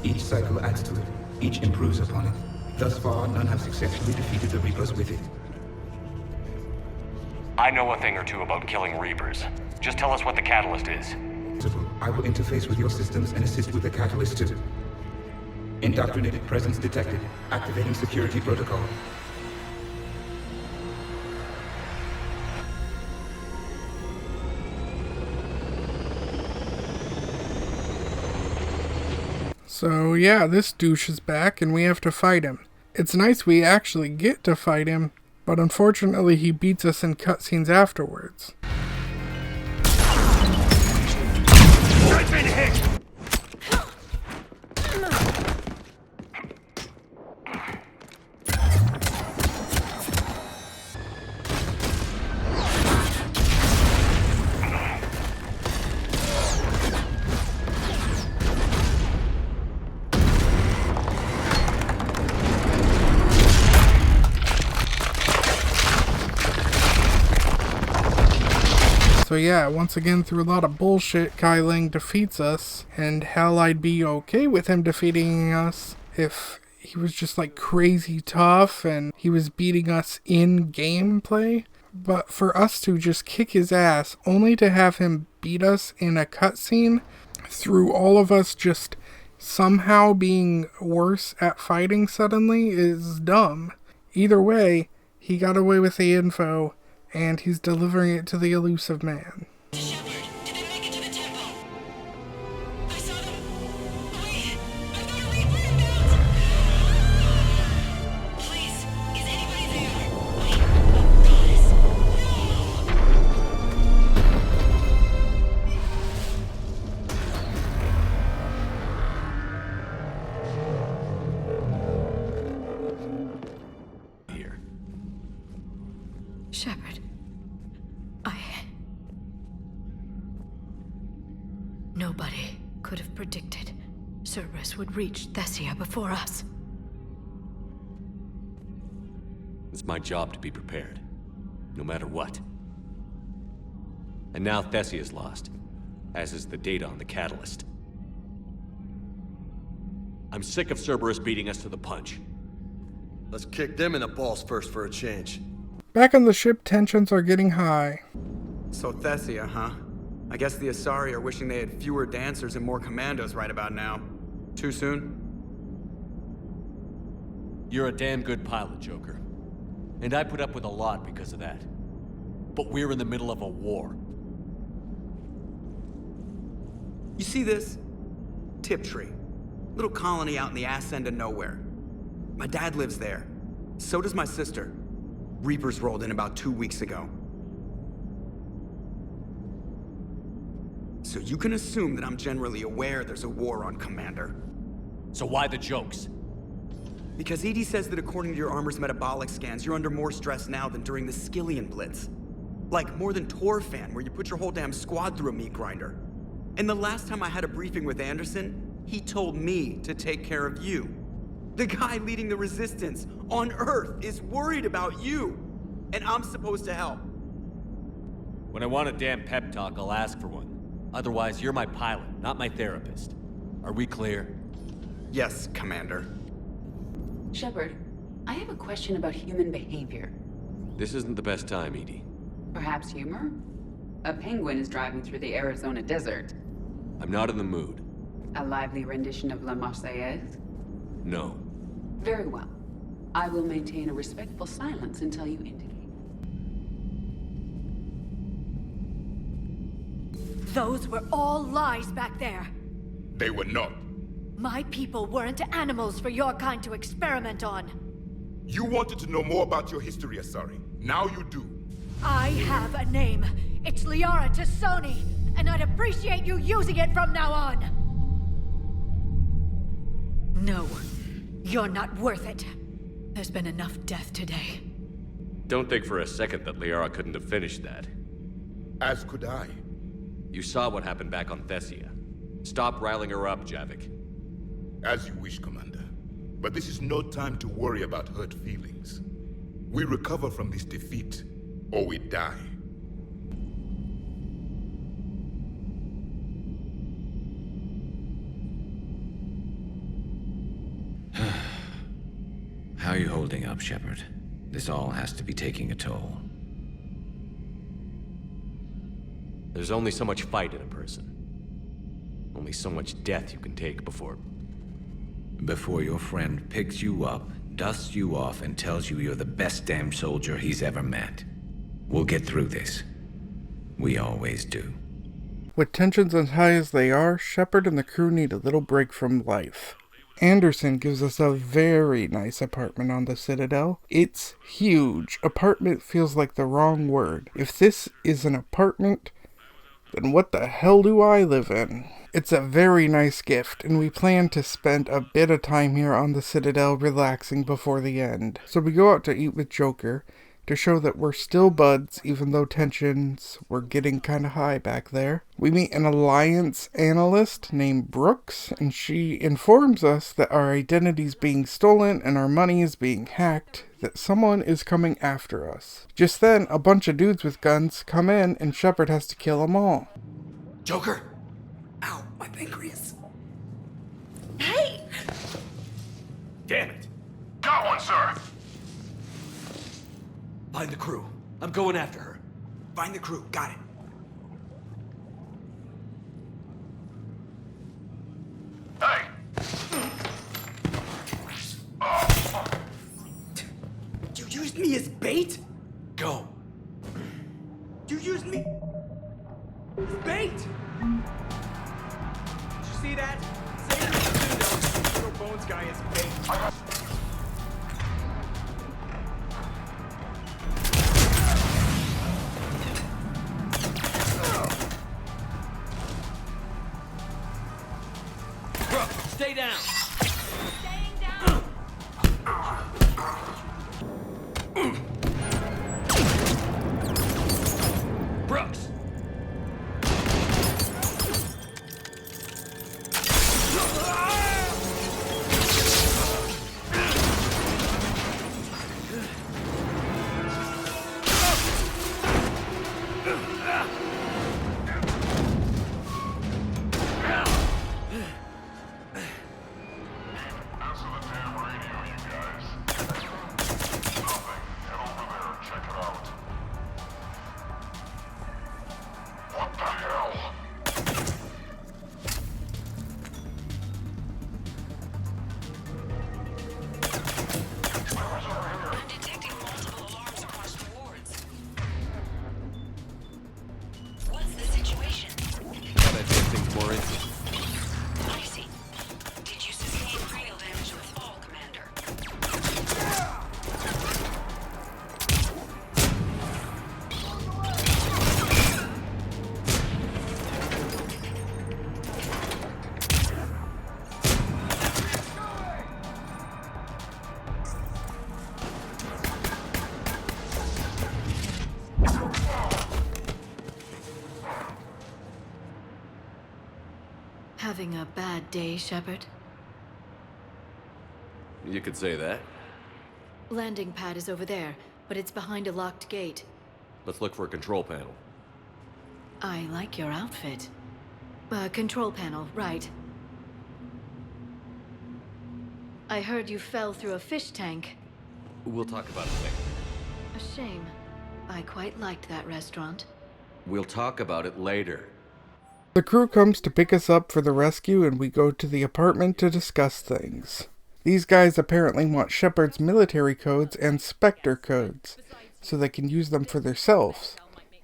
Each cycle adds to it. Each improves upon it. Thus far, none have successfully defeated the Reapers with it. I know a thing or two about killing Reapers. Just tell us what the catalyst is. I will interface with your systems and assist with the catalyst too. Indoctrinated presence detected. Activating security protocol. So yeah, this douche is back and we have to fight him. It's nice we actually get to fight him, but unfortunately he beats us in cutscenes afterwards. Right in the head. So yeah, once again through a lot of bullshit, Kai Ling defeats us, and hell, I'd be okay with him defeating us if he was just like crazy tough and he was beating us in gameplay. But for us to just kick his ass, only to have him beat us in a cutscene, through all of us just somehow being worse at fighting suddenly, is dumb. Either way, he got away with the info, and he's delivering it to the elusive man. Shepard, Nobody could have predicted Cerberus would reach Thessia before us. It's my job to be prepared, no matter what. And now Thessia's lost, as is the data on the catalyst. I'm sick of Cerberus beating us to the punch. Let's kick them in the balls first for a change. Back on the ship, tensions are getting high. So Thessia, huh? I guess the Asari are wishing they had fewer dancers and more commandos right about now. Too soon? You're a damn good pilot, Joker. And I put up with a lot because of that. But we're in the middle of a war. You see this? Tiptree. Little colony out in the ass end of nowhere. My dad lives there. So does my sister. Reapers rolled in about 2 weeks ago. So you can assume that I'm generally aware there's a war on, Commander. So why the jokes? Because EDI says that according to your armor's metabolic scans, you're under more stress now than during the Skillian Blitz. Like more than Torfan, where you put your whole damn squad through a meat grinder. And the last time I had a briefing with Anderson, he told me to take care of you. The guy leading the resistance on Earth is worried about you. And I'm supposed to help. When I want a damn pep talk, I'll ask for one. Otherwise, you're my pilot, not my therapist. Are we clear? Yes, Commander. Shepard, I have a question about human behavior. This isn't the best time, EDI. Perhaps humor? A penguin is driving through the Arizona desert. I'm not in the mood. A lively rendition of La Marseillaise? No. Very well. I will maintain a respectful silence until you indicate. Those were all lies back there. They were not. My people weren't animals for your kind to experiment on. You wanted to know more about your history, Asari. Now you do. I have a name. It's Liara Tassoni, and I'd appreciate you using it from now on. No, you're not worth it. There's been enough death today. Don't think for a second that Liara couldn't have finished that. As could I. You saw what happened back on Thessia. Stop riling her up, Javik. As you wish, Commander. But this is no time to worry about hurt feelings. We recover from this defeat, or we die. How are you holding up, Shepard? This all has to be taking a toll. There's only so much fight in a person. Only so much death you can take before... Before your friend picks you up, dusts you off, and tells you you're the best damn soldier he's ever met. We'll get through this. We always do. With tensions as high as they are, Shepard and the crew need a little break from life. Anderson gives us a very nice apartment on the Citadel. It's huge. Apartment feels like the wrong word. If this is an apartment, then what the hell do I live in? It's a very nice gift, and we plan to spend a bit of time here on the Citadel relaxing before the end. So we go out to eat with Joker to show that we're still buds, even though tensions were getting kind of high back there. We meet an Alliance analyst named Brooks, and she informs us that our identity's being stolen and our money is being hacked, that someone is coming after us. Just then, a bunch of dudes with guns come in, and Shepard has to kill them all. Joker! Ow, my pancreas. Hey! Damn it! Got one, sir! Find the crew. I'm going after her. Find the crew. Got it. Hey! You used me as bait? Go. You used me as bait? Did you see that? Say that little bones guy is bait. Stay down. Staying down. Brooks. Having a bad day, Shepard? You could say that. Landing pad is over there, but it's behind a locked gate. Let's look for a control panel. I like your outfit. Control panel, right. I heard you fell through a fish tank. We'll talk about it later. A shame. I quite liked that restaurant. We'll talk about it later. The crew comes to pick us up for the rescue, and we go to the apartment to discuss things. These guys apparently want Shepard's military codes and Spectre codes, so they can use them for themselves,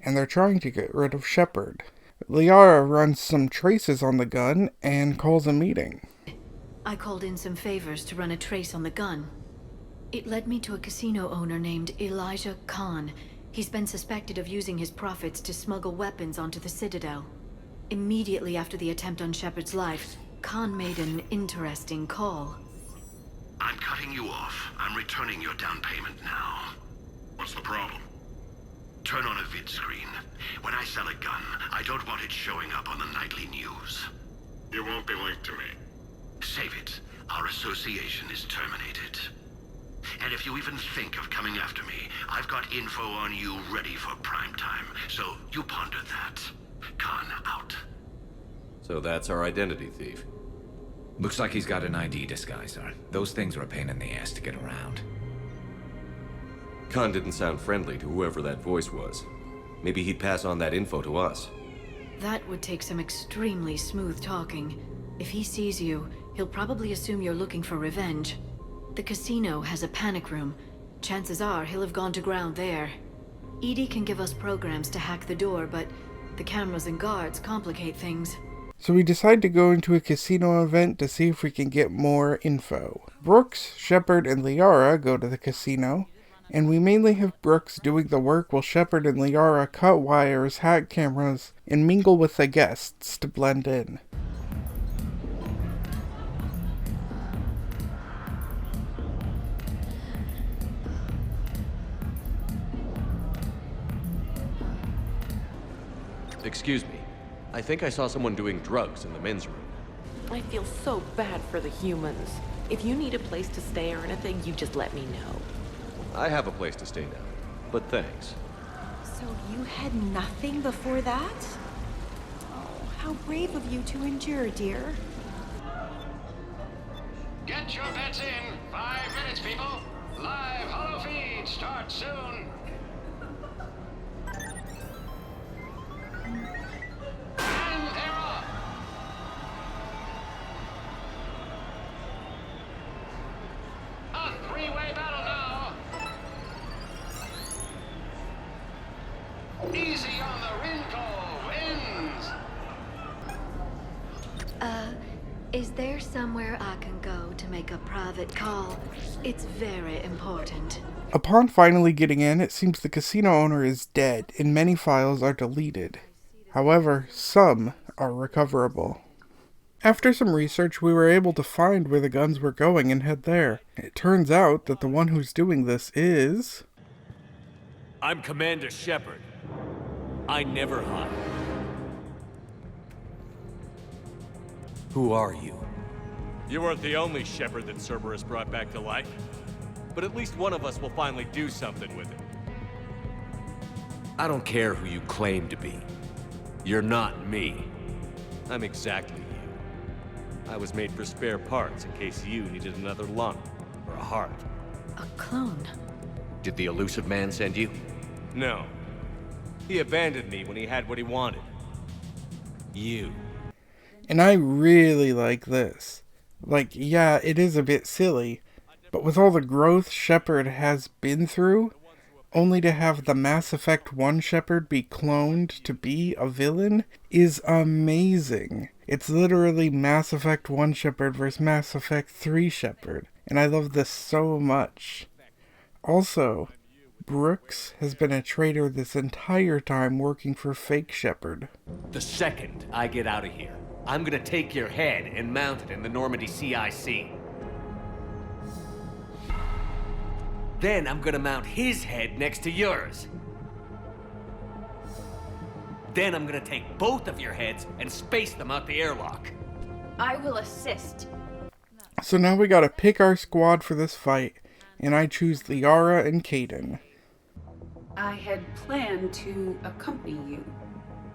and they're trying to get rid of Shepard. Liara runs some traces on the gun and calls a meeting. I called in some favors to run a trace on the gun. It led me to a casino owner named Elijah Khan. He's been suspected of using his profits to smuggle weapons onto the Citadel. Immediately after the attempt on Shepard's life, Khan made an interesting call. I'm cutting you off. I'm returning your down payment now. What's the problem? Turn on a vid screen. When I sell a gun, I don't want it showing up on the nightly news. You won't be linked to me. Save it. Our association is terminated. And if you even think of coming after me, I've got info on you ready for prime time. So you ponder that. Khan out. So that's our identity thief. Looks like he's got an ID disguiser. Those things are a pain in the ass to get around. Khan didn't sound friendly to whoever that voice was. Maybe he'd pass on that info to us. That would take some extremely smooth talking. If he sees you, he'll probably assume you're looking for revenge. The casino has a panic room. Chances are he'll have gone to ground there. EDI can give us programs to hack the door, but the cameras and guards complicate things. So we decide to go into a casino event to see if we can get more info. Brooks, Shepard, and Liara go to the casino, and we mainly have Brooks doing the work while Shepard and Liara cut wires, hack cameras, and mingle with the guests to blend in. Excuse me. I think I saw someone doing drugs in the men's room. I feel so bad for the humans. If you need a place to stay or anything, you just let me know. I have a place to stay now, but thanks. So you had nothing before that? Oh, how brave of you to endure, dear. Get your bets in. 5 minutes, people. Live holo feed starts soon. And they're off. A 3-way battle now. Easy on the wrinkle wins. Is there somewhere I can go to make a private call? It's very important. Upon finally getting in, it seems the casino owner is dead, and many files are deleted. However, some are recoverable. After some research, we were able to find where the guns were going and head there. It turns out that the one who's doing this is... I'm Commander Shepard. I never hide. Who are you? You weren't the only Shepard that Cerberus brought back to life. But at least one of us will finally do something with it. I don't care who you claim to be. You're not me. I'm exactly you. I was made for spare parts in case you needed another lung or a heart. A clone? Did the elusive man send you? No. He abandoned me when he had what he wanted. You. And I really like this. Like, yeah, it is a bit silly, but with all the growth Shepard has been through, only to have the Mass Effect 1 Shepard be cloned to be a villain is amazing. It's literally Mass Effect 1 Shepard versus Mass Effect 3 Shepard, and I love this so much. Also, Brooks has been a traitor this entire time working for fake Shepard. The second I get out of here, I'm gonna take your head and mount it in the Normandy CIC. Then I'm gonna mount his head next to yours. Then I'm gonna take both of your heads and space them out the airlock. I will assist. So now we gotta pick our squad for this fight, and I choose Liara and Kaidan. I had planned to accompany you.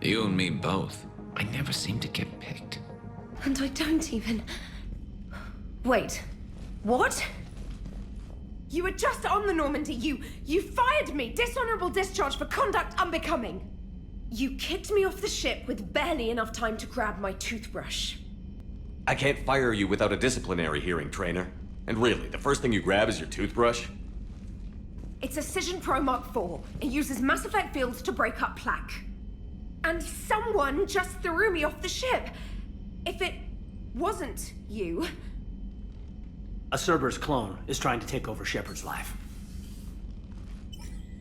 You and me both. I never seem to get picked. And I don't even... Wait. What? You were just on the Normandy. You fired me. Dishonorable discharge for conduct unbecoming. You kicked me off the ship with barely enough time to grab my toothbrush. I can't fire you without a disciplinary hearing, trainer. And really, the first thing you grab is your toothbrush? It's a Cision Pro Mark IV. It uses Mass Effect fields to break up plaque. And someone just threw me off the ship. If it wasn't you, A Cerberus clone is trying to take over Shepard's life.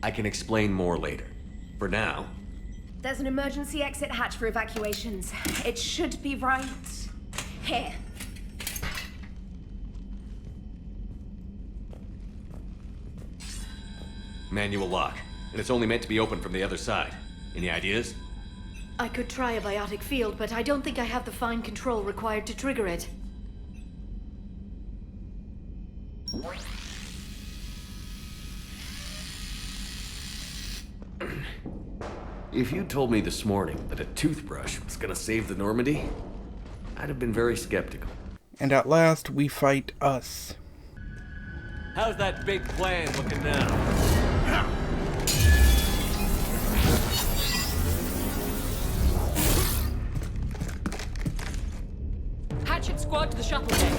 I can explain more later. For now... There's an emergency exit hatch for evacuations. It should be right here. Manual lock. And it's only meant to be opened from the other side. Any ideas? I could try a biotic field, but I don't think I have the fine control required to trigger it. If you told me this morning that a toothbrush was gonna save the Normandy, I'd have been very skeptical. And at last, we fight us. How's that big plan looking now? Hatchet squad to the shuttle bay.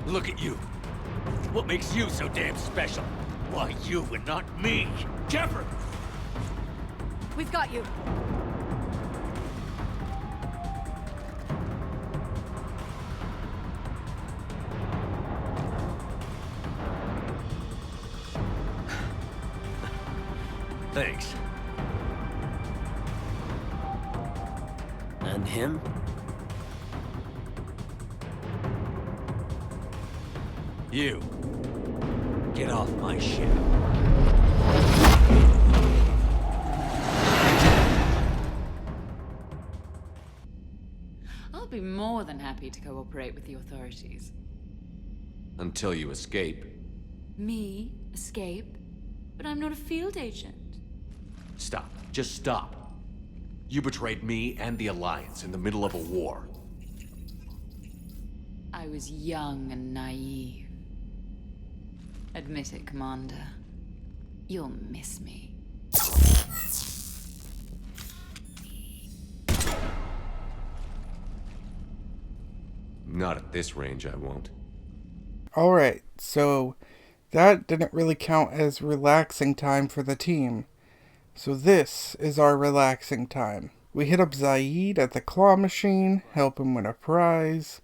Look at you. What makes you so damn special? Why you and not me? Shepard! We've got you. Thanks. And him? You. Get off my ship. I'll be more than happy to cooperate with the authorities. Until you escape. Me? Escape? But I'm not a field agent. Stop. Just stop. You betrayed me and the Alliance in the middle of a war. I was young and naive. Admit it, Commander. You'll miss me. Not at this range, I won't. Alright, so that didn't really count as relaxing time for the team. So this is our relaxing time. We hit up Zaid at the claw machine, help him win a prize.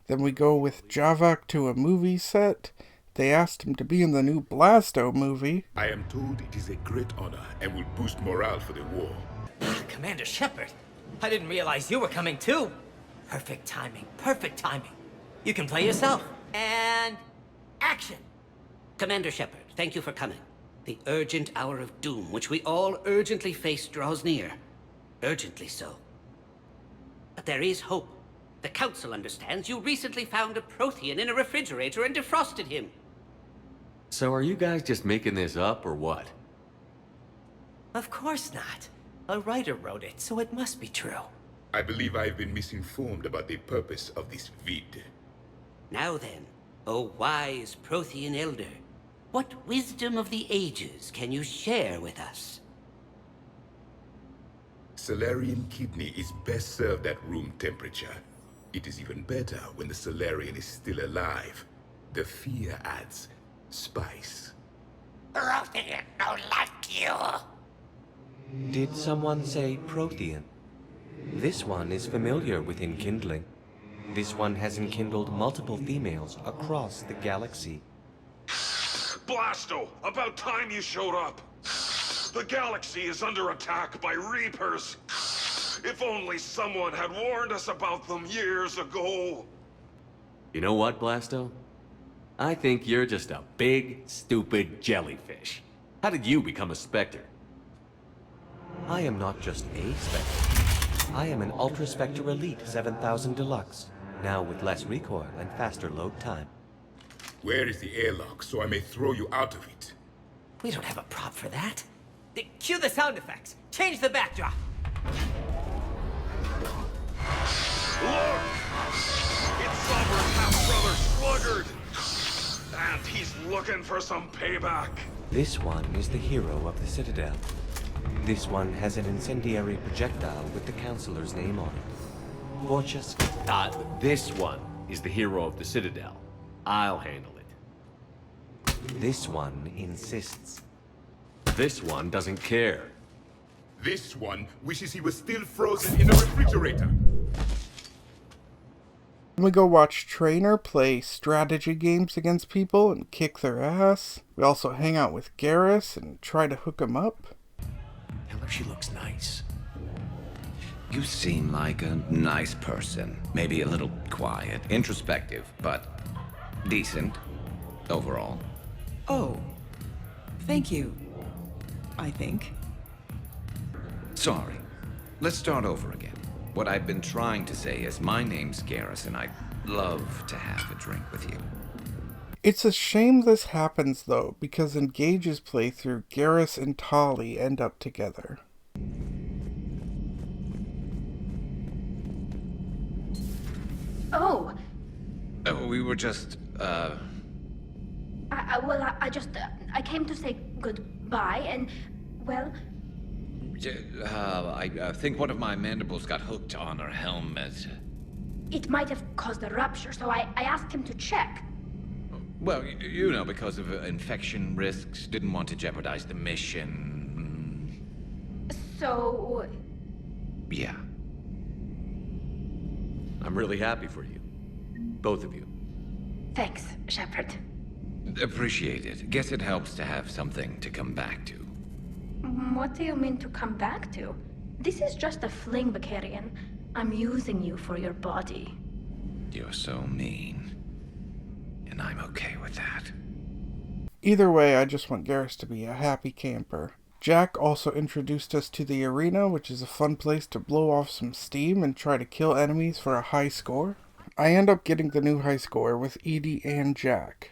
Then we go with Javak to a movie set. They asked him to be in the new Blasto movie. I am told it is a great honor and will boost morale for the war. Commander Shepard, I didn't realize you were coming too. Perfect timing, perfect timing. You can play yourself. And action. Commander Shepard, thank you for coming. The urgent hour of doom, which we all urgently face, draws near. Urgently so. But there is hope. The Council understands you recently found a Prothean in a refrigerator and defrosted him. So are you guys just making this up, or what? Of course not. A writer wrote it, so it must be true. I believe I've been misinformed about the purpose of this vid. Now then, O wise Prothean Elder, what wisdom of the ages can you share with us? Salarian kidney is best served at room temperature. It is even better when the Salarian is still alive. The fear adds spice. Prothean don't like you. Did someone say Prothean? This one is familiar with enkindling. This one has enkindled multiple females across the galaxy. Blasto! About time you showed up! The galaxy is under attack by Reapers! If only someone had warned us about them years ago! You know what, Blasto? I think you're just a big, stupid jellyfish. How did you become a Spectre? I am not just a Spectre. I am an Ultra Spectre Elite 7000 Deluxe, now with less recoil and faster load time. Where is the airlock so I may throw you out of it? We don't have a prop for that. Cue the sound effects. Change the backdrop. Look! It's Sovereign half-brother Sluggard! And he's looking for some payback. This one is the hero of the Citadel. This one has an incendiary projectile with the Counselor's name on it. Fortress. This one is the hero of the Citadel. I'll handle it. This one insists. This one doesn't care. This one wishes he was still frozen in a refrigerator. We go watch Trainer play strategy games against people and kick their ass. We also hang out with Garrus and try to hook him up. Tell her she looks nice. You seem like a nice person. Maybe a little quiet, introspective, but decent overall. Oh, thank you. I think. Sorry. Let's start over again. What I've been trying to say is my name's Garrus and I'd love to have a drink with you. It's a shame this happens though, because in Gage's playthrough, Garrus and Tali end up together. Oh. Oh, we were just, I came to say goodbye and, well... I think one of my mandibles got hooked on her helmet. It might have caused a rupture, so I asked him to check. Well, you know, because of infection risks, didn't want to jeopardize the mission. So... Yeah. I'm really happy for you. Both of you. Thanks, Shepard. Appreciate it. Guess it helps to have something to come back to. What do you mean to come back to? This is just a fling, Bakarian. I'm using you for your body. You're so mean. And I'm okay with that. Either way, I just want Garrus to be a happy camper. Jack also introduced us to the arena, which is a fun place to blow off some steam and try to kill enemies for a high score. I end up getting the new high score with Edie and Jack.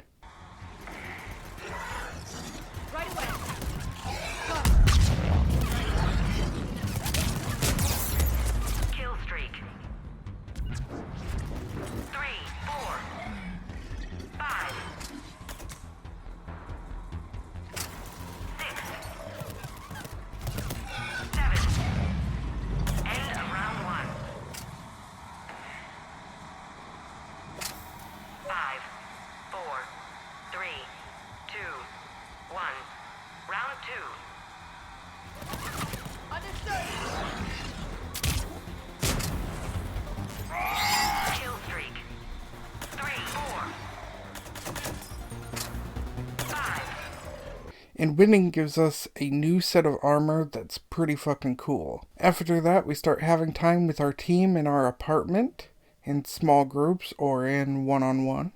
And winning gives us a new set of armor that's pretty fucking cool. After that, we start having time with our team in our apartment, in small groups or in one-on-one.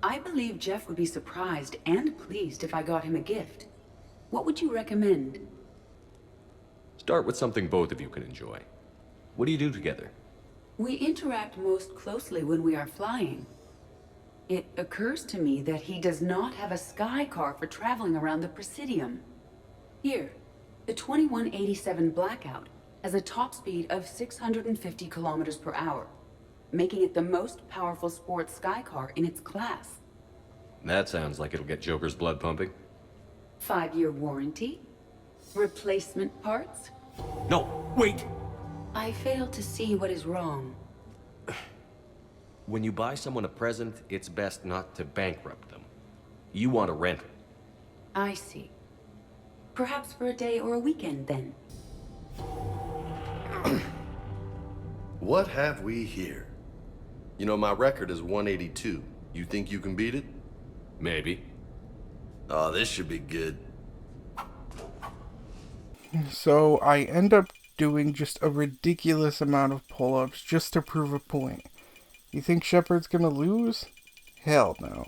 I believe Jeff would be surprised and pleased if I got him a gift. What would you recommend? Start with something both of you can enjoy. What do you do together? We interact most closely when we are flying. It occurs to me that he does not have a sky car for traveling around the Presidium. Here, the 2187 Blackout has a top speed of 650 kilometers per hour, making it the most powerful sports sky car in its class. That sounds like it'll get Joker's blood pumping. 5-year warranty? Replacement parts? No, wait! I fail to see what is wrong. When you buy someone a present, it's best not to bankrupt them. You want to rent it. I see. Perhaps for a day or a weekend, then. What have we here? You know, my record is 182. You think you can beat it? Maybe. Oh, this should be good. So I end up doing just a ridiculous amount of pull-ups just to prove a point. You think Shepard's gonna lose? Hell no.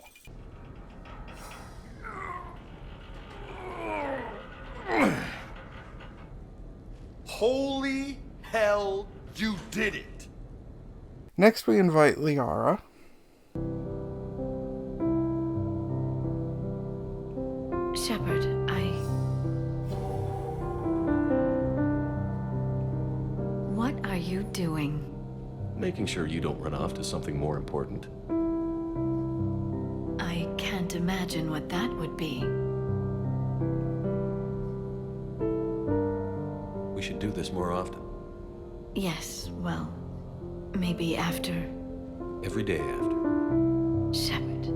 Holy hell did it! Next, we invite Liara. Shepard, What are you doing? Making sure you don't run off to something more important. I can't imagine what that would be. We should do this more often. Yes, well, maybe after. Every day after. Shepard.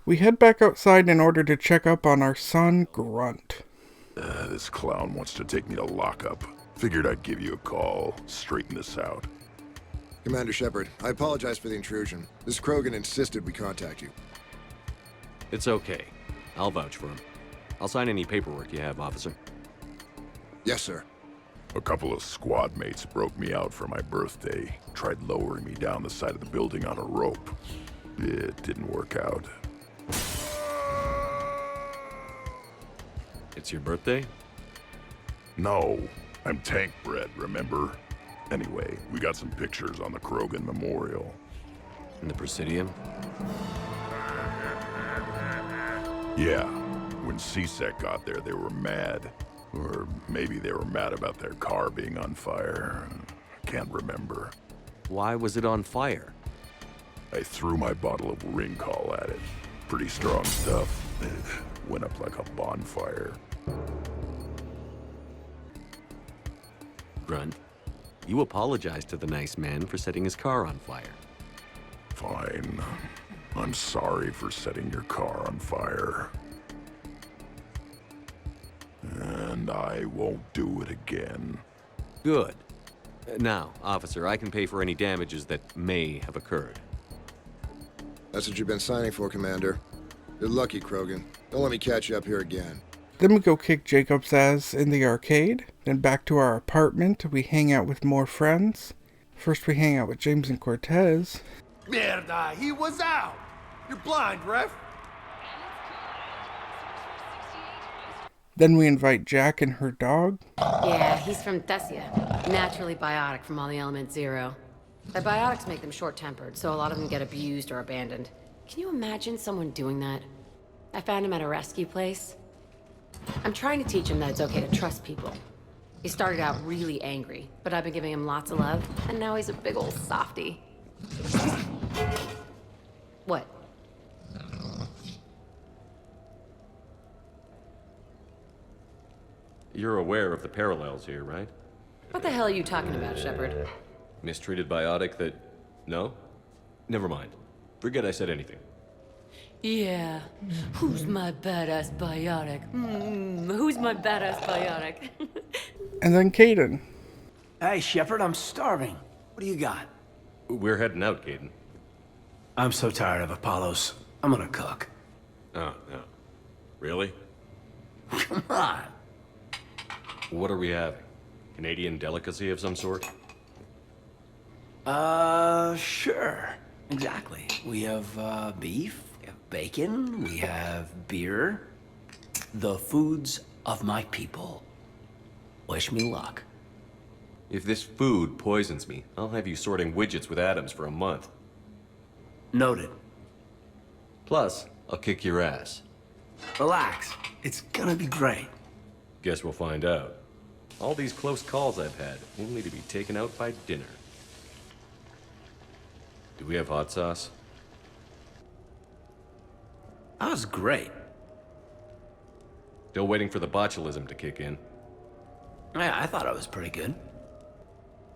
We head back outside in order to check up on our son, Grunt. This clown wants to take me to lockup. Figured I'd give you a call, straighten this out. Commander Shepard, I apologize for the intrusion. This Krogan insisted we contact you. It's okay. I'll vouch for him. I'll sign any paperwork you have, officer. Yes, sir. A couple of squad mates broke me out for my birthday. Tried lowering me down the side of the building on a rope. It didn't work out. It's your birthday? No, I'm tank bred, remember? Anyway, we got some pictures on the Krogan Memorial. In the Presidium? Yeah, when CSEC got there, they were mad. Or maybe they were mad about their car being on fire. Can't remember. Why was it on fire? I threw my bottle of Ringcall at it. Pretty strong stuff. It went up like a bonfire. Grunt, you apologized to the nice man for setting his car on fire. Fine. I'm sorry for setting your car on fire. And I won't do it again. Good. Now, officer, I can pay for any damages that may have occurred. That's what you've been signing for, Commander. You're lucky, Krogan. Don't let me catch you up here again. Then we go kick Jacob's ass in the arcade. Then back to our apartment. We hang out with more friends. First we hang out with James and Cortez. Mierda, he was out! You're blind, ref! Then we invite Jack and her dog. Yeah, he's from Thessia. Naturally biotic from all the element zero. Their biotics make them short-tempered, so a lot of them get abused or abandoned. Can you imagine someone doing that? I found him at a rescue place. I'm trying to teach him that it's okay to trust people. He started out really angry, but I've been giving him lots of love, and now he's a big old softie. What? You're aware of the parallels here, right? What the hell are you talking about, Shepard? Mistreated biotic that... No? Never mind. Forget I said anything. Yeah. Who's my badass biotic? Who's my badass biotic? And then Caden. Hey, Shepard, I'm starving. What do you got? We're heading out, Caden. I'm so tired of Apollos. I'm gonna cook. Oh, no. Really? Come on. What are we having? Canadian delicacy of some sort? Sure. Exactly. We have, beef, we have bacon, we have beer. The foods of my people. Wish me luck. If this food poisons me, I'll have you sorting widgets with atoms for a month. Noted. Plus, I'll kick your ass. Relax. It's gonna be great. Guess we'll find out. All these close calls I've had, only to be taken out by dinner. Do we have hot sauce? That was great. Still waiting for the botulism to kick in. Yeah, I thought it was pretty good.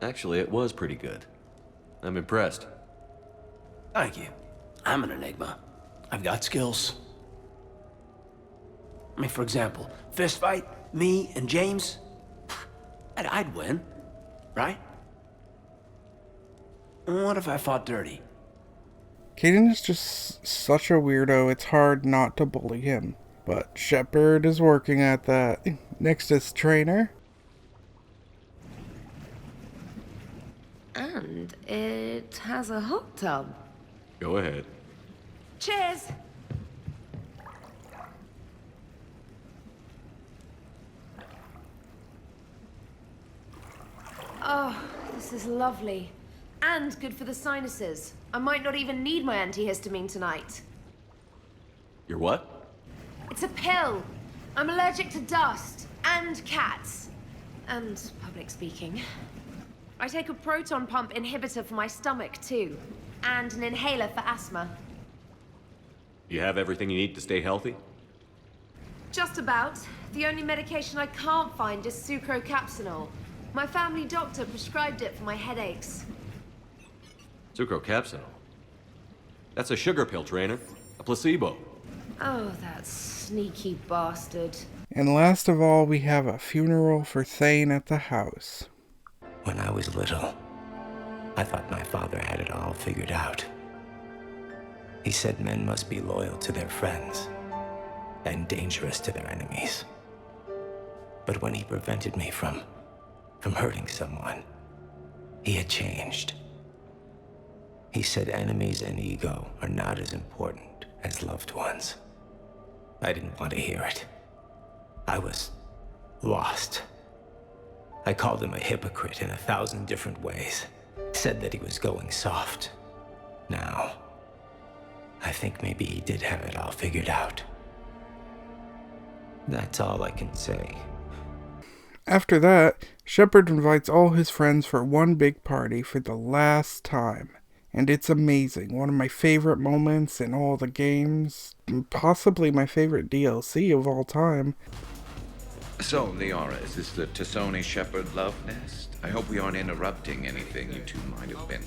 Actually, it was pretty good. I'm impressed. Thank you. I'm an enigma. I've got skills. I mean, for example, fist fight, me and James, I'd win, right? What if I fought dirty? Caden is just such a weirdo, it's hard not to bully him. But Shepard is working at that. Next is Trainer. And it has a hot tub. Go ahead. Cheers! Oh, this is lovely. And good for the sinuses. I might not even need my antihistamine tonight. You're what? It's a pill. I'm allergic to dust and cats. And public speaking. I take a proton pump inhibitor for my stomach too. And an inhaler for asthma. You have everything you need to stay healthy? Just about. The only medication I can't find is sucrocapsinol. My family doctor prescribed it for my headaches. Sucrocapsinol? That's a sugar pill, Trainer. A placebo. Oh, that sneaky bastard. And last of all, we have a funeral for Thane at the house. When I was little, I thought my father had it all figured out. He said men must be loyal to their friends and dangerous to their enemies. But when he prevented me from hurting someone, he had changed. He said enemies and ego are not as important as loved ones. I didn't want to hear it. I was lost. I called him a hypocrite in 1,000 different ways. Said that he was going soft. Now, I think maybe he did have it all figured out. That's all I can say. After that, Shepard invites all his friends for one big party for the last time. And it's amazing. One of my favorite moments in all the games. Possibly my favorite DLC of all time. So, Liara, is this the Tassoni Shepard love nest? I hope we aren't interrupting anything you two might have been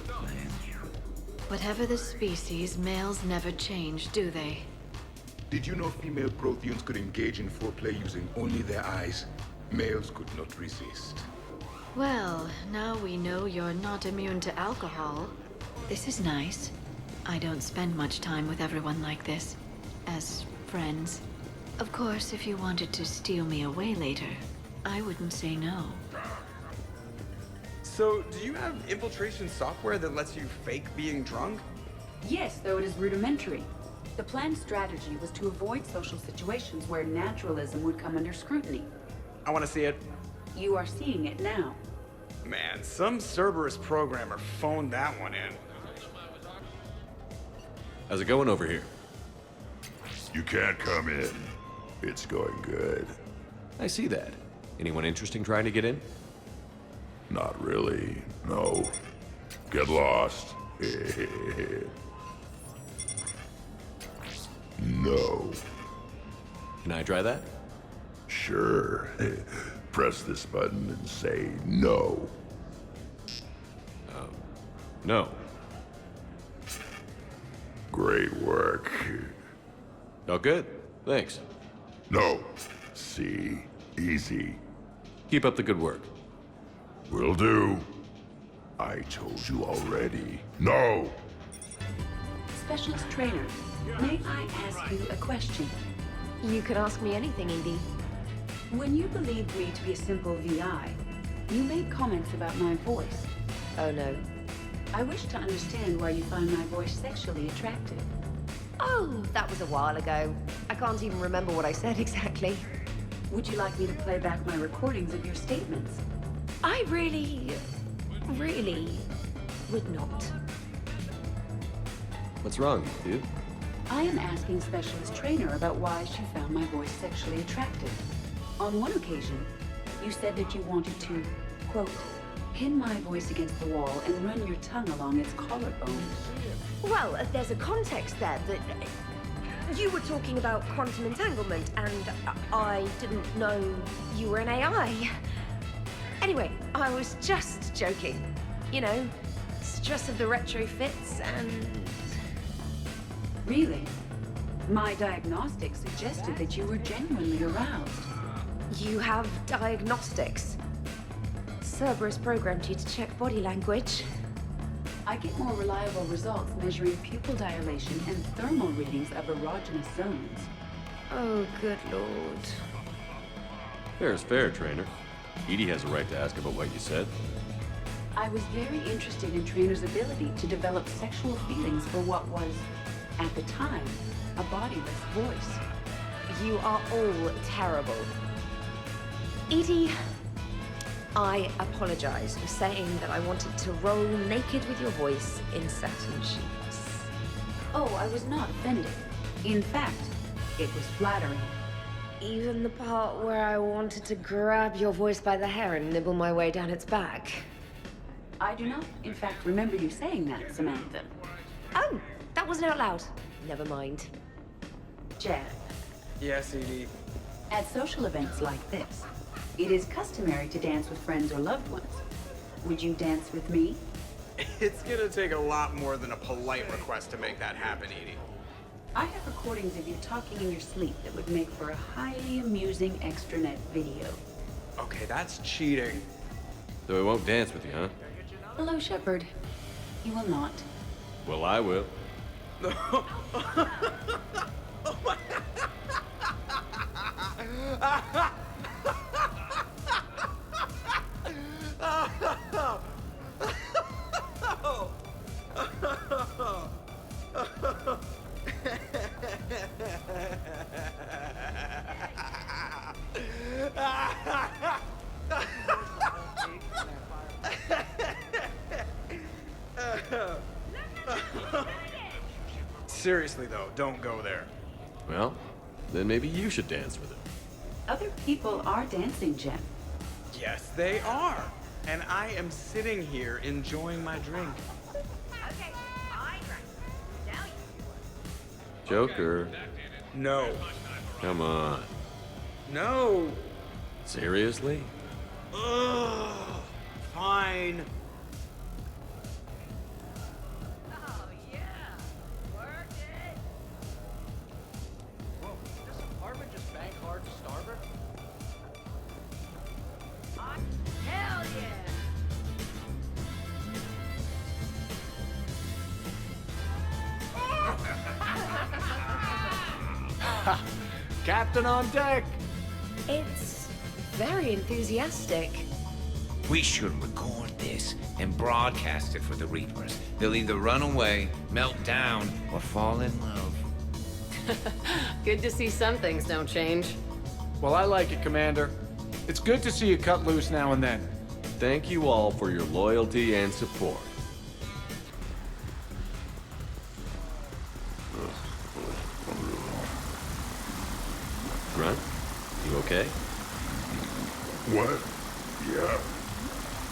planning. Whatever the species, males never change, do they? Did you know female Protheans could engage in foreplay using only their eyes? Males could not resist. Well, now we know you're not immune to alcohol. This is nice. I don't spend much time with everyone like this. As friends. Of course, if you wanted to steal me away later, I wouldn't say no. So, do you have infiltration software that lets you fake being drunk? Yes, though it is rudimentary. The planned strategy was to avoid social situations where naturalism would come under scrutiny. I want to see it. You are seeing it now. Man, some Cerberus programmer phoned that one in. How's it going over here? You can't come in. It's going good. I see that. Anyone interesting trying to get in? Not really, no. Get lost. No. Can I try that? Sure. Press this button and say no. No. Great work. Oh, good. Thanks. No. See? Easy. Keep up the good work. Will do. I told you already. No! Specialist Trainer, may I ask you a question? You can ask me anything, Edie. When you believed me to be a simple VI, you made comments about my voice. Oh no. I wish to understand why you find my voice sexually attractive. Oh, that was a while ago. I can't even remember what I said exactly. Would you like me to play back my recordings of your statements? I really would not. What's wrong, dude? I am asking Specialist Trainer about why she found my voice sexually attractive. On one occasion, you said that you wanted to, quote, pin my voice against the wall and run your tongue along its collarbone. Well, there's a context there that you were talking about quantum entanglement, and I didn't know you were an AI. Anyway, I was just joking. You know, stress of the retrofits and... Really? My diagnostics suggested that you were genuinely aroused. You have diagnostics. Cerberus programmed you to check body language. I get more reliable results measuring pupil dilation and thermal readings of erogenous zones. Oh, good lord. Fair is fair, Trainer. Edie has a right to ask about what you said. I was very interested in Trainer's ability to develop sexual feelings for what was, at the time, a bodiless voice. You are all terrible. Edie, I apologize for saying that I wanted to roll naked with your voice in satin sheets. Oh, I was not offended. In fact, it was flattering. Even the part where I wanted to grab your voice by the hair and nibble my way down its back. I do not, in fact, remember you saying that, Samantha. Oh, that wasn't out loud. Never mind. Jack. Yes, Edie. At social events like this, it is customary to dance with friends or loved ones. Would you dance with me? It's gonna take a lot more than a polite request to make that happen, Edie. I have recordings of you talking in your sleep that would make for a highly amusing extranet video. Okay, that's cheating. So he won't dance with you, huh? Hello, Shepard. You will not. Well, I will. Seriously, though, don't go there. Well, then maybe you should dance with him. Other people are dancing, Jen. Yes, they are. And I am sitting here enjoying my drink. Joker. No. Come on. No. Seriously? Ugh. Fine. Captain on deck! It's very enthusiastic. We should record this and broadcast it for the Reapers. They'll either run away, melt down, or fall in love. Good to see some things don't change. Well, I like it, Commander. It's good to see you cut loose now and then. Thank you all for your loyalty and support. Grunt, you okay? What? Yeah.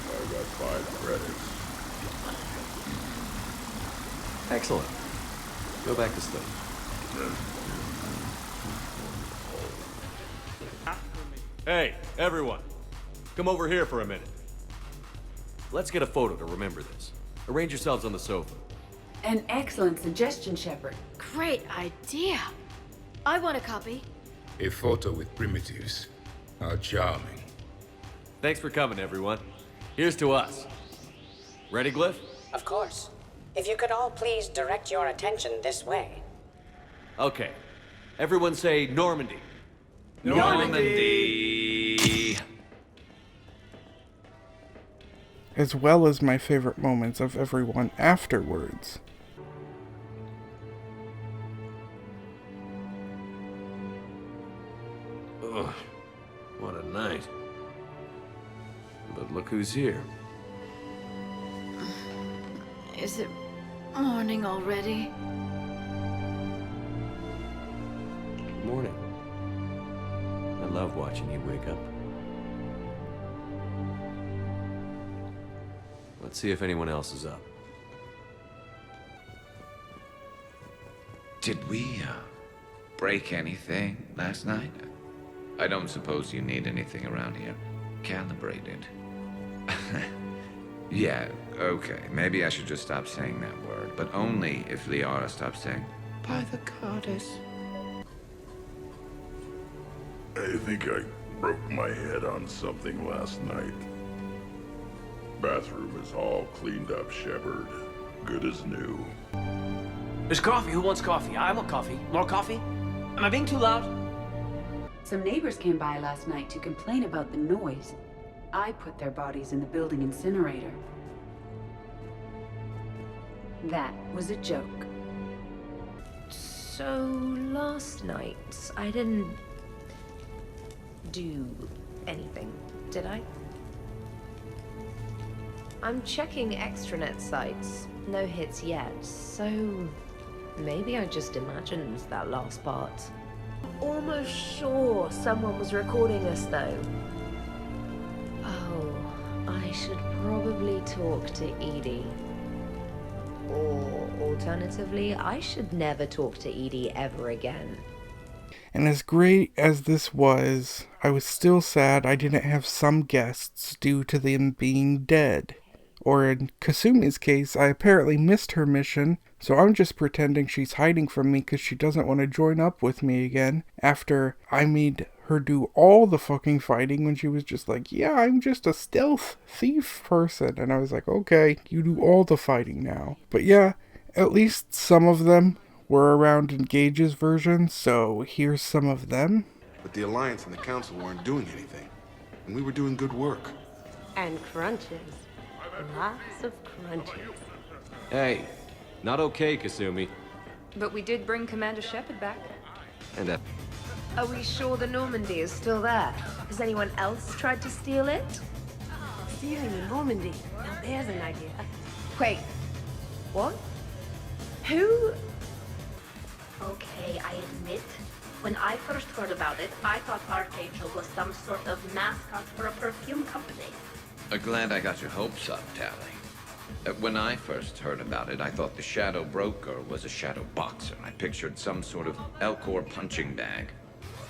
I got 5 credits. Excellent. Go back to sleep. Hey, everyone. Come over here for a minute. Let's get a photo to remember this. Arrange yourselves on the sofa. An excellent suggestion, Shepard. Great idea. I want a copy. A photo with primitives. How charming. Thanks for coming, everyone. Here's to us. Ready, Glyph? Of course. If you could all please direct your attention this way. Okay. Everyone say Normandy. Normandy! As well as my favorite moments of everyone afterwards. Ugh, what a night. But look who's here. Is it morning already? Good morning. I love watching you wake up. Let's see if anyone else is up. Did we, break anything last night? I don't suppose you need anything around here calibrated. Yeah, okay. Maybe I should just stop saying that word, but only if Liara stops saying, by the goddess. I think I broke my head on something last night. Bathroom is all cleaned up, Shepard. Good as new. There's coffee. Who wants coffee? I want coffee. More coffee? Am I being too loud? Some neighbors came by last night to complain about the noise. I put their bodies in the building incinerator. That was a joke. So last night, I didn't do anything, did I? I'm checking extranet sites. No hits yet, so maybe I just imagined that last part. Almost sure someone was recording us, though. Oh, I should probably talk to Edie. Or alternatively, I should never talk to Edie ever again. And as great as this was, I was still sad I didn't have some guests due to them being dead. Or in Kasumi's case, I apparently missed her mission, so I'm just pretending she's hiding from me because she doesn't want to join up with me again, after I made her do all the fucking fighting when she was just like, yeah, I'm just a stealth thief person. And I was like, okay, you do all the fighting now. But yeah, at least some of them were around in Gage's version, so here's some of them. But the Alliance and the Council weren't doing anything, and we were doing good work. And crunches. Lots of crunches. Hey, not okay, Kasumi. But we did bring Commander Shepard back. And Are we sure the Normandy is still there? Has anyone else tried to steal it? Stealing the Normandy. Now there's an idea. Wait. What? Who? Okay, I admit, when I first heard about it, I thought Archangel was some sort of mascot for a perfume company. Glad I got your hopes up, Tally. When I first heard about it, I thought the Shadow Broker was a shadow boxer. I pictured some sort of Elcor punching bag.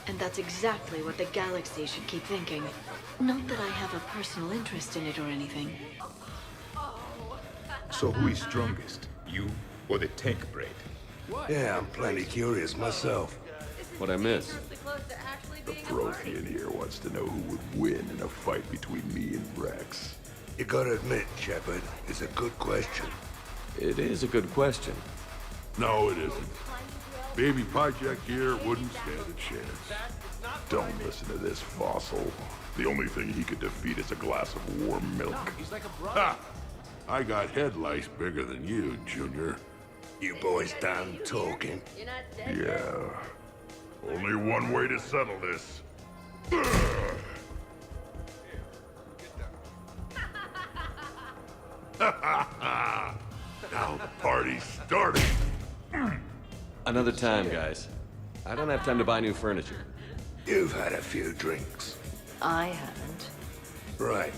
And that's exactly what the galaxy should keep thinking. Not that I have a personal interest in it or anything. So who is strongest? You or the tank braid? Yeah, I'm plenty curious myself. What'd I miss? The Prothean here wants to know who would win in a fight between me and Rex. You gotta admit, Shepard, it's a good question. It is a good question. No, it isn't. Baby Pyjak here wouldn't stand a chance. Don't listen to this fossil. The only thing he could defeat is a glass of warm milk. Ha! I got head lice bigger than you, Junior. You boys done talking? Yeah. Only one way to settle this. Now the party's starting. Another time, guys. I don't have time to buy new furniture. You've had a few drinks. I haven't. Right.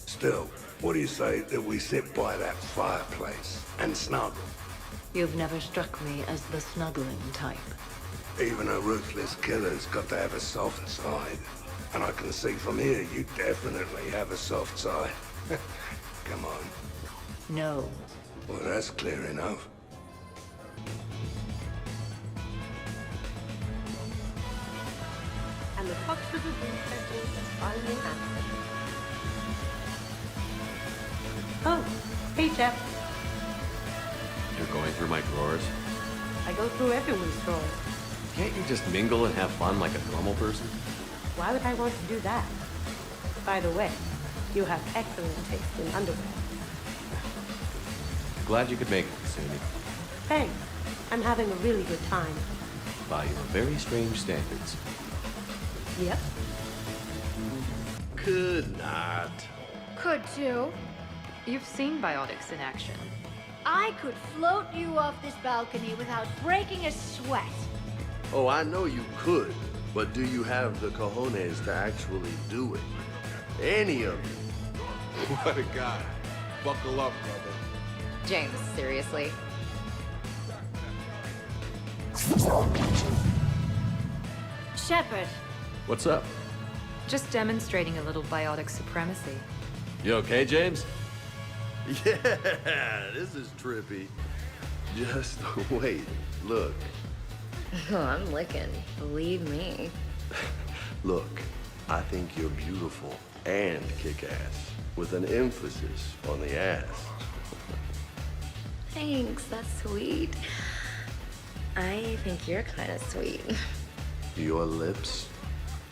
Still, what do you say that we sit by that fireplace and snuggle? You've never struck me as the snuggling type. Even a ruthless killer's got to have a soft side. And I can see from here you definitely have a soft side. Come on. No. Well, that's clear enough. And the fox with the blue feathers is finally answered. Oh, hey, Jeff. You're going through my drawers? I go through everyone's drawers. Can't you just mingle and have fun like a normal person? Why would I want to do that? By the way, you have excellent taste in underwear. Glad you could make it, Kasumi. Thanks. I'm having a really good time. By your very strange standards. Yep. Could not. Could too. You've seen biotics in action. I could float you off this balcony without breaking a sweat. Oh, I know you could, but do you have the cojones to actually do it? Any of you? What a guy. Buckle up, brother. James, seriously? Shepard. What's up? Just demonstrating a little biotic supremacy. You okay, James? Yeah, this is trippy. Just wait, look. Oh, I'm licking. Believe me. Look, I think you're beautiful and kick-ass, with an emphasis on the ass. Thanks, that's sweet. I think you're kind of sweet. Your lips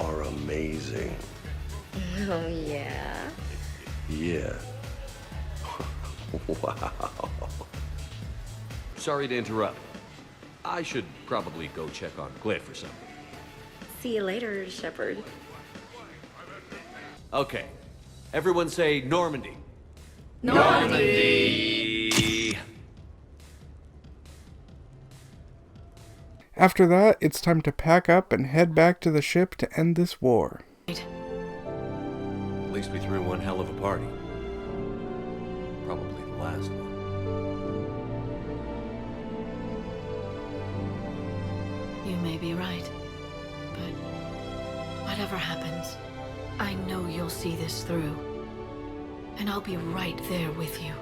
are amazing. Oh, yeah? Yeah. Wow. Sorry to interrupt. I should probably go check on Glyph or something. See you later, Shepard. Okay. Everyone say Normandy. Normandy! After that, it's time to pack up and head back to the ship to end this war. At least we threw one hell of a party. Probably the last one. You may be right. But whatever happens, I know you'll see this through. And I'll be right there with you.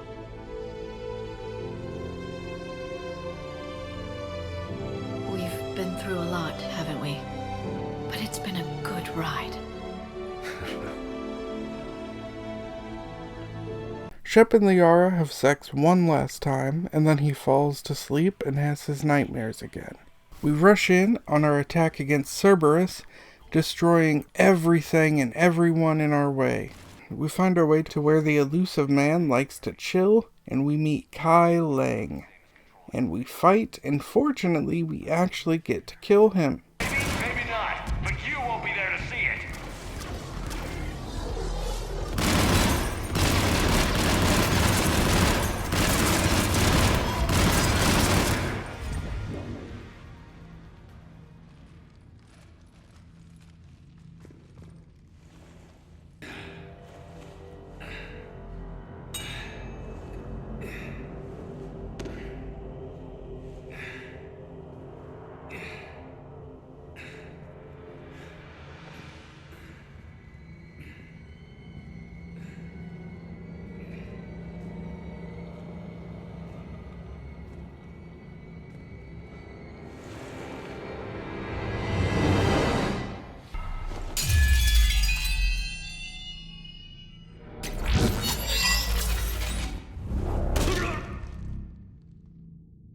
We've been through a lot, haven't we? But it's been a good ride. Shep and Liara have sex one last time, and then he falls to sleep and has his nightmares again. We rush in on our attack against Cerberus, destroying everything and everyone in our way. We find our way to where the elusive man likes to chill, and we meet Kai Lang. And we fight, and fortunately we actually get to kill him. Maybe not, but you won't be there to see it.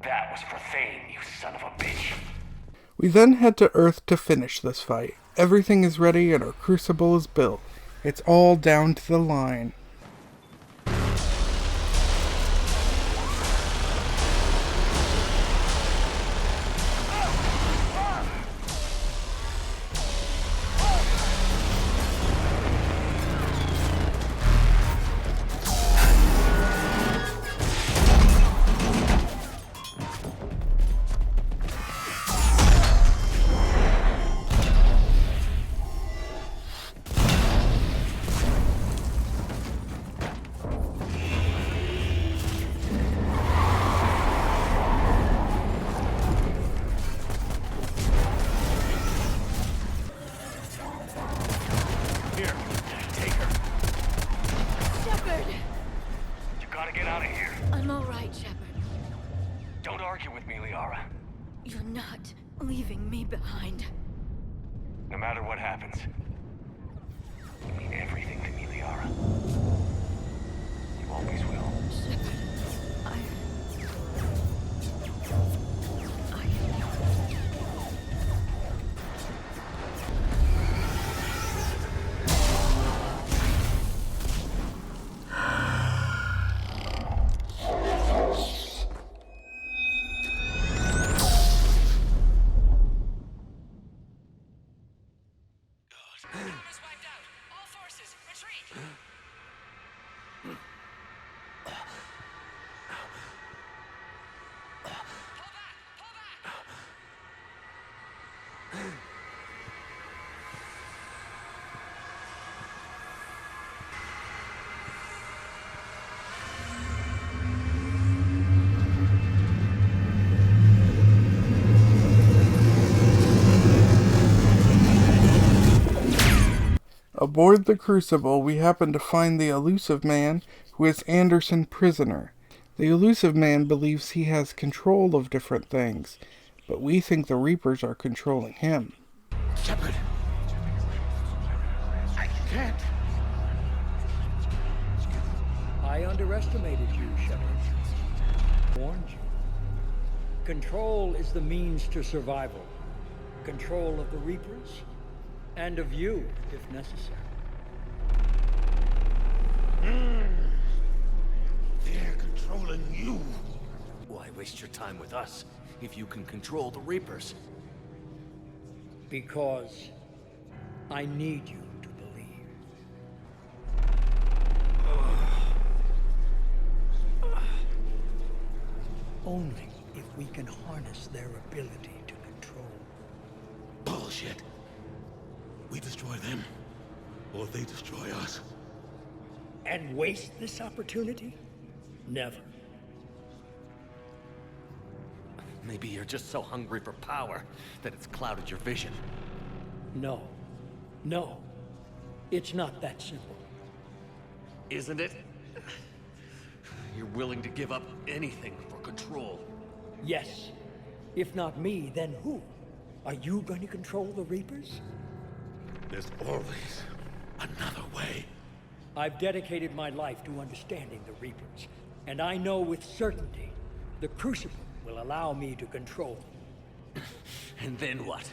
That was for Thane, you son of a bitch. We then head to Earth to finish this fight. Everything is ready and our crucible is built. It's all down to the line. I'm all right, Shepard. Don't argue with me, Liara. You're not leaving me behind. No matter what happens, you mean everything to me, Liara. You always will. Shepard, Aboard the Crucible, we happen to find the elusive man who is Anderson prisoner. The elusive man believes he has control of different things, but we think the Reapers are controlling him. Shepard! I can't! I underestimated you, Shepard. Warned you. Control is the means to survival. Control of the Reapers, and of you, if necessary. They're controlling you. Why waste your time with us if you can control the Reapers? Because I need you to believe. only if we can harness their ability to control. Bullshit. We destroy them, or they destroy us. And waste this opportunity? Never. Maybe you're just so hungry for power that it's clouded your vision. No. No. It's not that simple. Isn't it? You're willing to give up anything for control. Yes. If not me, then who? Are you going to control the Reapers? There's always another way. I've dedicated my life to understanding the Reapers, and I know with certainty the Crucible will allow me to control them. And then what?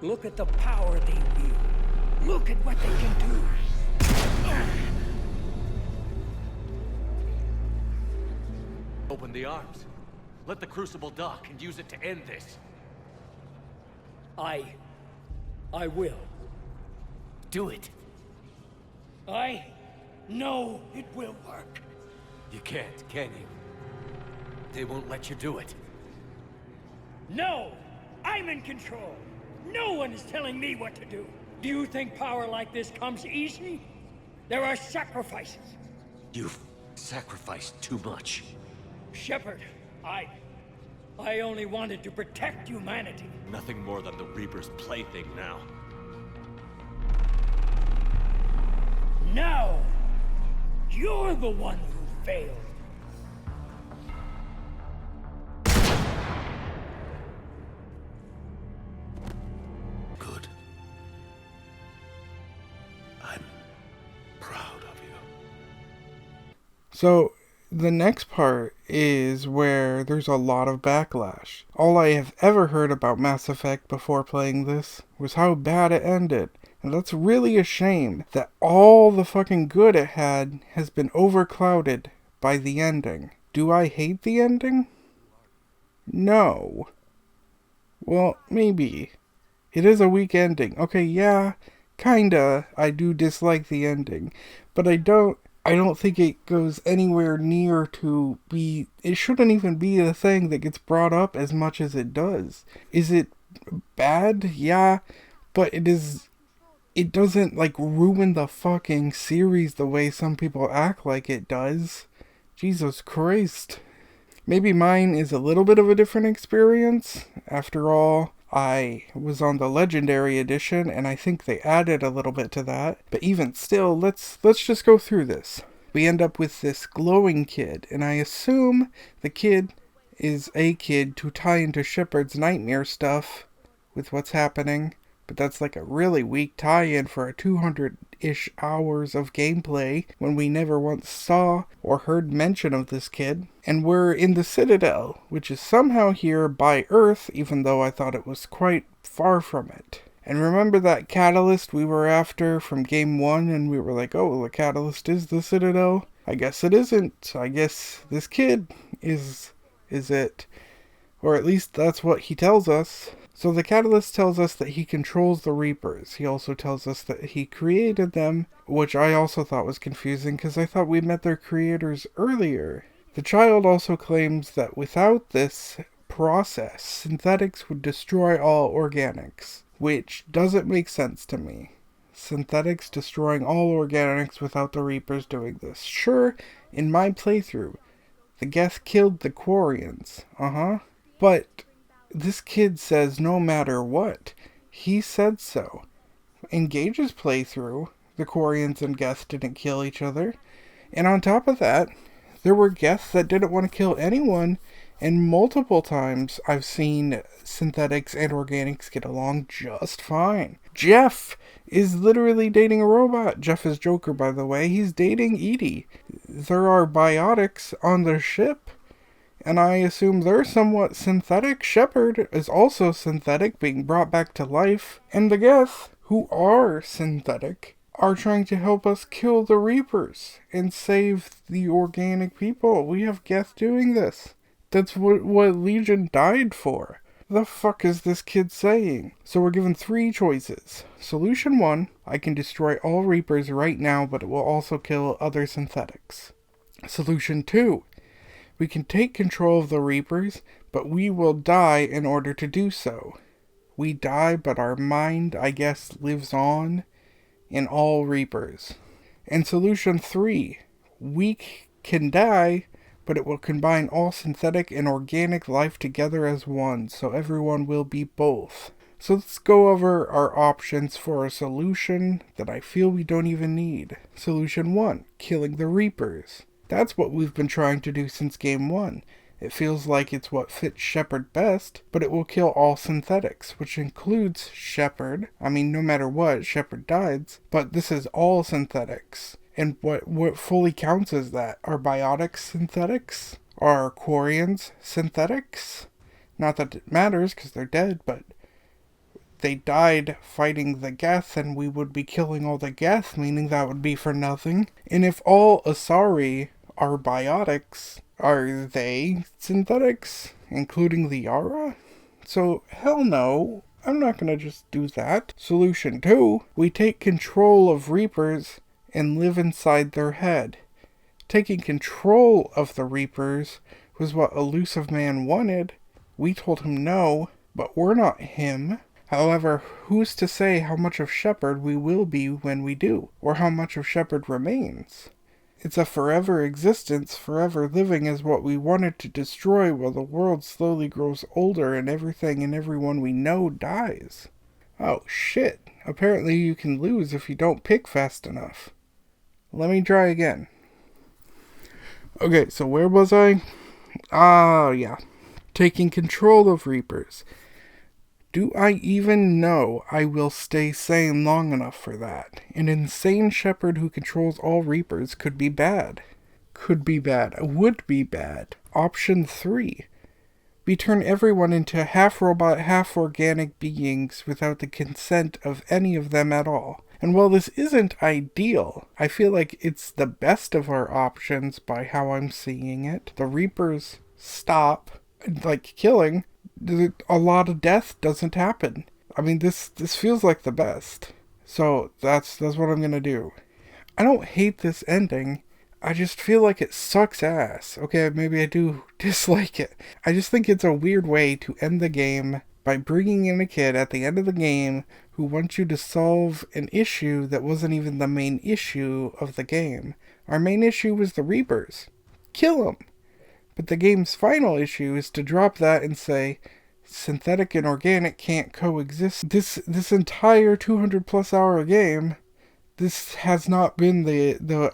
Look at the power they wield. Look at what they can do. Open the arms. Let the Crucible dock and use it to end this. I will. Do it. I know it will work. You can't, can you? They won't let you do it. No! I'm in control! No one is telling me what to do! Do you think power like this comes easy? There are sacrifices! You've sacrificed too much. Shepard, I only wanted to protect humanity. Nothing more than the Reaper's plaything now. Now, you're the one who failed. Good. I'm proud of you. So, the next part is where there's a lot of backlash. All I have ever heard about Mass Effect before playing this was how bad it ended. And that's really a shame that all the fucking good it had has been overclouded by the ending. Do I hate the ending? No. Well, maybe. It is a weak ending. Okay, yeah, kinda. I do dislike the ending. But I don't think it goes anywhere near to be... It shouldn't even be the thing that gets brought up as much as it does. Is it bad? Yeah. But it doesn't, like, ruin the fucking series the way some people act like it does. Jesus Christ. Maybe mine is a little bit of a different experience. After all, I was on the Legendary Edition, and I think they added a little bit to that. But even still, let's just go through this. We end up with this glowing kid, and I assume the kid is a kid to tie into Shepard's nightmare stuff with what's happening. But that's like a really weak tie-in for a 200-ish hours of gameplay when we never once saw or heard mention of this kid. And we're in the Citadel, which is somehow here by Earth, even though I thought it was quite far from it. And remember that catalyst we were after from Game 1, and we were like, oh, the catalyst is the Citadel? I guess it isn't. I guess this kid is it. Or at least that's what he tells us. So the Catalyst tells us that he controls the Reapers. He also tells us that he created them, which I also thought was confusing because I thought we met their creators earlier. The child also claims that without this process, synthetics would destroy all organics, which doesn't make sense to me. Synthetics destroying all organics without the Reapers doing this. Sure, in my playthrough, the Geth killed the Quarians. But this kid says no matter what. He said so. In Gage's playthrough, the Quarians and Geth didn't kill each other. And on top of that, there were Geth that didn't want to kill anyone. And multiple times I've seen synthetics and organics get along just fine. Jeff is literally dating a robot. Jeff is Joker, by the way. He's dating Edie. There are biotics on the ship. And I assume they're somewhat synthetic. Shepard is also synthetic, being brought back to life. And the Geth, who are synthetic, are trying to help us kill the Reapers and save the organic people. We have Geth doing this. That's what Legion died for. The fuck is this kid saying? So we're given 3 choices. Solution 1, I can destroy all Reapers right now, but it will also kill other synthetics. Solution 2, We can take control of the Reapers, but we will die in order to do so. We die, but our mind, I guess, lives on in all Reapers. And solution 3, we can die, but it will combine all synthetic and organic life together as one, so everyone will be both. So let's go over our options for a solution that I feel we don't even need. Solution 1, killing the Reapers. That's what we've been trying to do since game 1. It feels like it's what fits Shepard best, but it will kill all synthetics, which includes Shepard. I mean, no matter what, Shepard dies, but this is all synthetics. And what fully counts as that? Are biotics synthetics? Are Quarians synthetics? Not that it matters, because they're dead, but they died fighting the Geth, and we would be killing all the Geth, meaning that would be for nothing. And if all Asari are biotics, are they synthetics, including the Yara? So, hell no, I'm not gonna just do that. Solution 2, we take control of Reapers and live inside their head. Taking control of the Reapers was what Elusive Man wanted. We told him no, but we're not him. However, who's to say how much of Shepard we will be when we do, or how much of Shepard remains? It's a forever existence. Forever living is what we wanted to destroy while the world slowly grows older and everything and everyone we know dies. Oh shit, apparently you can lose if you don't pick fast enough. Let me try again. Okay, so where was I? Yeah. Taking control of Reapers. Do I even know I will stay sane long enough for that? An insane Shepard who controls all Reapers could be bad. Could be bad. Would be bad. Option 3. We turn everyone into half-robot, half-organic beings without the consent of any of them at all. And while this isn't ideal, I feel like it's the best of our options by how I'm seeing it. The Reapers stop, like killing. A lot of death doesn't happen. I mean, this feels like the best. So that's what I'm gonna do. I don't hate this ending. I just feel like it sucks ass. Okay, maybe I do dislike it. I just think it's a weird way to end the game by bringing in a kid at the end of the game who wants you to solve an issue that wasn't even the main issue of the game. Our main issue was the Reapers. Kill them! But the game's final issue is to drop that and say, synthetic and organic can't coexist. This entire 200 plus hour game, this has not been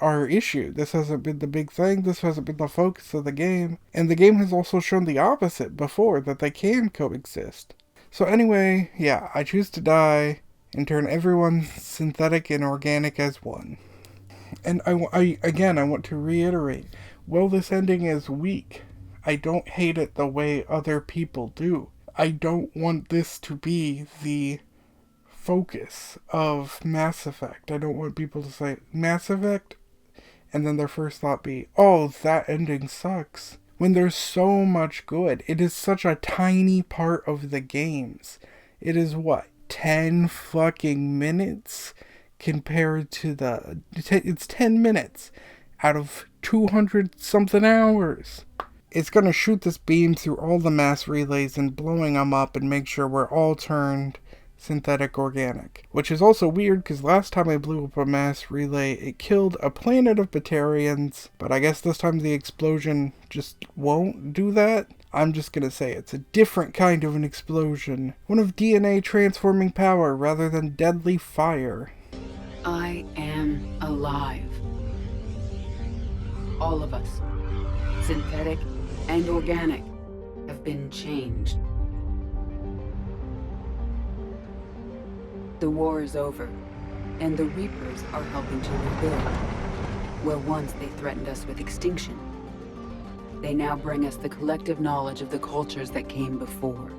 our issue. This hasn't been the big thing. This hasn't been the focus of the game. And the game has also shown the opposite before, that they can coexist. So anyway, yeah, I choose to die and turn everyone synthetic and organic as one. And I want to reiterate, while this ending is weak, I don't hate it the way other people do. I don't want this to be the focus of Mass Effect. I don't want people to say, Mass Effect? And then their first thought be, oh, that ending sucks. When there's so much good. It is such a tiny part of the games. It is what, 10 fucking minutes? Compared to it's 10 minutes out of 200 something hours. It's gonna shoot this beam through all the mass relays and blowing them up and make sure we're all turned synthetic organic. Which is also weird because last time I blew up a mass relay, it killed a planet of Batarians, but I guess this time the explosion just won't do that. I'm just gonna say it's a different kind of an explosion. One of DNA transforming power rather than deadly fire. I am alive. All of us, synthetic and organic, have been changed. The war is over, and the Reapers are helping to rebuild. Where once they threatened us with extinction, they now bring us the collective knowledge of the cultures that came before.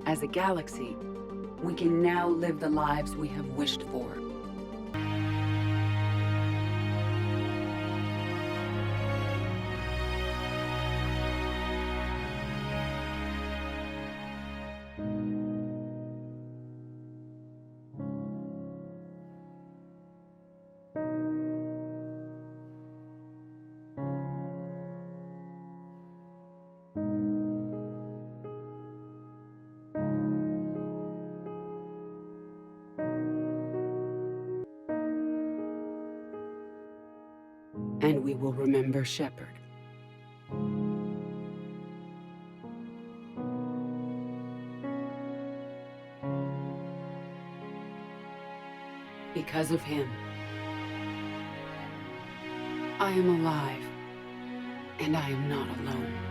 As a galaxy, we can now live the lives we have wished for. And we will remember Shepard. Because of him, I am alive, and I am not alone.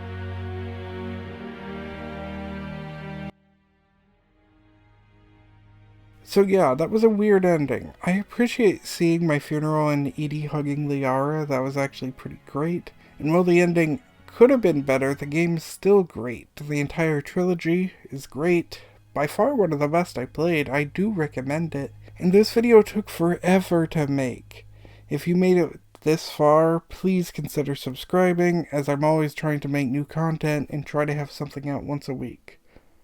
So yeah, that was a weird ending. I appreciate seeing my funeral and Edie hugging Liara. That was actually pretty great. And while the ending could have been better, the game is still great. The entire trilogy is great. By far one of the best I played. I do recommend it. And this video took forever to make. If you made it this far, please consider subscribing, as I'm always trying to make new content and try to have something out once a week.